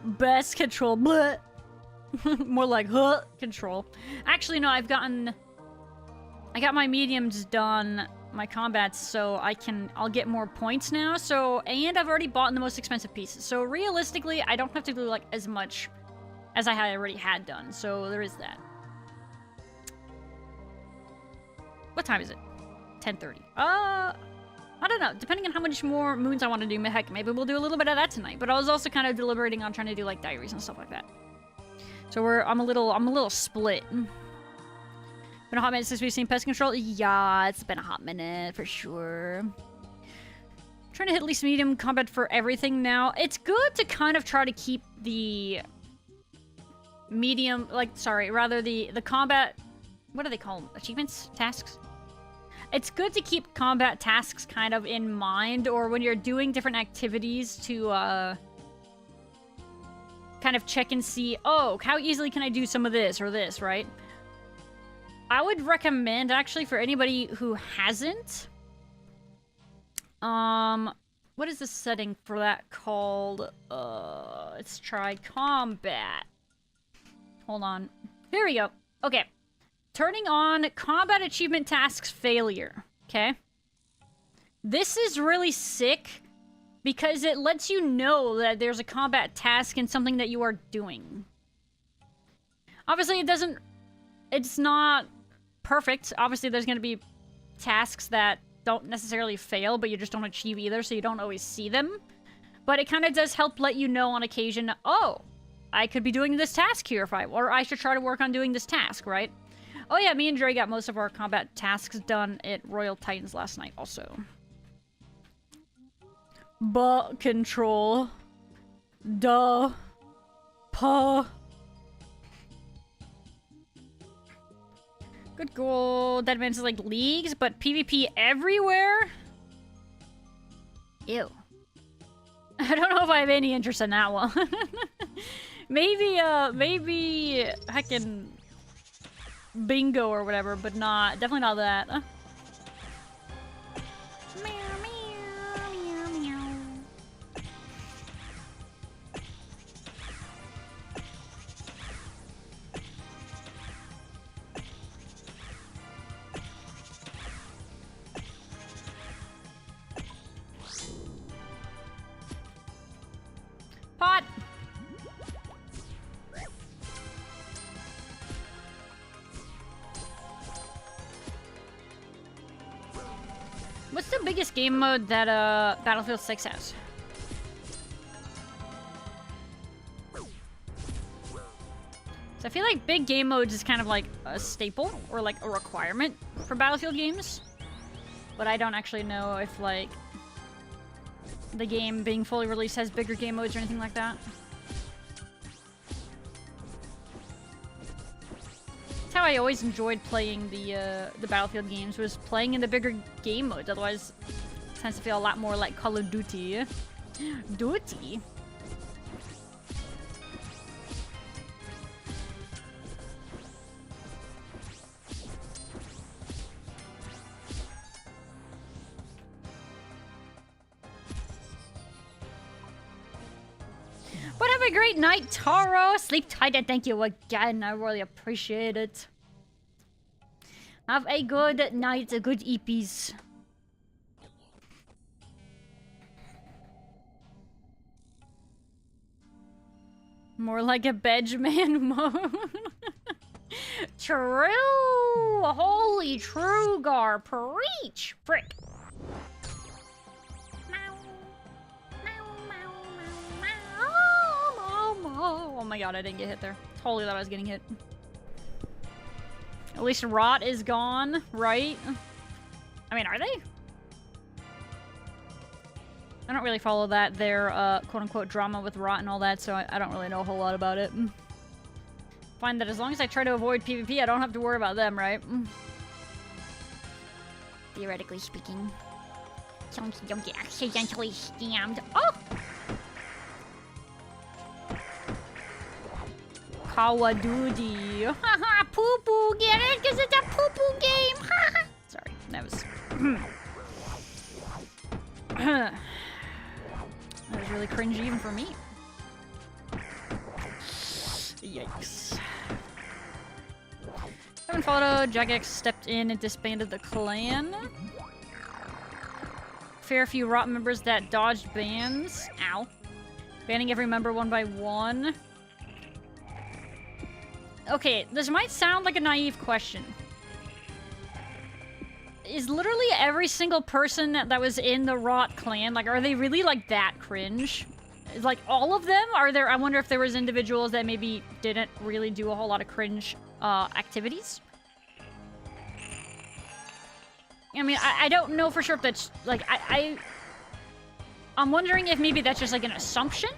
Best control. Bleh. More like, control. Actually, no, I got my mediums done, my combats, so I'll get more points now, so, and I've already bought the most expensive pieces, so realistically, I don't have to do, like, as much as I already had done, so there is that. What time is it? 10:30. I don't know, depending on how much more moons I want to do, heck, maybe we'll do a little bit of that tonight, but I was also kind of deliberating on trying to do, like, diaries and stuff like that. So I'm a little split. Been a hot minute since we've seen pest control. Yeah, it's been a hot minute for sure. Trying to hit at least medium combat for everything now. It's good to kind of try to keep the medium, the combat. What do they call them? Achievements? Tasks? It's good to keep combat tasks kind of in mind, or when you're doing different activities to kind of check and see, oh, how easily can I do some of this or this, right? I would recommend, actually, for anybody who hasn't, what is the setting for that called? Let's try combat. Hold on. Here we go. Okay. Turning on combat achievement tasks failure. Okay. This is really sick because it lets you know that there's a combat task in something that you are doing. Obviously, it's not perfect. Obviously, there's going to be tasks that don't necessarily fail, but you just don't achieve either, so you don't always see them. But it kind of does help let you know on occasion, oh, I could be doing this task here or I should try to work on doing this task, right? Oh yeah, me and Dre got most of our combat tasks done at Royal Titans last night also. Butt control. Duh. Puh. Good goal. That means like leagues, but PvP everywhere? Ew. I don't know if I have any interest in that one. maybe heckin' bingo or whatever, but definitely not that. Pot! What's the biggest game mode that Battlefield 6 has? So I feel like big game modes is kind of like a staple or like a requirement for Battlefield games. But I don't actually know if like the game being fully released has bigger game modes or anything like that. That's how I always enjoyed playing the Battlefield games, was playing in the bigger game modes. Otherwise, it tends to feel a lot more like Call of Duty. Duty? But have a great night, Taro. Sleep tight and thank you again. I really appreciate it. Have a good night, a good EPs. More like a Benjamin mode. True! Holy true, Gar. Preach! Frick. Oh my god, I didn't get hit there. Totally thought I was getting hit. At least Rot is gone, right? I mean, are they? I don't really follow their quote-unquote drama with Rot and all that, so I don't really know a whole lot about it. Find that as long as I try to avoid PvP, I don't have to worry about them, right? Theoretically speaking. Don't get accidentally scammed. Oh! Kawadoody. Haha, poo-poo, get it? Because it's a poo-poo game. Haha. Sorry, that was... that was really cringy even for me. Yikes. Haven't followed. Jagex stepped in and disbanded the clan. Fair few Rot members that dodged bans. Ow. Banning every member one by one. Okay, this might sound like a naive question. Is literally every single person that was in the Rot clan, like, are they really, like, that cringe? Like, all of them? Are there... I wonder if there was individuals that maybe didn't really do a whole lot of cringe, activities? I mean, I don't know for sure if that's... Like, I'm wondering if maybe that's just, like, an assumption?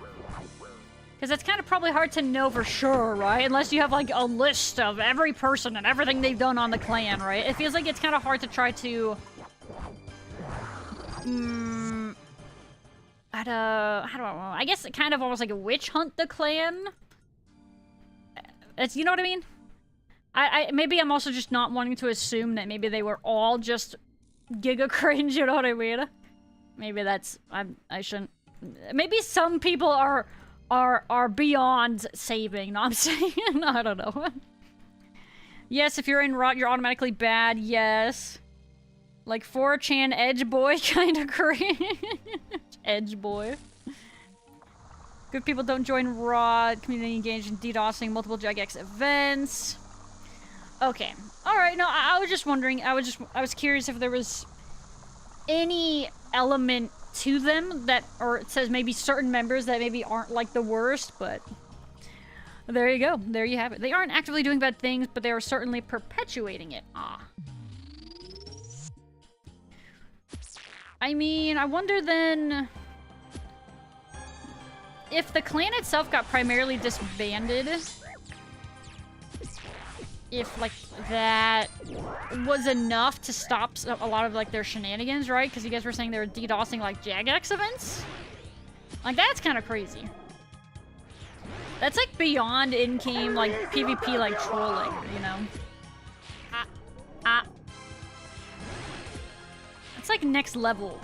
Because it's kind of probably hard to know for sure, right? Unless you have, like, a list of every person and everything they've done on the clan, right? It feels like it's kind of hard to try to... how do I know? I guess it kind of almost like a witch hunt the clan. It's, you know what I mean? Maybe I'm also just not wanting to assume that maybe they were all just giga cringe, you know what I mean? Maybe that's... I shouldn't... Maybe some people are beyond saving. No, I'm saying... I don't know. Yes, if you're in Rot, you're automatically bad. Yes. Like 4chan Edge Boy kind of cringe. Edge Boy. Good people don't join Rot. Community engaged in DDoSing multiple Jagex events. Okay. Alright, no, I was just wondering. I was curious if there was any element to them that, or it says maybe certain members that maybe aren't like the worst, but there you go. There you have it. They aren't actively doing bad things, but they are certainly perpetuating it. Ah. I mean, I wonder then if the clan itself got primarily disbanded, if like that was enough to stop a lot of like their shenanigans, right? Because you guys were saying they were DDoSing like Jagex events. Like that's kind of crazy. That's like beyond in-game like PvP like trolling, you know? It's like next level.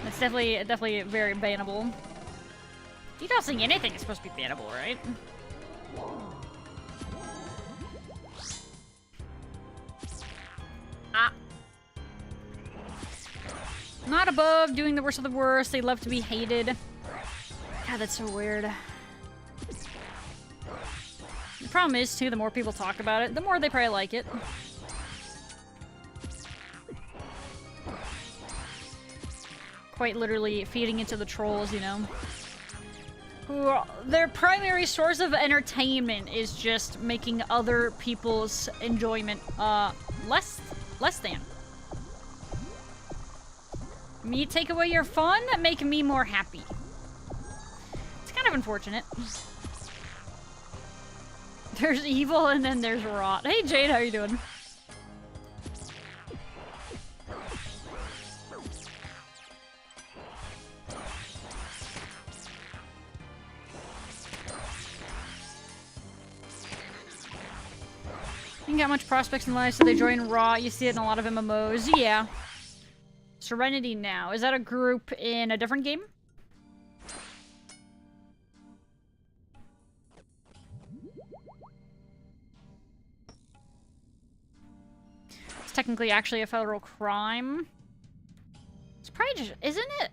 It's definitely very bannable. DDoSing anything is supposed to be bannable, right? Not above doing the worst of the worst. They love to be hated. God, that's so weird. The problem is, too, the more people talk about it, the more they probably like it. Quite literally feeding into the trolls, you know? Who their primary source of entertainment is just making other people's enjoyment, less than. Me take away your fun, make me more happy. It's kind of unfortunate. There's evil and then there's Rot. Hey Jade, how you doing? You got much prospects in life, so they join Rot. You see it in a lot of MMOs. Yeah. Serenity now. Is that a group in a different game? It's technically actually a federal crime. It's probably just... Isn't it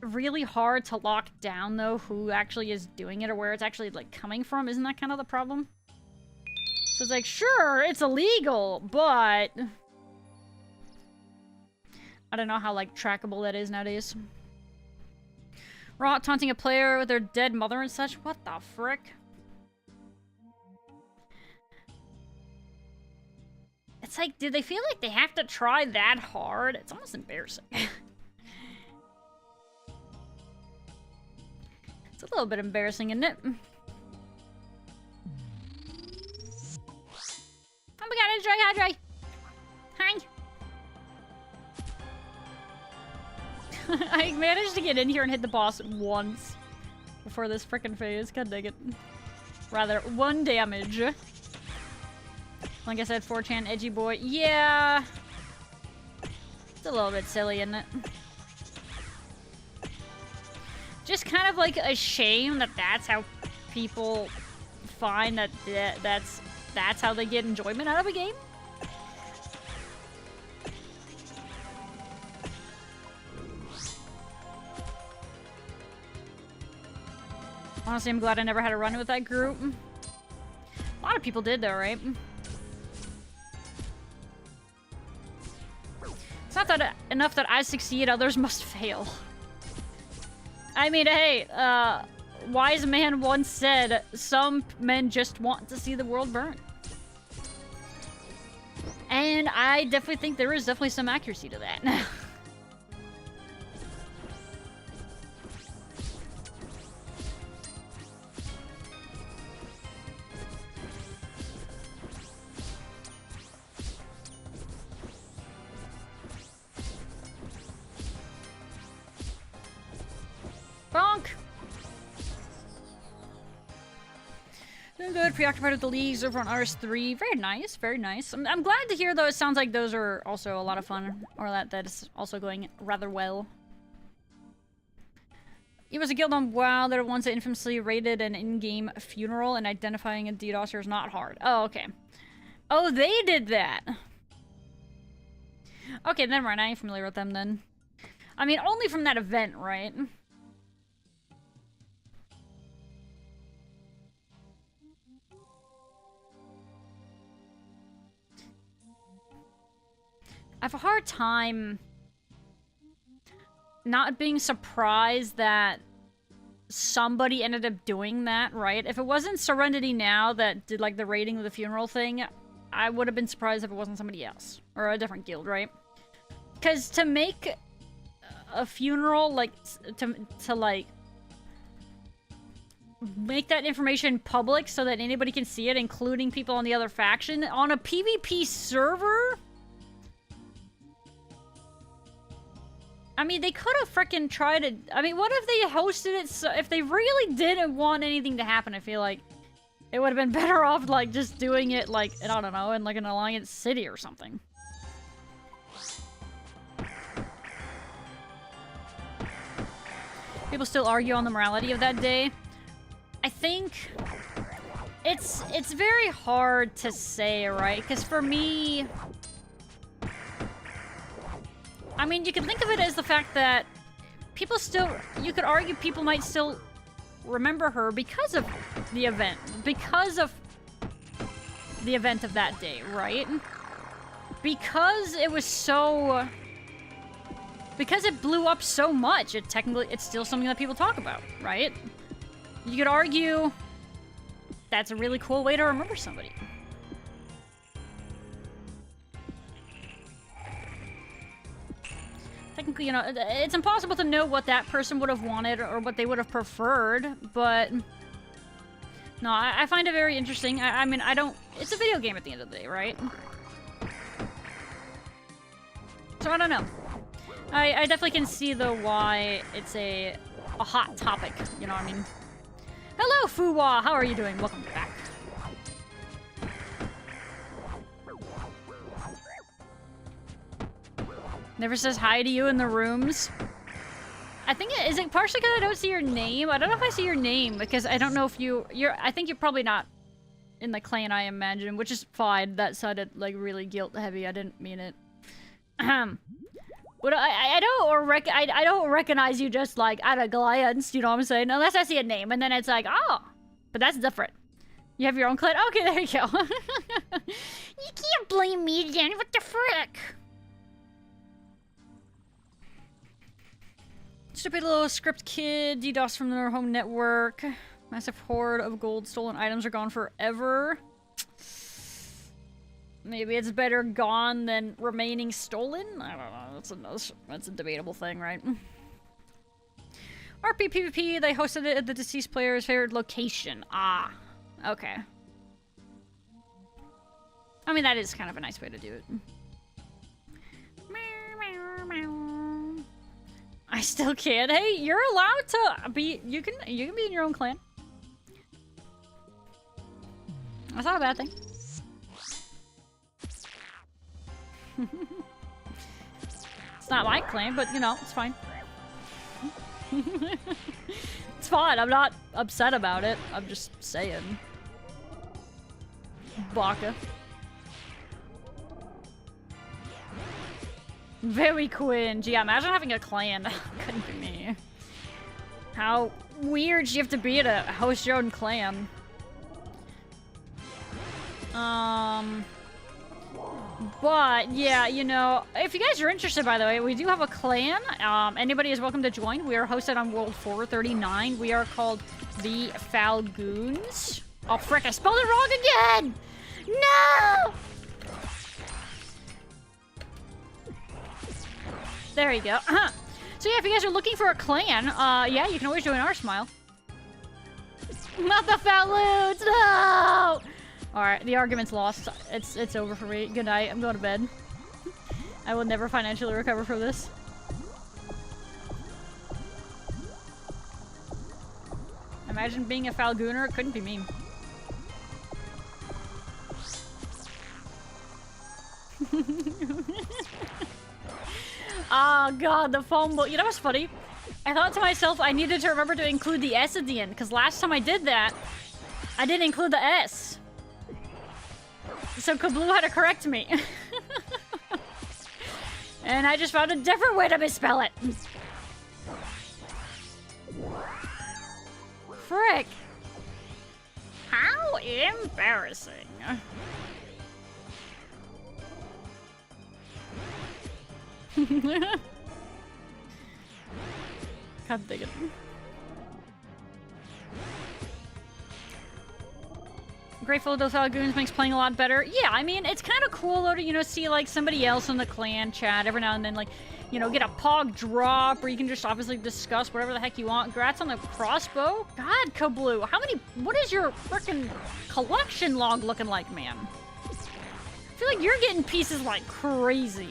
really hard to lock down, though, who actually is doing it or where it's actually, like, coming from. Isn't that kind of the problem? So it's like, sure, it's illegal, but... I don't know how, like, trackable that is nowadays. Raw taunting a player with their dead mother and such? What the frick? It's like, do they feel like they have to try that hard? It's almost embarrassing. It's a little bit embarrassing, isn't it? Oh my god, Andre! Hi! I managed to get in here and hit the boss once before this frickin' phase. God dang it. Rather, 1 damage. Like I said, 4chan edgy boy. Yeah! It's a little bit silly, isn't it? Just kind of like a shame that that's how people find that that's how they get enjoyment out of a game. Honestly, I'm glad I never had to run with that group. A lot of people did, though, right? It's not that enough that I succeed, others must fail. I mean, hey, wise man once said, some men just want to see the world burn. And I definitely think there is definitely some accuracy to that. Bonk! Doing good, preoccupied with the leagues over on RS3. Very nice, very nice. I'm glad to hear, though, it sounds like those are also a lot of fun. Or that is also going rather well. It was a guild on WoW that once infamously raided an in-game funeral, and identifying a DDoSer is not hard. Oh, okay. Oh, they did that! Okay, never mind. I ain't familiar with them, then. I mean, only from that event, right? I have a hard time not being surprised that somebody ended up doing that, right? If it wasn't Serenity Now that did, like, the raiding of the funeral thing, I would have been surprised if it wasn't somebody else. Or a different guild, right? Because to make a funeral, like, to like, make that information public so that anybody can see it, including people on the other faction, on a PvP server? I mean, they could have frickin' tried it. I mean, what if they hosted it so... If they really didn't want anything to happen, I feel like it would have been better off, like, just doing it, like, I don't know, in, like, an Alliance city or something. People still argue on the morality of that day. I think it's very hard to say, right? Because for me... I mean, you can think of it as the fact that people still... You could argue people might still remember her because of the event. Because of the event of that day, right? Because it was so... Because it blew up so much, it's still something that people talk about, right? You could argue that's a really cool way to remember somebody. Technically, you know, it's impossible to know what that person would have wanted or what they would have preferred, but... No, I find it very interesting. I mean, I don't... It's a video game at the end of the day, right? So, I don't know. I definitely can see, though, why it's a hot topic, you know what I mean? Hello, Fuwa! How are you doing? Welcome back. Never says hi to you in the rooms. I think is it partially because I don't see your name? I don't know if I see your name because I don't know if you're I think you're probably not in the clan, I imagine, which is fine. That sounded like really guilt heavy. I didn't mean it. What I don't recognize you just like at a glance, you know what I'm saying? Unless I see a name and then it's like, oh, but that's different. You have your own clan? Okay, there you go. You can't blame me again. What the frick? Stupid little script kid, DDoS from their home network. Massive hoard of gold stolen items are gone forever. Maybe it's better gone than remaining stolen? I don't know. That's a debatable thing, right? RP PvP, they hosted it at the deceased player's favorite location. Ah, okay. I mean, that is kind of a nice way to do it. I still can't. Hey, you're allowed to be. You can be in your own clan. That's not a bad thing. It's not my clan, but you know, it's fine. It's fine. I'm not upset about it. I'm just saying. Baka. Very cringe. Yeah, imagine having a clan. Couldn't be me. How weird you have to be to host your own clan. But yeah, you know, if you guys are interested, by the way, we do have a clan. Anybody is welcome to join. We are hosted on World 439. We are called the Falgoons. Oh frick, I spelled it wrong again! No! There you go. So yeah, if you guys are looking for a clan, yeah, you can always join our smile. Not the Faloo! No! Alright, the argument's lost. It's over for me. Good night. I'm going to bed. I will never financially recover from this. Imagine being a Falgooner. It couldn't be me. Oh god, the phone book. You know what's funny? I thought to myself I needed to remember to include the S at the end, because last time I did that, I didn't include the S. So Kabloo had to correct me. And I just found a different way to misspell it. Frick. How embarrassing. Can't dig it. Grateful to Falgoons makes playing a lot better. Yeah, I mean, it's kind of cool though to, you know, see like somebody else in the clan chat every now and then, like, you know, get a pog drop, or you can just obviously discuss whatever the heck you want. Congrats on the crossbow. God, Kabloo, what is your frickin' collection log looking like, man? I feel like you're getting pieces like crazy.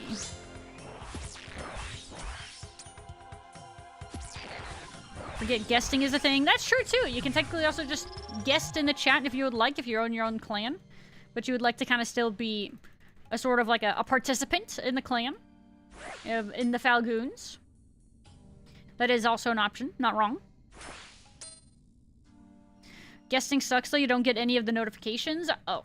Forget guesting is a thing. That's true too. You can technically also just guest in the chat if you would like, if you're on your own clan. But you would like to kind of still be a sort of like a participant in the clan. In the Falgoons. That is also an option. Not wrong. Guesting sucks though. You don't get any of the notifications. Oh.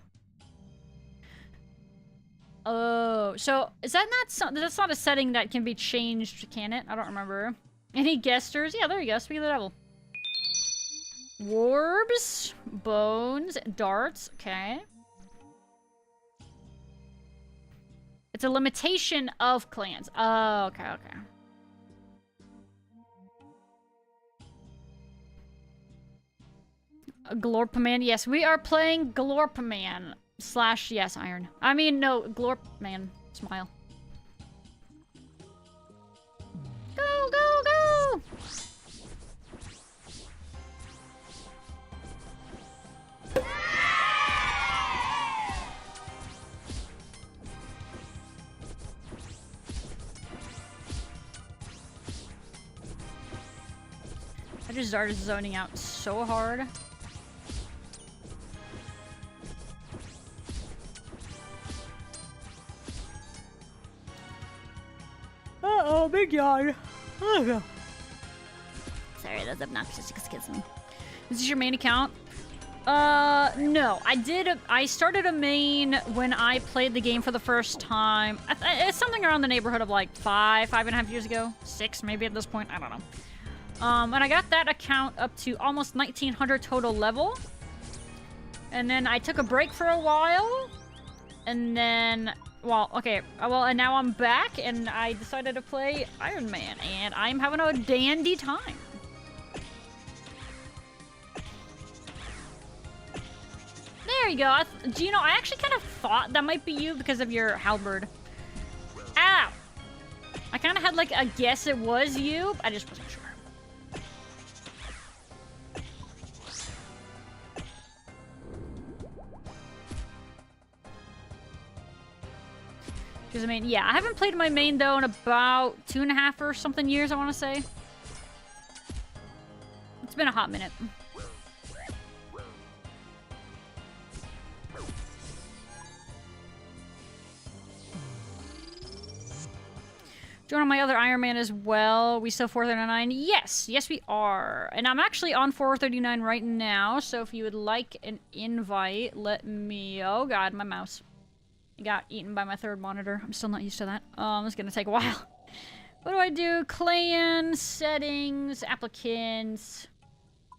Oh. So, is that not... That's not a setting that can be changed, can it? I don't remember. Any guesters? Yeah, there you go. Speak of the devil. Warbs, bones, darts. Okay. It's a limitation of clans. Oh, okay, okay. Glorpman. Yes, we are playing Glorpman. / yes, Iron. I mean, no, Glorpman. Smile. Go, go, go! I just started zoning out so hard. Uh-oh, big yawn. Oh, sorry, that's obnoxious. Excuse me. Is this your main account? No. I started a main when I played the game for the first time. It's something around the neighborhood of like 5.5 years ago. 6 maybe at this point. I don't know. And I got that account up to almost 1900 total level. And then I took a break for a while. And then, well, okay. Well, and now I'm back and I decided to play Iron Man. And I'm having a dandy time. There you go. Do you know, I actually kind of thought that might be you because of your halberd. Ow! I kind of had like a guess it was you, but I just wasn't sure. Because I mean, yeah, I haven't played my main though in about 2.5 or something years, I want to say. It's been a hot minute. Join on my other Iron Man as well. We still 439? Yes. Yes, we are. And I'm actually on 439 right now. So if you would like an invite, let me... Oh, God, my mouse. It got eaten by my third monitor. I'm still not used to that. It's going to take a while. What do I do? Clan, settings, applicants.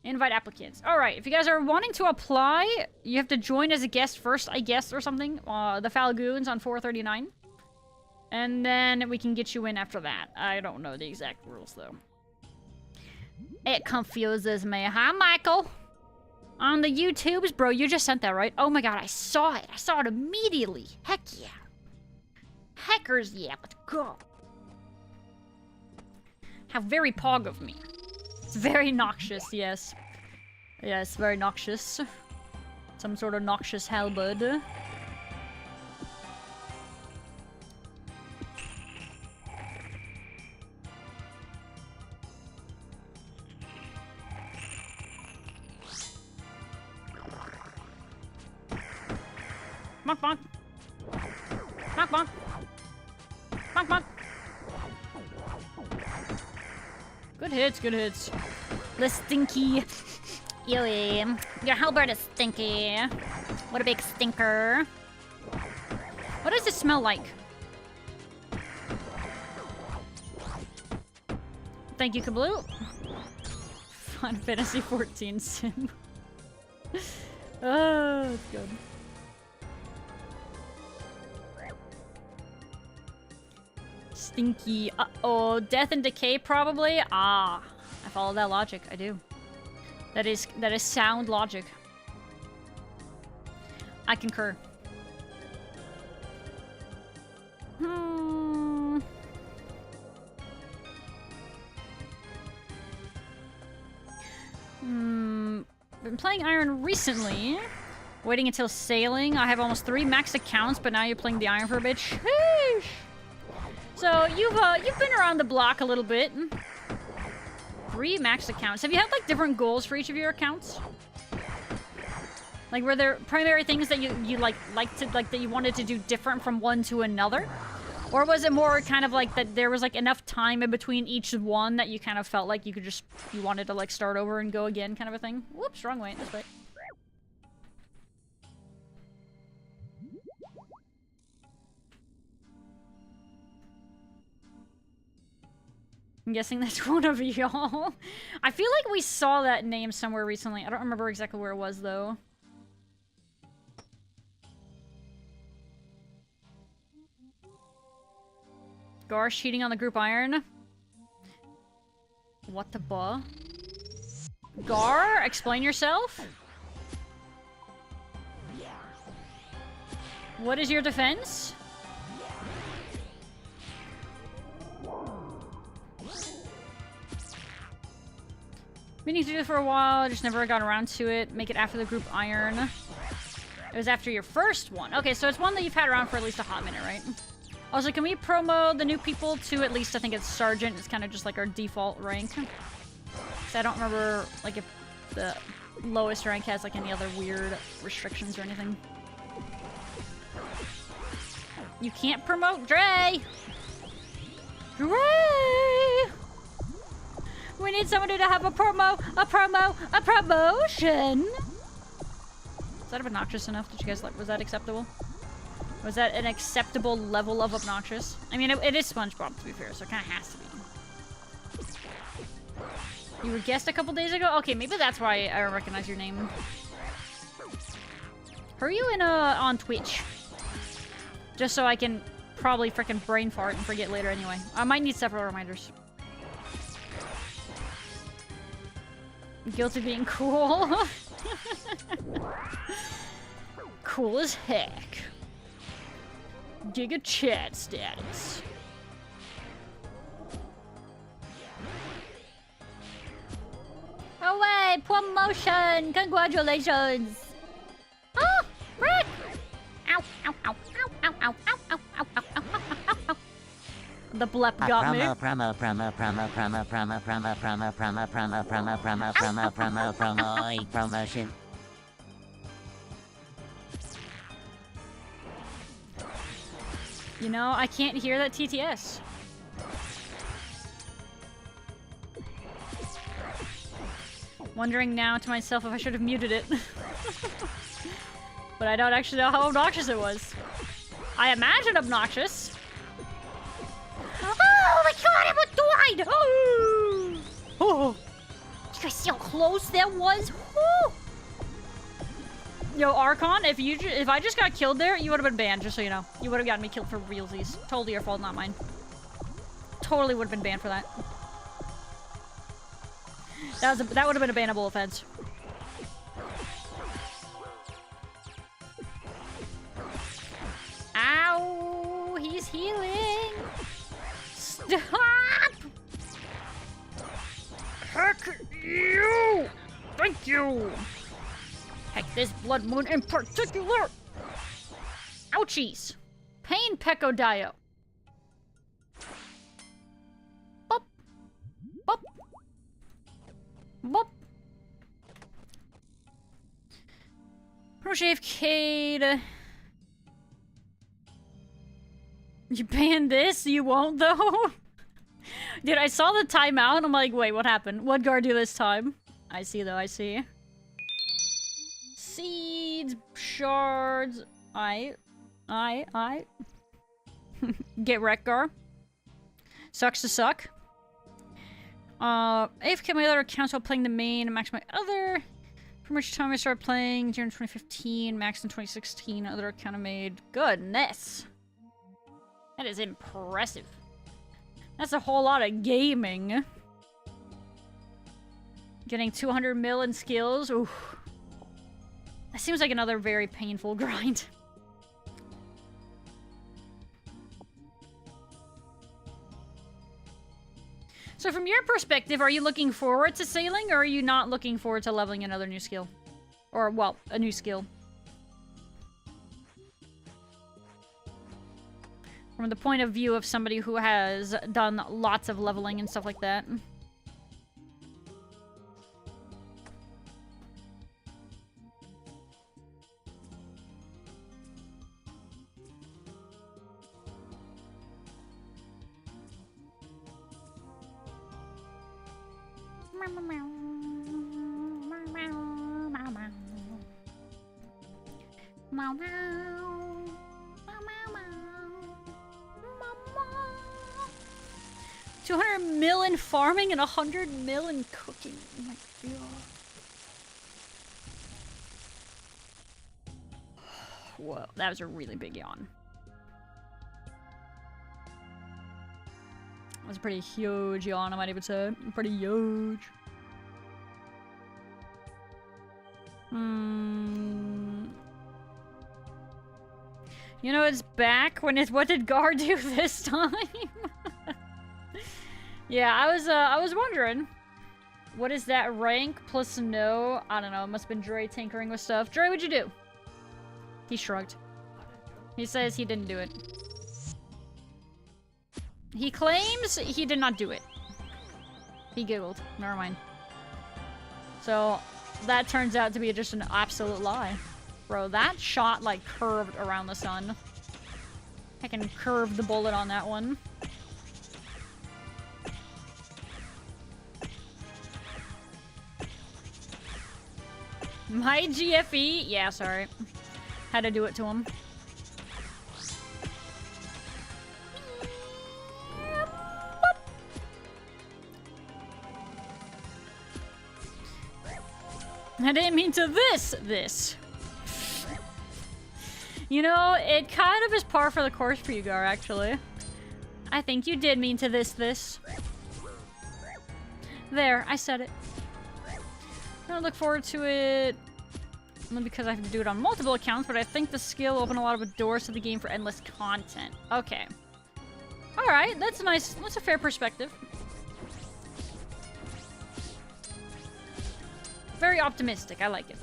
Invite applicants. All right. If you guys are wanting to apply, you have to join as a guest first, I guess, or something. The Falgoons on 439. And then we can get you in after that. I don't know the exact rules, though. It confuses me. Hi, Michael. On the YouTubes, bro, you just sent that, right? Oh my god, I saw it. I saw it immediately. Heck yeah. Hackers, yeah, let's go. How very pog of me. It's very noxious, yes. Yes, very noxious. Some sort of noxious halberd. Bonk, bonk. Bonk, bonk. Bonk, bonk. Good hits, good hits. The stinky. Ew. Your halberd is stinky. What a big stinker. What does it smell like? Thank you, Kabloo. Final Fantasy 14 sim. Oh, that's good. Stinky. Uh-oh. Death and decay, probably? Ah. I follow that logic. I do. That is sound logic. I concur. Been playing Iron recently. Waiting until sailing. I have almost 3 max accounts, but now you're playing the Iron for a bit. Sheesh. So you've been around the block a little bit. 3 max accounts. Have you had like different goals for each of your accounts? Like were there primary things that you liked that you wanted to do different from one to another? Or was it more kind of like that there was like enough time in between each one that you kind of felt like you wanted to like start over and go again kind of a thing? Whoops, wrong way. This way. I'm guessing that's one of y'all. I feel like we saw that name somewhere recently. I don't remember exactly where it was, though. Garsh cheating on the group Iron. What the buh? Gar, explain yourself. What is your defense? Meaning to do it for a while, I just never got around to it. Make it after the group Iron. It was after your first one. Okay, so it's one that you've had around for at least a hot minute, right? Also, can we promo the new people to at least, I think it's Sergeant. It's kind of just like our default rank. So I don't remember like if the lowest rank has like any other weird restrictions or anything. You can't promote Dre! Dre! We need somebody to have a promotion. Is that obnoxious enough? Did you guys like? Was that acceptable? Was that an acceptable level of obnoxious? I mean, it is SpongeBob, to be fair, so it kind of has to be. You were guest a couple days ago? Okay, maybe that's why I don't recognize your name. Are you in on Twitch? Just so I can probably frickin' brain fart and forget later anyway. I might need several reminders. Guilty being cool. Cool as heck. Giga chat status. Oh wait, promotion! Congratulations! Oh, Rick! Ow, ow, ow, ow, ow, ow, ow, ow, ow, ow, ow. The blep got me. Promotion. You know, I can't hear that TTS. Wondering now to myself if I should have muted it. But I don't actually know how obnoxious it was. I imagine obnoxious. Oh my god, I almost died! Oh! Oh! You guys see how close that was? Oh! Yo, Archon, if I just got killed there, you would have been banned, just so you know. You would have gotten me killed for realsies. Totally your fault, not mine. Totally would have been banned for that. That would have been a bannable offense. Ow! He's healing! Stop! Heck you! Thank you! Heck this blood moon in particular! Ouchies! Pain Pecco Dio. Bop! Bop! Bop! Shave Cade. You banned this? You won't though? Dude, I saw the timeout and I'm like, wait, what happened? What'd Gar do this time? I see though, I see. Seeds, shards, I. Get wrecked, Gar. Sucks to suck. AFK my other accounts while playing the main, max my other. From which time I started playing, June 2015, max in 2016, other account I made. Goodness. That is impressive. That's a whole lot of gaming. Getting 200 mil in skills. Oof. That seems like another very painful grind. So from your perspective, are you looking forward to sailing, or are you not looking forward to leveling another new skill? Or, well, a new skill. From the point of view of somebody who has done lots of leveling and stuff like that. Meow, meow. 200 mil in farming and 100 mil in cooking. Oh my god. Whoa, that was a really big yawn. That was a pretty huge yawn, I might even say. Pretty huge. You know, it's back when it's— what did Gar do this time? Yeah, I was wondering. What is that rank plus no? I don't know, it must have been Dre tinkering with stuff. Dre, what'd you do? He shrugged. He says he didn't do it. He claims he did not do it. He giggled. Never mind. So, that turns out to be just an absolute lie. Bro, that shot, like, curved around the sun. I can curve the bullet on that one. My GFE? Yeah, sorry. Had to do it to him. I didn't mean to this. You know, it kind of is par for the course for you, Gar, actually. I think you did mean to this. There, I said it. I look forward to it. Only because I have to do it on multiple accounts, but I think the skill will open a lot of doors to the game for endless content. Okay. Alright, that's nice. That's a fair perspective. Very optimistic. I like it.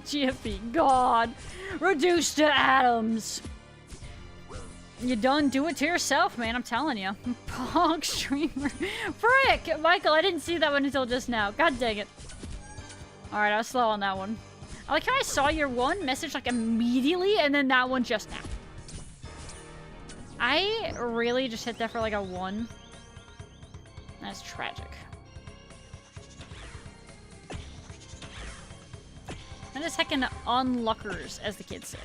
GFP, God. Reduced to atoms. You done do it to yourself, man, I'm telling you. Pog streamer. Frick! Michael, I didn't see that one until just now. God dang it. Alright, I was slow on that one. I like how I saw your one message like immediately and then that one just now. I really just hit that for like a 1. That's tragic. That is heckin' unluckers, as the kids say.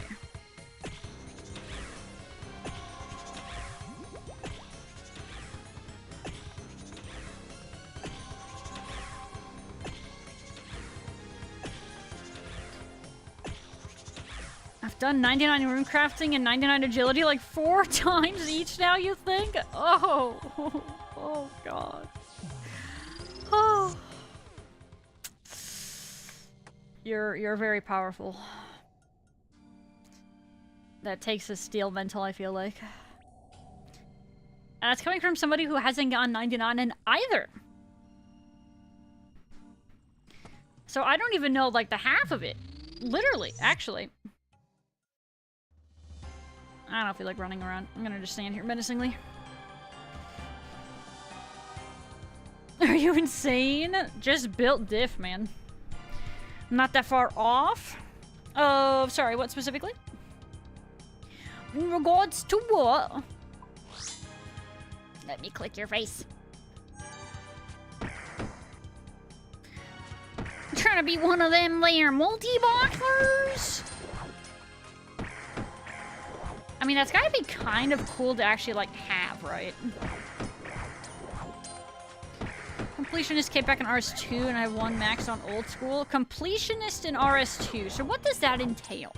I've done 99 rune crafting and 99 agility like 4 times each now, you think? Oh, oh God. Oh. You're very powerful. That takes a steel mental, I feel like. And it's coming from somebody who hasn't gotten 99 in either. So I don't even know, like, the half of it. Literally, actually. I don't feel like running around. I'm gonna just stand here menacingly. Are you insane? Just built diff, man. Not that far off. Oh, sorry, what specifically? In regards to what? Let me click your face. I'm trying to be one of them there multi-boxers. I mean, that's gotta be kind of cool to actually, like, have, right? Completionist came back in RS2 and I have 1 maxed on old school. Completionist in RS2. So what does that entail?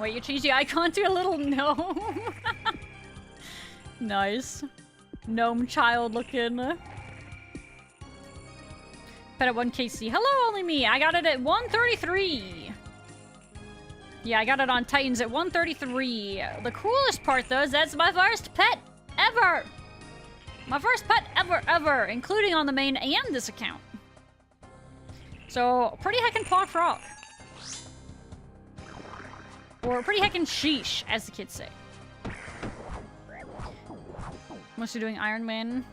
Wait, you changed the icon to a little gnome? Nice. Gnome child looking. Pet at 1KC. Hello, only me. I got it at 133. Yeah, I got it on Titans at 133. The coolest part, though, is that's my first pet ever! My first pet ever, including on the main and this account. So, pretty heckin' pog frog. Or pretty heckin' sheesh, as the kids say. Mostly doing Iron Man.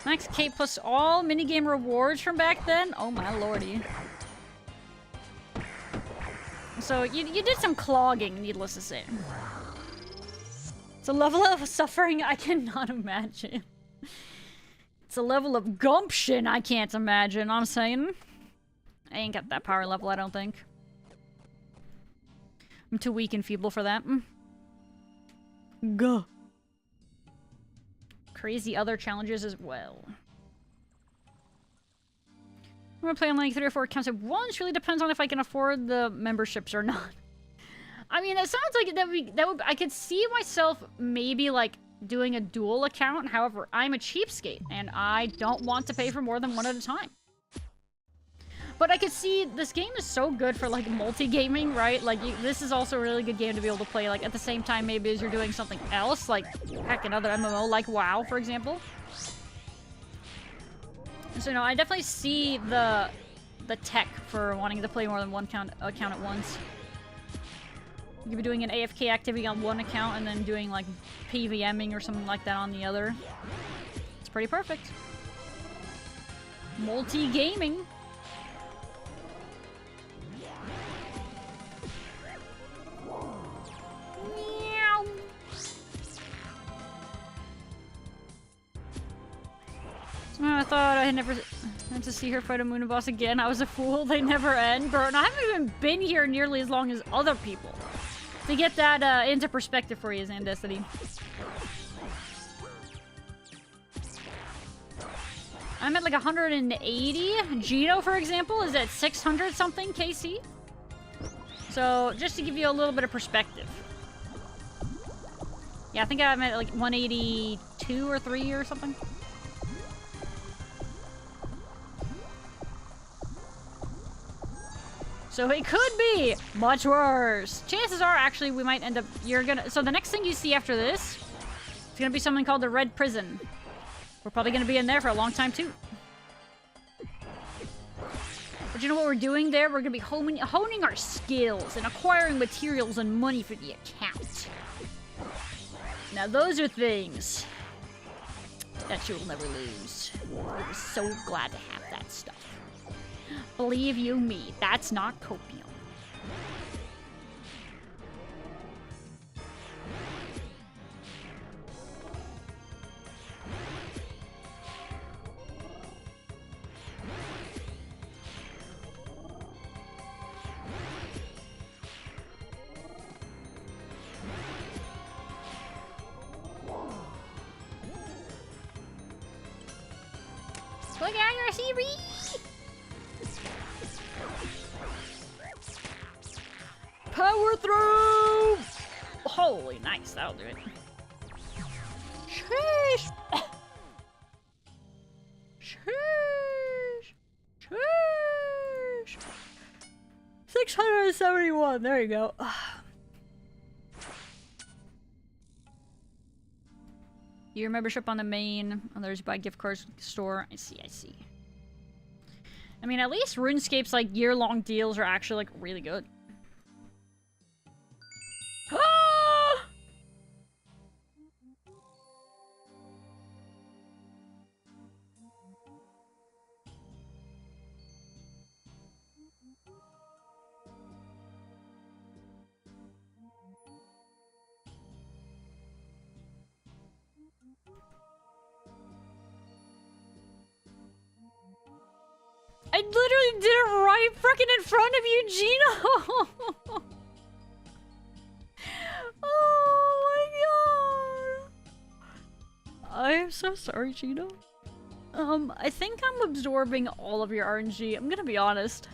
Max K plus all minigame rewards from back then? Oh my lordy. So, you did some clogging, needless to say. It's a level of suffering I cannot imagine. It's a level of gumption I can't imagine, I'm saying. I ain't got that power level, I don't think. I'm too weak and feeble for that. Gah. Crazy other challenges as well. I'm gonna play on like 3 or 4 accounts at once. Really depends on if I can afford the memberships or not. I mean, it sounds like that would I could see myself maybe like doing a dual account. However, I'm a cheapskate and I don't want to pay for more than 1 at a time. But I could see this game is so good for like multi-gaming, right? Like this is also a really good game to be able to play like at the same time maybe as you're doing something else, like heck another MMO like WoW, for example. So no, I definitely see the the tech for wanting to play more than one account at once. You could be doing an AFK activity on one account and then doing like PVMing or something like that on the other. It's pretty perfect. Multi-gaming. Meow. I thought I had never had to see her fight a Moon boss again. I was a fool. They never end. Bro, and I haven't even been here nearly as long as other people. To get that into perspective for you, Zandesity. I'm at like 180. Gino, for example, is at 600 something KC. So, just to give you a little bit of perspective. Yeah, I think I'm at like 182 or 3 or something. So it could be much worse. Chances are, actually, we might end up... So the next thing you see after this, it's gonna be something called the Red Prison. We're probably gonna be in there for a long time, too. But you know what we're doing there? We're gonna be honing our skills and acquiring materials and money for the account. Now, those are things that you'll never lose. You'll be so glad to have that stuff. Believe you me, that's not copium. Look at your series! Power through! Holy, nice. That'll do it. Sheesh! Sheesh! Sheesh! 671. There you go. Your membership on the main. Oh, there's buy gift cards store. I see, I see. I mean, at least RuneScape's like year-long deals are actually like really good. I literally did it right fucking in front of you, Gino! Oh my god! I am so sorry, Gino. I think I'm absorbing all of your RNG. I'm gonna be honest.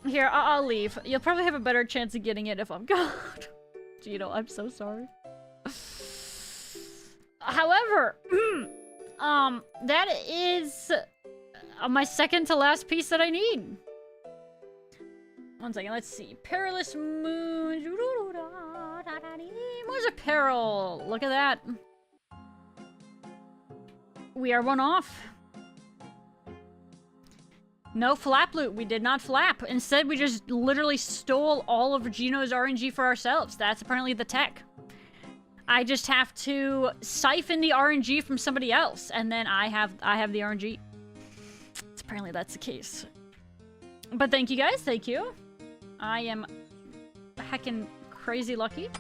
Here, I'll leave. You'll probably have a better chance of getting it if I'm gone. Gino, I'm so sorry. However, that is my second to last piece that I need. One second, let's see. Perilous Moon. Moons of Peril. Look at that. We are one off. No flap loot. We did not flap. Instead, we just literally stole all of Gino's RNG for ourselves. That's apparently the tech. I just have to siphon the RNG from somebody else, and then I have the RNG. Apparently that's the case. But thank you guys, thank you. I am heckin' crazy lucky.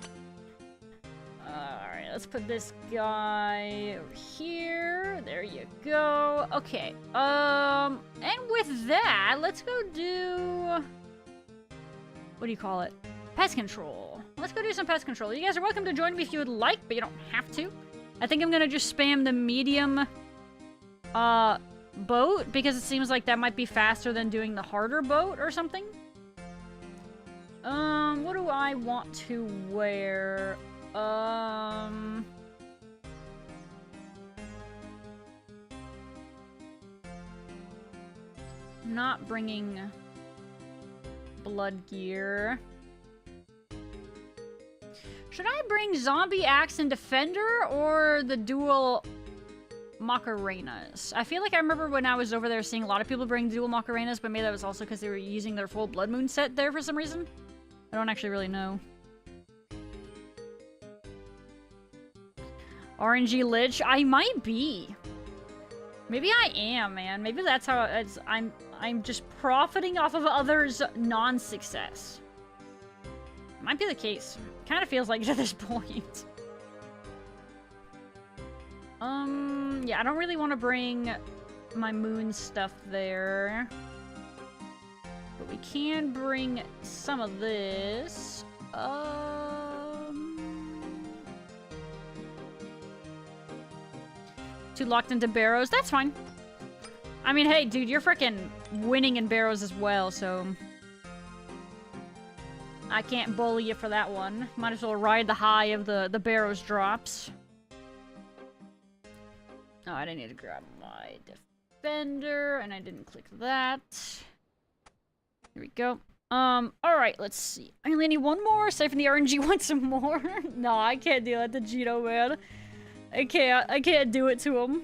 Alright, let's put this guy over here. There you go. Okay, and with that, let's go do... What do you call it? Pest control. Let's go do some pest control. You guys are welcome to join me if you would like, but you don't have to. I think I'm gonna just spam the medium boat, because it seems like that might be faster than doing the harder boat or something. What do I want to wear? Not bringing blood gear. Should I bring Zombie Axe and Defender or the dual Macarenas. I feel like I remember when I was over there seeing a lot of people bring dual Macarenas, but maybe that was also because they were using their full Blood Moon set there for some reason. I don't actually really know. RNG Lich? I might be. Maybe I am, man. Maybe that's how it's, I'm just profiting off of others' non-success. Might be the case. Kind of feels like it at this point. Yeah, I don't really want to bring my moon stuff there. But we can bring some of this. Too locked into barrows. That's fine. I mean, hey, dude, you're freaking winning in barrows as well, so... I can't bully you for that one. Might as well ride the high of the barrows drops. Oh, I didn't need to grab my defender, and I didn't click that. Here we go. Alright, let's see. I only need one more. Siphon the RNG want some more. No, I can't do that to Gino, man. I can't do it to him.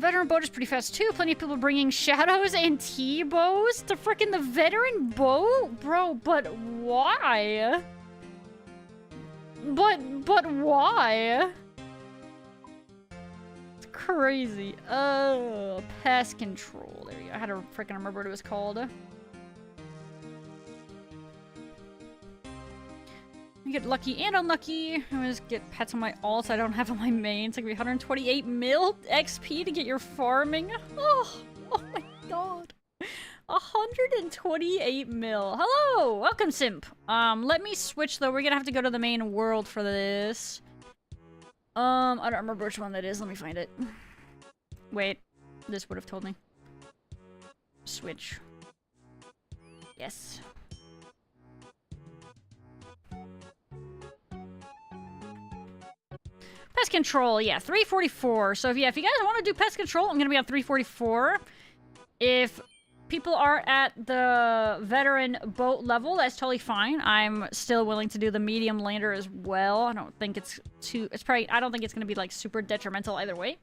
Veteran boat is pretty fast too. Plenty of people bringing shadows and T-bows to frickin' the veteran boat? Bro, but why? But why? It's crazy. Pest control. There we go. I had to frickin' remember what it was called. You get lucky and unlucky. I always get pets on my alt I don't have on my main. It's like 128 mil XP to get your farming. Oh my god. 128 mil. Hello! Welcome, Simp. Let me switch though. We're gonna have to go to the main world for this. I don't remember which one that is. Let me find it. Wait. This would have told me. Switch. Yes. Pest control, yeah, 344. So if you guys want to do pest control, I'm gonna be on 344. If people are at the veteran boat level, that's totally fine. I'm still willing to do the medium lander as well. I don't think it's too. I don't think it's gonna be like super detrimental either way.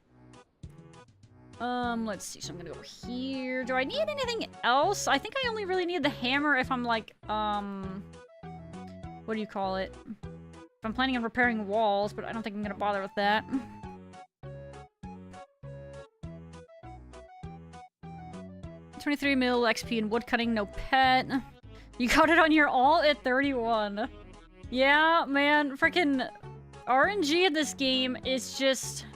Let's see. So I'm gonna go over here. Do I need anything else? I think I only really need the hammer if I'm like, what do you call it? I'm planning on repairing walls, but I don't think I'm gonna bother with that. $23 mil XP in woodcutting, no pet. You got it on your alt at 31. Yeah, man, freaking RNG in this game is just...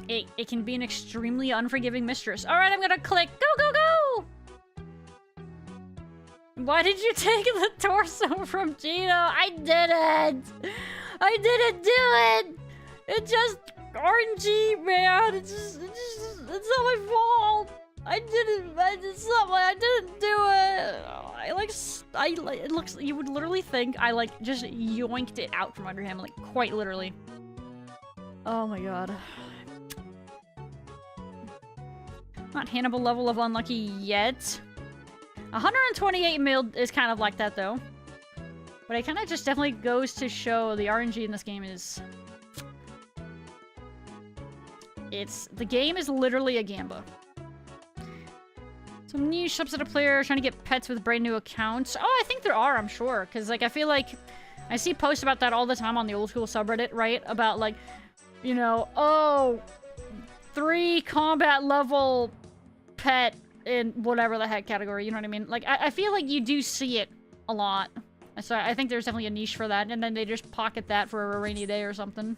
It can be an extremely unforgiving mistress. Alright, I'm gonna click. Go, go, go! Why did you take the torso from Gino? I didn't! I didn't do it! It just... RNG, man! It's not my fault! I didn't do it! It looks... You would literally think I, like, just yoinked it out from under him. Like, quite literally. Oh my god. Not Hannibal level of unlucky yet. 128 mil is kind of like that, though. But it kind of just definitely goes to show the RNG in this game is... The game is literally a gamba. Some niche subset player trying to get pets with brand new accounts. Oh, I think there are, I'm sure. Because, like, I feel like... I see posts about that all the time on the old school subreddit, right? About, like, you know, oh... 3 combat level pet in whatever the heck category, you know what I mean? Like, I feel like you do see it a lot. So I think there's definitely a niche for that, and then they just pocket that for a rainy day or something.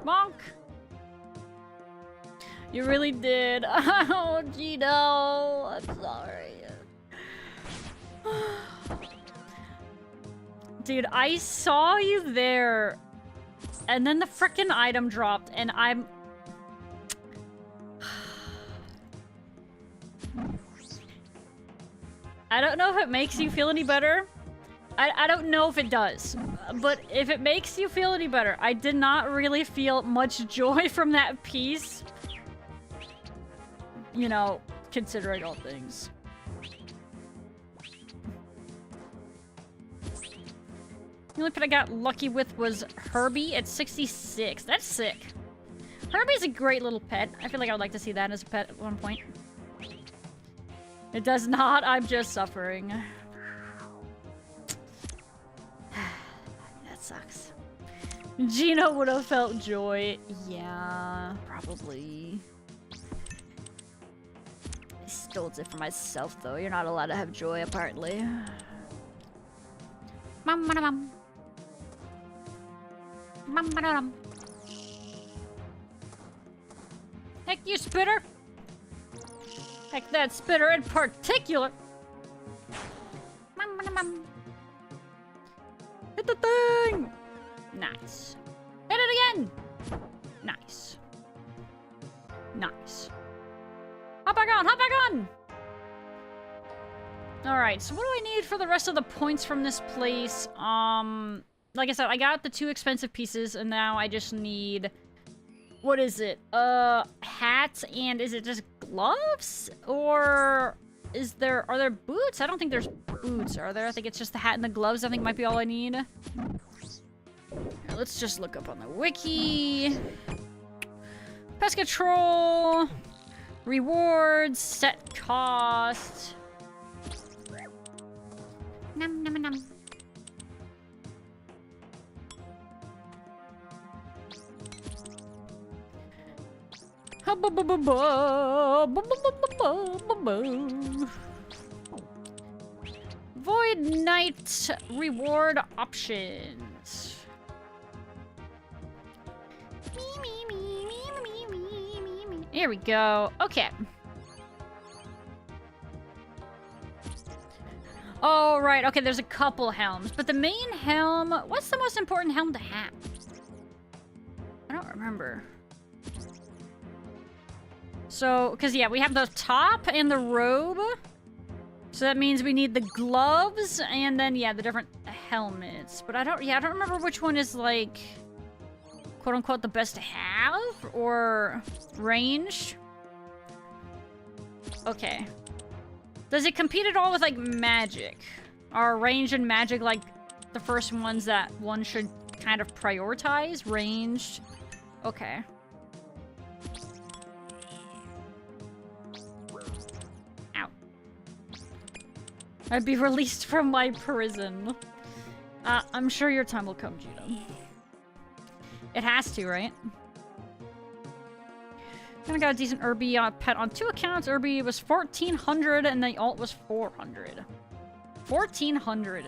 Bonk! You really did. Oh, Gino. I'm sorry. Dude, I saw you there, and then the frickin' item dropped, and I'm... I don't know if it makes you feel any better. I don't know if it does, but if it makes you feel any better, I did not really feel much joy from that piece. you know, considering all things. The only pet I got lucky with was Herbie at 66. That's sick. Herbie's a great little pet. I feel like I would like to see that as a pet at one point. It does not. I'm just suffering. That sucks. Gino would have felt joy. Yeah, probably. I stole it for myself, though. You're not allowed to have joy, apparently. Mum. Heck you, Spitter! Heck that Spitter in particular! Hit the thing! Nice. Hit it again! Nice. Nice. Hop back on! Hop back on! Alright, so what do I need for the rest of the points from this place? Like I said, I got the 2 expensive pieces, and now I just need... What is it? Hats, and is it just gloves? Or is there... Are there boots? I don't think there's boots, are there? I think it's just the hat and the gloves, I think might be all I need. Here, let's just look up on the wiki. Pest control. Rewards. Set cost. Num num num. Void Knight reward options. Here we go. Okay. Oh, right. Okay, there's a couple helms. But the main helm... What's the most important helm to have? I don't remember. So, because, yeah, we have the top and the robe. So that means we need the gloves and then, yeah, the different helmets. But I don't remember which one is, like, quote-unquote, the best to have? Or ranged? Okay. Does it compete at all with, like, magic? Are range and magic, like, the first ones that one should kind of prioritize? Ranged? Okay. Ow. I'd be released from my prison. I'm sure your time will come, Gino. It has to, right? I got a decent Irby pet on 2 accounts. Irby was 1,400 and the alt was 400. 1,400.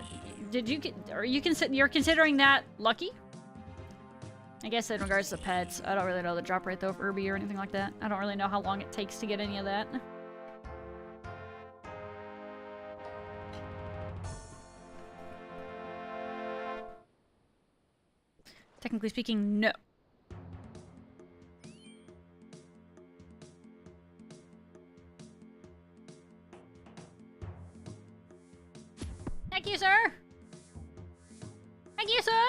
Did you get? You're considering that lucky? I guess in regards to pets, I don't really know the drop rate though for Irby or anything like that. I don't really know how long it takes to get any of that. Technically speaking, no. Thank you, sir! Thank you, sir!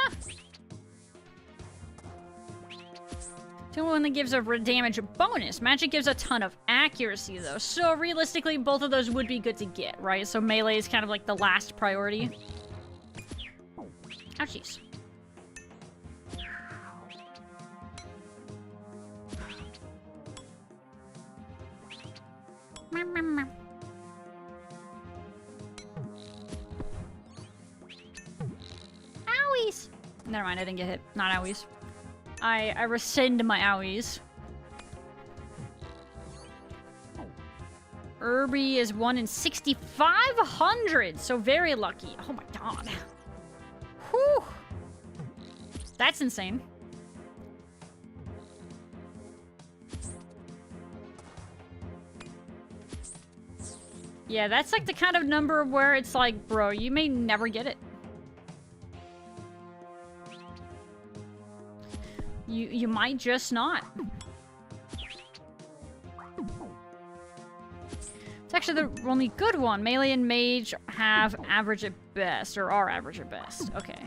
Tool only gives a damage bonus. Magic gives a ton of accuracy, though. So, realistically, both of those would be good to get, right? So, melee is kind of like the last priority. Ouchies. Owies! Never mind, I didn't get hit. Not owies. I rescind my owies. Irby is 1 in 6,500, so very lucky. Oh my god. Whew. That's insane. Yeah, that's like the kind of number where it's like, bro, you may never get it. You might just not. It's actually the only good one. Melee and Mage have average at best, or are average at best. Okay.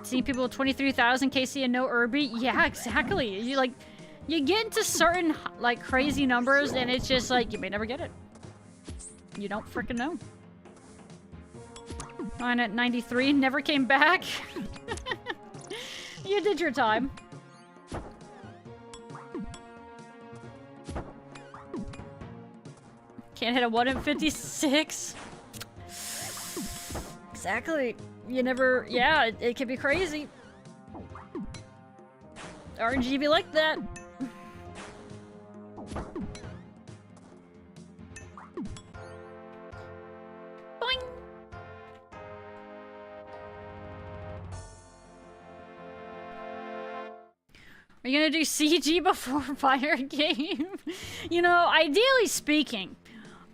Seeing people with 23,000 KC and no Irby? Yeah, exactly. You like, You get into certain, like, crazy numbers, and it's just like, you may never get it. You don't freaking know. Mine at 93, never came back. You did your time. Can't hit a 1 in 56. Exactly. You never... Yeah, it can be crazy. RNG be like that. Boing! Are you gonna do CG before fire game? You know, ideally speaking,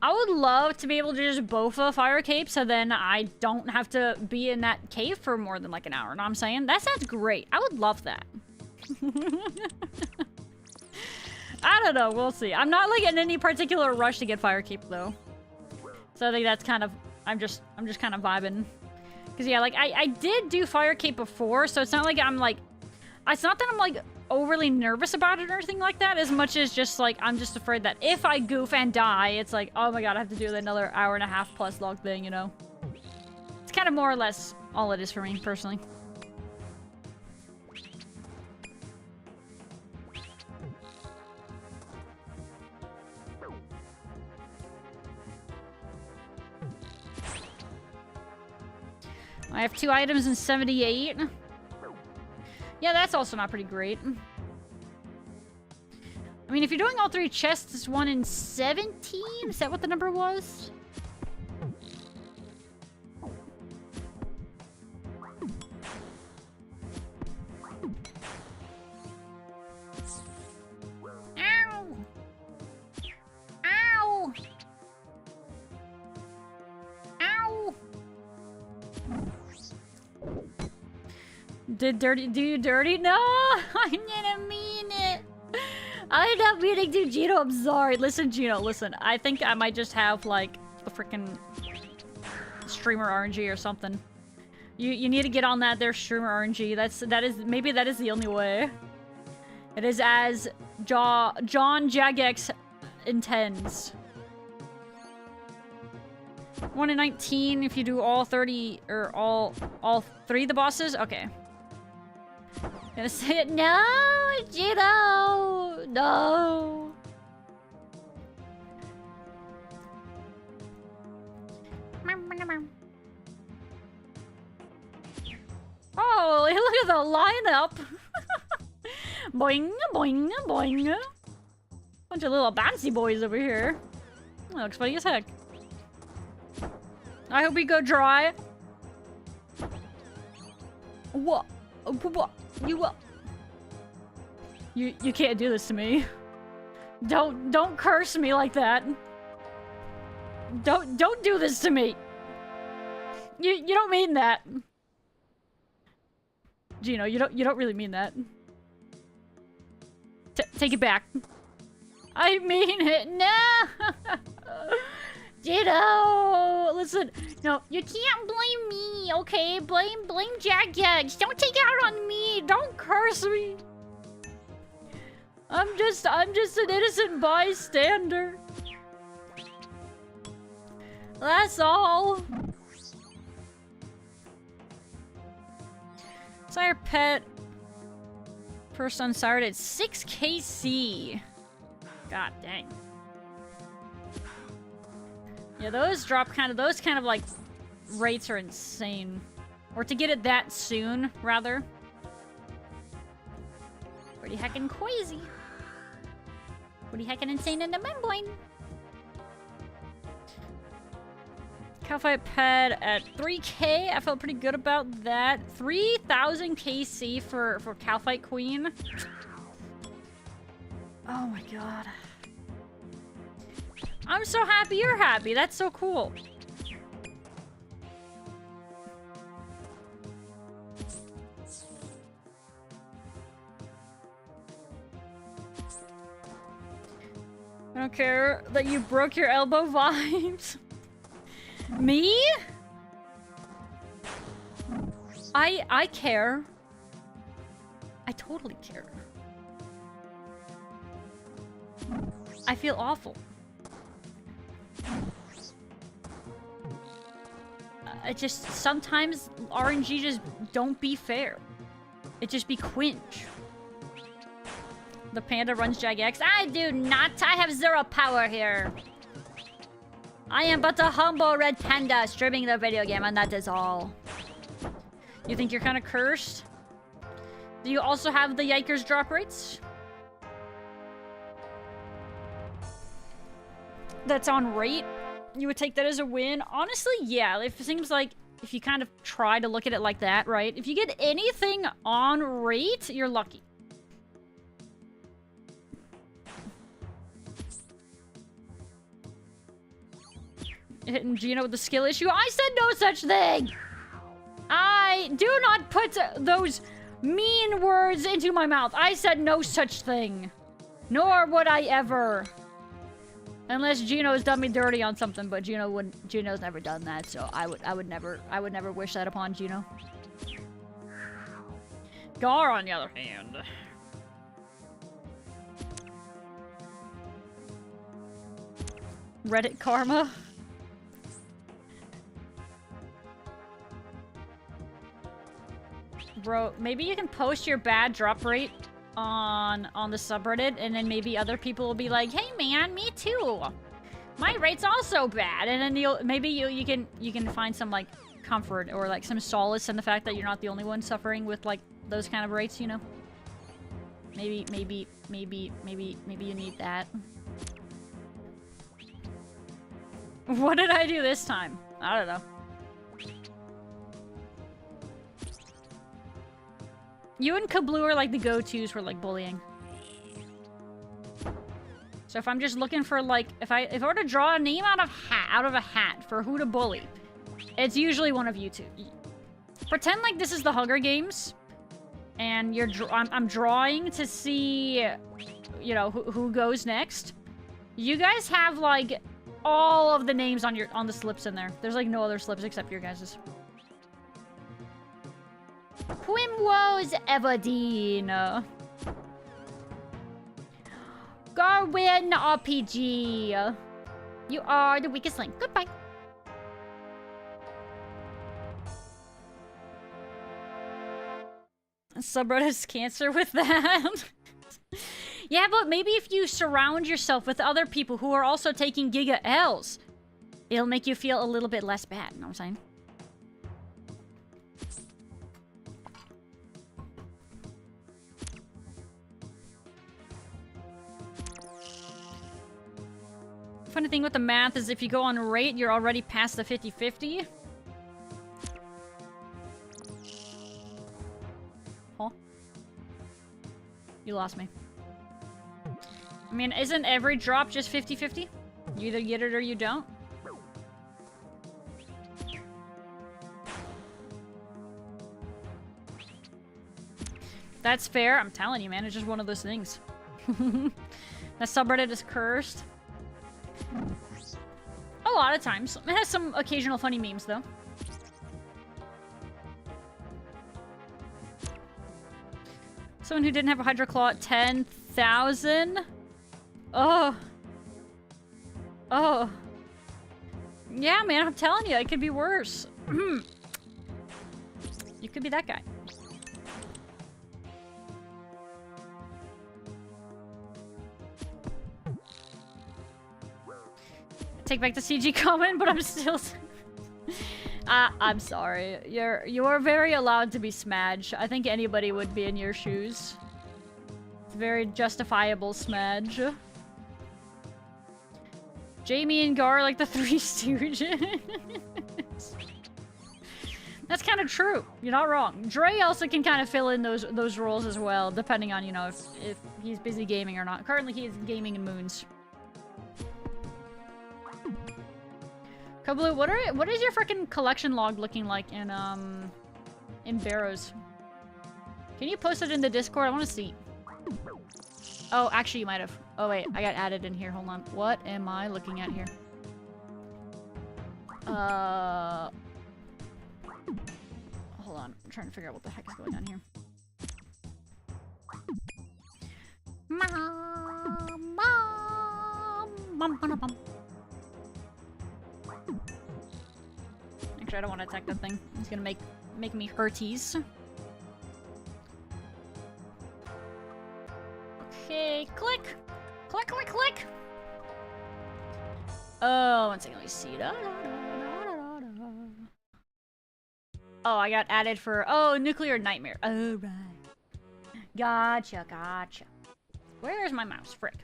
I would love to be able to just bofa fire cape so then I don't have to be in that cave for more than like an hour. Know what I'm saying? That sounds great. I would love that. I don't know. We'll see. I'm not like in any particular rush to get fire cape though. So I think that's kind of... I'm just kind of vibing. Because yeah, like I did do fire cape before, so it's not like I'm like... It's not that I'm like overly nervous about it or anything like that, as much as just like I'm just afraid that if I goof and die, it's like, oh my god, I have to do another hour and a half plus log thing, you know? It's kind of more or less all it is for me, personally. I have 2 items in 78. Yeah, that's also not pretty great. I mean, if you're doing all 3 chests, it's 1 in 17? Is that what the number was? Ow! Ow! Ow! Do you dirty? No! I didn't mean it! I'm not meaning to, Gino, I'm sorry. Listen, Gino, listen. I think I might just have, like, the freaking streamer RNG or something. You need to get on that there streamer RNG. Maybe that is the only way. It is as John Jagex intends. 1 in 19 if you do all 30 or all 3 of the bosses? Okay. Gonna say it. No, Gino! No! Oh, look at the lineup! Boing, boing, boing. Bunch of little bouncy boys over here. That looks funny as heck. I hope we go dry. What? What? You can't do this to me. Don't curse me like that. Don't do this to me. You don't mean that. Gino, you don't really mean that. Take it back. I mean it. No. Gino, listen. No, you can't blame me, okay? Blame Jagex. Don't take it out on me. Don't curse me. I'm just an innocent bystander. That's all. Sire pet. First on Saturday at 6 KC. God dang. Yeah, those kind of like rates are insane. Or to get it that soon, rather. Pretty heckin' crazy. Pretty heckin' insane in the membrane. Calfight pet at 3K. I felt pretty good about that. 3,000 KC for Calfight Queen. Oh my god. I'm so happy you're happy. That's so cool. I don't care that you broke your elbow vibes. Me? I care. I totally care. I feel awful. It just, sometimes RNG just don't be fair. It just be cringe. The panda runs Jagex. I do not. I have 0 power here. I am but a humble red panda streaming the video game, and that is all. You think you're kind of cursed? Do you also have the Yikers drop rates? That's on rate? You would take that as a win? Honestly, yeah. It seems like if you kind of try to look at it like that, right? If you get anything on rate, you're lucky. Hitting Gino with the skill issue. I said no such thing! I do not put those mean words into my mouth. I said no such thing. Nor would I ever. Unless Gino's done me dirty on something, but Gino's never done that, so I would never wish that upon Gino. Gar, on the other hand. Reddit karma. Bro, maybe you can post your bad drop rate on the subreddit, and then maybe other people will be like, "Hey man, me too. My rate's also bad." And then you can find some like comfort or like some solace in the fact that you're not the only one suffering with like those kind of rates, you know? Maybe you need that. What did I do this time? I don't know. You and Kabloo are like the go-tos for like bullying. So if I'm just looking for like, if I were to draw a name out of a hat for who to bully, it's usually one of you two. Pretend like this is the Hunger Games, and I'm drawing to see, you know, who goes next. You guys have like all of the names on the slips in there. There's like no other slips except your guys's. Quimwo's Everdeen. Garwin RPG. You are the weakest link. Goodbye. Subreddit's cancer with that. Yeah, but maybe if you surround yourself with other people who are also taking Giga L's, it'll make you feel a little bit less bad. You know what I'm saying? Funny thing with the math is if you go on rate, you're already past the 50-50. Huh? You lost me. I mean, isn't every drop just 50-50? You either get it or you don't. That's fair. I'm telling you, man. It's just one of those things. That subreddit is cursed. A lot of times. It has some occasional funny memes, though. Someone who didn't have a Hydro Claw at 10,000? Oh. Oh. Yeah, man, I'm telling you, it could be worse. You could be that guy. Take back the CG comment, but I'm still... I'm sorry. You're very allowed to be smudge. I think anybody would be in your shoes. It's very justifiable smudge. Jamie and Gar are like the Three Stooges. That's kind of true. You're not wrong. Dre also can kind of fill in those roles as well, depending on, you know, if he's busy gaming or not. Currently, he is gaming in Moons. Kabloo, what is your freaking collection log looking like in Barrows? Can you post it in the Discord? I want to see. Oh, actually, you might have. Oh wait, I got added in here. Hold on. What am I looking at here? Hold on. I'm trying to figure out what the heck is going on here. Mom. Actually, I don't want to attack that thing. It's gonna make me hurties. Okay, click! Click, click, click! Oh, one second, let me see. Oh, I got added for... Oh, Nuclear Nightmare. Oh, right. Gotcha, gotcha. Where's my mouse? Frick.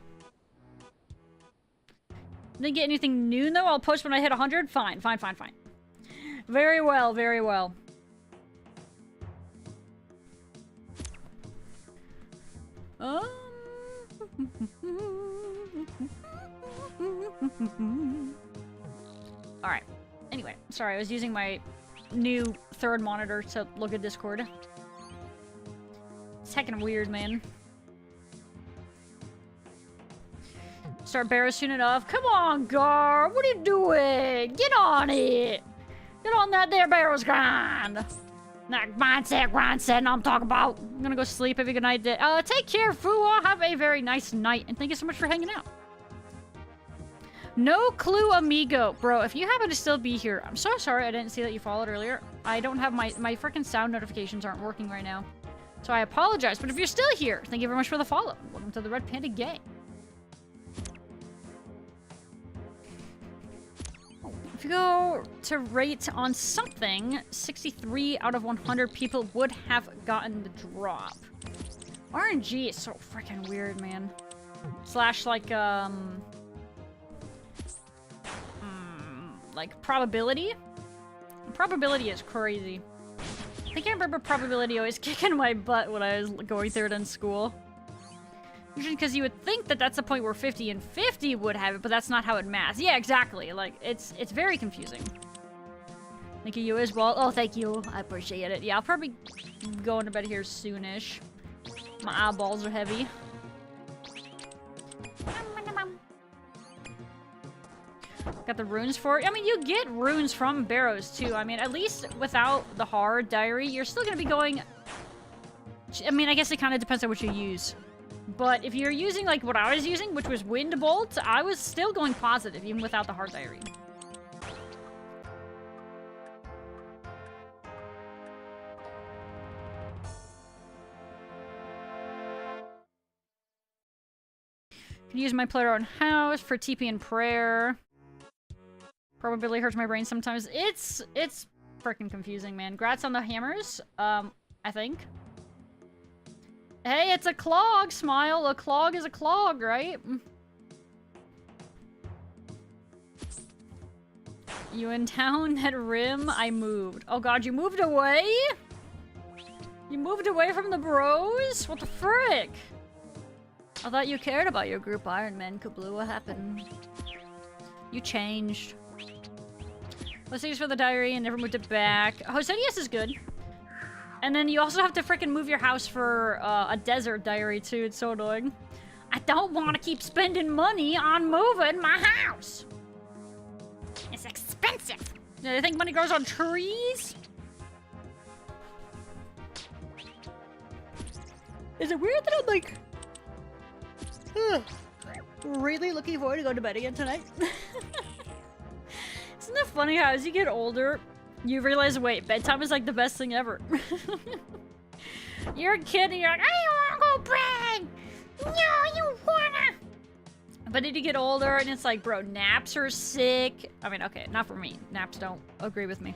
Didn't get anything new, though? I'll post when I hit 100? Fine, fine, fine, fine. Very well, very well. Alright. Anyway, sorry, I was using my new third monitor to look at Discord. It's heckin' weird, man. Start barrows soon enough. Come on, Gar! What are you doing? Get on it! Get on that there barrows grind! That mindset I'm talking about. I'm gonna go sleep. Have a good night. Take care, Foo. Have a very nice night. And thank you so much for hanging out. No clue, amigo. Bro, if you happen to still be here, I'm so sorry I didn't see that you followed earlier. I don't have my freaking sound notifications aren't working right now. So I apologize. But if you're still here, thank you very much for the follow. Welcome to the Red Panda Gang. If you go to rate on something, 63 out of 100 people would have gotten the drop. RNG is so freaking weird, man. Slash, like probability? Probability is crazy. I think I remember probability always kicking my butt when I was going through it in school. Usually because you would think that that's the point where 50 and 50 would have it, but that's not how it maths. Yeah, exactly. Like, it's very confusing. Thank you as well. Oh, thank you. I appreciate it. Yeah, I'll probably go into bed here soonish. My eyeballs are heavy. Got the runes for it. I mean, you get runes from barrows, too. I mean, at least without the hard diary, you're still going to be going... I mean, I guess it kind of depends on what you use. But if you're using, like, what I was using, which was Wind Bolt, I was still going positive, even without the hard diary. Can use my player own house for TP and prayer. Probably hurts my brain sometimes. It's freaking confusing, man. Grats on the hammers, I think. Hey, it's a clog, Smile. A clog is a clog, right? You in town at Rim? I moved. Oh god, you moved away? You moved away from the bros? What the frick? I thought you cared about your group Iron Man. Kabloo, what happened? You changed. Let's use for the diary and never moved it back. Hosedius is good. And then you also have to frickin' move your house for a desert diary too. It's so annoying. I don't want to keep spending money on moving my house. It's expensive. Do you think money grows on trees? Is it weird that I'm like... really looking forward to going to bed again tonight? Isn't it funny how as you get older, you realize, wait, bedtime is like the best thing ever. You're a kid and you're like, I don't wanna go bed! No, you wanna! But then you get older and it's like, bro, naps are sick. I mean, okay, not for me. Naps don't agree with me.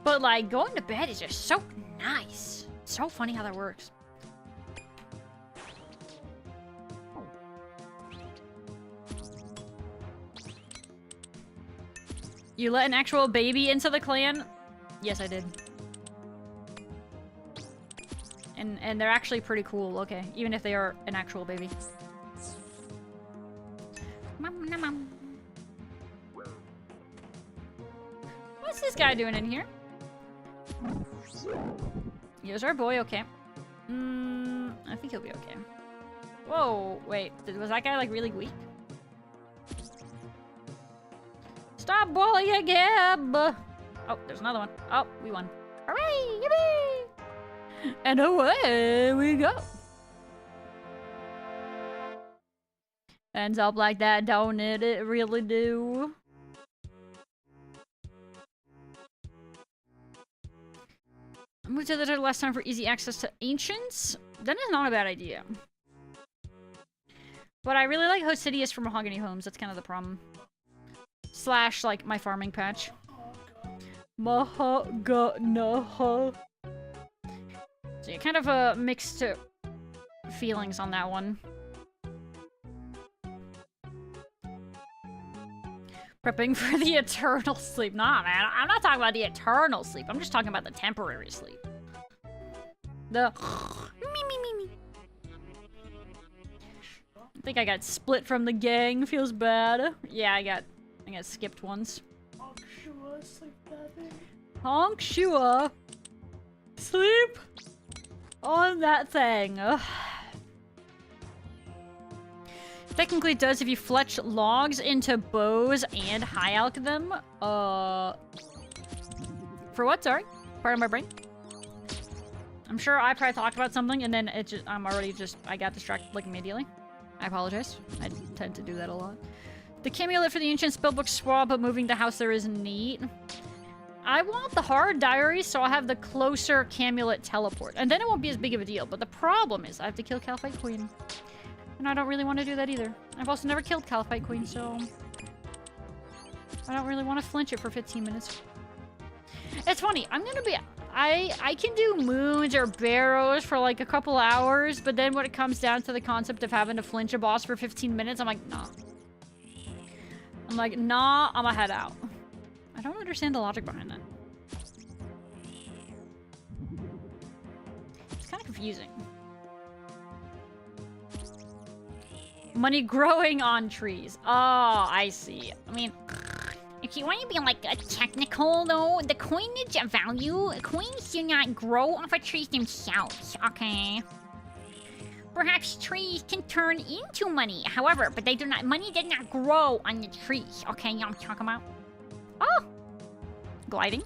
But like, going to bed is just so nice. It's so funny how that works. You let an actual baby into the clan? Yes, I did. And they're actually pretty cool, okay. Even if they are an actual baby. What's this guy doing in here? Is our boy okay? I think he'll be okay. Whoa, wait. Was that guy like really weak? Stop bullying again! Oh, there's another one. Oh, we won. Hooray! Yippee! And away we go. Ends up like that, don't it? It really do. I moved to the desert last time for easy access to ancients. That is not a bad idea. But I really like Hosidius for Mahogany Homes. That's kind of the problem. Slash, like, my farming patch. Mahogany. So yeah, kind of mixed feelings on that one. Prepping for the eternal sleep. Nah, man. I'm not talking about the eternal sleep. I'm just talking about the temporary sleep. The... me. I think I got split from the gang. Feels bad. Yeah, I got skipped once. Honk Shua, sleep that thing. Honk Shua. Sleep on that thing. Ugh. Technically it does if you fletch logs into bows and high alch them. For what? Sorry? Part of my brain? I'm sure I probably talked about something and then it just, I got distracted like immediately. I apologize. I tend to do that a lot. The amulet for the ancient spellbook swap, but moving the house there is neat. I want the hard diary, so I'll have the closer amulet teleport. And then it won't be as big of a deal. But the problem is I have to kill Caliphate Queen. And I don't really want to do that either. I've also never killed Caliphate Queen, so... I don't really want to flinch it for 15 minutes. It's funny, I'm gonna be... I can do moons or barrows for like a couple hours, but then when it comes down to the concept of having to flinch a boss for 15 minutes, I'm like, nah. I'm like, nah, I'ma head out. I don't understand the logic behind that. It's kind of confusing. Money growing on trees. Oh, I see. I mean... If you want to be like a technical though, the coinage value, coins do not grow off of trees themselves, okay? Perhaps trees can turn into money, however, but they do not, money does not grow on the trees, okay? You know what I'm talking about? Oh! Gliding.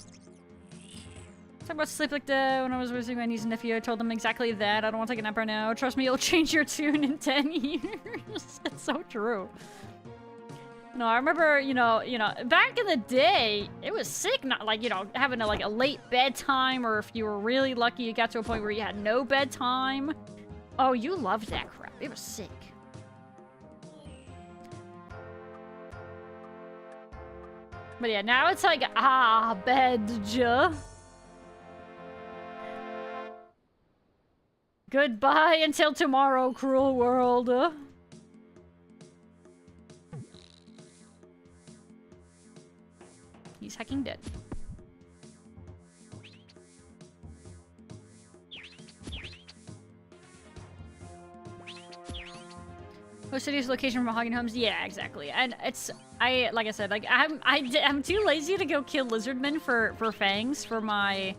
Talk about sleep like that when I was visiting my niece and nephew. I told them exactly that. I don't want to take a nap right now. Trust me, you'll change your tune in 10 years. It's so true. No, I remember, you know, back in the day, it was sick, not like, having a late bedtime, or if you were really lucky, you got to a point where you had no bedtime. Oh, you loved that crap. It was sick. But yeah, now it's like, bed-ja. Goodbye until tomorrow, cruel world. He's hacking dead. Host city's location from Mahogany Homes? Yeah, exactly. And it's, like I said, like I'm too lazy to go kill lizardmen for fangs for my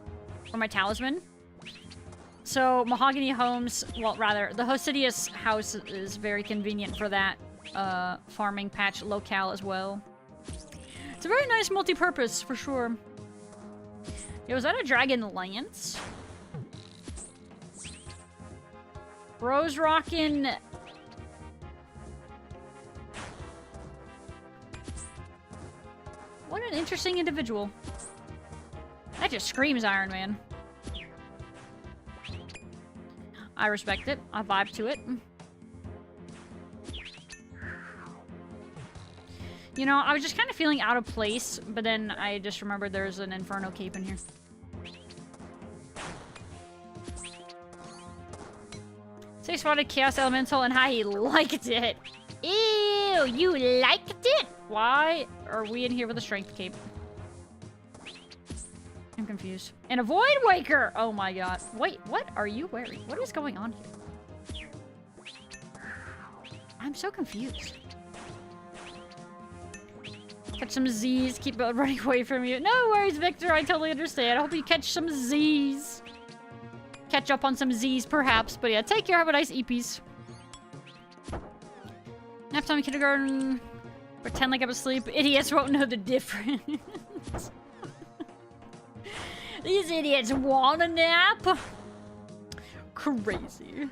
talisman. So Mahogany Homes, well, rather the Hosidius house is very convenient for that farming patch locale as well. It's a very nice multi-purpose, for sure. Yo, was that a dragon lance? Bro's rockin'... What an interesting individual. That just screams Iron Man. I respect it. I vibe to it. You know, I was just kind of feeling out of place, but then I just remembered there's an Inferno cape in here. So he spotted Chaos Elemental and I liked it. Ew, you liked it? Why are we in here with a Strength cape? I'm confused. And a Void Waker! Oh my god. Wait, what are you wearing? What is going on here? I'm so confused. Catch some Z's, keep running away from you. No worries, Victor, I totally understand. I hope you catch some Z's. Catch up on some Z's, perhaps. But yeah, take care, have a nice EPs. Nap time in kindergarten. Pretend like I'm asleep. Idiots won't know the difference. These idiots want a nap? Crazy.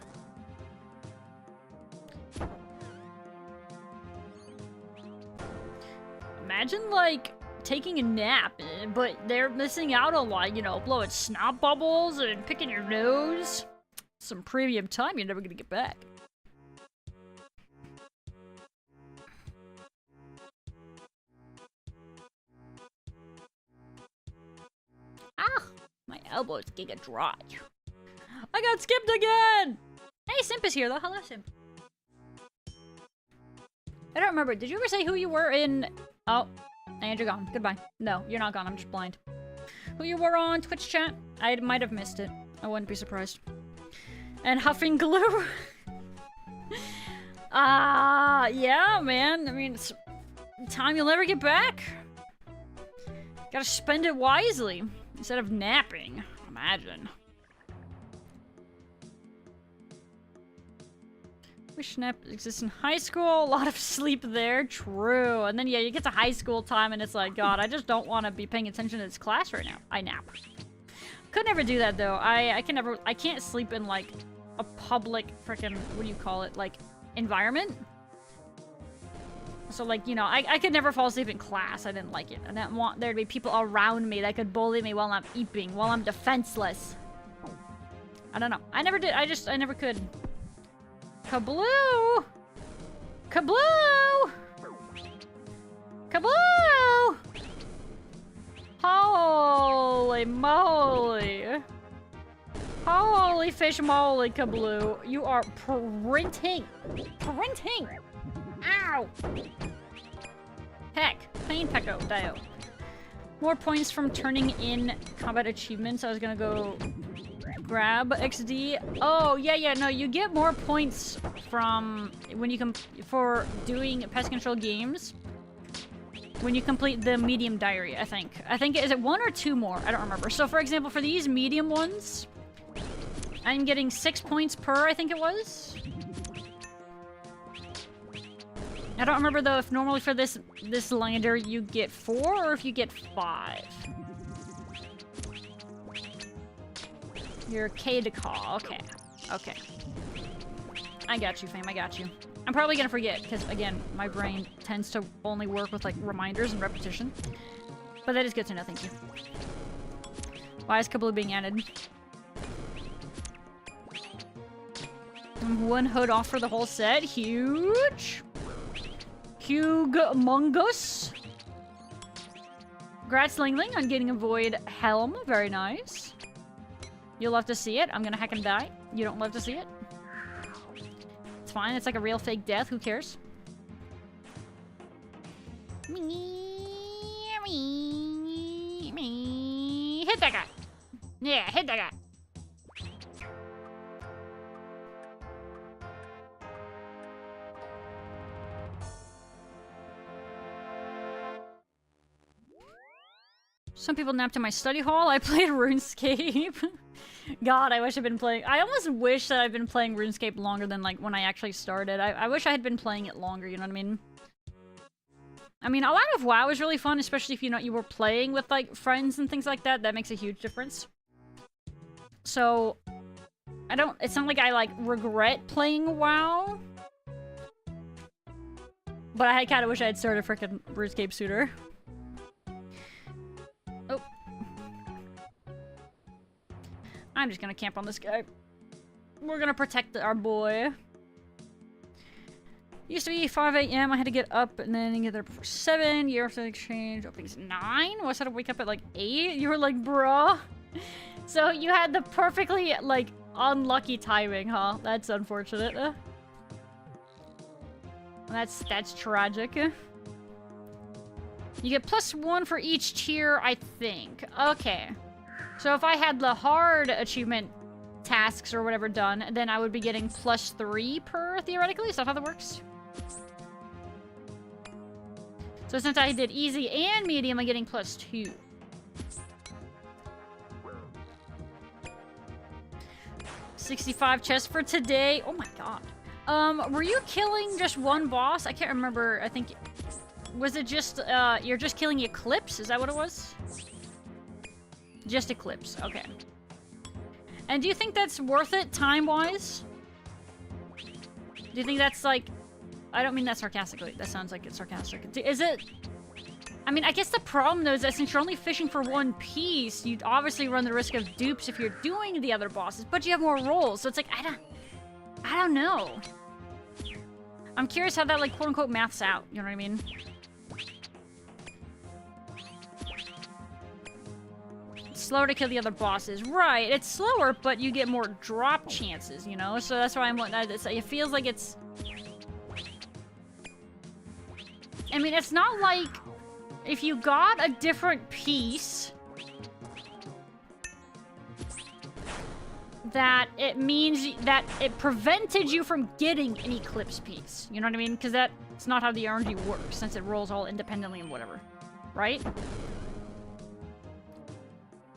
imagine, like, taking a nap, but they're missing out on, like, you know, blowing snot bubbles and picking your nose. Some premium time you're never gonna get back. Ah! My elbow's giga dry. I got skipped again! Hey, Simp is here though. Hello, Simp. I don't remember. Did you ever say who you were in... Oh, and you're gone. Goodbye. No, you're not gone. I'm just blind. Who you were on Twitch chat? I might have missed it. I wouldn't be surprised. And huffing glue. Yeah, man. I mean, it's time you'll never get back. Gotta spend it wisely instead of napping. Imagine. Wish nap exists in high school. A lot of sleep there. True. And then, yeah, you get to high school time and it's like, God, I just don't want to be paying attention to this class right now. I nap. Could never do that, though. I can't sleep in, like, a public frickin', what do you call it? Like, environment? So, like, you know, I could never fall asleep in class. I didn't like it. I didn't want there to be people around me that could bully me while I'm eeping, while I'm defenseless. I don't know. I never did. I never could. Kabloo! Kabloo! Kabloo! Holy moly. Holy fish moly, Kabloo. You are printing. Printing! Ow! Heck. Pain Pecco Dio. More points from turning in combat achievements. I was gonna go grab XD. Oh, yeah, no, you get more points from when you for doing pest control games. When you complete the medium diary, I think. Is it 1 or 2 more? I don't remember. So, for example, for these medium ones, I'm getting 6 points per, I think it was. I don't remember, though, if normally for this lander you get 4 or if you get 5. You're K to call. Okay. I got you, fam. I got you. I'm probably gonna forget, because, again, my brain tends to only work with, like, reminders and repetition. But that is good to know, thank you. Why is Kabloo being added? One hood off for the whole set. Huge. Humongous. Congrats, Lingling, on getting a Void Helm. Very nice. You'll love to see it. I'm gonna hack and die. You don't love to see it? It's fine. It's like a real fake death. Who cares? Hit that guy. Yeah, hit that guy. Some people napped in my study hall. I played RuneScape. God, I wish I'd been playing... I almost wish that I'd been playing RuneScape longer than, like, when I actually started. I wish I had been playing it longer, you know what I mean? I mean, a lot of WoW is really fun, especially if, you know, you were playing with, like, friends and things like that. That makes a huge difference. So, I don't... It's not like I, like, regret playing WoW. But I kind of wish I had started frickin' RuneScape sooner. Oh. I'm just gonna camp on this guy. We're gonna protect our boy. Used to be 5 a.m. I had to get up and then get there before 7. Year after the exchange. Opening's 9? Was I had to wake up at like 8? You were like, bruh. So you had the perfectly, like, unlucky timing, huh? That's unfortunate. That's tragic. You get +1 for each tier, I think. Okay. So if I had the hard achievement tasks or whatever done, then I would be getting +3 per, theoretically. Is that how that works? So since I did easy and medium, I'm getting +2. $65 chests for today. Oh my god. Were you killing just one boss? I can't remember. I think... Was it just, you're just killing Eclipse? Is that what it was? Just Eclipse. Okay. And do you think that's worth it, time-wise? Do you think that's, like... I don't mean that sarcastically. That sounds like it's sarcastic. Is it... I mean, I guess the problem, though, is that since you're only fishing for one piece, you'd obviously run the risk of dupes if you're doing the other bosses, but you have more rolls, so it's like, I don't know. I'm curious how that, like, quote-unquote maths out, you know what I mean? It's slower to kill the other bosses. Right, it's slower, but you get more drop chances, you know? So that's why I'm wanting to say, it feels like it's... I mean, it's not like... If you got a different piece, that it means that it prevented you from getting an Eclipse piece. You know what I mean? Because that's not how the RNG works, since it rolls all independently and whatever. Right?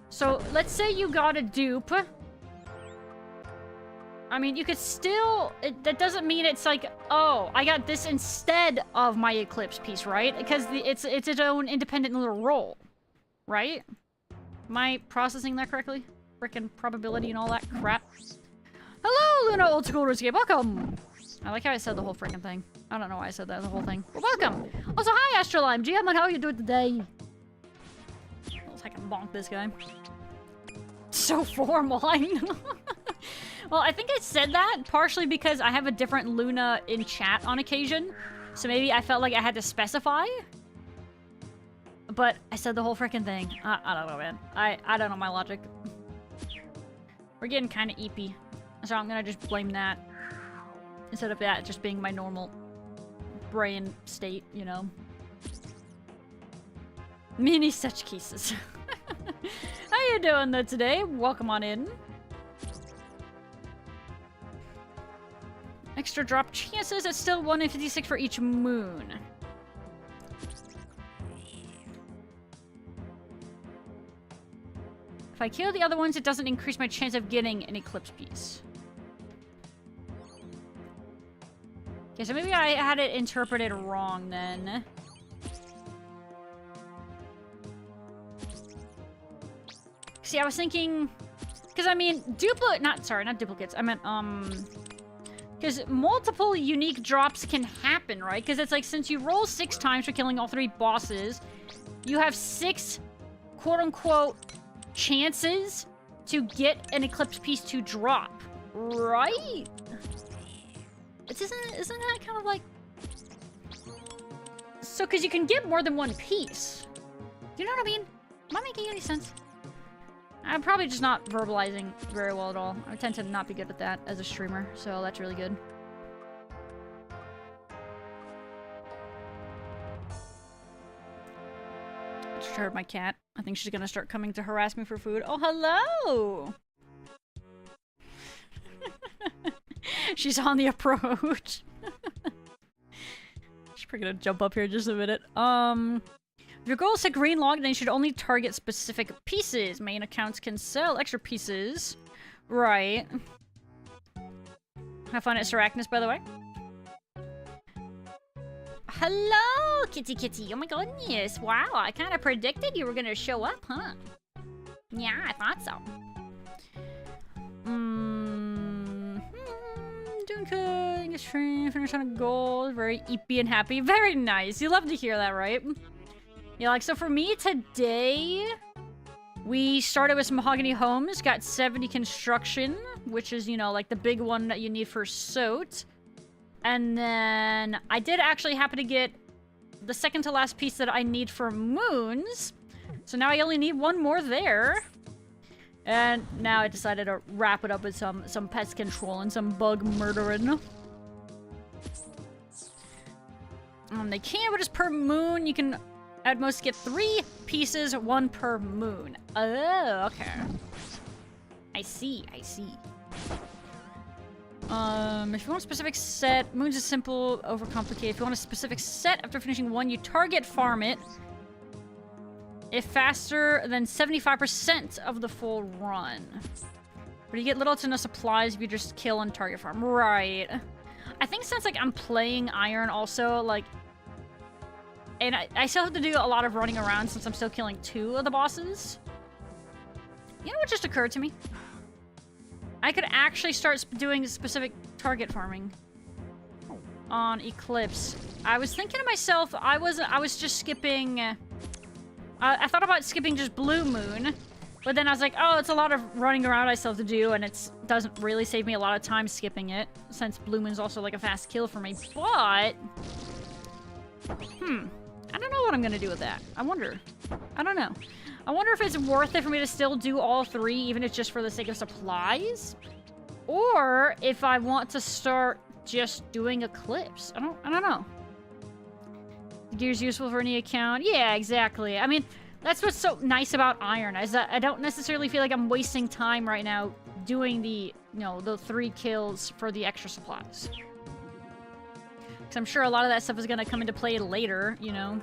So, let's say you got a dupe. I mean, you could still... that doesn't mean it's like, oh, I got this instead of my Eclipse piece, right? Because it's its own independent little roll. Right? Am I processing that correctly? Frickin' probability and all that crap. Hello, Luna Old School Runescape. Welcome! I like how I said the whole frickin' thing. I don't know why I said that, the whole thing. Well, welcome! Also, hi, Astrolime. GM, how are you doing today? Let's I can bonk this guy. So formal, I know. Well, I think I said that partially because I have a different Luna in chat on occasion. So maybe I felt like I had to specify. But I said the whole freaking thing. I don't know, man. I don't know my logic. We're getting kind of eepy. So I'm gonna just blame that. Instead of that just being my normal brain state, you know. Many such cases. How you doing though today? Welcome on in. Extra drop chances, it's still 1 in 56 for each moon. If I kill the other ones, it doesn't increase my chance of getting an Eclipse piece. Okay, so maybe I had it interpreted wrong then. See, I was thinking... Because, I mean, not duplicates. I meant, because multiple unique drops can happen, right? Because it's like, since you roll 6 times for killing all 3 bosses, you have 6, quote-unquote, chances to get an Eclipse piece to drop, right? Isn't that kind of like... So, because you can get more than 1 piece. Do you know what I mean? Am I making any sense? I'm probably just not verbalizing very well at all. I tend to not be good at that as a streamer, so that's really good. I just heard my cat. I think she's gonna start coming to harass me for food. Oh, hello! She's on the approach. She's probably gonna jump up here in just a minute. If your goal is to green log, then you should only target specific pieces. Main accounts can sell extra pieces. Right. Have fun at Arachnus, by the way. Hello, kitty kitty. Oh my goodness. Wow, I kind of predicted you were going to show up, huh? Yeah, I thought so. Doing good. Stream, finish on a goal. Very eepy and happy. Very nice. You love to hear that, right? Yeah, like, so for me today, we started with some Mahogany Homes, got 70 construction, which is, you know, like the big one that you need for SOT. And then I did actually happen to get the second to last piece that I need for moons. So now I only need 1 more there. And now I decided to wrap it up with some pest control and some bug murdering. They can, but it's per moon. You can... at most get 3 pieces, 1 per moon. Oh, okay. I see, I see. If you want a specific set, moons is simple, overcomplicated. If you want a specific set, after finishing 1, you target farm it. If faster than 75% of the full run. But you get little to no supplies if you just kill and target farm. Right. I think since, like, I'm playing Iron also, like... And I still have to do a lot of running around since I'm still killing 2 of the bosses. You know what just occurred to me? I could actually start doing specific target farming on Eclipse. I was thinking to myself, I was just skipping I thought about skipping just Blue Moon, but then I was like, oh, it's a lot of running around I still have to do, and it doesn't really save me a lot of time skipping it, since Blue Moon's also like a fast kill for me, but... I don't know what I'm gonna do with that. I wonder. I don't know. I wonder if it's worth it for me to still do all 3, even if it's just for the sake of supplies, or if I want to start just doing Eclipse. I don't know. The gear's useful for any account. Yeah, exactly. I mean, that's what's so nice about Iron, is that I don't necessarily feel like I'm wasting time right now doing the, you know, the 3 kills for the extra supplies. Because I'm sure a lot of that stuff is going to come into play later, you know.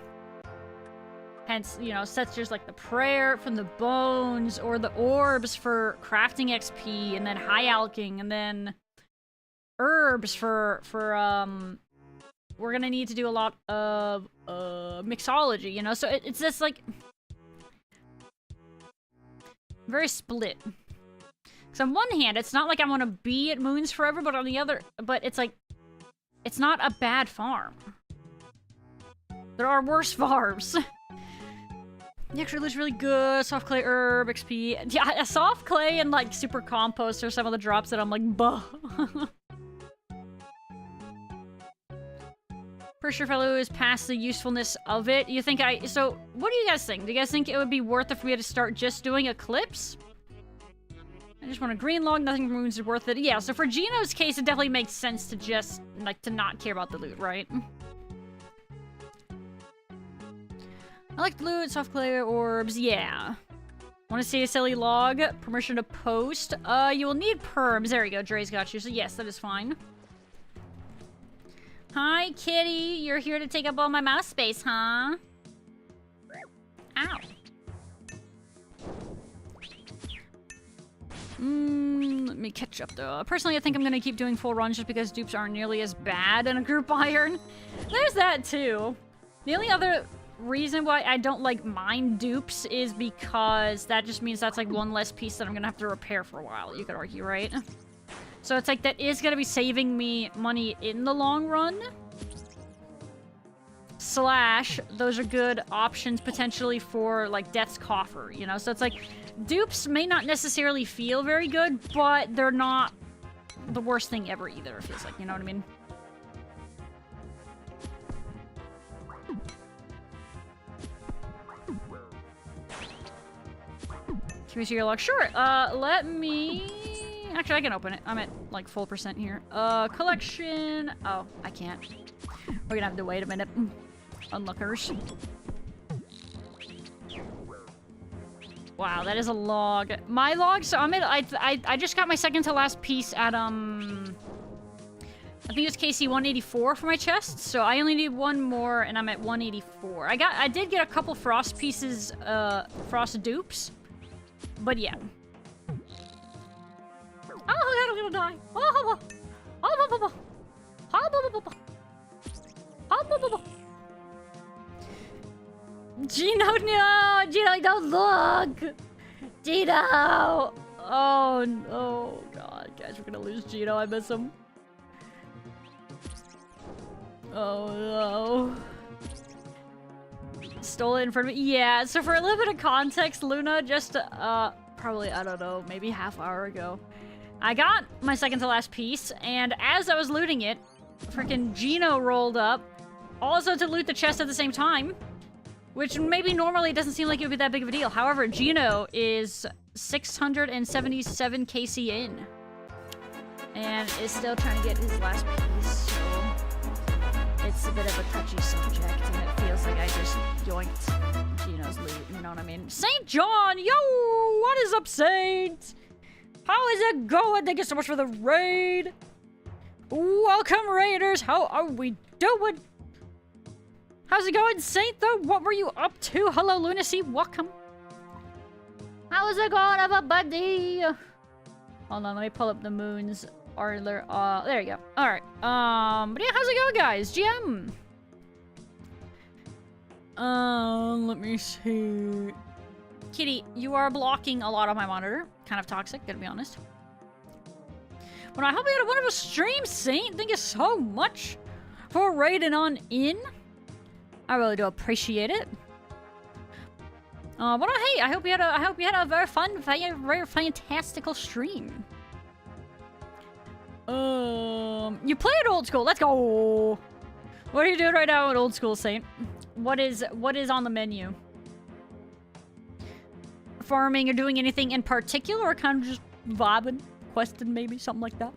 Hence, you know, such as like the prayer from the bones, or the orbs for crafting XP, and then high alching, and then herbs for we're gonna need to do a lot of mixology, you know. So it's just like very split. Because on one hand, it's not like I want to be at Moons forever, but on the other, but it's like it's not a bad farm. There are worse farms. The extra loot's really good. Soft clay, herb, XP. Yeah, a soft clay and like super compost are some of the drops that I'm like, buh. Pretty sure Faloo is past the usefulness of it. You think so what do you guys think? Do you guys think it would be worth it for me to start just doing Eclipse? I just want a green log, nothing from Moons is worth it. Yeah, so for Gino's case, it definitely makes sense to just, like, to not care about the loot, right? I like the loot, soft clay, orbs, yeah. Want to see a silly log? Permission to post? You will need perms. There you go, Dre's got you, so yes, that is fine. Hi, kitty. You're here to take up all my mouse space, huh? Ow. Let me catch up, though. Personally, I think I'm gonna keep doing full runs just because dupes aren't nearly as bad in a group iron. There's that, too. The only other reason why I don't like mine dupes is because that just means that's like one less piece that I'm gonna have to repair for a while, you could argue, right? So it's like that is gonna be saving me money in the long run. Slash, those are good options potentially for like Death's Coffer, you know? So it's like, dupes may not necessarily feel very good, but they're not the worst thing ever either, it feels like, you know what I mean? Can we see your log? Sure. Let me... Actually, I can open it. I'm at, like, full percent here. Collection... Oh, I can't. We're gonna have to wait a minute. Unlockers. Wow, that is a log. My log, so I'm at... I just got my second to last piece at, I think it was KC 184 for my chest, so I only need one more, and I'm at 184. I did get a couple frost pieces, frost dupes. But yeah. Oh god, I'm gonna die. Gino, no! Gino, don't look! Gino! Oh no, god, guys, we're gonna lose Gino. I miss him. Oh no. Stole it in front of me. Yeah, so for a little bit of context, Luna just, probably, I don't know, maybe half hour ago, I got my second to last piece, and as I was looting it, freaking Gino rolled up, also to loot the chest at the same time, which maybe normally doesn't seem like it would be that big of a deal. However, Gino is 677 KC in, and is still trying to get his last piece, so it's a bit of a touchy subject, and it feels like I just yoinked Gino's loot, you know what I mean? St. John! Yo! What is up, Saint? How is it going? Thank you so much for the raid! Welcome, Raiders! How are we doing? How's it going, Saint, though? What were you up to? Hello, Lunacy. Welcome. How's it going, everybody? Hold on, let me pull up the moons. There you go. Alright. But yeah, how's it going, guys? GM. Let me see. Kitty, you are blocking a lot on my monitor. Kind of toxic, gotta be honest. But I hope you had a wonderful stream, Saint. Thank you so much for raiding on in. I really do appreciate it. But hey, I hope you had a very fun, very fantastical stream. You played old school. Let's go. What are you doing right now at old school, Saint? What is on the menu? Farming or doing anything in particular, or kind of just vibing, questing maybe, something like that?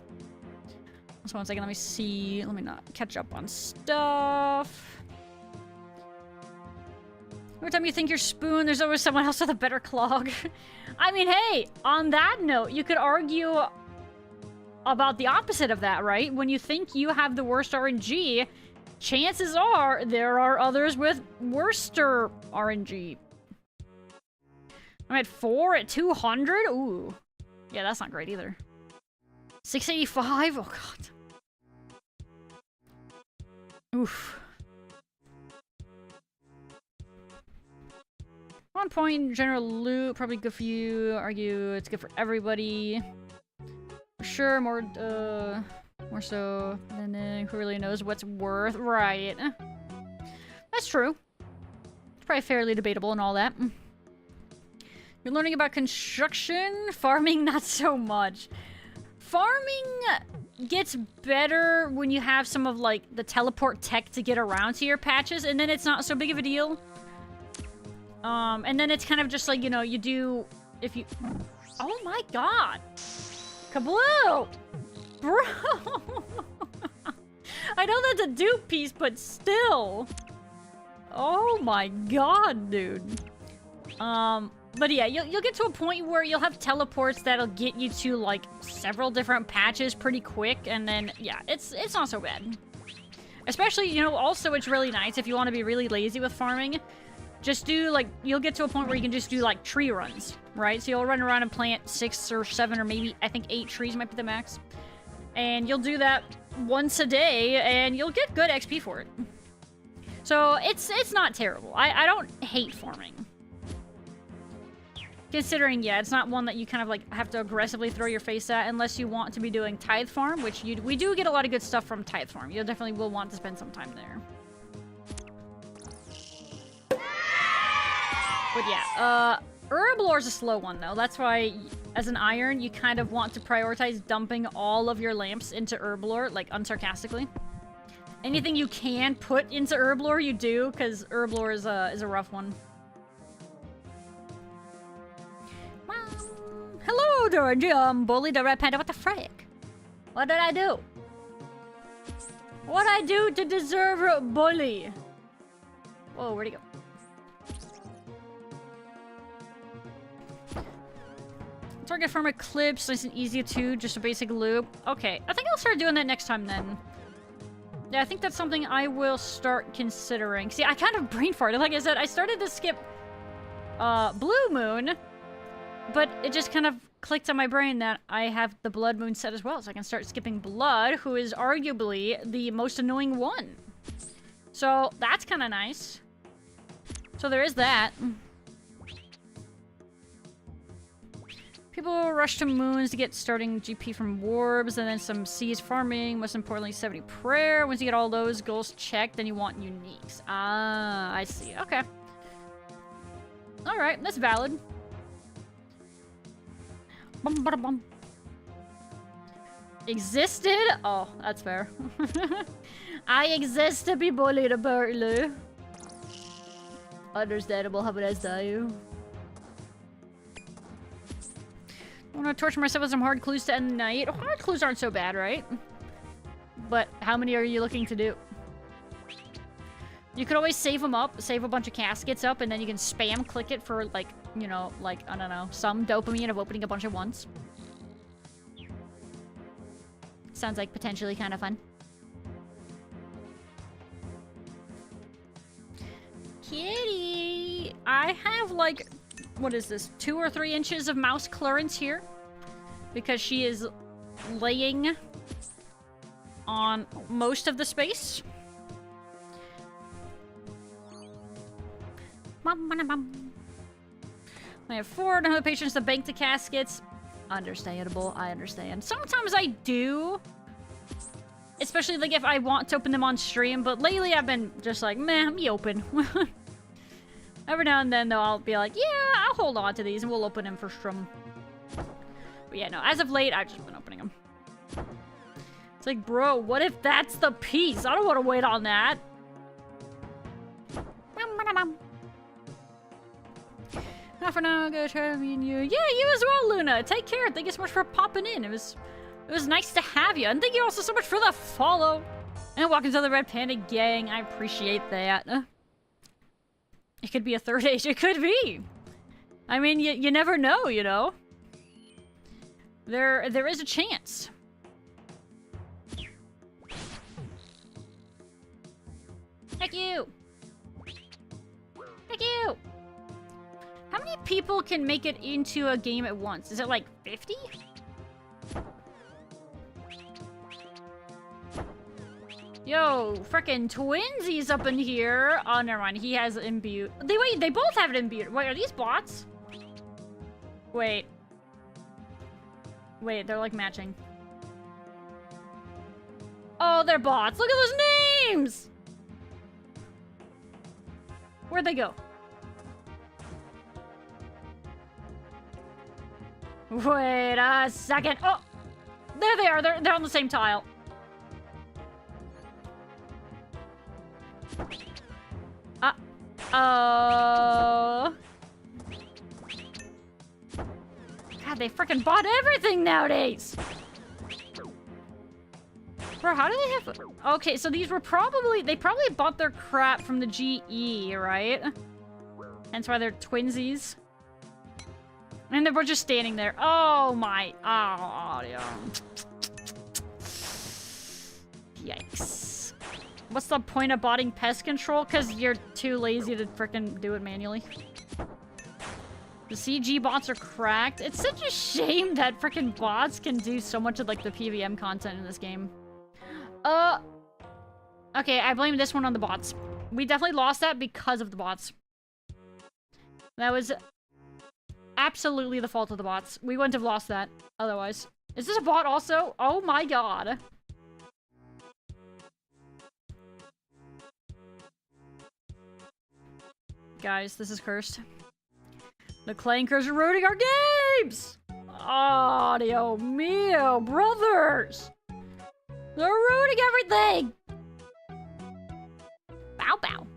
So 1 second, let me see. Let me not catch up on stuff. Every time you think you're Spoon, there's always someone else with a better clog. I mean, hey, on that note, you could argue about the opposite of that, right? When you think you have the worst RNG, chances are there are others with worster RNG. I'm at 4 at 200? Ooh. Yeah, that's not great either. 685? Oh, God. Oof. 1 point, general loot, probably good for you. Argue it's good for everybody. For sure, more so than who really knows what's worth. Right. That's true. It's probably fairly debatable and all that. You're learning about construction. Farming, not so much. Farming gets better when you have some of, like, the teleport tech to get around to your patches, and then it's not so big of a deal. And then it's kind of just like, you know, you do, if you... Oh my god! Kabloo! Bro! I know that's a dupe piece, but still! Oh my god, dude. But yeah, you'll get to a point where you'll have teleports that'll get you to, like, several different patches pretty quick, and then, yeah, it's not so bad. Especially, you know, also it's really nice if you want to be really lazy with farming. Just do, like, you'll get to a point where you can just do, like, tree runs, right? So you'll run around and plant 6 or 7 or maybe, I think 8 trees might be the max. And you'll do that once a day, and you'll get good XP for it. So it's not terrible. I don't hate farming. Considering, yeah, it's not one that you kind of, like, have to aggressively throw your face at unless you want to be doing Tithe Farm, which we do get a lot of good stuff from Tithe Farm. You definitely will want to spend some time there. But yeah, Herblore is a slow one, though. That's why, as an iron, you kind of want to prioritize dumping all of your lamps into Herblore, like, unsarcastically. Anything you can put into Herblore, you do, because Herblore is a rough one. Hello, bully the Red Panda. What the frick? What did I do? What'd I do to deserve a bully? Whoa, where'd he go? Target farm Eclipse, nice and easy too, just a basic loop. Okay, I think I'll start doing that next time then. Yeah, I think that's something I will start considering. See, I kind of brain farted. Like I said, I started to skip Blue Moon, but it just kind of clicked on my brain that I have the Blood Moon set as well, so I can start skipping Blood, who is arguably the most annoying one. So that's kind of nice. So there is that. People rush to moons to get starting GP from Warbs, and then some Seas farming, most importantly 70 prayer. Once you get all those goals checked, then you want uniques. Ah, I see. Okay. Alright, that's valid. Bum, bada, bum. Existed? Oh, that's fair. I exist to be bullied apparently. Understandable, how about I you? I want to torture myself with some hard clues to end the night. Hard clues aren't so bad, right? But how many are you looking to do? You could always save them up, save a bunch of caskets up, and then you can spam click it for, like, you know, like, I don't know, some dopamine of opening a bunch at once. Sounds like potentially kind of fun. Kitty! I have, like, what is this, 2 or 3 inches of mouse clearance here, because she is laying on most of the space. I have 4, don't have the patience to bank the caskets. Understandable, I understand. Sometimes I do, especially like if I want to open them on stream, but lately I've been just like, meh, me open. Every now and then, though, I'll be like, yeah, I'll hold on to these and we'll open them for Strum. But yeah, no, as of late, I've just been opening them. It's like, bro, what if that's the piece? I don't want to wait on that. Not for now, go try to meet you. Yeah, you as well, Luna. Take care. Thank you so much for popping in. It was nice to have you. And thank you also so much for the follow. And welcome to the Red Panda Gang. I appreciate that. It could be a third age. It could be. I mean, you never know, you know? There is a chance. Thank you. Thank you. How many people can make it into a game at once? Is it like 50? Yo, frickin' Twinsies up in here. Oh, never mind. He has imbue. Wait, they both have it imbued. Wait, are these bots? Wait. Wait, they're like matching. Oh, they're bots. Look at those names! Where'd they go? Wait a second. Oh! There they are. They're on the same tile. Oh. God, they freaking bought everything nowadays. Bro, how do they have... Okay, so these were probably... They probably bought their crap from the GE, right? Hence why they're twinsies. And they were just standing there. Oh my... Oh, yeah. Yikes. What's the point of botting pest control? Because you're too lazy to frickin' do it manually. The CG bots are cracked. It's such a shame that frickin' bots can do so much of like the PVM content in this game. Okay, I blame this one on the bots. We definitely lost that because of the bots. That was absolutely the fault of the bots. We wouldn't have lost that otherwise. Is this a bot also? Oh my god. Guys, this is cursed. The clankers are ruining our games! Oh, Dios mio, brothers! They're ruining everything! Bow bow.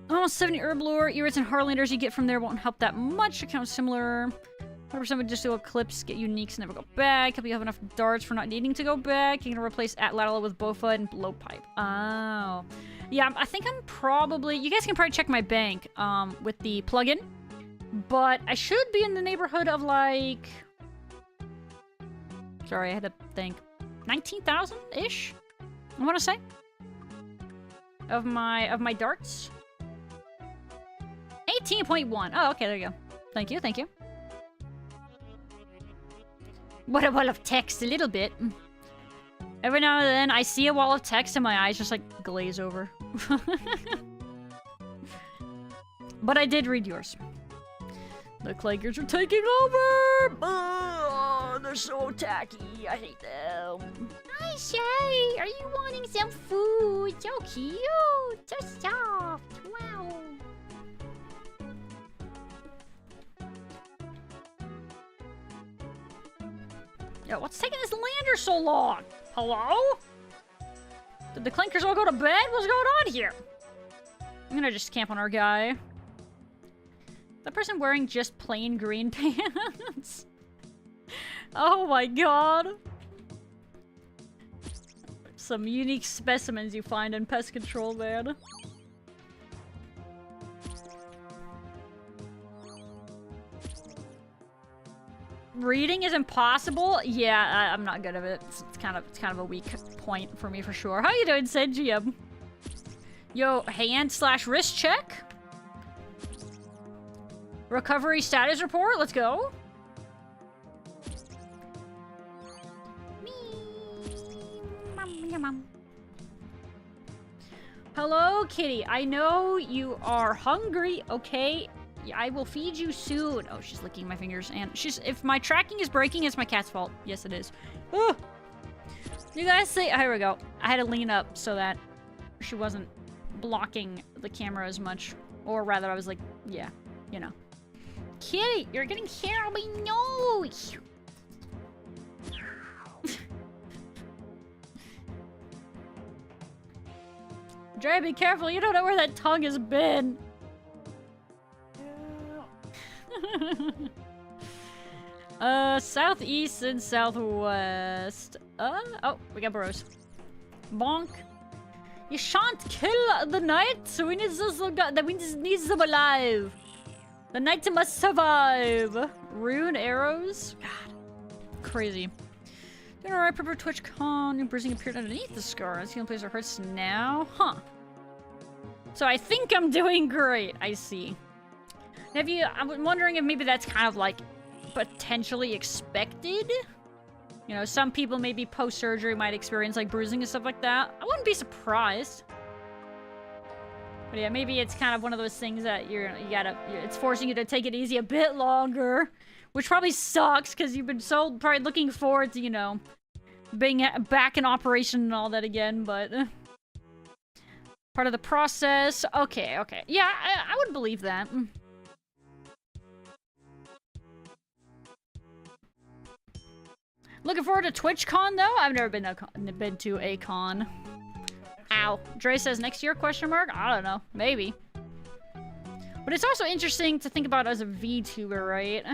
Almost 70 herb lore, Irits and Heartlanders you get from there won't help that much. Account similar. 100% would just do eclipse, get uniques, and never go back. Hope you have enough darts for not needing to go back. You can replace Atlatl with Bofa and Blowpipe. Oh. Yeah, I think I'm probably... You guys can probably check my bank with the plugin. But I should be in the neighborhood of like... Sorry, I had to think. 19,000-ish? I want to say. Of my darts. 18.1. Oh, okay, there you go. Thank you, thank you. What a wall of text, a little bit. Every now and then, I see a wall of text and my eyes just, like, glaze over. But I did read yours. The clankers are taking over! Oh, they're so tacky. I hate them. Hi, Shay! Are you wanting some food? So cute! So soft! Wow! Yo, what's taking this lander so long? Hello? Did the clankers all go to bed? What's going on here? I'm gonna just camp on our guy. That person wearing just plain green pants? Oh my god. Some unique specimens you find in pest control, man. Reading is impossible? Yeah, I'm not good at it. It's kind of a weak point for me for sure. How you doing, Sid GM? Yo, hand/wrist check. Recovery status report. Let's go. Hello, kitty. I know you are hungry, okay? I will feed you soon. Oh, she's licking my fingers. And if my tracking is breaking, it's my cat's fault. Yes, it is. Oh. You guys say... Oh, here we go. I had to lean up so that she wasn't blocking the camera as much. Or rather, I was like, yeah, you know. Kitty, you're getting hair on my nose! Dre, be careful, you don't know where that tongue has been. Southeast and southwest. Oh, we got burrows. Bonk. You shan't kill the knight, so we need them alive. The knight must survive. Rune arrows. God, crazy. Doing alright, prepare TwitchCon. New bruising appeared underneath the scar. That's the only place it hurts now. Huh. So I think I'm doing great. I see. I'm wondering if maybe that's kind of like potentially expected. You know, some people maybe post-surgery might experience like bruising and stuff like that. I wouldn't be surprised. But yeah, maybe it's kind of one of those things that it's forcing you to take it easy a bit longer. Which probably sucks, because you've been so probably looking forward to, you know, being back in operation and all that again, but... part of the process. Okay, okay. Yeah, I would believe that. Looking forward to TwitchCon, though? I've never been to a con. Ow. Dre says next year, question mark? I don't know. Maybe. But it's also interesting to think about as a VTuber, right?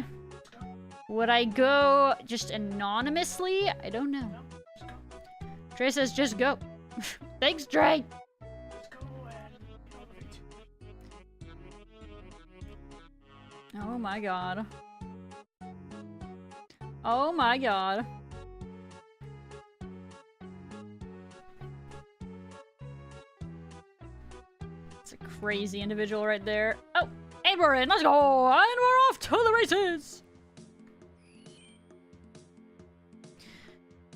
Would I go just anonymously? I don't know. Dre says just go. Thanks, Dre. Oh my god. Oh my god. It's a crazy individual right there. Oh, and we're in. Let's go. And we're off to the races.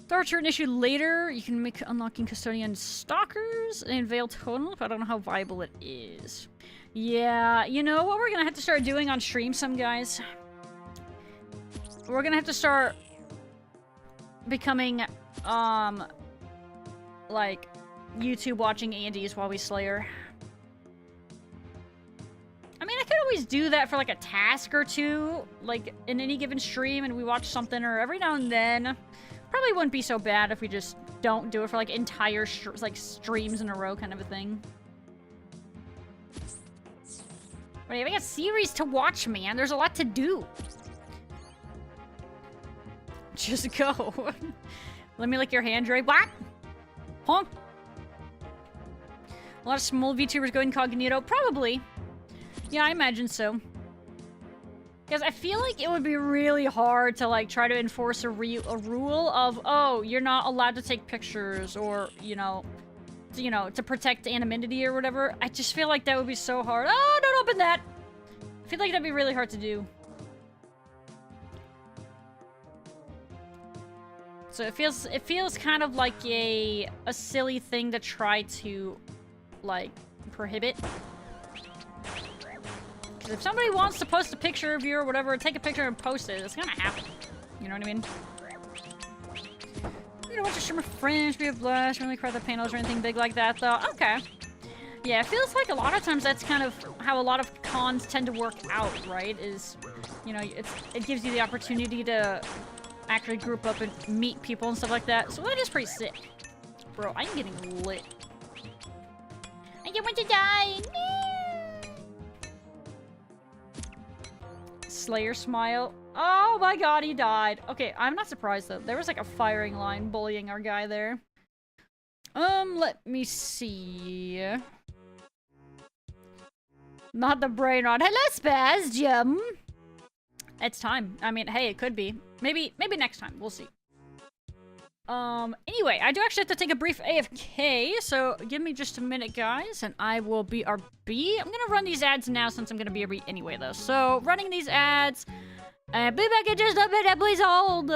Start an issue later. You can make unlocking custodian stalkers and veil total, but I don't know how viable it is. Yeah, you know what we're gonna have to start doing on stream, some guys? We're gonna have to start becoming, like, YouTube watching Andes while we Slayer. I mean, I could always do that for, like, a task or two, like, in any given stream, and we watch something, or every now and then. Probably wouldn't be so bad if we just don't do it for, like, entire, streams in a row kind of a thing. But yeah, we got series to watch, man. There's a lot to do. Just go. Let me lick your hand, Dre. What? Huh? A lot of small VTubers go incognito. Probably. Yeah, I imagine so. Because I feel like it would be really hard to, like, try to enforce a rule of, oh, you're not allowed to take pictures, or, you know, to protect anonymity or whatever. I just feel like that would be so hard. Oh, don't open that! I feel like that'd be really hard to do. So it feels kind of like a silly thing to try to, like, prohibit. Because if somebody wants to post a picture of you or whatever, take a picture and post it, it's gonna happen. You know what I mean? You know, watch a streamer friends, be a blast, really crowd the panels or anything big like that, though. Okay. Yeah, it feels like a lot of times that's kind of how a lot of cons tend to work out, right? Is, you know, it gives you the opportunity to actually group up and meet people and stuff like that. So that is pretty sick. Bro, I'm getting lit. I don't want to die! Slayer smile. Oh my god, he died. Okay, I'm not surprised though. There was like a firing line bullying our guy there. Let me see. Not the brain rot. Hello, Spaz, It's time. I mean, hey, it could be. Maybe next time. We'll see. Anyway, I do actually have to take a brief AFK, so give me just a minute, guys, and I will BRB. I'm gonna run these ads now since I'm gonna BRB anyway, though. So, running these ads, and be back in just a minute, please hold!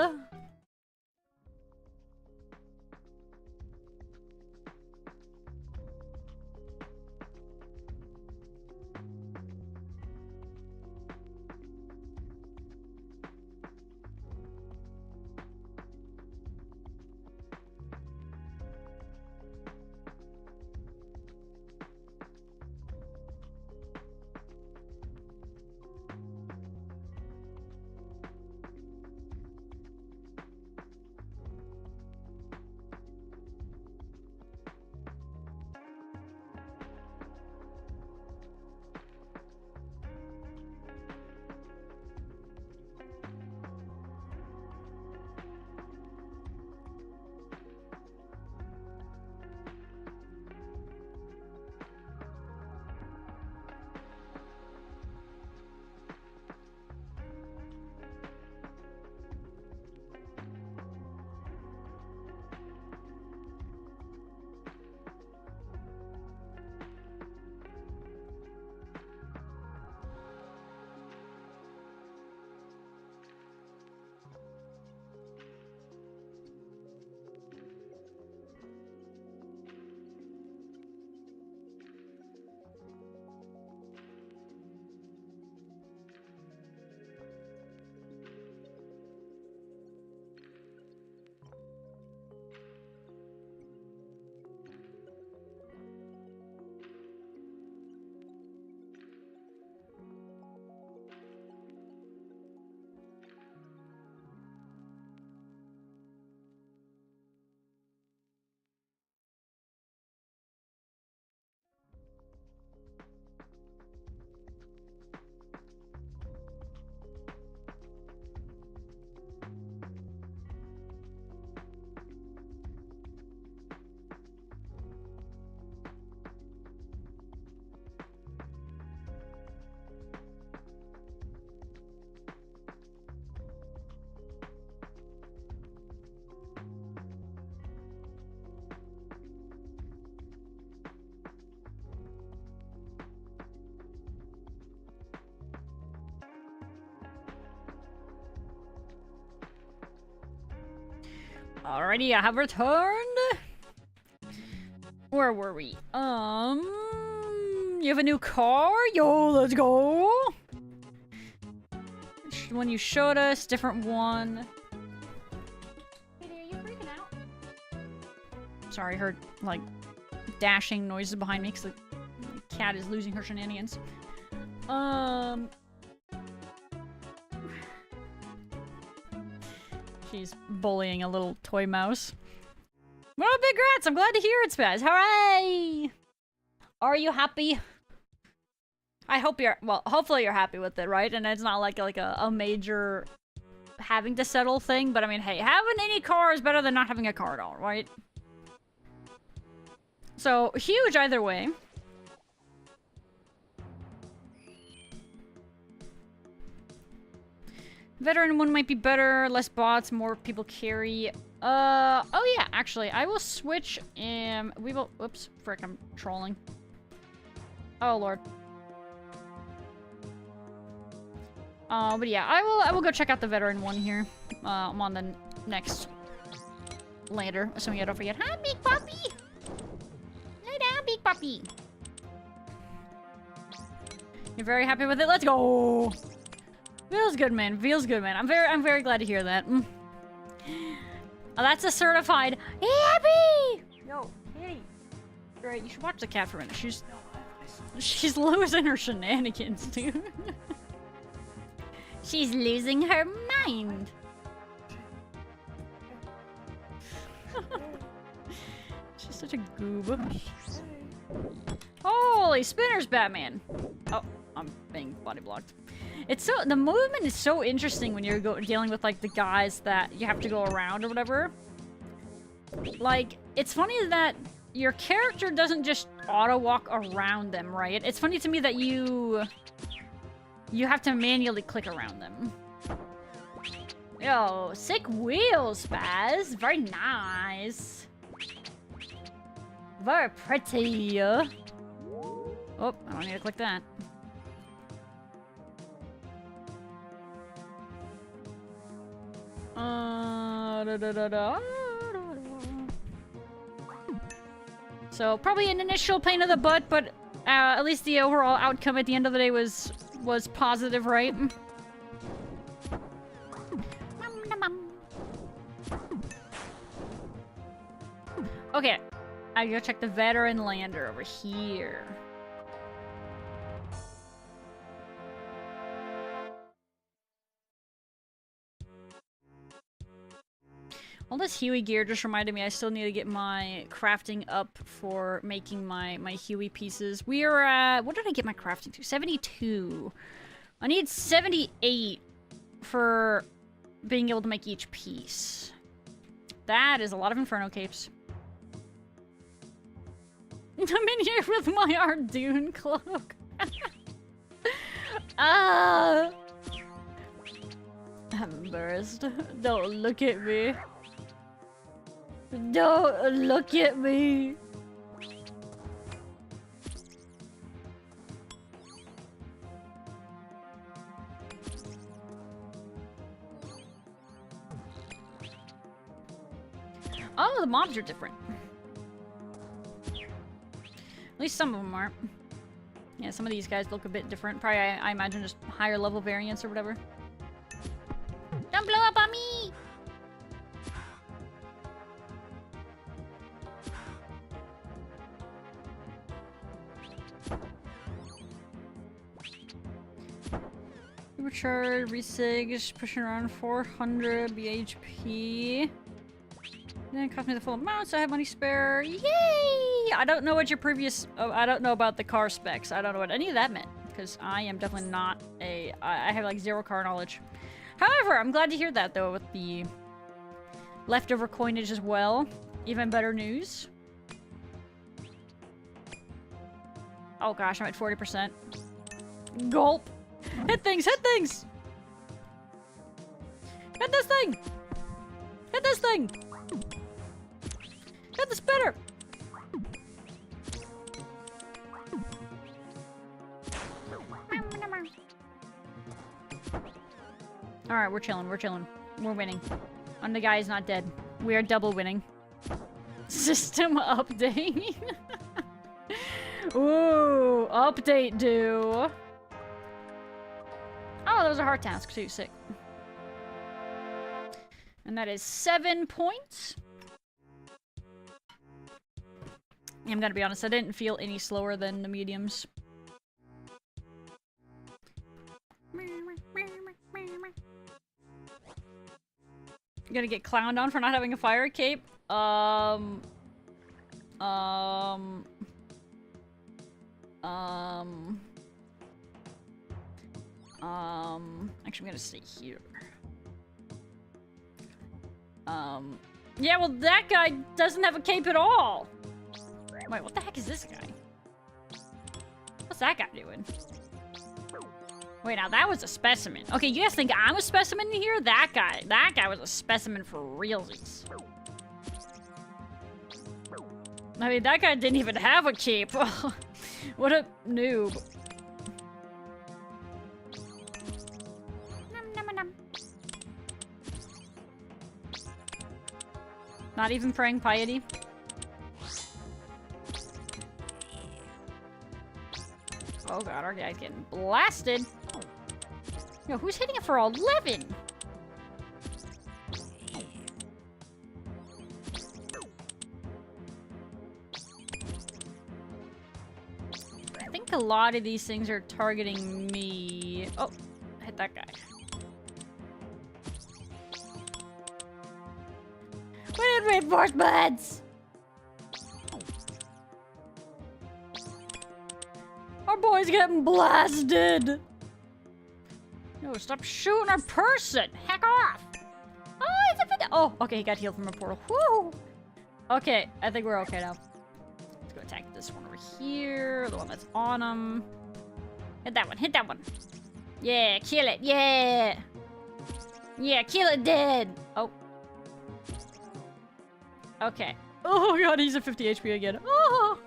Alrighty, I have returned. Where were we? You have a new car? Yo, let's go. One you showed us, different one. Hey there, you freaking out? Sorry, I heard, like, dashing noises behind me because the cat is losing her shenanigans. She's bullying a little toy mouse. Well, big rats! I'm glad to hear it, Spaz. Hooray! Are you happy? I hope you're, well, hopefully you're happy with it, right? And it's not like a major having to settle thing, but I mean, hey, having any car is better than not having a car at all, right? So, huge either way. Veteran one might be better, less bots, more people carry. Oh yeah, actually, I will switch, we will, oops, frick, I'm trolling. Oh lord. But yeah, I will go check out the veteran one here. I'm on the next later, assuming I don't forget. Hi, big puppy! Lay down, big puppy! You're very happy with it? Let's go! Feels good, man. Feels good, man. I'm very glad to hear that. Oh, that's a certified happy! Yo, hey. Right, you should watch the cat for a minute. She's losing her shenanigans, dude. She's losing her mind. She's such a goob. Holy spinners, Batman! Oh, I'm being body blocked. It's so, the movement is so interesting when you're dealing with like the guys that you have to go around or whatever. Like, it's funny that your character doesn't just auto walk around them, right? It's funny to me that you have to manually click around them. Yo, sick wheels, Spaz. Very nice. Very pretty. Oh, I don't need to click that. So probably an initial pain in the butt, but at least the overall outcome at the end of the day was positive, right? Okay, I gotta check the veteran lander over here. All this Huey gear just reminded me I still need to get my crafting up for making my Huey pieces. We are at, what did I get my crafting to? 72. I need 78 for being able to make each piece. That is a lot of Inferno capes. I'm in here with my Ardoon cloak. I'm embarrassed. Don't look at me. Don't look at me. Oh, the mobs are different. At least some of them are. Yeah, some of these guys look a bit different. Probably, I imagine, just higher level variants or whatever. Don't blow up on me! Supercharged, resig, pushing around 400 BHP. Then it cost me the full amount, so I have money spare. Yay! I don't know what your previous... Oh, I don't know about the car specs. I don't know what any of that meant. Because I am definitely not a... I have, like, zero car knowledge. However, I'm glad to hear that, though, with the leftover coinage as well. Even better news. Oh, gosh, I'm at 40%. Gulp! Hit things! Hit things! Hit this thing! Hit this thing! Hit the spinner! Alright, we're chilling, we're chilling. We're winning. And the guy is not dead. We are double winning. System update. Ooh, update due. Oh, that was a hard task too. Sick. And that is 7 points. I'm gonna be honest, I didn't feel any slower than the mediums. You gonna get clowned on for not having a fire cape? Actually, I'm gonna stay here. Yeah, well, that guy doesn't have a cape at all. Wait, what the heck is this guy? What's that guy doing? Wait, now that was a specimen. Okay, you guys think I'm a specimen in here? That guy was a specimen for realsies. I mean, that guy didn't even have a cape. What a noob. Not even praying piety. Oh god, our guy's getting blasted. Yo, who's hitting it for 11? I think a lot of these things are targeting me. Oh, I hit that guy. We need reinforcements! Our boy's getting blasted! No, stop shooting our person! Heck off! Oh, it's a fit. Oh, okay, he got healed from a portal. Woo! Okay, I think we're okay now. Let's go attack this one over here, the one that's on him. Hit that one, hit that one. Yeah, kill it, yeah! Yeah, kill it dead! Oh. Okay. Oh god, he's at 50 HP again. Oh!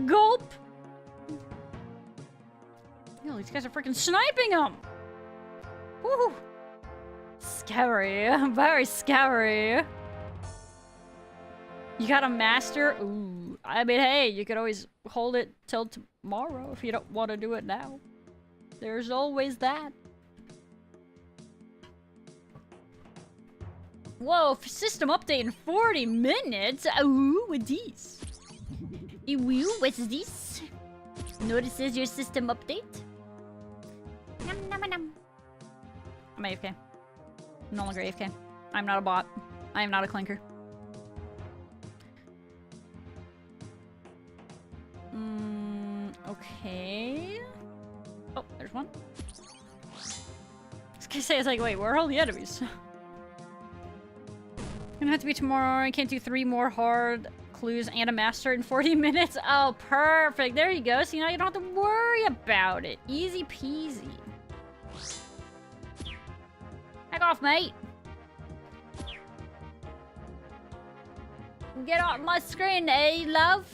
Gulp! Yo, these guys are freaking sniping him! Woo! Scary. Very scary. You got a master? Ooh. I mean, hey, you could always hold it till tomorrow if you don't want to do it now. There's always that. Whoa, system update in 40 minutes? Ooh, what's this? Ooh, what's this? Notices your system update? Nom, nom, nom. I'm AFK. I'm no longer AFK. I'm not a bot. I am not a clinker. Okay. Oh, there's one. I was gonna say, it's like, wait, where are all the enemies? Gonna have to be tomorrow. I can't do 3 more hard clues and a master in 40 minutes. Oh, perfect. There you go. So now you don't have to worry about it. Easy peasy. Heck off, mate. Get off my screen, eh, love?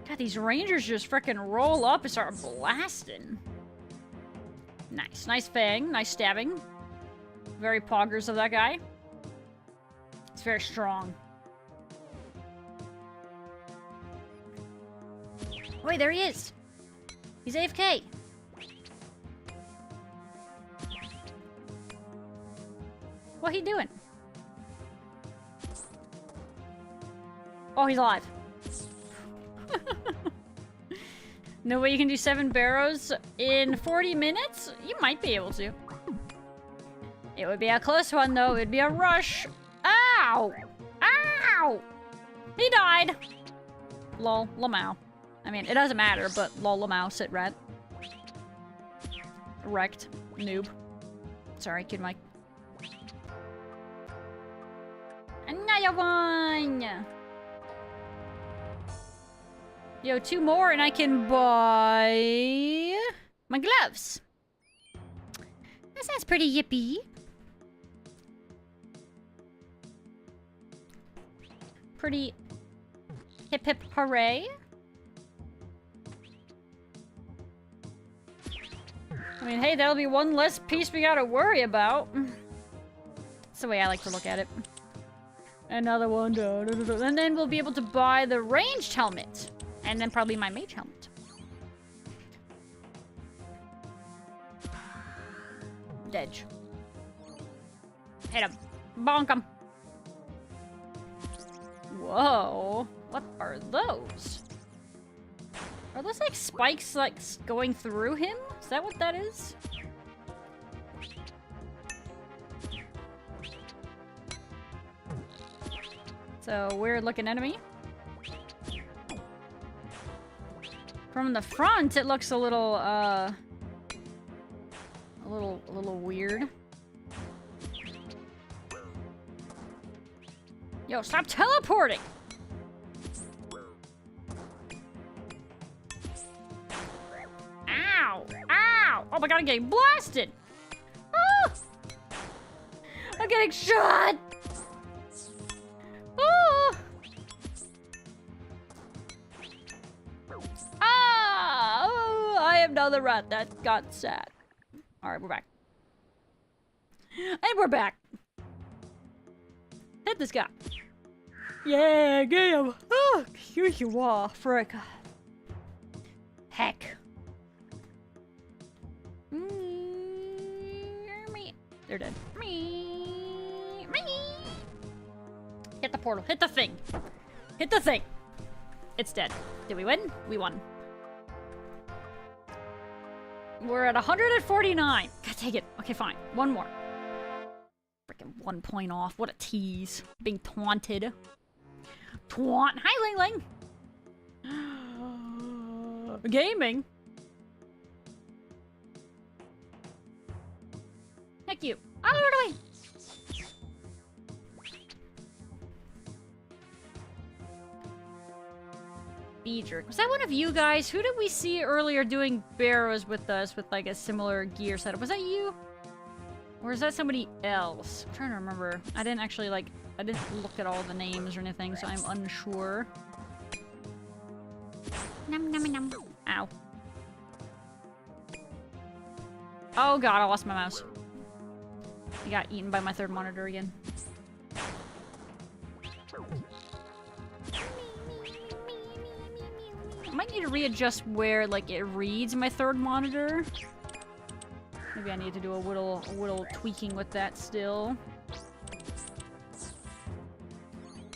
God, these rangers just frickin' roll up and start blasting. Nice. Nice fang. Nice stabbing. Very poggers of that guy. It's very strong. Wait, there he is. He's AFK. What he doing? Oh, he's alive. No way you can do 7 barrows in 40 minutes? You might be able to. It would be a close one, though. It'd be a rush. Ow! Ow! He died. Lol, lamau. I mean, it doesn't matter, but lol, lamau, sit rat. Wrecked. Noob. Sorry, kid Mike. Another one! Yo, 2 more and I can buy my gloves. That sounds pretty yippee. Pretty hip hip hooray. I mean, hey, that'll be one less piece we gotta worry about. That's the way I like to look at it. Another one. And then we'll be able to buy the ranged helmet. And then probably my mage helmet. Dedge. Hit him. Bonk him. Whoa. What are those? Are those like spikes like going through him? Is that what that is? It's a weird looking enemy. From the front, it looks a little weird. Yo, stop teleporting! Ow! Ow! Oh my god, I'm getting blasted! Ah! I'm getting shot! Ah! Ah! Oh, I am now the rat that got sad. Alright, we're back. And we're back! Hit this guy. Yeah, get him! Oh, here you are, frick. Heck. They're dead. Hit the portal. Hit the thing. Hit the thing. It's dead. Did we win? We won. We're at 149. God, take it. Okay, fine. One more. Freaking 1 point off. What a tease. Being taunted. Taunt. Hi, Ling Ling. Gaming. Heck you. Out of the way. Beedrick. Was that one of you guys? Who did we see earlier doing barrows with us with like a similar gear setup? Was that you? Or is that somebody else? I'm trying to remember. I didn't actually like, I didn't look at all the names or anything, so I'm unsure. Num num num. Ow. Oh god, I lost my mouse. I got eaten by my third monitor again. I might need to readjust where like it reads my third monitor. Maybe I need to do a little tweaking with that still.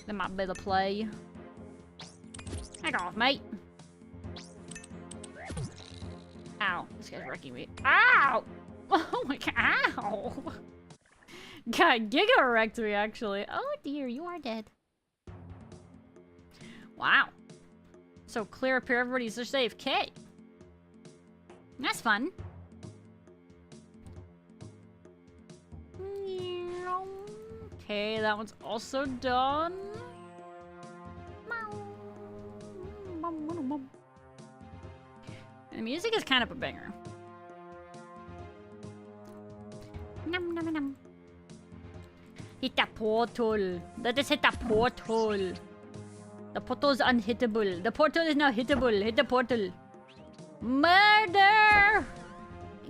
That might be the play. Heck off, mate. Ow, this guy's wrecking me. Ow! Oh my god, ow! God, Giga wrecked me, actually. Oh dear, you are dead. Wow. So clear up here, everybody's just AFK. That's fun. Okay, that one's also done. And the music is kind of a banger. Num, num, num. Hit the portal. Let us hit the portal. The portal is unhittable. The portal is now hittable. Hit the portal. Murder!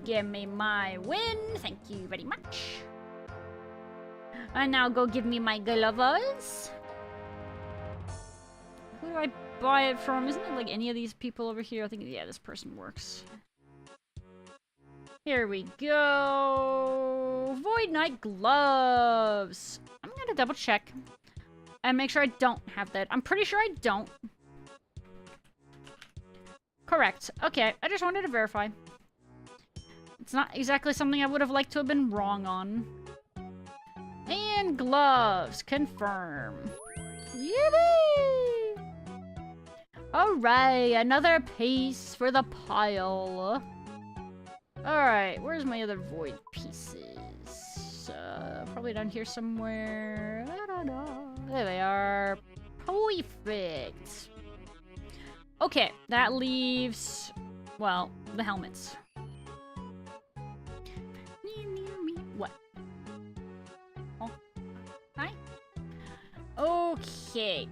Give me my win. Thank you very much. And now go give me my gloves. Who do I buy it from? Isn't it like any of these people over here? I think, yeah, this person works. Here we go. Void Knight gloves. I'm gonna double check and make sure I don't have that. I'm pretty sure I don't. Correct. Okay, I just wanted to verify. It's not exactly something I would have liked to have been wrong on. And gloves. Confirm. Yippee! Alright, another piece for the pile. Alright, where's my other void pieces? Probably down here somewhere. I don't know. There they are. Perfect. Okay, that leaves, well, the helmets. What? Oh, hi. Okay.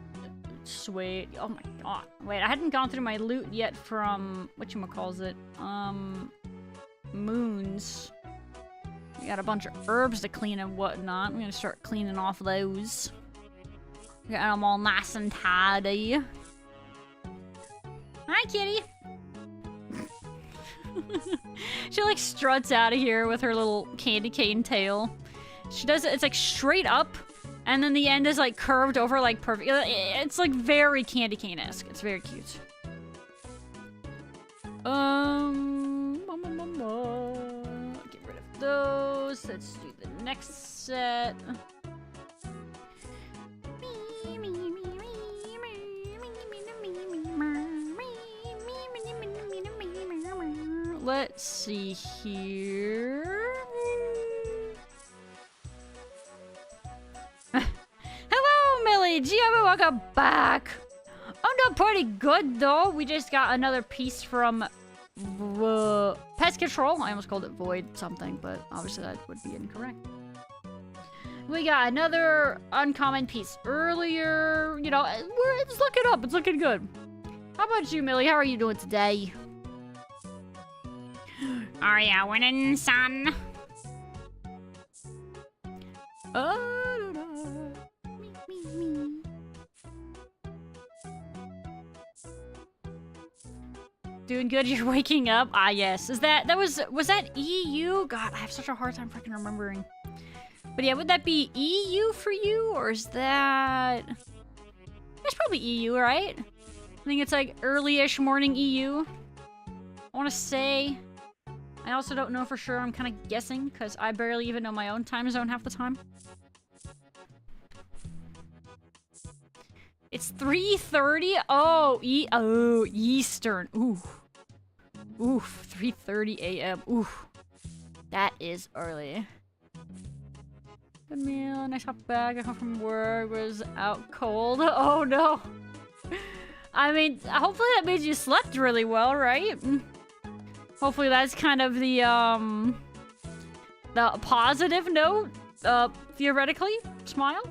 Sweet. Oh my god. Wait, I hadn't gone through my loot yet from whatchamacallit. moons. We got a bunch of herbs to clean and whatnot. I'm gonna start cleaning off those. Getting them all nice and tidy. Hi, kitty. She like struts out of here with her little candy cane tail. She does it, it's like straight up, and then the end is like curved over like perfect. It's like very candy cane-esque. It's very cute. Get rid of those. Let's do the next set. Let's see here. Hello, Millie. Giamma, welcome back. I'm doing pretty good, though. We just got another piece from Pest Control. I almost called it Void something, but obviously that would be incorrect. We got another uncommon piece earlier. You know, it's looking up. It's looking good. How about you, Millie? How are you doing today? Are ya winning, son? Doing good, you're waking up? Ah, yes. Was that EU? God, I have such a hard time freaking remembering. But yeah, would that be EU for you, or is that... That's probably EU, right? I think it's like early-ish morning EU. I want to say... I also don't know for sure. I'm kind of guessing, because I barely even know my own time zone half the time. It's 3:30? Oh, Eastern. Ooh. Oof, 3:30 a.m. Ooh. That is early. Good meal, nice hop back. I come from work, was out cold. Oh no. I mean, hopefully that means you slept really well, right? Hopefully that's kind of the positive note, theoretically. Smile.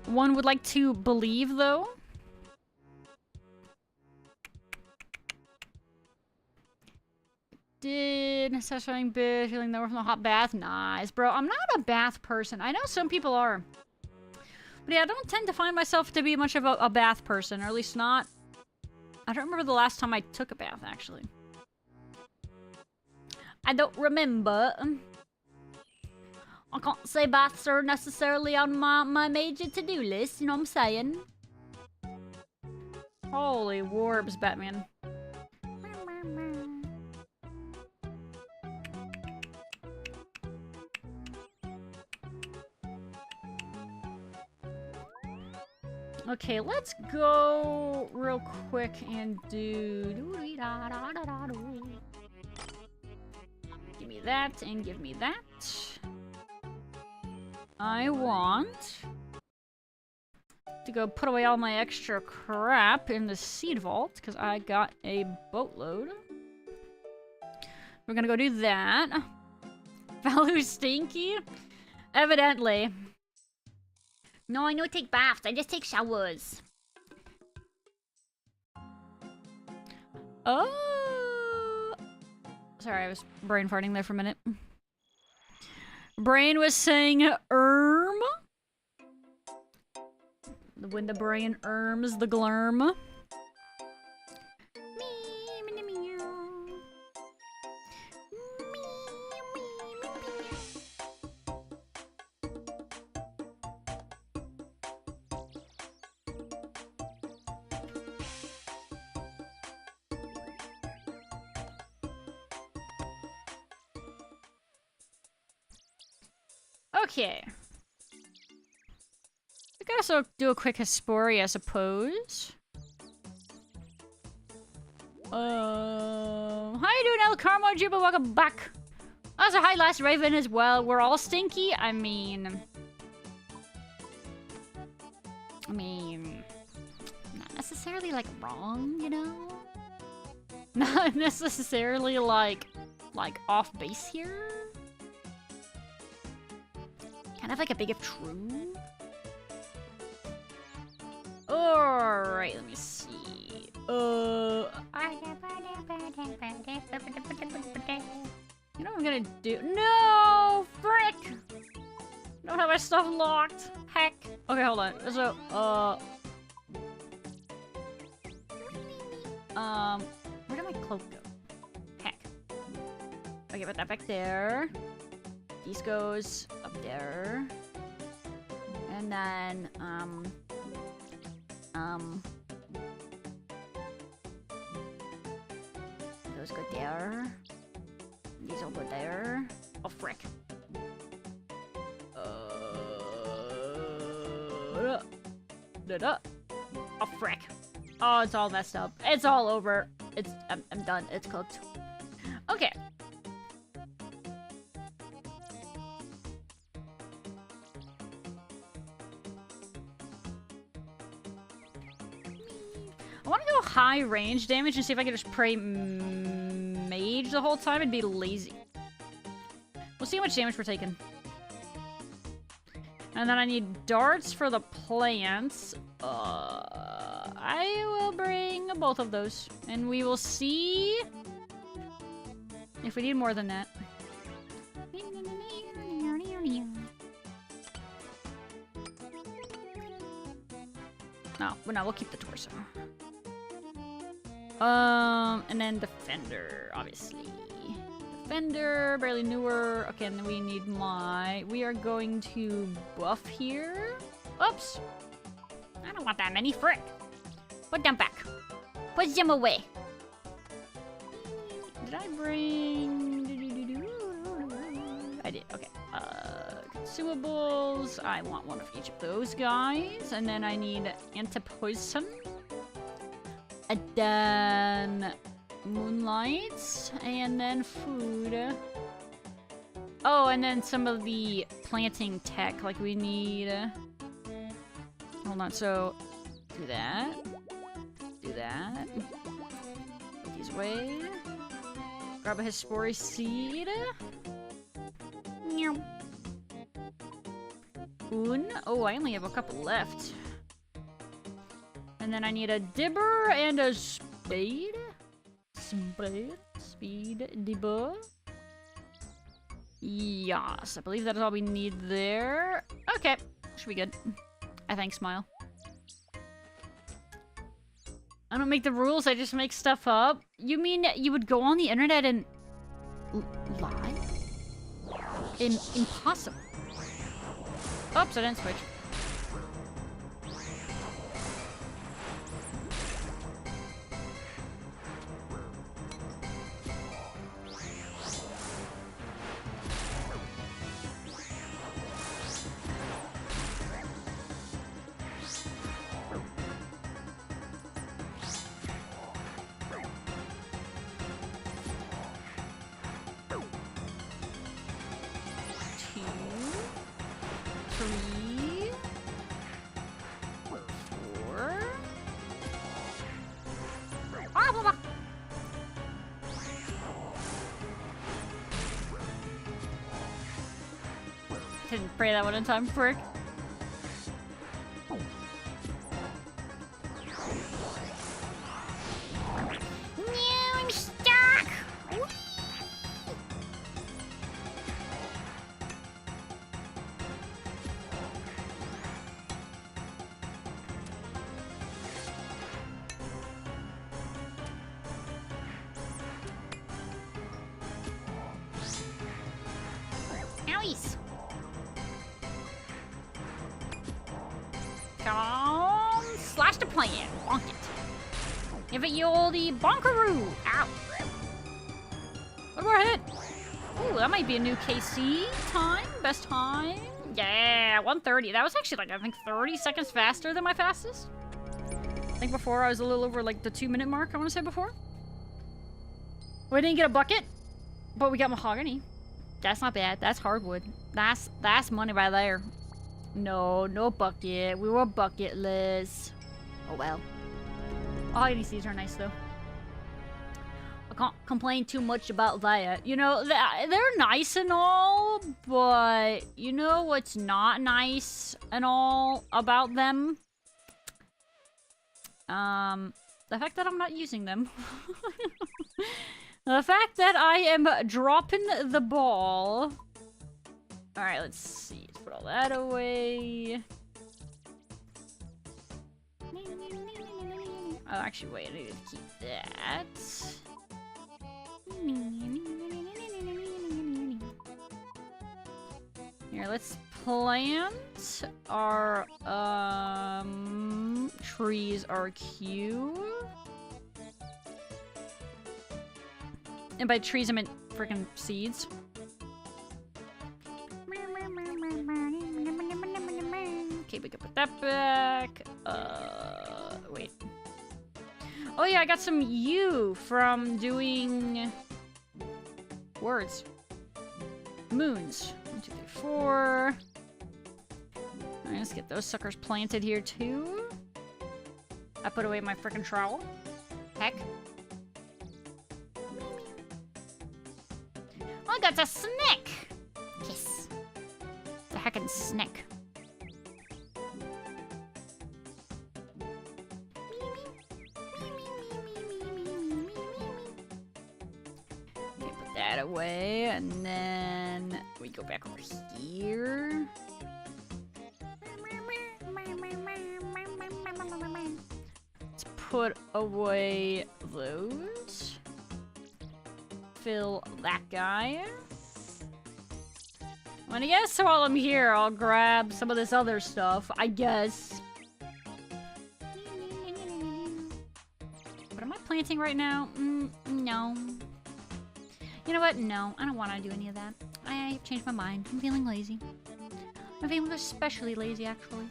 One would like to believe, though. Did satisfying bit, feeling that we're from the hot bath? Nice, bro. I'm not a bath person. I know some people are. But yeah, I don't tend to find myself to be much of a bath person, or at least not. I don't remember the last time I took a bath, actually. I don't remember. I can't say baths are necessarily on my major to-do list, you know what I'm saying? Holy warbs, Batman. Okay, let's go real quick and do... Give me that and give me that. I want to go put away all my extra crap in the seed vault because I got a boatload. We're gonna go do that. Faloo stinky? Evidently. No, I don't take baths. I just take showers. Oh. Sorry, I was brain farting there for a minute. Brain was saying when the brain erms the glurm. Okay. I could also do a quick Hespori, I suppose. How you doing, El Carmo Juba? Welcome back. Also, hi, Last Raven as well. We're all stinky. I mean, not necessarily like wrong, you know? Not necessarily like off base here. Kind of like a big if true. Alright, let me see. You know what I'm gonna do? No! Frick! Don't have my stuff locked. Heck. Okay, hold on. So, where did my cloak go? Heck. Okay, put that back there. These goes up there. And then, those go there. These will go there. Oh, frick. Oh, frick. Oh, it's all messed up. It's all over. I'm done. It's cooked. Okay. I want to go high range damage and see if I can just pray mage the whole time and be lazy. We'll see how much damage we're taking. And then I need darts for the plants. I will bring both of those. And we will see if we need more than that. No, we'll keep the torso. And then defender, obviously. Defender, barely newer. Okay, and then we need we are going to buff here. Oops. I don't want that many, frick. Put them back. Put them away. Did I bring... I did, okay. Consumables. I want one of each of those guys. And then I need anti-poison. And then moonlights, and then food. Oh, and then some of the planting tech, like we need... Hold on, so do that. Do that. Put these away. Grab a Hespori seed. Oh, I only have a couple left. And then I need a dibber and a spade. Speed, dibber. Yes, I believe that is all we need there. Okay, should be good. I think, Smile. I don't make the rules, I just make stuff up. You mean you would go on the internet and lie? Impossible. Oops, I didn't switch. Didn't pray that one in time, frick. No, I'm stuck! Whee! Owies! Come on, slash the plant, bonk it. Give it you oldie bonkaroo. Ow. What do I hit? Ooh, that might be a new KC time, best time. Yeah, 130. That was actually like, I think 30 seconds faster than my fastest. I think before I was a little over like the 2-minute mark, I want to say before. We didn't get a bucket, but we got mahogany. That's not bad. That's hardwood. That's money right there. No bucket. We were bucketless. Oh well. Mahogany seeds are nice though. I can't complain too much about that. You know, they're nice and all, but you know what's not nice and all about them? The fact that I'm not using them. The fact that I am dropping the ball. Alright, let's see. Let's put all that away. Oh, actually, wait. I need to keep that. Here, let's plant our, trees are cute. And by trees, I meant freaking seeds. Okay, we can put that back. Wait. Oh yeah, I got some U from doing words. Moons. 1, 2, 3, 4. Alright, let's get those suckers planted here too. I put away my frickin' trowel. Heck. Oh, I got a snake! Kiss. It's a heckin' snake. Okay, put that away, and then we go back over here. Let's put away those. Fill that guy. Well, I guess while I'm here, I'll grab some of this other stuff, I guess. What am I planting right now? No. You know what? No, I don't want to do any of that. I've changed my mind. I'm feeling lazy. I'm feeling especially lazy, actually.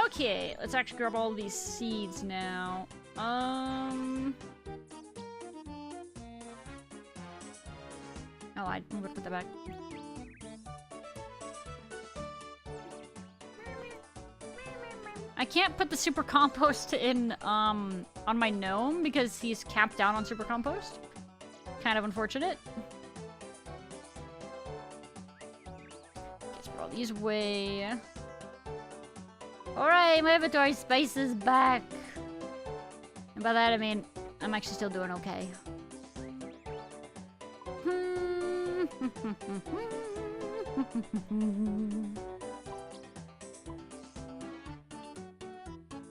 Okay, let's actually grab all these seeds now. Oh, I'm gonna put that back. I can't put the super compost in, on my gnome because he's capped down on super compost. Kind of unfortunate. Let's put all these away. Alright, my inventory space is back. And by that I mean, I'm actually still doing okay.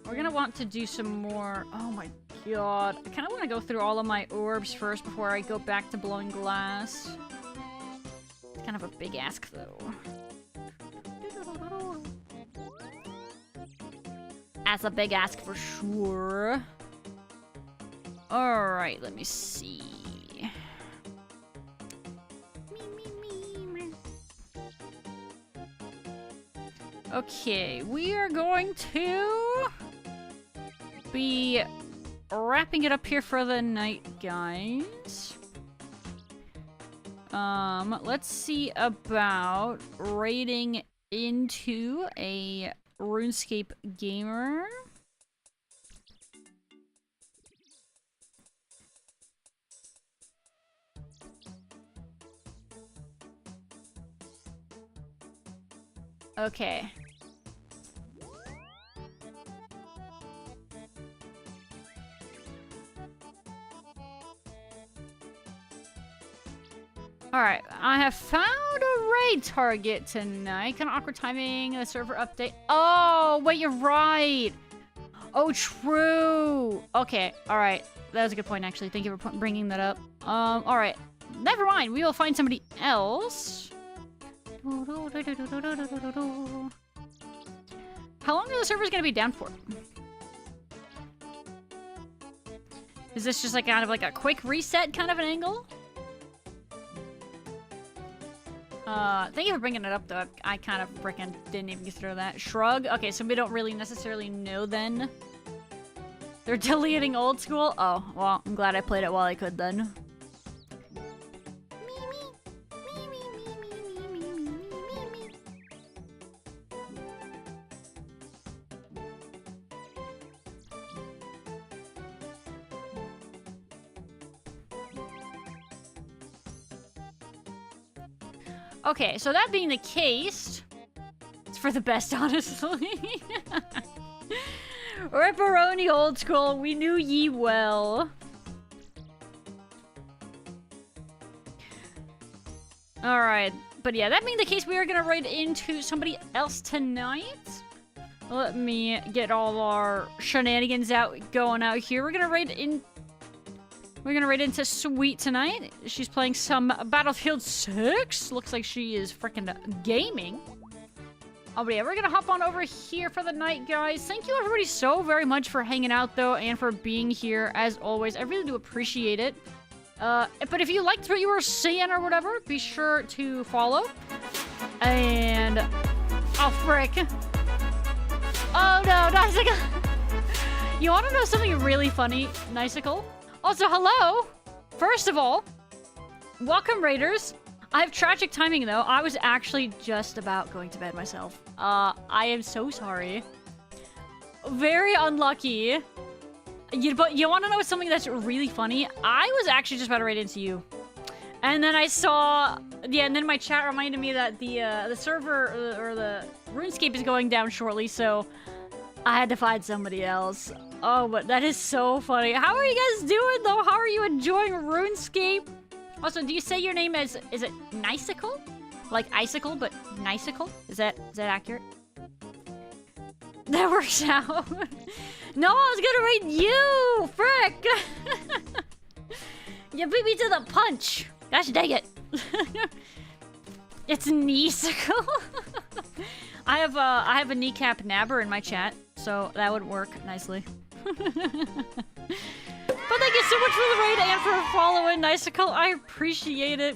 We're gonna want to do some more. Oh my god. I kind of want to go through all of my orbs first before I go back to blowing glass. It's kind of a big ask though. That's a big ask for sure. Alright, let me see. Okay, we are going to be wrapping it up here for the night, guys. Let's see about raiding into a RuneScape gamer. Okay. Alright, I have found a raid target tonight. Kind of awkward timing, the server update. Oh, wait, you're right. Oh, true. Okay, alright. That was a good point, actually. Thank you for bringing that up. Alright. Never mind. We will find somebody else. How long are the servers going to be down for? Is this just like kind of like a quick reset kind of an angle? Thank you for bringing it up, though. I kind of frickin' didn't even consider that. Shrug? Okay, so we don't really necessarily know then. They're deleting old school? Oh, well, I'm glad I played it while I could then. Okay, so that being the case, it's for the best, honestly. Ripperoni old school, we knew ye well. Alright, but yeah, that being the case, we are gonna raid into somebody else tonight. Let me get all our shenanigans going out here. We're gonna raid into Sweet tonight. She's playing some Battlefield 6. Looks like she is freaking gaming. Oh, but yeah, we're gonna hop on over here for the night, guys. Thank you everybody so very much for hanging out, though, and for being here, as always. I really do appreciate it. But if you liked what you were seeing or whatever, be sure to follow. And... oh, frick. Oh, no, Icicle. You want to know something really funny, Icicle? Also, hello! First of all, welcome, Raiders. I have tragic timing, though. I was actually just about going to bed myself. I am so sorry. Very unlucky. But you want to know something that's really funny? I was actually just about to raid into you. And then I saw... yeah, and then my chat reminded me that the server, or the Runescape is going down shortly, so I had to find somebody else. Oh, but that is so funny. How are you guys doing, though? How are you enjoying RuneScape? Also, do you say your name as... is it Nicicle? Like icicle, but Nicicle? Is that accurate? That works out. No, I was gonna raid you! Frick! You beat me to the punch! Gosh dang it. It's Nicicle. I have a kneecap nabber in my chat, so that would work nicely. But thank you so much for the raid and for following Nicicle. I appreciate it.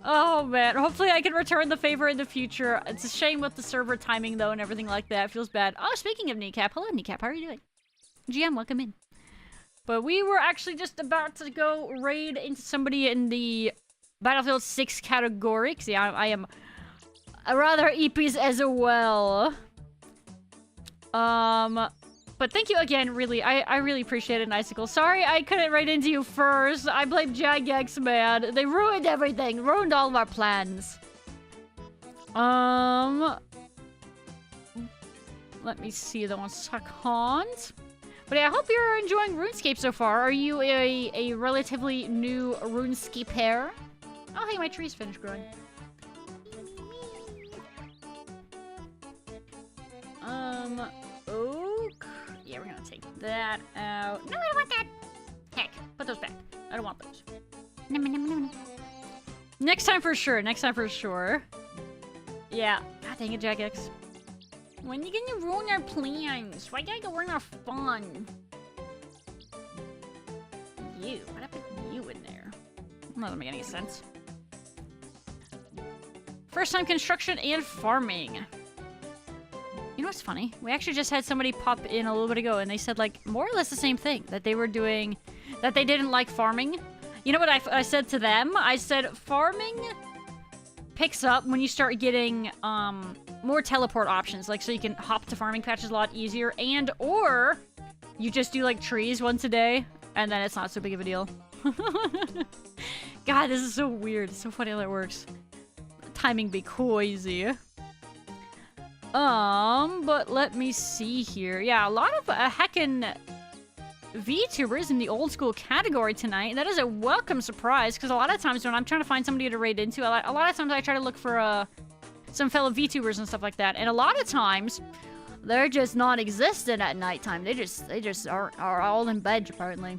Oh man, hopefully I can return the favor in the future. It's a shame with the server timing though and everything like that. It feels bad. Oh, speaking of Kneecap, hello Kneecap, how are you doing? GM, welcome in. But we were actually just about to go raid into somebody in the Battlefield 6 category. Cause yeah, I am rather EPs as well. But thank you again, really. I really appreciate it, Icicle. Sorry I couldn't raid into you first. I blame Jagex, man. They ruined everything. Ruined all of our plans. Let me see the one second. But yeah, I hope you're enjoying RuneScape so far. Are you a relatively new RuneScaper? Oh, hey, my tree's finished growing. Oak. Yeah, we're gonna take that out. No, I don't want that. Heck, put those back. I don't want those. Next time for sure. Next time for sure. Yeah. God dang it, Jagex. When are you gonna ruin our plans? Why gotta go ruin our fun? You. What happened to you in there? That doesn't make any sense. First time construction and farming. You know what's funny? We actually just had somebody pop in a little bit ago and they said like more or less the same thing. That they were doing... that they didn't like farming. You know what I said to them? I said farming picks up when you start getting more teleport options. Like so you can hop to farming patches a lot easier. And or you just do like trees once a day. And then it's not so big of a deal. God, this is so weird. It's so funny how that works. Timing be crazy. But let me see here. Yeah, a lot of heckin' VTubers in the old school category tonight. That is a welcome surprise, because a lot of times when I'm trying to find somebody to raid into, a lot of times I try to look for some fellow VTubers and stuff like that. And a lot of times, they're just non-existent at nighttime. They just are all in bed, apparently.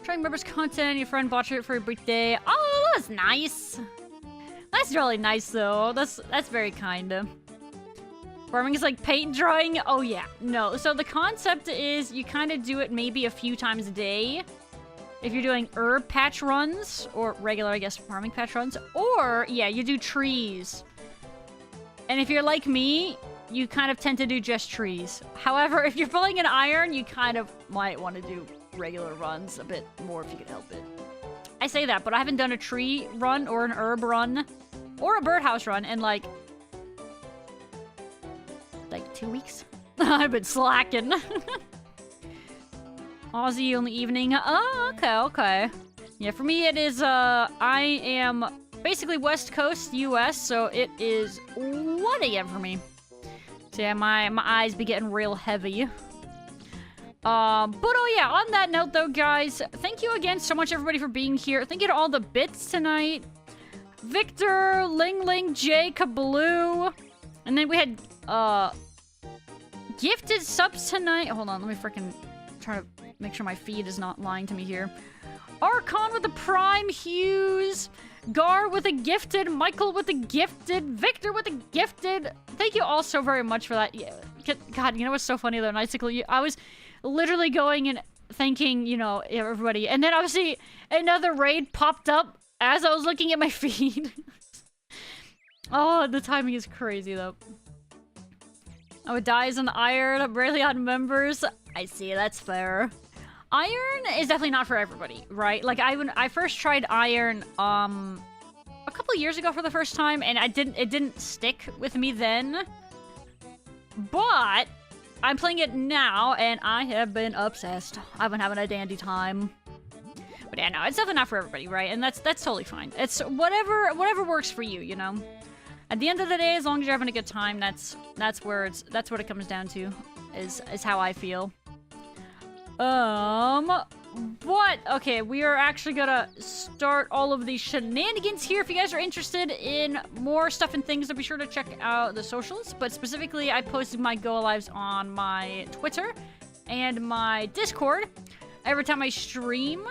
Trying members content, your friend bought it for your birthday. Oh, that's nice. That's really nice, though. That's very kind. Farming is like paint drawing? Oh, yeah. No. So the concept is you kind of do it maybe a few times a day. If you're doing herb patch runs, or regular, I guess, farming patch runs. Or, yeah, you do trees. And if you're like me, you kind of tend to do just trees. However, if you're pulling an iron, you kind of might want to do regular runs a bit more if you can help it. I say that, but I haven't done a tree run or an herb run or a birdhouse run in like 2 weeks. I've been slacking. Aussie only evening. Oh, okay. Yeah, for me it is, I am basically West Coast, US, so it is 1 a.m. for me. So yeah, my eyes be getting real heavy. But oh yeah, on that note though, guys, thank you again so much everybody for being here. Thank you to all the bits tonight. Victor, Ling Ling, Jay, Kabloo. And then we had, gifted subs tonight. Hold on, let me freaking try to make sure my feed is not lying to me here. Archon with the Prime, Hughes, Gar with a gifted, Michael with a gifted, Victor with a gifted. Thank you all so very much for that. Yeah, God, you know what's so funny though, Icicle? I was literally going and thanking, you know, everybody. And then obviously another raid popped up as I was looking at my feed. Oh, the timing is crazy though. Oh, it dies on Iron, barely on members. I see, that's fair. Iron is definitely not for everybody, right? Like I first tried Iron a couple years ago for the first time, and it didn't stick with me then. But I'm playing it now, and I have been obsessed. I've been having a dandy time. But yeah, no, it's definitely not for everybody, right? And that's totally fine. It's whatever works for you, you know. At the end of the day, as long as you're having a good time, that's what it comes down to, is how I feel. But, okay, we are actually gonna start all of these shenanigans here. If you guys are interested in more stuff and things, then be sure to check out the socials. But specifically, I posted my go-lives on my Twitter and my Discord every time I stream.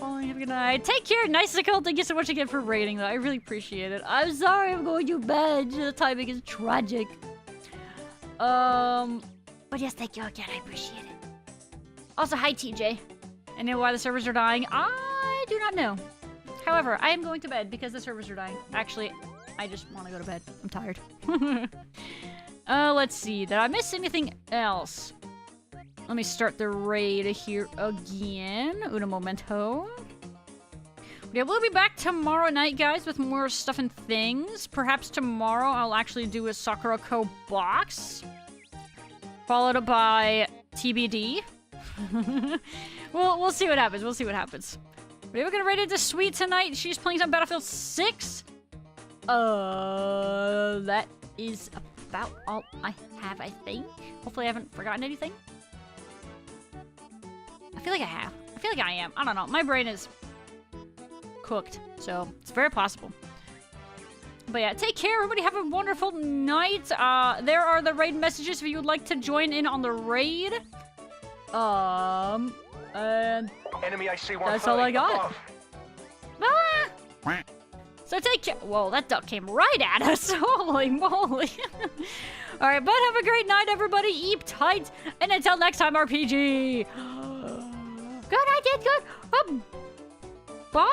Oh, have a good night. Take care, Icicle. Thank you so much again for rating, though. I really appreciate it. I'm sorry I'm going to bed. The timing is tragic. But yes, thank you again. I appreciate it. Also, hi, TJ. I know why the servers are dying. I do not know. However, I am going to bed because the servers are dying. Actually, I just want to go to bed. I'm tired. Let's see. Did I miss anything else? Let me start the raid here again. Uno momento. Yeah, we'll be back tomorrow night, guys, with more stuff and things. Perhaps tomorrow I'll actually do a Sakura Co box. Followed by TBD. We'll see what happens. We'll see what happens. But we're gonna raid into Sweet tonight. She's playing some Battlefield 6. That is about all I have, I think. Hopefully I haven't forgotten anything. I feel like I have. I feel like I am. I don't know. My brain is cooked, so it's very possible. But yeah, take care, everybody. Have a wonderful night. There are the raid messages if you would like to join in on the raid. And Enemy IC-130 that's all I got. above. So take care. Whoa, that duck came right at us. Holy moly. Alright, but have a great night, everybody. Eat tight. And until next time, RPG. Good night, good. Bye.